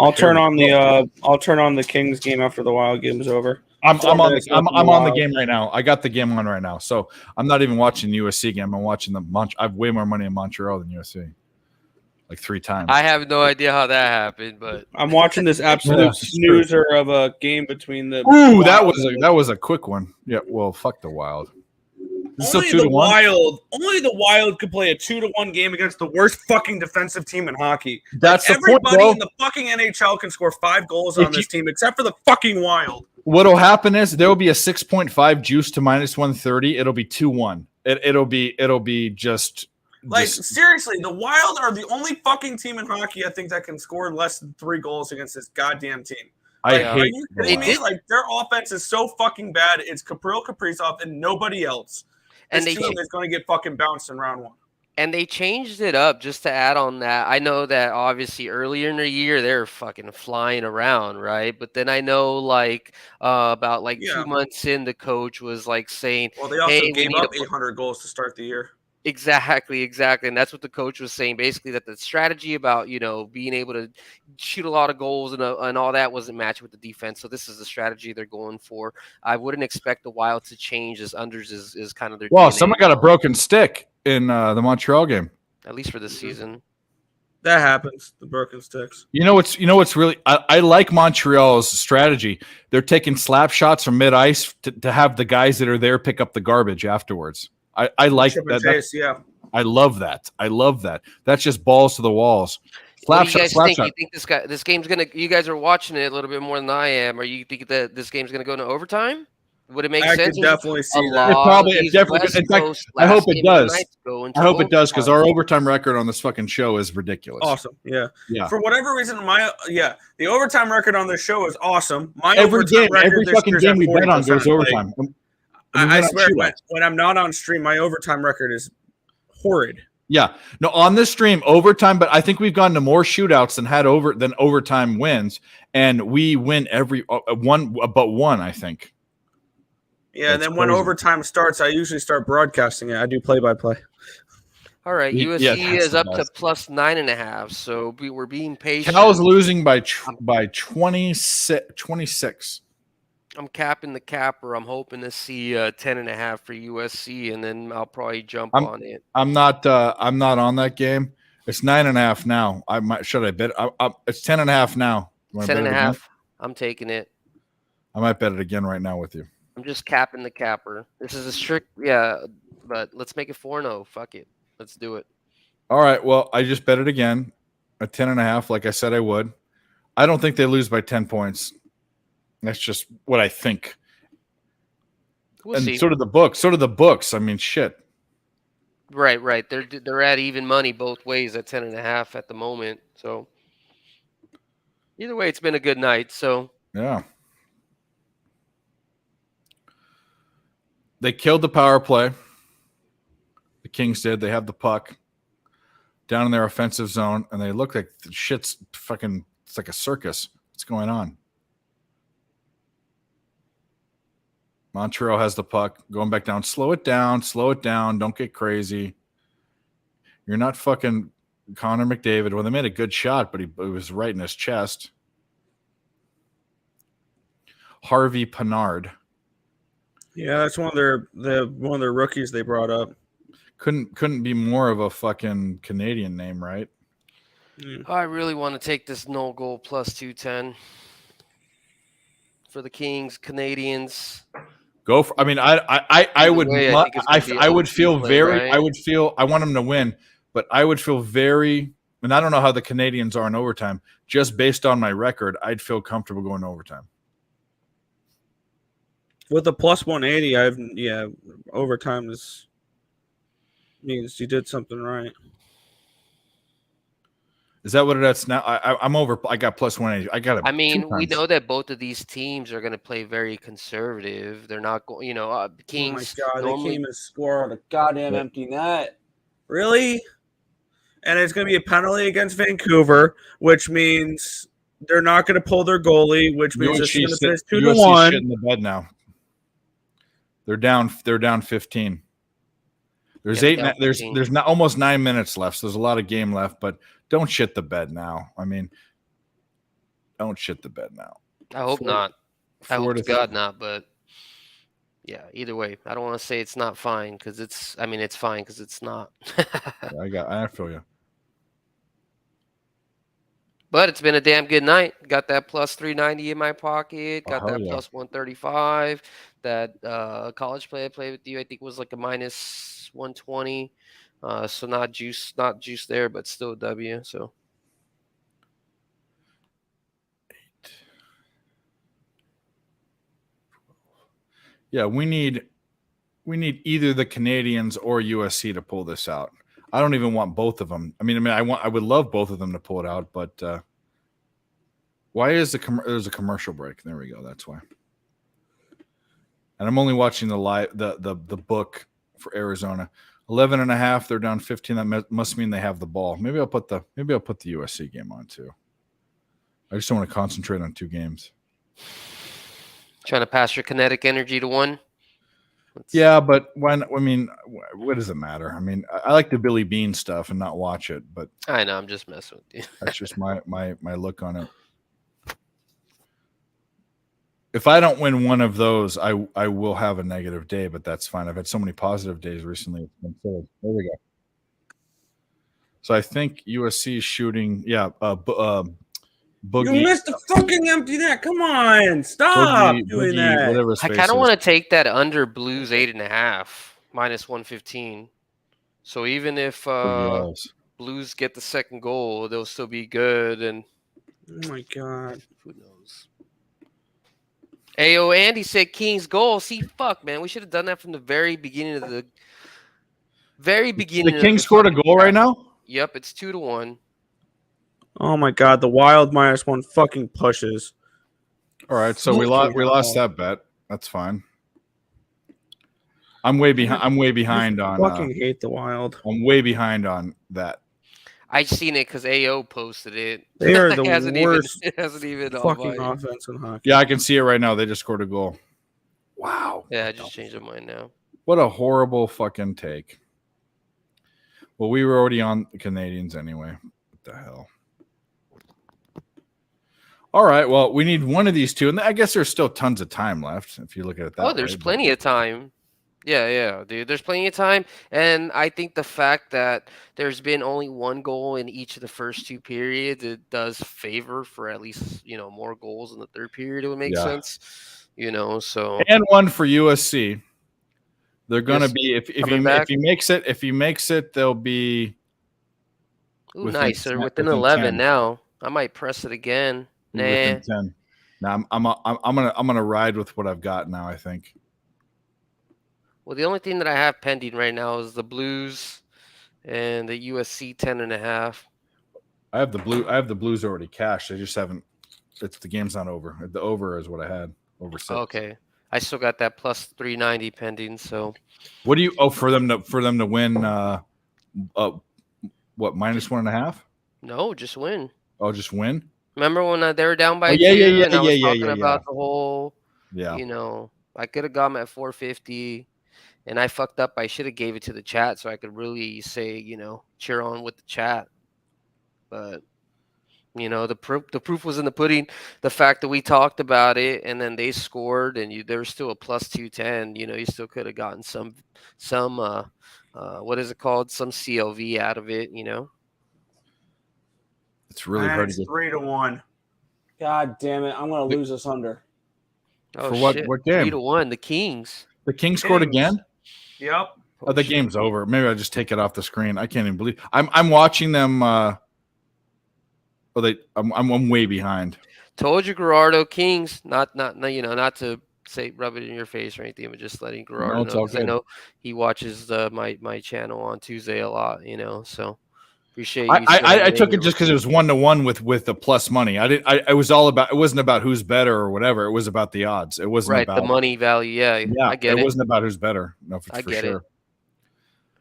S2: I'll turn on the Kings game after the Wild game's over.
S1: I'm on the game right now. I got the game on right now, so I'm not even watching the USC game. I'm watching I have way more money in Montreal than USC, like 3 times.
S9: I have no idea how that happened, but
S2: I'm watching this absolute snoozer of a game between the.
S1: Ooh, that was a quick one. Yeah, well, fuck the Wild.
S2: Only the Wild could play a 2-1 game against the worst fucking defensive team in hockey.
S1: That's the point, bro.
S2: Everybody in the fucking NHL can score 5 goals on this team, except for the fucking Wild.
S1: What'll happen is there will be a 6.5 juice to minus 130. It'll be 2-1. It'll be just
S2: seriously, the Wild are the only fucking team in hockey I think that can score less than 3 goals against this goddamn team.
S1: Are
S2: you kidding me? Like, their offense is so fucking bad. It's Kaprizov and nobody else. This team is going to get fucking bounced in round 1.
S9: And they changed it up just to add on that. I know that obviously earlier in the year they're fucking flying around, right? But then I know about 2 months in, the coach was saying,
S2: well, they also gave up 800 goals to start the year.
S9: Exactly. And that's what the coach was saying, basically, that the strategy about, being able to shoot a lot of goals and all that wasn't matched with the defense. So this is the strategy they're going for. I wouldn't expect the Wild to change, as unders is kind of their
S1: Well, someone got a broken stick in the Montreal game.
S9: At least for this season.
S2: That happens. The broken sticks.
S1: You know what's really I like Montreal's strategy. They're taking slap shots from mid ice to have the guys that are there pick up the garbage afterwards. I like
S2: Chip and
S1: that.
S2: chase, yeah.
S1: I love that. I love that. That's just balls to the walls.
S9: What
S1: Slap
S9: do you
S1: shot,
S9: guys
S1: slap
S9: think?
S1: shot.
S9: You think this game's gonna? You guys are watching it a little bit more than I am. Are you think that this game's gonna go into overtime? Would it make
S2: I
S9: sense?
S2: could definitely see
S9: a
S2: that.
S9: lot
S1: It
S9: of
S1: definitely.
S9: West
S1: In fact,
S9: Coast
S1: I hope
S9: last
S1: it
S9: game of the
S1: does.
S9: night go into
S1: I hope it does because
S9: overtime.
S1: our overtime record on this fucking show is ridiculous.
S2: Awesome. Yeah.
S1: Yeah.
S2: For whatever reason, the overtime record on this show is awesome. My
S1: Every
S2: overtime
S1: game,
S2: record
S1: every
S2: this
S1: fucking
S2: year is
S1: game
S2: at
S1: we bet on goes
S2: 40%.
S1: overtime.
S2: Like,
S1: We
S2: I
S1: win on
S2: swear,
S1: shootouts.
S2: when I'm not on stream, my overtime record is horrid.
S1: Yeah, no, on this stream overtime, but I think we've gone to more shootouts than overtime wins, and we win every one but one. I think.
S2: Yeah, and
S1: That's
S2: then when
S1: crazy.
S2: overtime starts, I usually start broadcasting it. I do play-by-play.
S9: All right,
S1: Yeah,
S9: USC
S1: that's
S9: is
S1: the
S9: up to
S1: best.
S9: plus 9.5. So we're being patient.
S1: Cal's losing by 26.
S9: I'm capping the capper. I'm hoping to see 10.5 for USC, and then I'll probably jump on it.
S1: I'm not on that game. It's 9.5 now. Should I bet? It's 10.5 now. You wanna bet it again?
S9: 10.5. I'm taking it.
S1: I might bet it again right now with you.
S9: I'm just capping the capper. This is a strict, but let's make it 4-0. Fuck it. Let's do it.
S1: All right. Well, I just bet it again at 10.5, like I said I would. I don't think they lose by 10 points. That's just what I think.
S9: We'll see.
S1: So do the books. I mean, shit.
S9: Right. They're at even money both ways at 10.5 at the moment. So either way, it's been a good night. So
S1: Yeah. They killed the power play. The Kings did. They have the puck down in their offensive zone, and they look like the shit's fucking. It's like a circus. What's going on? Montreal has the puck, going back down. Slow it down. Don't get crazy. You're not fucking Connor McDavid. Well, they made a good shot, but it was right in his chest. Harvey Pinard.
S2: Yeah, that's one of their rookies they brought up.
S1: Couldn't be more of a fucking Canadian name, right?
S9: I really want to take this no goal plus 210 for the Kings, Canadians.
S1: Go for. I mean, I would.
S9: way, I think it's gonna be
S1: I would
S9: OT
S1: feel
S9: play,
S1: very.
S9: right?
S1: I would feel. I want them to win, but I would feel very. And I don't know how the Canadians are in overtime. Just based on my record, I'd feel comfortable going to overtime.
S2: With a plus 180, overtime means you did something right.
S1: Is that what it is now? I'm over. I got plus 180. I got it.
S9: I mean, we know that both of these teams are going to play very conservative. They're not going, Kings.
S2: Oh my God,
S9: normally-
S2: they came and score on a goddamn empty net. Really? And it's going to be a penalty against Vancouver, which means they're not going to pull their goalie, which means it's going to finish 2-1.
S1: Shit in the bed now. They're down 15. There's
S9: Yeah,
S1: there's not almost 9 minutes left. So there's a lot of game left, but don't shit the bed now. I mean, don't shit the bed now.
S9: I hope not. I hope to
S1: 3.
S9: God not, but yeah, either way. I don't want to say it's not fine because it's fine because it's not.
S1: I feel you.
S9: But it's been a damn good night. Got that plus 390 in my pocket. Got that
S1: yeah.
S9: plus 135. That college play I played with you, I think was like a minus 120. So not juice there, but still a W. So
S1: Yeah, we need either the Canadians or USC to pull this out. I don't even want both of them. I would love both of them to pull it out, but why is there's a commercial break? There we go. That's why. And I'm only watching the book for Arizona. 11.5. They're down 15. That must mean they have the ball. Maybe I'll put the USC game on too. I just don't want to concentrate on 2 games.
S9: trying to pass your kinetic energy to one.
S1: Yeah, but what does it matter? I mean, I like the Billy Bean stuff and not watch it, but
S9: I know I'm just messing with you.
S1: that's just my look on it. If I don't win one of those, I will have a negative day, but that's fine. I've had so many positive days recently. It's been silly. There we go. So I think USC is shooting. Yeah, Boogie.
S6: You missed the fucking empty net. Come on, stop doing that.
S1: Whatever
S9: I kind of want to take that under Blues 8.5 minus 115. So even if Blues get the second goal, they'll still be good. And
S6: oh my god,
S9: who knows? Ayo, Andy said King's goal. See, fuck, man, we should have done that from the very beginning of the
S1: The Kings scored a goal right now.
S9: Yep, it's 2-1.
S6: oh my god, the Wild -1 fucking pushes.
S1: All right, so we lost that bet. That's fine. I'm way behind. I'm way behind on.
S6: Fucking hate the Wild.
S1: I'm way behind on that.
S9: I seen it because AO posted it.
S6: They are the
S9: worst
S6: fucking offense in hockey.
S1: Yeah, I can see it right now. They just scored a goal. Wow.
S9: Yeah, I just changed my mind now.
S1: What a horrible fucking take. Well, we were already on the Canadians anyway. What the hell? All right. Well, we need one of these two, and I guess there's still tons of time left if you look at it that way.
S9: Oh, there's plenty of time. Yeah, dude. There's plenty of time, and I think the fact that there's been only one goal in each of the first two periods, it does favor for at least more goals in the third period. It would make sense, So
S1: and one for USC. They're gonna be if he makes it, they'll be.
S9: Ooh, nice. They're within 11 10. Now. I might press it again. Nah.
S1: Within 10. Now I'm gonna ride with what I've got now. I think.
S9: Well, the only thing that I have pending right now is the Blues and the USC 10.5.
S1: I have the Blues already cashed. I just haven't. The game's not over. The over is what I had. Over 6.
S9: Okay, I still got that plus 390 pending. So,
S1: what do you? Oh, for them to win. What -1.5?
S9: No, just win.
S1: Oh, just win.
S9: Remember when they were down by 2?
S1: Yeah.
S9: And I was talking about the whole.
S1: Yeah.
S9: I could have got them at 450. And I fucked up. I should have gave it to the chat so I could really say, cheer on with the chat. But, the proof was in the pudding. The fact that we talked about it and then they scored and there was still a plus 210. You still could have gotten some what is it called? Some CLV out of it.
S1: It's really hard to get
S6: 3-1. God damn it! I'm gonna lose this under.
S9: Oh,
S1: for
S9: shit.
S1: what game?
S9: 3-1. The Kings.
S1: The Kings scored again.
S6: Yep.
S1: Oh, the game's over. Maybe I'll just take it off the screen. I can't even believe I'm watching them. I'm way behind.
S9: Told you, Gerardo. Kings. Not to say rub it in your face or anything, but just letting Gerardo know. Because I know he watches my channel on Tuesday a lot. So appreciate you.
S1: I took it just because it was 1-1 with the plus money. It wasn't about who's better or whatever. It was about the odds. It wasn't about
S9: the money value. Yeah, I get it.
S1: It wasn't about who's better. No, for
S9: get
S1: sure.
S9: It.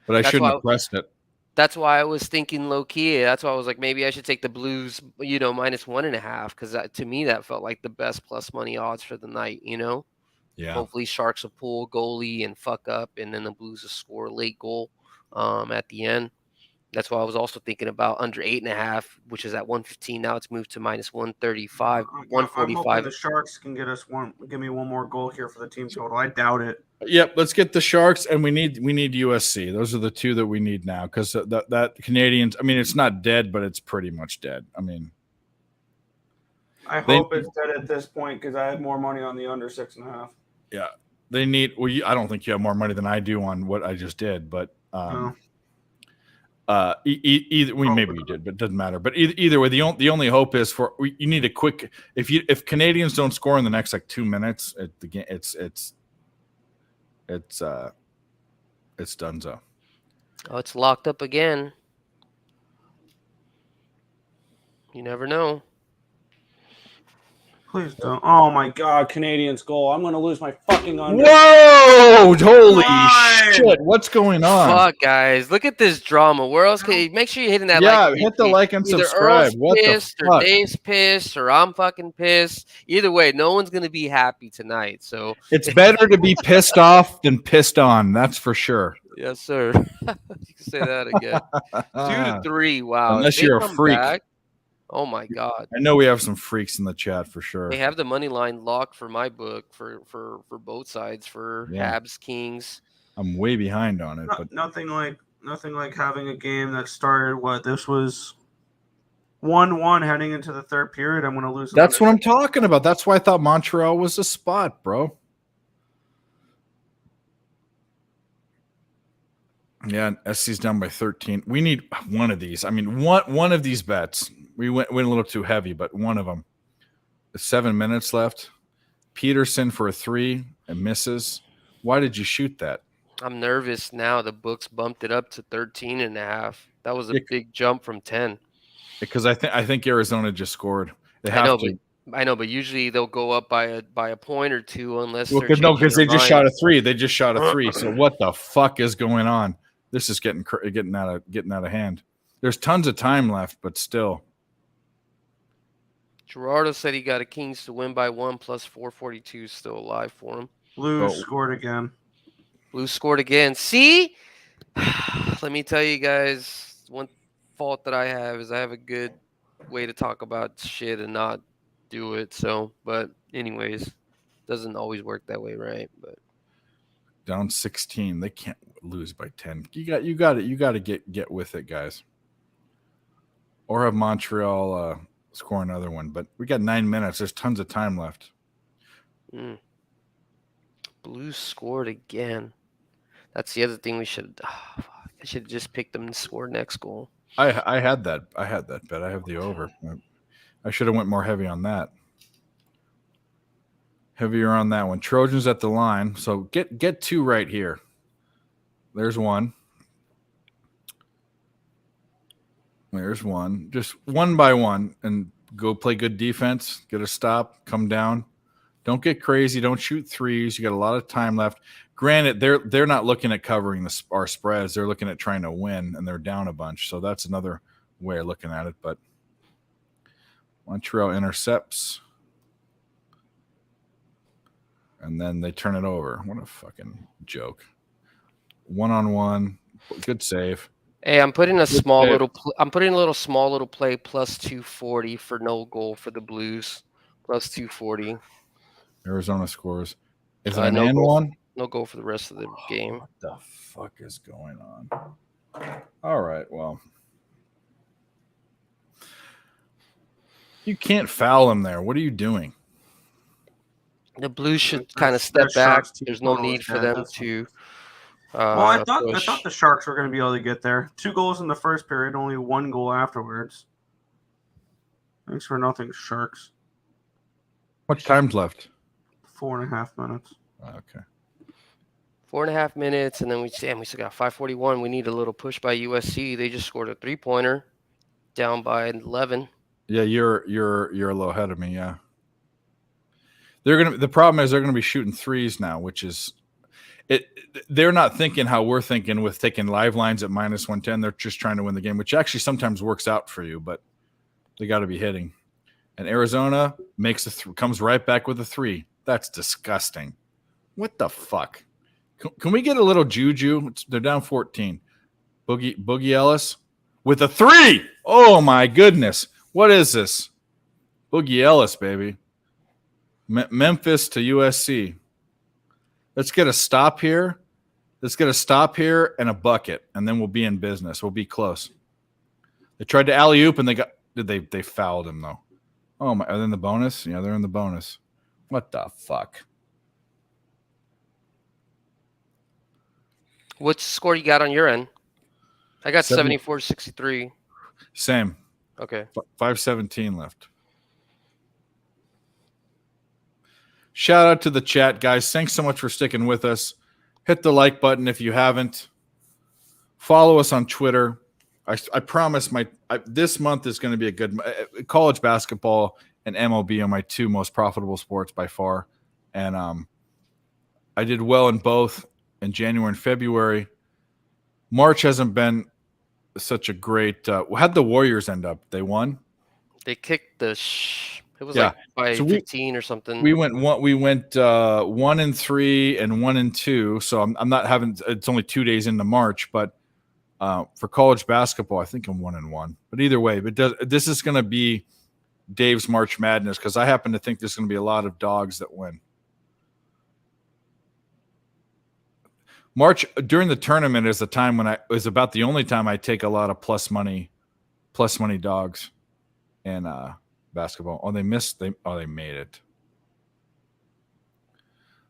S1: But I shouldn't have pressed it.
S9: That's why I was thinking low key. That's why I was like, maybe I should take the Blues, -1.5, because to me that felt like the best plus money odds for the night.
S1: Yeah.
S9: Hopefully Sharks will pull goalie and fuck up, and then the Blues will score a late goal at the end. That's why I was also thinking about under 8.5, which is at 115. Now it's moved to -135, 145.
S6: I'm hoping the Sharks can give me one more goal here for the team total. I doubt it.
S1: Yep, let's get the Sharks, and we need USC. Those are the two that we need now because that Canadians. I mean, it's not dead, but it's pretty much dead. I mean,
S6: I hope it's dead at this point because I had more money on the under 6.5.
S1: Yeah, they need. Well, I don't think you have more money than I do on what I just did, but. Maybe you did, but it doesn't matter. But either way, the only hope is you need a quick. If Canadians don't score in the next 2 minutes, it's donezo.
S9: Oh, it's locked up again. You never know.
S6: Please don't. Oh my God, Canadians goal. I'm going to lose my fucking under.
S1: Whoa! Holy shit. What's going on?
S9: Fuck, guys. Look at this drama. Where else can you make sure you're hitting that
S1: like?
S9: Yeah,
S1: hit the like and subscribe.
S9: What pissed, the fuck? Or Dave's pissed, or I'm fucking pissed. Either way, no one's going to be happy tonight. So
S1: it's better to be pissed off than pissed on. That's for sure.
S9: Yes, sir. You can say that again. 2-3. Wow.
S1: Unless you're a freak.
S9: Back, oh my God!
S1: I know we have some freaks in the chat for sure.
S9: They have the money line locked for my book for both sides for Habs Kings.
S1: I'm way behind on it, but
S6: nothing like
S2: Nothing like having a game that started. This was 1-1 heading into the third period. I'm going to lose.
S1: That's what I'm talking about. That's why I thought Montreal was a spot, bro. Yeah, SC's down by 13. We need one of these. I mean, one of these bets. We went a little too heavy, but one of them. 7 minutes left. Peterson for a 3 and misses. Why did you shoot that?
S9: I'm nervous now. The books bumped it up to 13.5. That was a big jump from 10.
S1: Because I think Arizona just scored. They have
S9: I know, but usually they'll go up by a point or two unless
S1: because they just shot a 3. They just shot a 3. So what the fuck is going on? This is getting out of hand. There's tons of time left, but still.
S9: Gerardo said he got a Kings to win by 1 plus 442 still alive for him.
S2: Blues scored again.
S9: Blues scored again. See? Let me tell you guys, one fault that I have is I have a good way to talk about shit and not do it. So, but anyways, doesn't always work that way, right? But
S1: down 16, they can't lose by 10. You got to get with it, guys. Or have Montreal score another one. But we got 9 minutes. There's tons of time left.
S9: Blues scored again. That's the other thing we should. I should have just picked them to score next goal.
S1: I had that bet. I have the over. I should have went more heavy on that. Heavier on that one. Trojans at the line. So get 2 right here. There's 1. There's 1. Just 1 by 1 and go play good defense. Get a stop. Come down. Don't get crazy. Don't shoot 3s. You got a lot of time left. Granted, they're not looking at covering our spreads. They're looking at trying to win, and they're down a bunch. So that's another way of looking at it. But Montreal intercepts, and then they turn it over. What a fucking joke. 1-on-1. Good save.
S9: Hey, I'm putting a little small little play plus 240 for no goal for the Blues. Plus 240.
S1: Arizona scores. Is it
S9: no
S1: an
S9: goal,
S1: one?
S9: No goal for the rest of the game.
S1: What the fuck is going on? All right, well. You can't foul him there. What are you doing?
S9: The Blues should kind of step back. There's no need for them to.
S2: I thought the Sharks were going to be able to get there. 2 goals in the first period, only 1 goal afterwards. Thanks for nothing, Sharks.
S1: Much time's left?
S2: 4.5 minutes.
S1: Okay.
S9: 4.5 minutes, and then we still got 5:41. We need a little push by USC. They just scored a 3-pointer, down by 11.
S1: Yeah, you're a little ahead of me. Yeah. The problem is they're gonna be shooting 3s now, which is it. They're not thinking how we're thinking with taking live lines at -110. They're just trying to win the game, which actually sometimes works out for you, but they got to be hitting. And Arizona comes right back with a 3. That's disgusting. What the fuck? Can we get a little juju? They're down 14. Boogie Ellis with a 3. Oh my goodness. What is this? Boogie Ellis, baby. Memphis to USC. Let's get a stop here. And a bucket, and then we'll be in business. We'll be close. They tried to alley-oop, and they fouled him, though. Oh, my. Are they in the bonus? Yeah, they're in the bonus. What the fuck?
S9: What score you got on your end? I got 74-63.
S1: Same.
S9: Okay.
S1: 5:17 left. Shout out to the chat, guys. Thanks so much for sticking with us. Hit the like button if you haven't. Follow us on Twitter. I promise this month is going to be a good college basketball and MLB are my 2 most profitable sports by far. And I did well in both in January and February. March hasn't been such a great how'd the Warriors end up? They won?
S9: They kicked the it was like by 15 or something.
S1: We went 1-3 and 1-2. So I'm not having it's only 2 days into March, but for college basketball, I think I'm 1-1. But either way, this is going to be Dave's March Madness because I happen to think there's going to be a lot of dogs that win. March during the tournament is the time when was about the only time I take a lot of plus money dogs in basketball. Oh, they missed. They made it.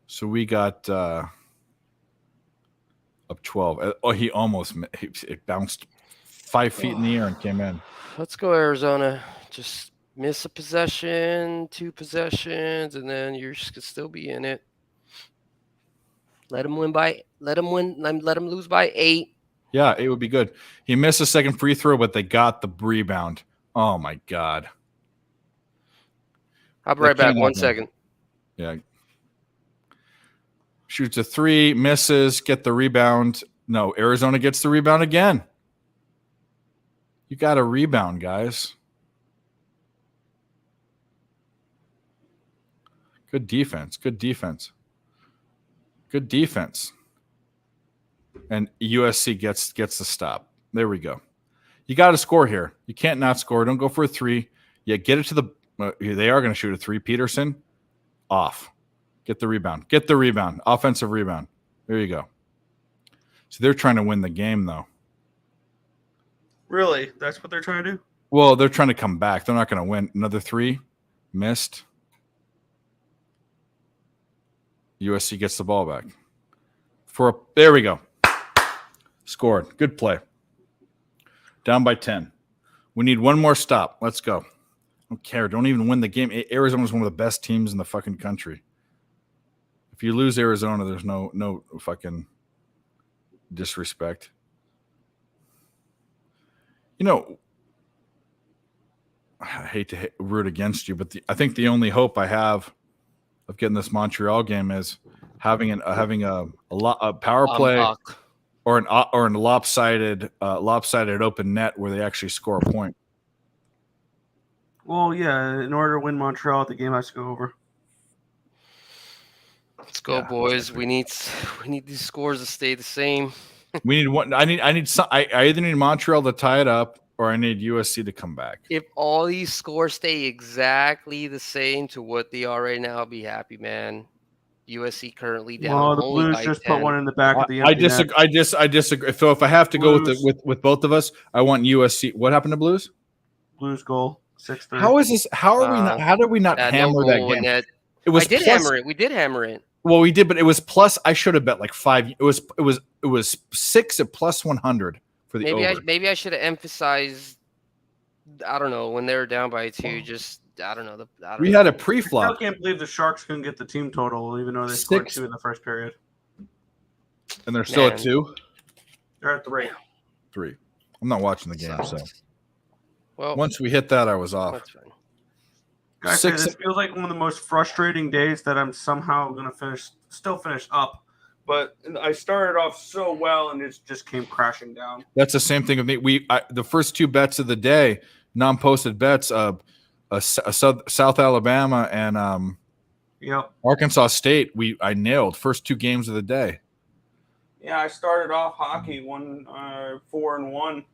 S1: So we got up 12. Oh, he almost it bounced 5 feet in the air and came in.
S9: Let's go Arizona. Just miss a possession, 2 possessions, and then you could still be in it. Let him lose by 8.
S1: Yeah, it would be good. He missed a second free throw, but they got the rebound. Oh my God.
S9: I'll be right back. 1 second.
S1: Yeah. Shoots a 3, misses, get the rebound. No, Arizona gets the rebound again. You got a rebound, guys. Good defense. Good defense. Good defense. And USC gets the stop. There we go. You got to score here. You can't not score. Don't go for a 3. Yeah, get it to the they are going to shoot a 3. Peterson off. Get the rebound. Get the rebound. Offensive rebound. There you go. So they're trying to win the game, though.
S2: Really? That's what they're trying to do?
S1: Well, they're trying to come back. They're not going to win. Another 3. Missed. USC gets the ball back. There we go. Scored. Good play. Down by 10. We need one more stop. Let's go. I don't care. Don't even win the game. Arizona's one of the best teams in the fucking country. If you lose Arizona, there's no fucking disrespect. You know, I hate to root against you, but I think the only hope I have of getting this Montreal game is having a power play or a lopsided open net where they actually score a point.
S2: Well, yeah. In order to win Montreal, the game has to go over.
S9: Let's go, boys. We need these scores to stay the same.
S1: We need one. I either need Montreal to tie it up or I need USC to come back.
S9: If all these scores stay exactly the same to what they are right now, I'll be happy, man. USC currently down.
S2: Well, the
S9: only
S2: Blues
S9: by
S2: just
S9: 10.
S2: put one in the back of the
S1: I
S2: empty net.
S1: disagree. I disagree. So if I have to go with both of us, I want USC. What happened to Blues?
S2: Blues goal 6-3.
S1: How is this? How are we not? How did we not hammer that game? It was.
S9: I did hammer it. We did hammer it.
S1: Well, we did, but it was plus. I should have bet like 5. It was 6 at plus 100 for the over.
S9: Maybe I should have emphasized. I don't know when they were down by 2. Just I don't know.
S1: We had a pre-flop.
S2: I still can't believe the Sharks couldn't get the team total, even though they scored 2 in the first period.
S1: And they're still at 2.
S2: They're at 3.
S1: 3. I'm not watching the game, so.
S9: Well,
S1: once we hit that, I was off.
S9: That's fine.
S2: Guys, this feels like one of the most frustrating days that I'm somehow going to still finish up. But I started off so well, and it just came crashing down.
S1: That's the same thing with me. The first 2 bets of the day, non-posted bets, South Alabama and Arkansas State. I nailed first 2 games of the day.
S2: Yeah, I started off hockey 4-1,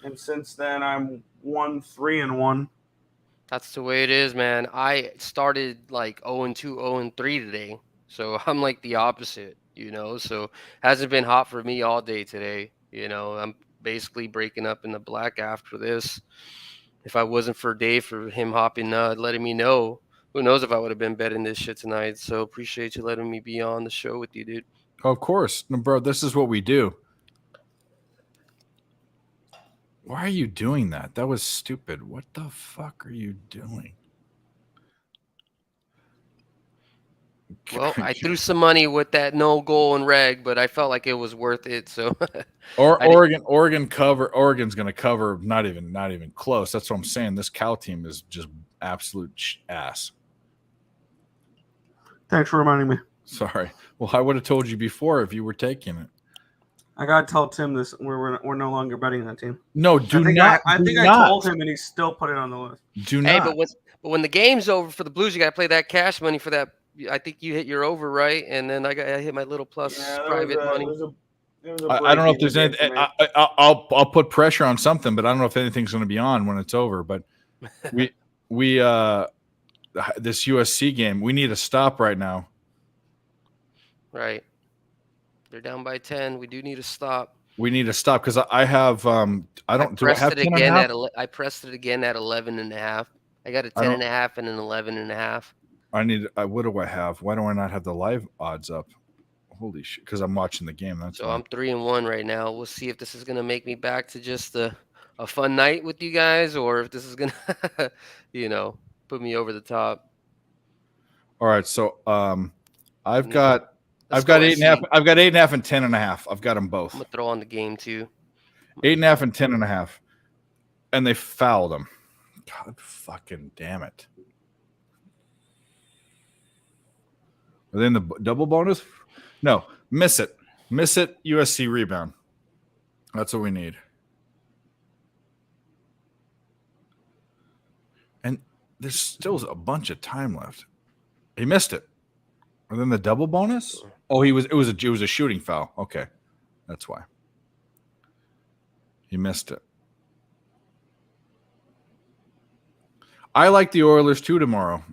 S2: and since then I'm 3-1.
S9: That's the way it is, man. I started like 0-2, 0-3 today, so I'm like the opposite, So hasn't been hot for me all day today. I'm basically breaking up in the black after this. If I wasn't for Dave for him hopping, letting me know, who knows if I would have been betting this shit tonight. So appreciate you letting me be on the show with you, dude.
S1: Of course, no, bro. This is what we do. Why are you doing that? That was stupid. What the fuck are you doing?
S9: Well, I threw some money with that no goal in reg, but I felt like it was worth it. So,
S1: Oregon's going to cover. Not even close. That's what I'm saying. This Cal team is just absolute ass.
S2: Thanks for reminding me.
S1: Sorry. Well, I would have told you before if you were taking it.
S2: I gotta tell Tim this. We're no longer betting that team.
S1: No,
S2: I think I told him, and he still put it on the list.
S1: Do not.
S9: Hey, but when the game's over for the Blues, you gotta play that cash money for that. I think you hit your over, right? And then I hit my little plus private money.
S1: I don't know if there's anything. I'll put pressure on something, but I don't know if anything's going to be on when it's over. But we this USC game, we need a stop right now.
S9: Right. They're down by 10. We do need to stop.
S1: We need to stop because I have I don't do I
S9: pressed
S1: have
S9: it
S1: 10 and a
S9: again
S1: half?
S9: at I pressed it again at 11.5. I got a
S1: I
S9: 10
S1: don't-
S9: and a half and an 11.5.
S1: I need. What do I have? Why do I not have the live odds up? Holy shit! Because I'm watching the game. That's
S9: So
S1: why.
S9: I'm 3-1 right now. We'll see if this is gonna make me back to just a fun night with you guys, or if this is gonna, put me over the top.
S1: All right. So I've
S9: Mm.
S1: got
S9: Let's
S1: I've got
S9: go
S1: 8.5.
S9: SC.
S1: I've got 8.5 and 10.5. I've got them both.
S9: I'm gonna throw on the game too.
S1: 8.5 and 10.5, and they fouled them. God fucking damn it! Are they in the double bonus? No, miss it. Miss it. USC rebound. That's what we need. And there's still a bunch of time left. He missed it. And then the double bonus? Oh, it was a shooting foul. Okay. That's why. He missed it. I like the Oilers too tomorrow.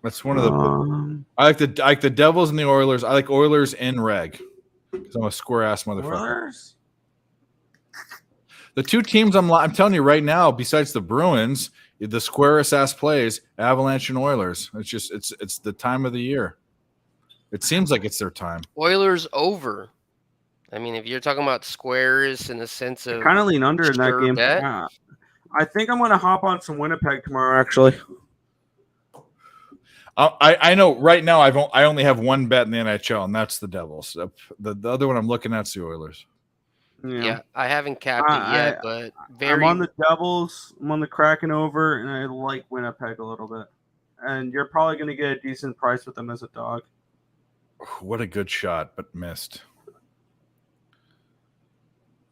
S1: That's one of the I like the Devils and the Oilers. I like Oilers and Reg. Because I'm a square ass motherfucker.
S6: Oilers?
S1: The two teams I'm telling you right now, besides the Bruins, the squarest ass plays, Avalanche and Oilers. It's just it's the time of the year. It seems like it's their time.
S9: Oilers over. I mean, if you're talking about squares in the sense of
S6: Kind of lean under in that
S9: sure
S6: game.
S9: bet.
S6: I think I'm going to hop on some Winnipeg tomorrow, actually.
S1: I know right now I only have one bet in the NHL, and that's the Devils. The other one I'm looking at is the Oilers.
S9: Yeah, I haven't capped it yet, but
S6: I'm on the Devils. I'm on the Kraken over, and I like Winnipeg a little bit. And you're probably going to get a decent price with them as a dog.
S1: What a good shot, but missed.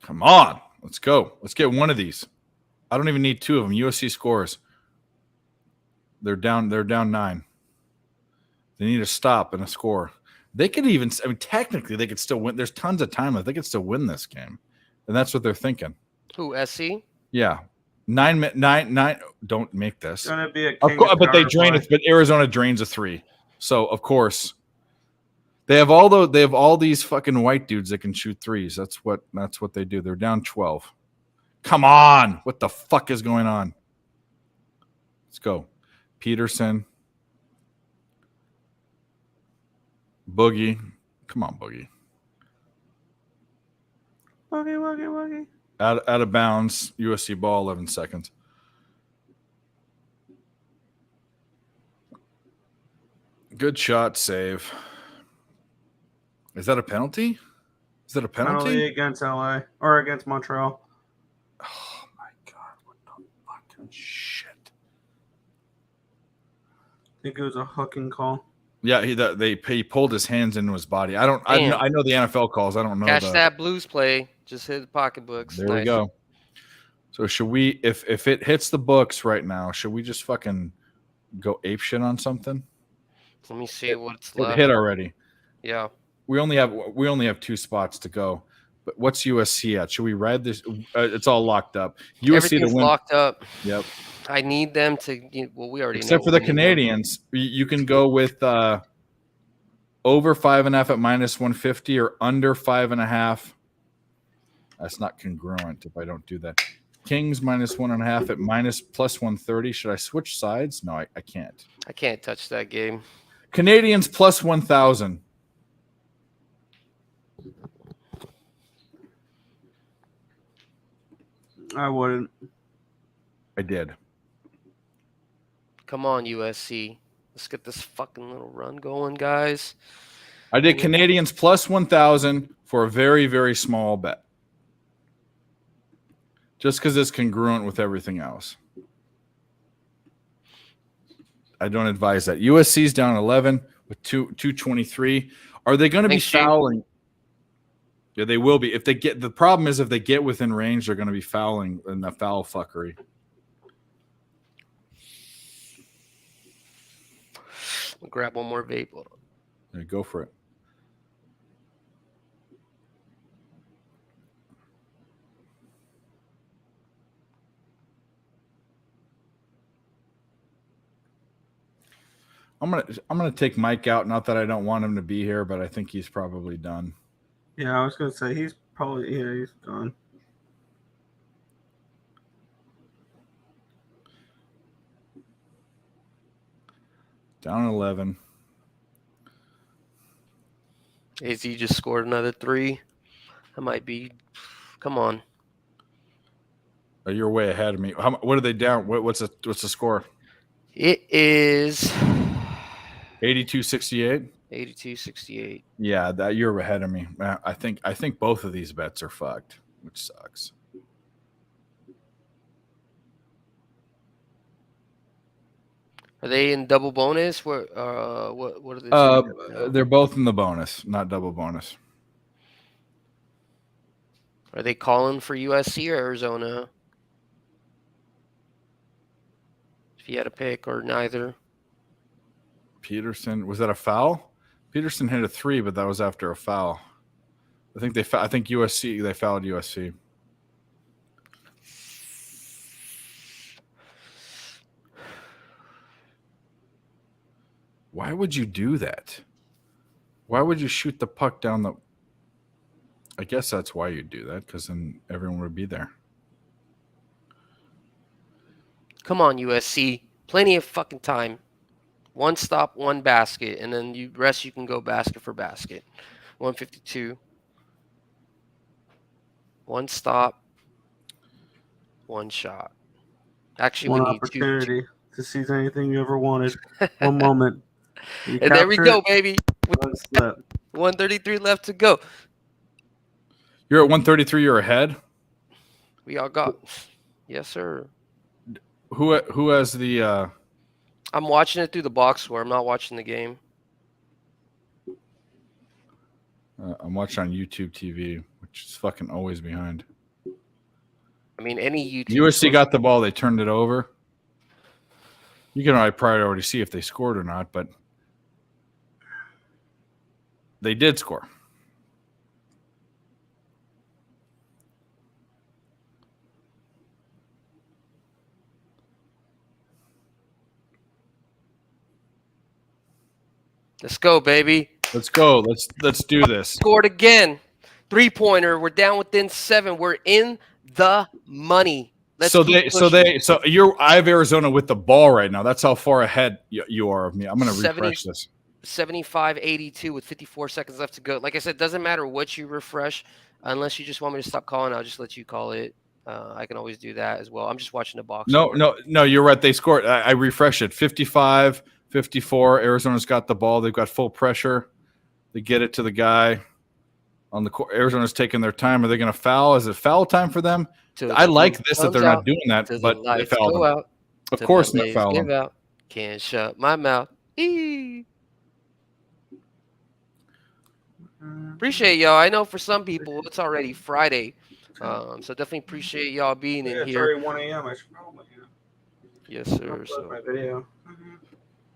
S1: Come on, let's go. Let's get one of these. I don't even need two of them. USC scores. They're down 9. They need a stop and a score. They could even, I mean, technically they could still win. There's tons of time left. They could still win this game. And that's what they're thinking.
S9: Who, SC?
S1: Yeah. 9. Don't make this.
S6: It's going to be a
S1: Of course, but they drain it. But Arizona drains a 3. So of course they have all these fucking white dudes that can shoot threes. That's what they do. They're down 12. Come on. What the fuck is going on? Let's go. Peterson. Boogie. Come on, Boogie.
S6: Woogie.
S1: Out of bounds. USC ball, 11 seconds. Good shot, save. Is that a penalty? Is that a penalty?
S6: Penalty against LA or against Montreal.
S1: Oh my god! What the fucking shit!
S6: I think it was a hooking call.
S1: Yeah, he pulled his hands into his body. I know the NFL calls. I don't know.
S9: Catch that Blues play. Just hit the pocketbooks.
S1: There we go. So should we, if it hits the books right now, should we just fucking go ape shit on something?
S9: Let me see what's
S1: It
S9: left.
S1: hit already.
S9: Yeah.
S1: We only have 2 spots to go. But what's USC at? Should we ride this? It's all locked up. USC
S9: Everything's
S1: to win.
S9: locked up.
S1: Yep.
S9: I need them to. Well, we already
S1: Except
S9: know
S1: for
S9: what
S1: the
S9: we need them.
S1: Canadians, you can go with over 5.5 at -150 or under 5.5. That's not congruent if I don't do that. Kings -1.5 at +130. Should I switch sides? No, I can't.
S9: I can't touch that game.
S1: Canadians +1,000.
S6: I wouldn't.
S1: I did.
S9: Come on, USC. Let's get this fucking little run going, guys.
S1: I did Canadians +1,000 for a very, very small bet. Just because it's congruent with everything else. I don't advise that. USC's down 11 with 223. Are they going to be
S9: Thanks, Chief.
S1: fouling? Yeah, they will be. If they get, the problem is if they get within range, they're going to be fouling in the foul fuckery.
S9: I'll grab one more vape. Hold on.
S1: Yeah, go for it. I'm gonna take Mike out. Not that I don't want him to be here, but I think he's probably done.
S2: Yeah, I was gonna say he's probably he's gone.
S1: Down 11.
S9: AZ just scored another 3. That might be. Come on.
S1: Oh, you're way ahead of me. What are they down? What's the score?
S9: It is
S1: 82-68.
S9: 82-68.
S1: Yeah, that you're ahead of me. I think both of these bets are fucked, which sucks.
S9: Are they in double bonus? What are they?
S1: They're both in the bonus, not double bonus.
S9: Are they calling for USC or Arizona? If you had a pick or neither.
S1: Peterson, was that a foul? Peterson hit a 3, but that was after a foul. I think USC, they fouled USC. Why would you do that? Why would you shoot the puck down the... I guess that's why you'd do that, because then everyone would be there.
S9: Come on, USC. Plenty of fucking time. 1 stop, 1 basket, and then you can go basket for basket. 152. 1 stop, 1 shot. Actually,
S2: One
S9: we need
S2: opportunity to seize anything you ever wanted. One moment.
S9: And there we go, baby.
S2: 133
S9: left to go.
S1: You're at 133. You're ahead.
S9: We all got. Yes, sir.
S1: Who has the?
S9: I'm watching it through the box score. I'm not watching the game.
S1: I'm watching on YouTube TV, which is fucking always behind.
S9: I mean, any YouTube.
S1: USC got the ball. They turned it over. You can probably already see if they scored or not, but they did score.
S9: Let's go, baby.
S1: Let's go. Let's do this.
S9: Scored again. 3-pointer. We're down within 7. We're in the money.
S1: I have Arizona with the ball right now. That's how far ahead you are of me. I'm going to refresh this.
S9: 75-82 with 54 seconds left to go. Like I said, it doesn't matter what you refresh, unless you just want me to stop calling. I'll just let you call it. I can always do that as well. I'm just watching the box.
S1: No, you're right. They scored. I refreshed it. 55, 54. Arizona's got the ball. They've got full pressure. They get it to the guy on the court. Arizona's taking their time. Are they going to foul? Is it foul time for them? I like this that they're not doing that, but they fouled them. Of course, not foul them.
S9: Can't shut my mouth. Appreciate y'all. I know for some people it's already Friday, so definitely appreciate y'all being in
S2: it's
S9: here.
S2: already 1 a.m. I should probably.
S9: Yes, sir.
S2: My video.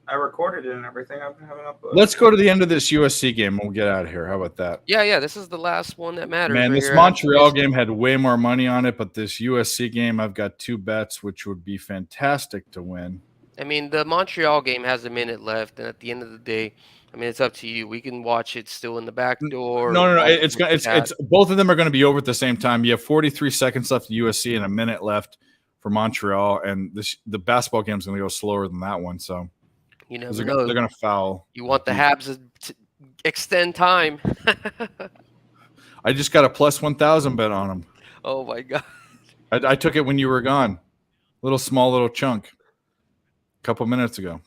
S2: I recorded it and everything. I've been having uploaded.
S1: Let's go to the end of this USC game and we'll get out of here. How about that?
S9: Yeah. This is the last one that matters.
S1: Man, this Montreal game had way more money on it, but this USC game, I've got 2 bets, which would be fantastic to win.
S9: I mean, the Montreal game has a minute left, and at the end of the day, I mean, it's up to you. We can watch it still in the back door.
S1: No. It's both of them are going to be over at the same time. You have 43 seconds left at USC and a minute left for Montreal, and the basketball game is going to go slower than that one. So
S9: you never know.
S1: They're going to foul.
S9: You want the Habs to extend time.
S1: I just got a plus 1,000 bet on them.
S9: Oh my god!
S1: I took it when you were gone. Little chunk. A couple minutes ago.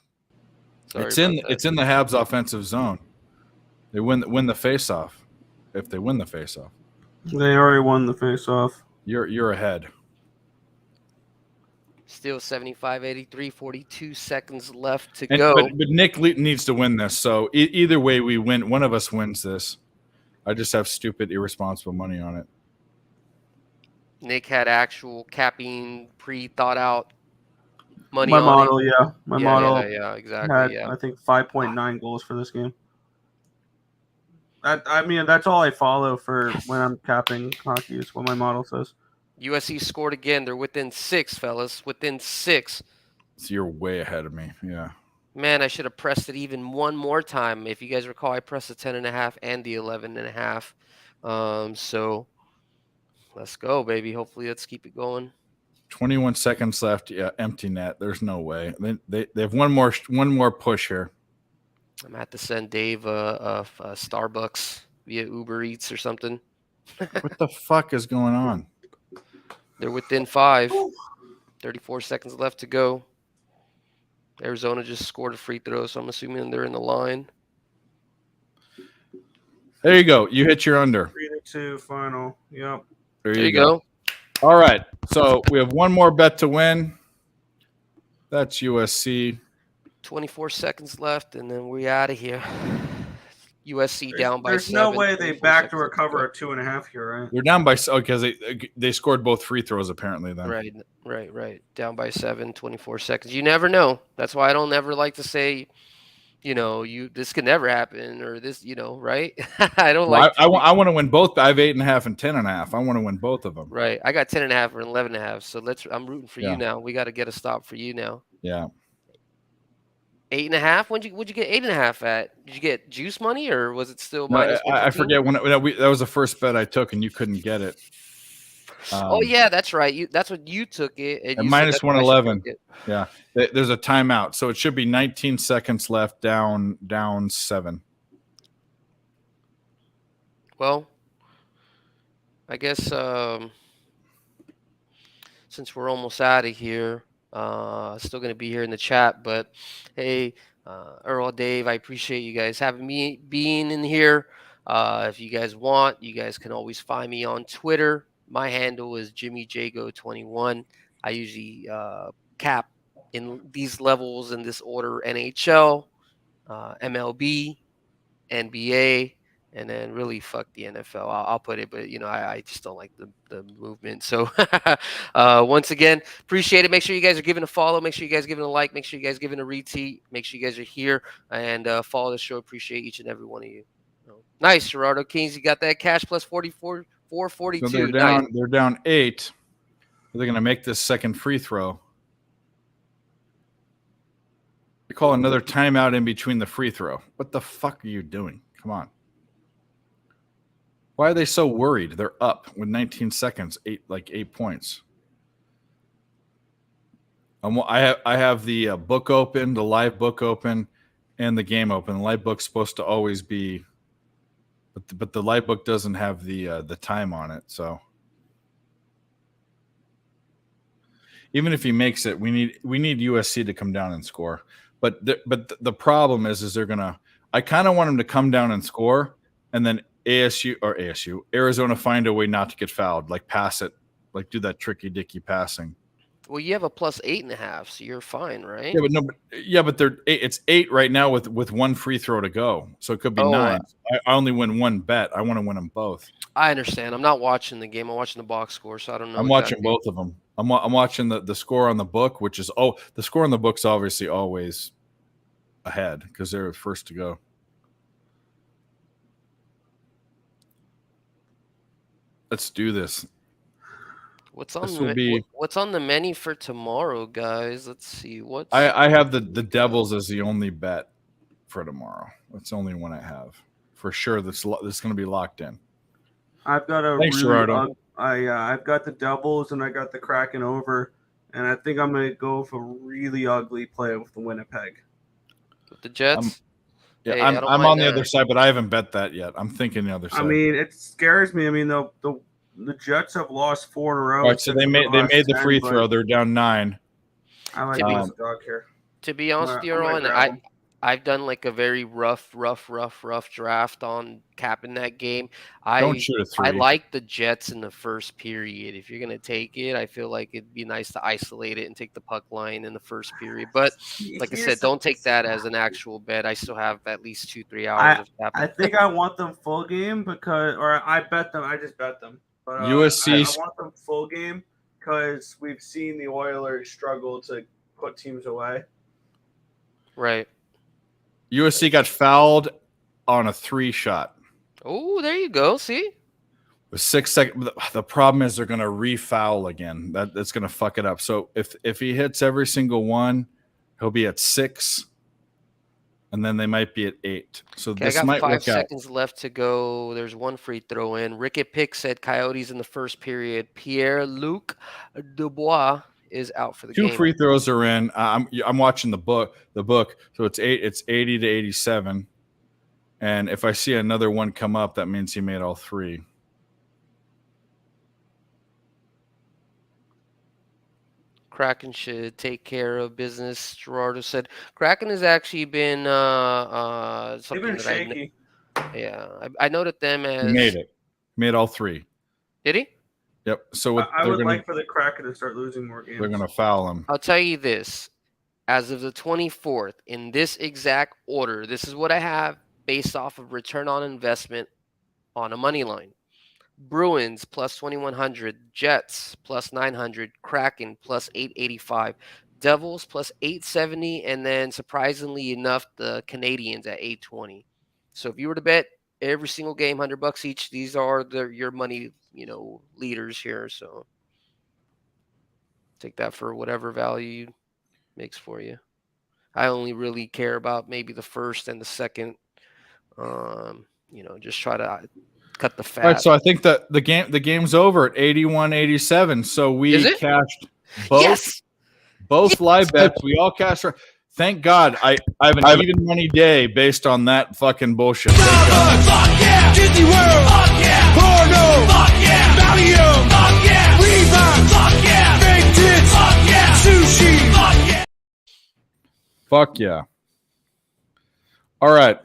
S1: It's in the Habs offensive zone. They win the faceoff. If they win the faceoff,
S2: they already won the faceoff.
S1: You're ahead.
S9: Still 75-83, 42 seconds left to go.
S1: But Nick needs to win this. So either way, we win. One of us wins this. I just have stupid, irresponsible money on it.
S9: Nick had actual capping, pre-thought out money.
S2: My
S9: on
S2: model,
S9: it.
S2: yeah. My model.
S9: Yeah, exactly.
S2: Had, I think 5.9 goals for this game. That's all I follow for when I'm capping hockey is what my model says.
S9: USC scored again. They're within 6, fellas. Within 6.
S1: So you're way ahead of me. Yeah.
S9: Man, I should have pressed it even one more time. If you guys recall, I pressed the 10.5 and the 11.5. So let's go, baby. Hopefully, let's keep it going.
S1: 21 seconds left. Yeah, empty net. There's no way. They have one more push here.
S9: I'm gonna have to send Dave a Starbucks via Uber Eats or something.
S1: What the fuck is going on?
S9: They're within 5. 34 seconds left to go. Arizona just scored a free throw, so I'm assuming they're in the line.
S1: There you go. You hit your under.
S2: 3-2 final. Yep.
S1: There you go. All right. So we have one more bet to win. That's USC.
S9: 24 seconds left, and then we're out of here. USC down by 7.
S2: There's no way they back to recover a 2.5 here, right?
S1: They're down by because they scored both free throws apparently. Then
S9: Right. Down by 7. 24 seconds. You never know. That's why I don't ever like to say, this could never happen or this, right? I don't like.
S1: I want to win both. I have 8.5 and 10.5. I want to win both of them.
S9: Right. I got 10.5 or 11.5. So I'm rooting for you now. We got to get a stop for you now.
S1: Yeah.
S9: 8.5. What'd you get 8.5 at? Did you get juice money or was it still minus?
S1: I forget when that was the first bet I took and you couldn't get it.
S9: Oh yeah, that's right. That's what you took it. And you
S1: minus 111. Yeah, there's a timeout, so it should be 19 seconds left. Down 7.
S9: Well, I guess since we're almost out of here. Still going to be here in the chat, but hey, Earl, Dave, I appreciate you guys having me being in here. If you guys want, you guys can always find me on Twitter. My handle is JimmyJago21. I usually cap in these levels in this order: NHL, MLB, NBA, and then really fuck the NFL. I'll put it, but I just don't like the movement. So once again, appreciate it. Make sure you guys are giving a follow. Make sure you guys giving a like. Make sure you guys giving a retweet. Make sure you guys are here and follow the show. Appreciate each and every one of you. Nice, Gerardo Kings. You got that cash plus 442.
S1: So they're down 8. They're gonna make this second free throw. They call another timeout in between the free throw. What the fuck are you doing? Come on. Why are they so worried? They're up with 19 seconds, 8 points. I have the book open, the live book open, and the game open. The live book's supposed to always be, but the live book doesn't have the time on it. So even if he makes it, we need USC to come down and score. But the problem is they're gonna. I kind of want them to come down and score, and then Arizona find a way not to get fouled, like pass it, like do that tricky dicky passing.
S9: Well, you have a plus 8.5, so you're fine, right?
S1: But it's 8 right now with one free throw to go, so it could be 9. I only win one bet. I want to win them both.
S9: I understand. I'm not watching the game. I'm watching the box score, so I don't know.
S1: I'm watching both of them. I'm watching the score on the book, which is the score on the book's obviously always ahead because they're first to go. Let's do this.
S9: What's on the menu for tomorrow, guys? Let's see.
S1: I have the Devils as the only bet for tomorrow. That's the only one I have for sure. That's going to be locked in.
S2: I've got Gerardo. I've got the Devils and I got the Kraken over, and I think I'm going to go for a really ugly play with the Winnipeg.
S9: With the Jets.
S1: I'm on the other side, but I haven't bet that yet. I'm thinking the other side.
S2: I mean, it scares me. I mean, the Jets have lost 4 in a row.
S1: All right, so they made the free throw. They're down 9.
S2: I like the dog here.
S9: To be honest with you, Ron, I've done like a very rough draft on capping that game.
S1: Don't shoot a 3.
S9: I like the Jets in the first period. If you're gonna take it, I feel like it'd be nice to isolate it and take the puck line in the first period. But like I said, don't take that as an actual bet. I still have at least 2-3 hours of capping.
S2: I think I want them full game I bet them. I just bet them. But
S1: USC.
S2: I want them full game because we've seen the Oilers struggle to put teams away.
S9: Right.
S1: USC got fouled on a 3 shot.
S9: Oh, there you go. See?
S1: With 6 seconds. The problem is they're going to refoul again. That's going to fuck it up. So if he hits every single one, he'll be at 6. and then they might be at 8. So
S9: Okay, I
S1: this
S9: got
S1: might
S9: 5
S1: work out.
S9: seconds left to go. There's one free throw in. Rickett Pick said Coyotes in the first period. Pierre-Luc Dubois is out for the
S1: 2
S9: game.
S1: free throws are in. I'm watching the book. So it's 80 to 87. And if I see another one come up, that means he made all 3.
S9: Kraken should take care of business. Gerardo said Kraken has actually been something
S2: They've been
S9: that
S2: shaky.
S9: I noted them as
S1: He made it. Made all 3.
S9: Did he?
S1: Yep. So
S2: I would like for the Kraken to start losing more games.
S1: they're going to foul him.
S9: I'll tell you this. As of the 24th, in this exact order, this is what I have based off of return on investment on a money line. Bruins plus 2,100, Jets plus 900, Kraken plus 885, Devils plus 870, and then surprisingly enough, the Canadians at 820. So if you were to bet every single game, $100 each, these are your money, leaders here. So take that for whatever value makes for you. I only really care about maybe the first and the second. Just try to cut the fat.
S1: All right, so I think that the game's over at 81-87. So we cashed both live bets. We all cashed. Thank God I have an even money day based on that fucking bullshit.
S5: Fuck yeah! Disney World! Fuck yeah! Porno! Fuck yeah! Valium! Fuck yeah! Reebok! Fuck yeah! Fake tits! Fuck yeah! Sushi! Fuck yeah!
S1: Fuck yeah. All right.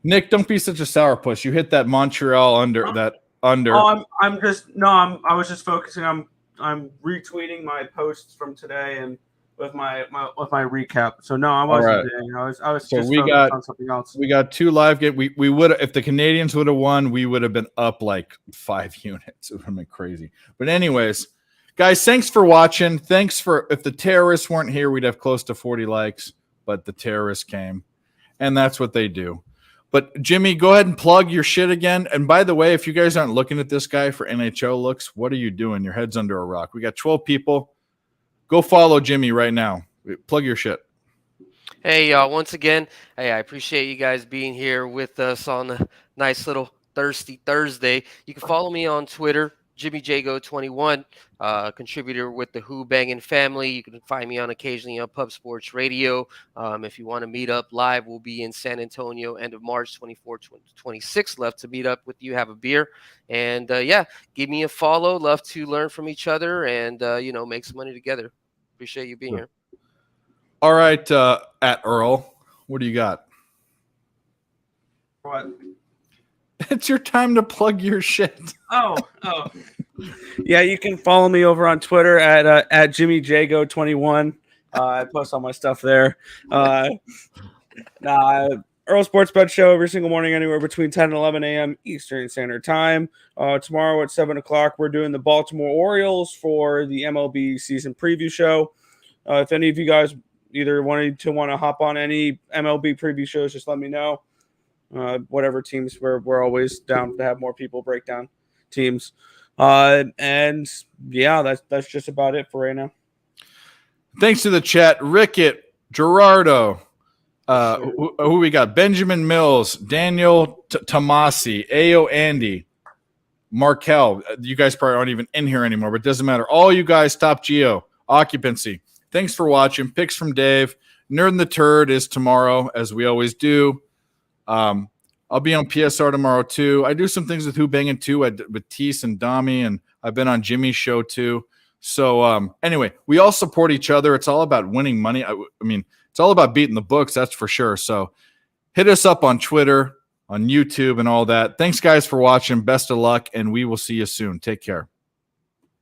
S1: Nick, don't be such a sourpuss. You hit that Montreal under.
S2: Oh, I was just focusing. I'm retweeting my posts from today and with my recap. So no, I wasn't.
S1: Right.
S2: Doing, I was
S1: so
S2: just
S1: we
S2: focused
S1: got
S2: on something else.
S1: We got 2 live games. We would, if the Canadians would have won, we would have been up like 5 units. It would have been crazy. But anyways, guys, thanks for watching. If the terrorists weren't here, we'd have close to 40 likes. But the terrorists came, and that's what they do. But Jimmy, go ahead and plug your shit again. And by the way, if you guys aren't looking at this guy for NHL looks, what are you doing? Your head's under a rock. We got 12 people. Go follow Jimmy right now. Plug your shit.
S9: Hey, y'all. Once again, I appreciate you guys being here with us on a nice little Thirsty Thursday. You can follow me on Twitter, JimmyJago21, contributor with the Who Bangin' family. You can find me on occasionally on Pub Sports Radio. If you want to meet up live, we'll be in San Antonio end of March, 26 left to meet up with you, have a beer. And give me a follow. Love to learn from each other and, make some money together. Appreciate you being here.
S1: All right, at Earl, what do you got?
S2: What?
S1: It's your time to plug your shit.
S2: Oh. Yeah, you can follow me over on Twitter at JimmyJago21. I post all my stuff there. Earl Sports Bet Show every single morning, anywhere between 10 and 11 a.m. Eastern Standard Time. Tomorrow at 7 o'clock, we're doing the Baltimore Orioles for the MLB season preview show. If any of you guys either want to hop on any MLB preview shows, just let me know. Whatever teams, we're always down to have more people break down teams. And yeah, that's just about it for right now.
S1: Thanks to the chat, Rickett, Gerardo, who we got? Benjamin Mills, Daniel Tomasi, Ayo Andy, Markel. You guys probably aren't even in here anymore, but it doesn't matter. All you guys, Top Geo, Occupancy. Thanks for watching. Picks from Dave. Nerd and the Turd is tomorrow, as we always do. I'll be on PSR tomorrow too. I do some things with Who Bangin' too with Tease and Dami, and I've been on Jimmy's show too. So anyway, we all support each other. It's all about winning money. I mean, it's all about beating the books, that's for sure. So hit us up on Twitter, on YouTube, and all that. Thanks, guys, for watching. Best of luck, and we will see you soon. Take care.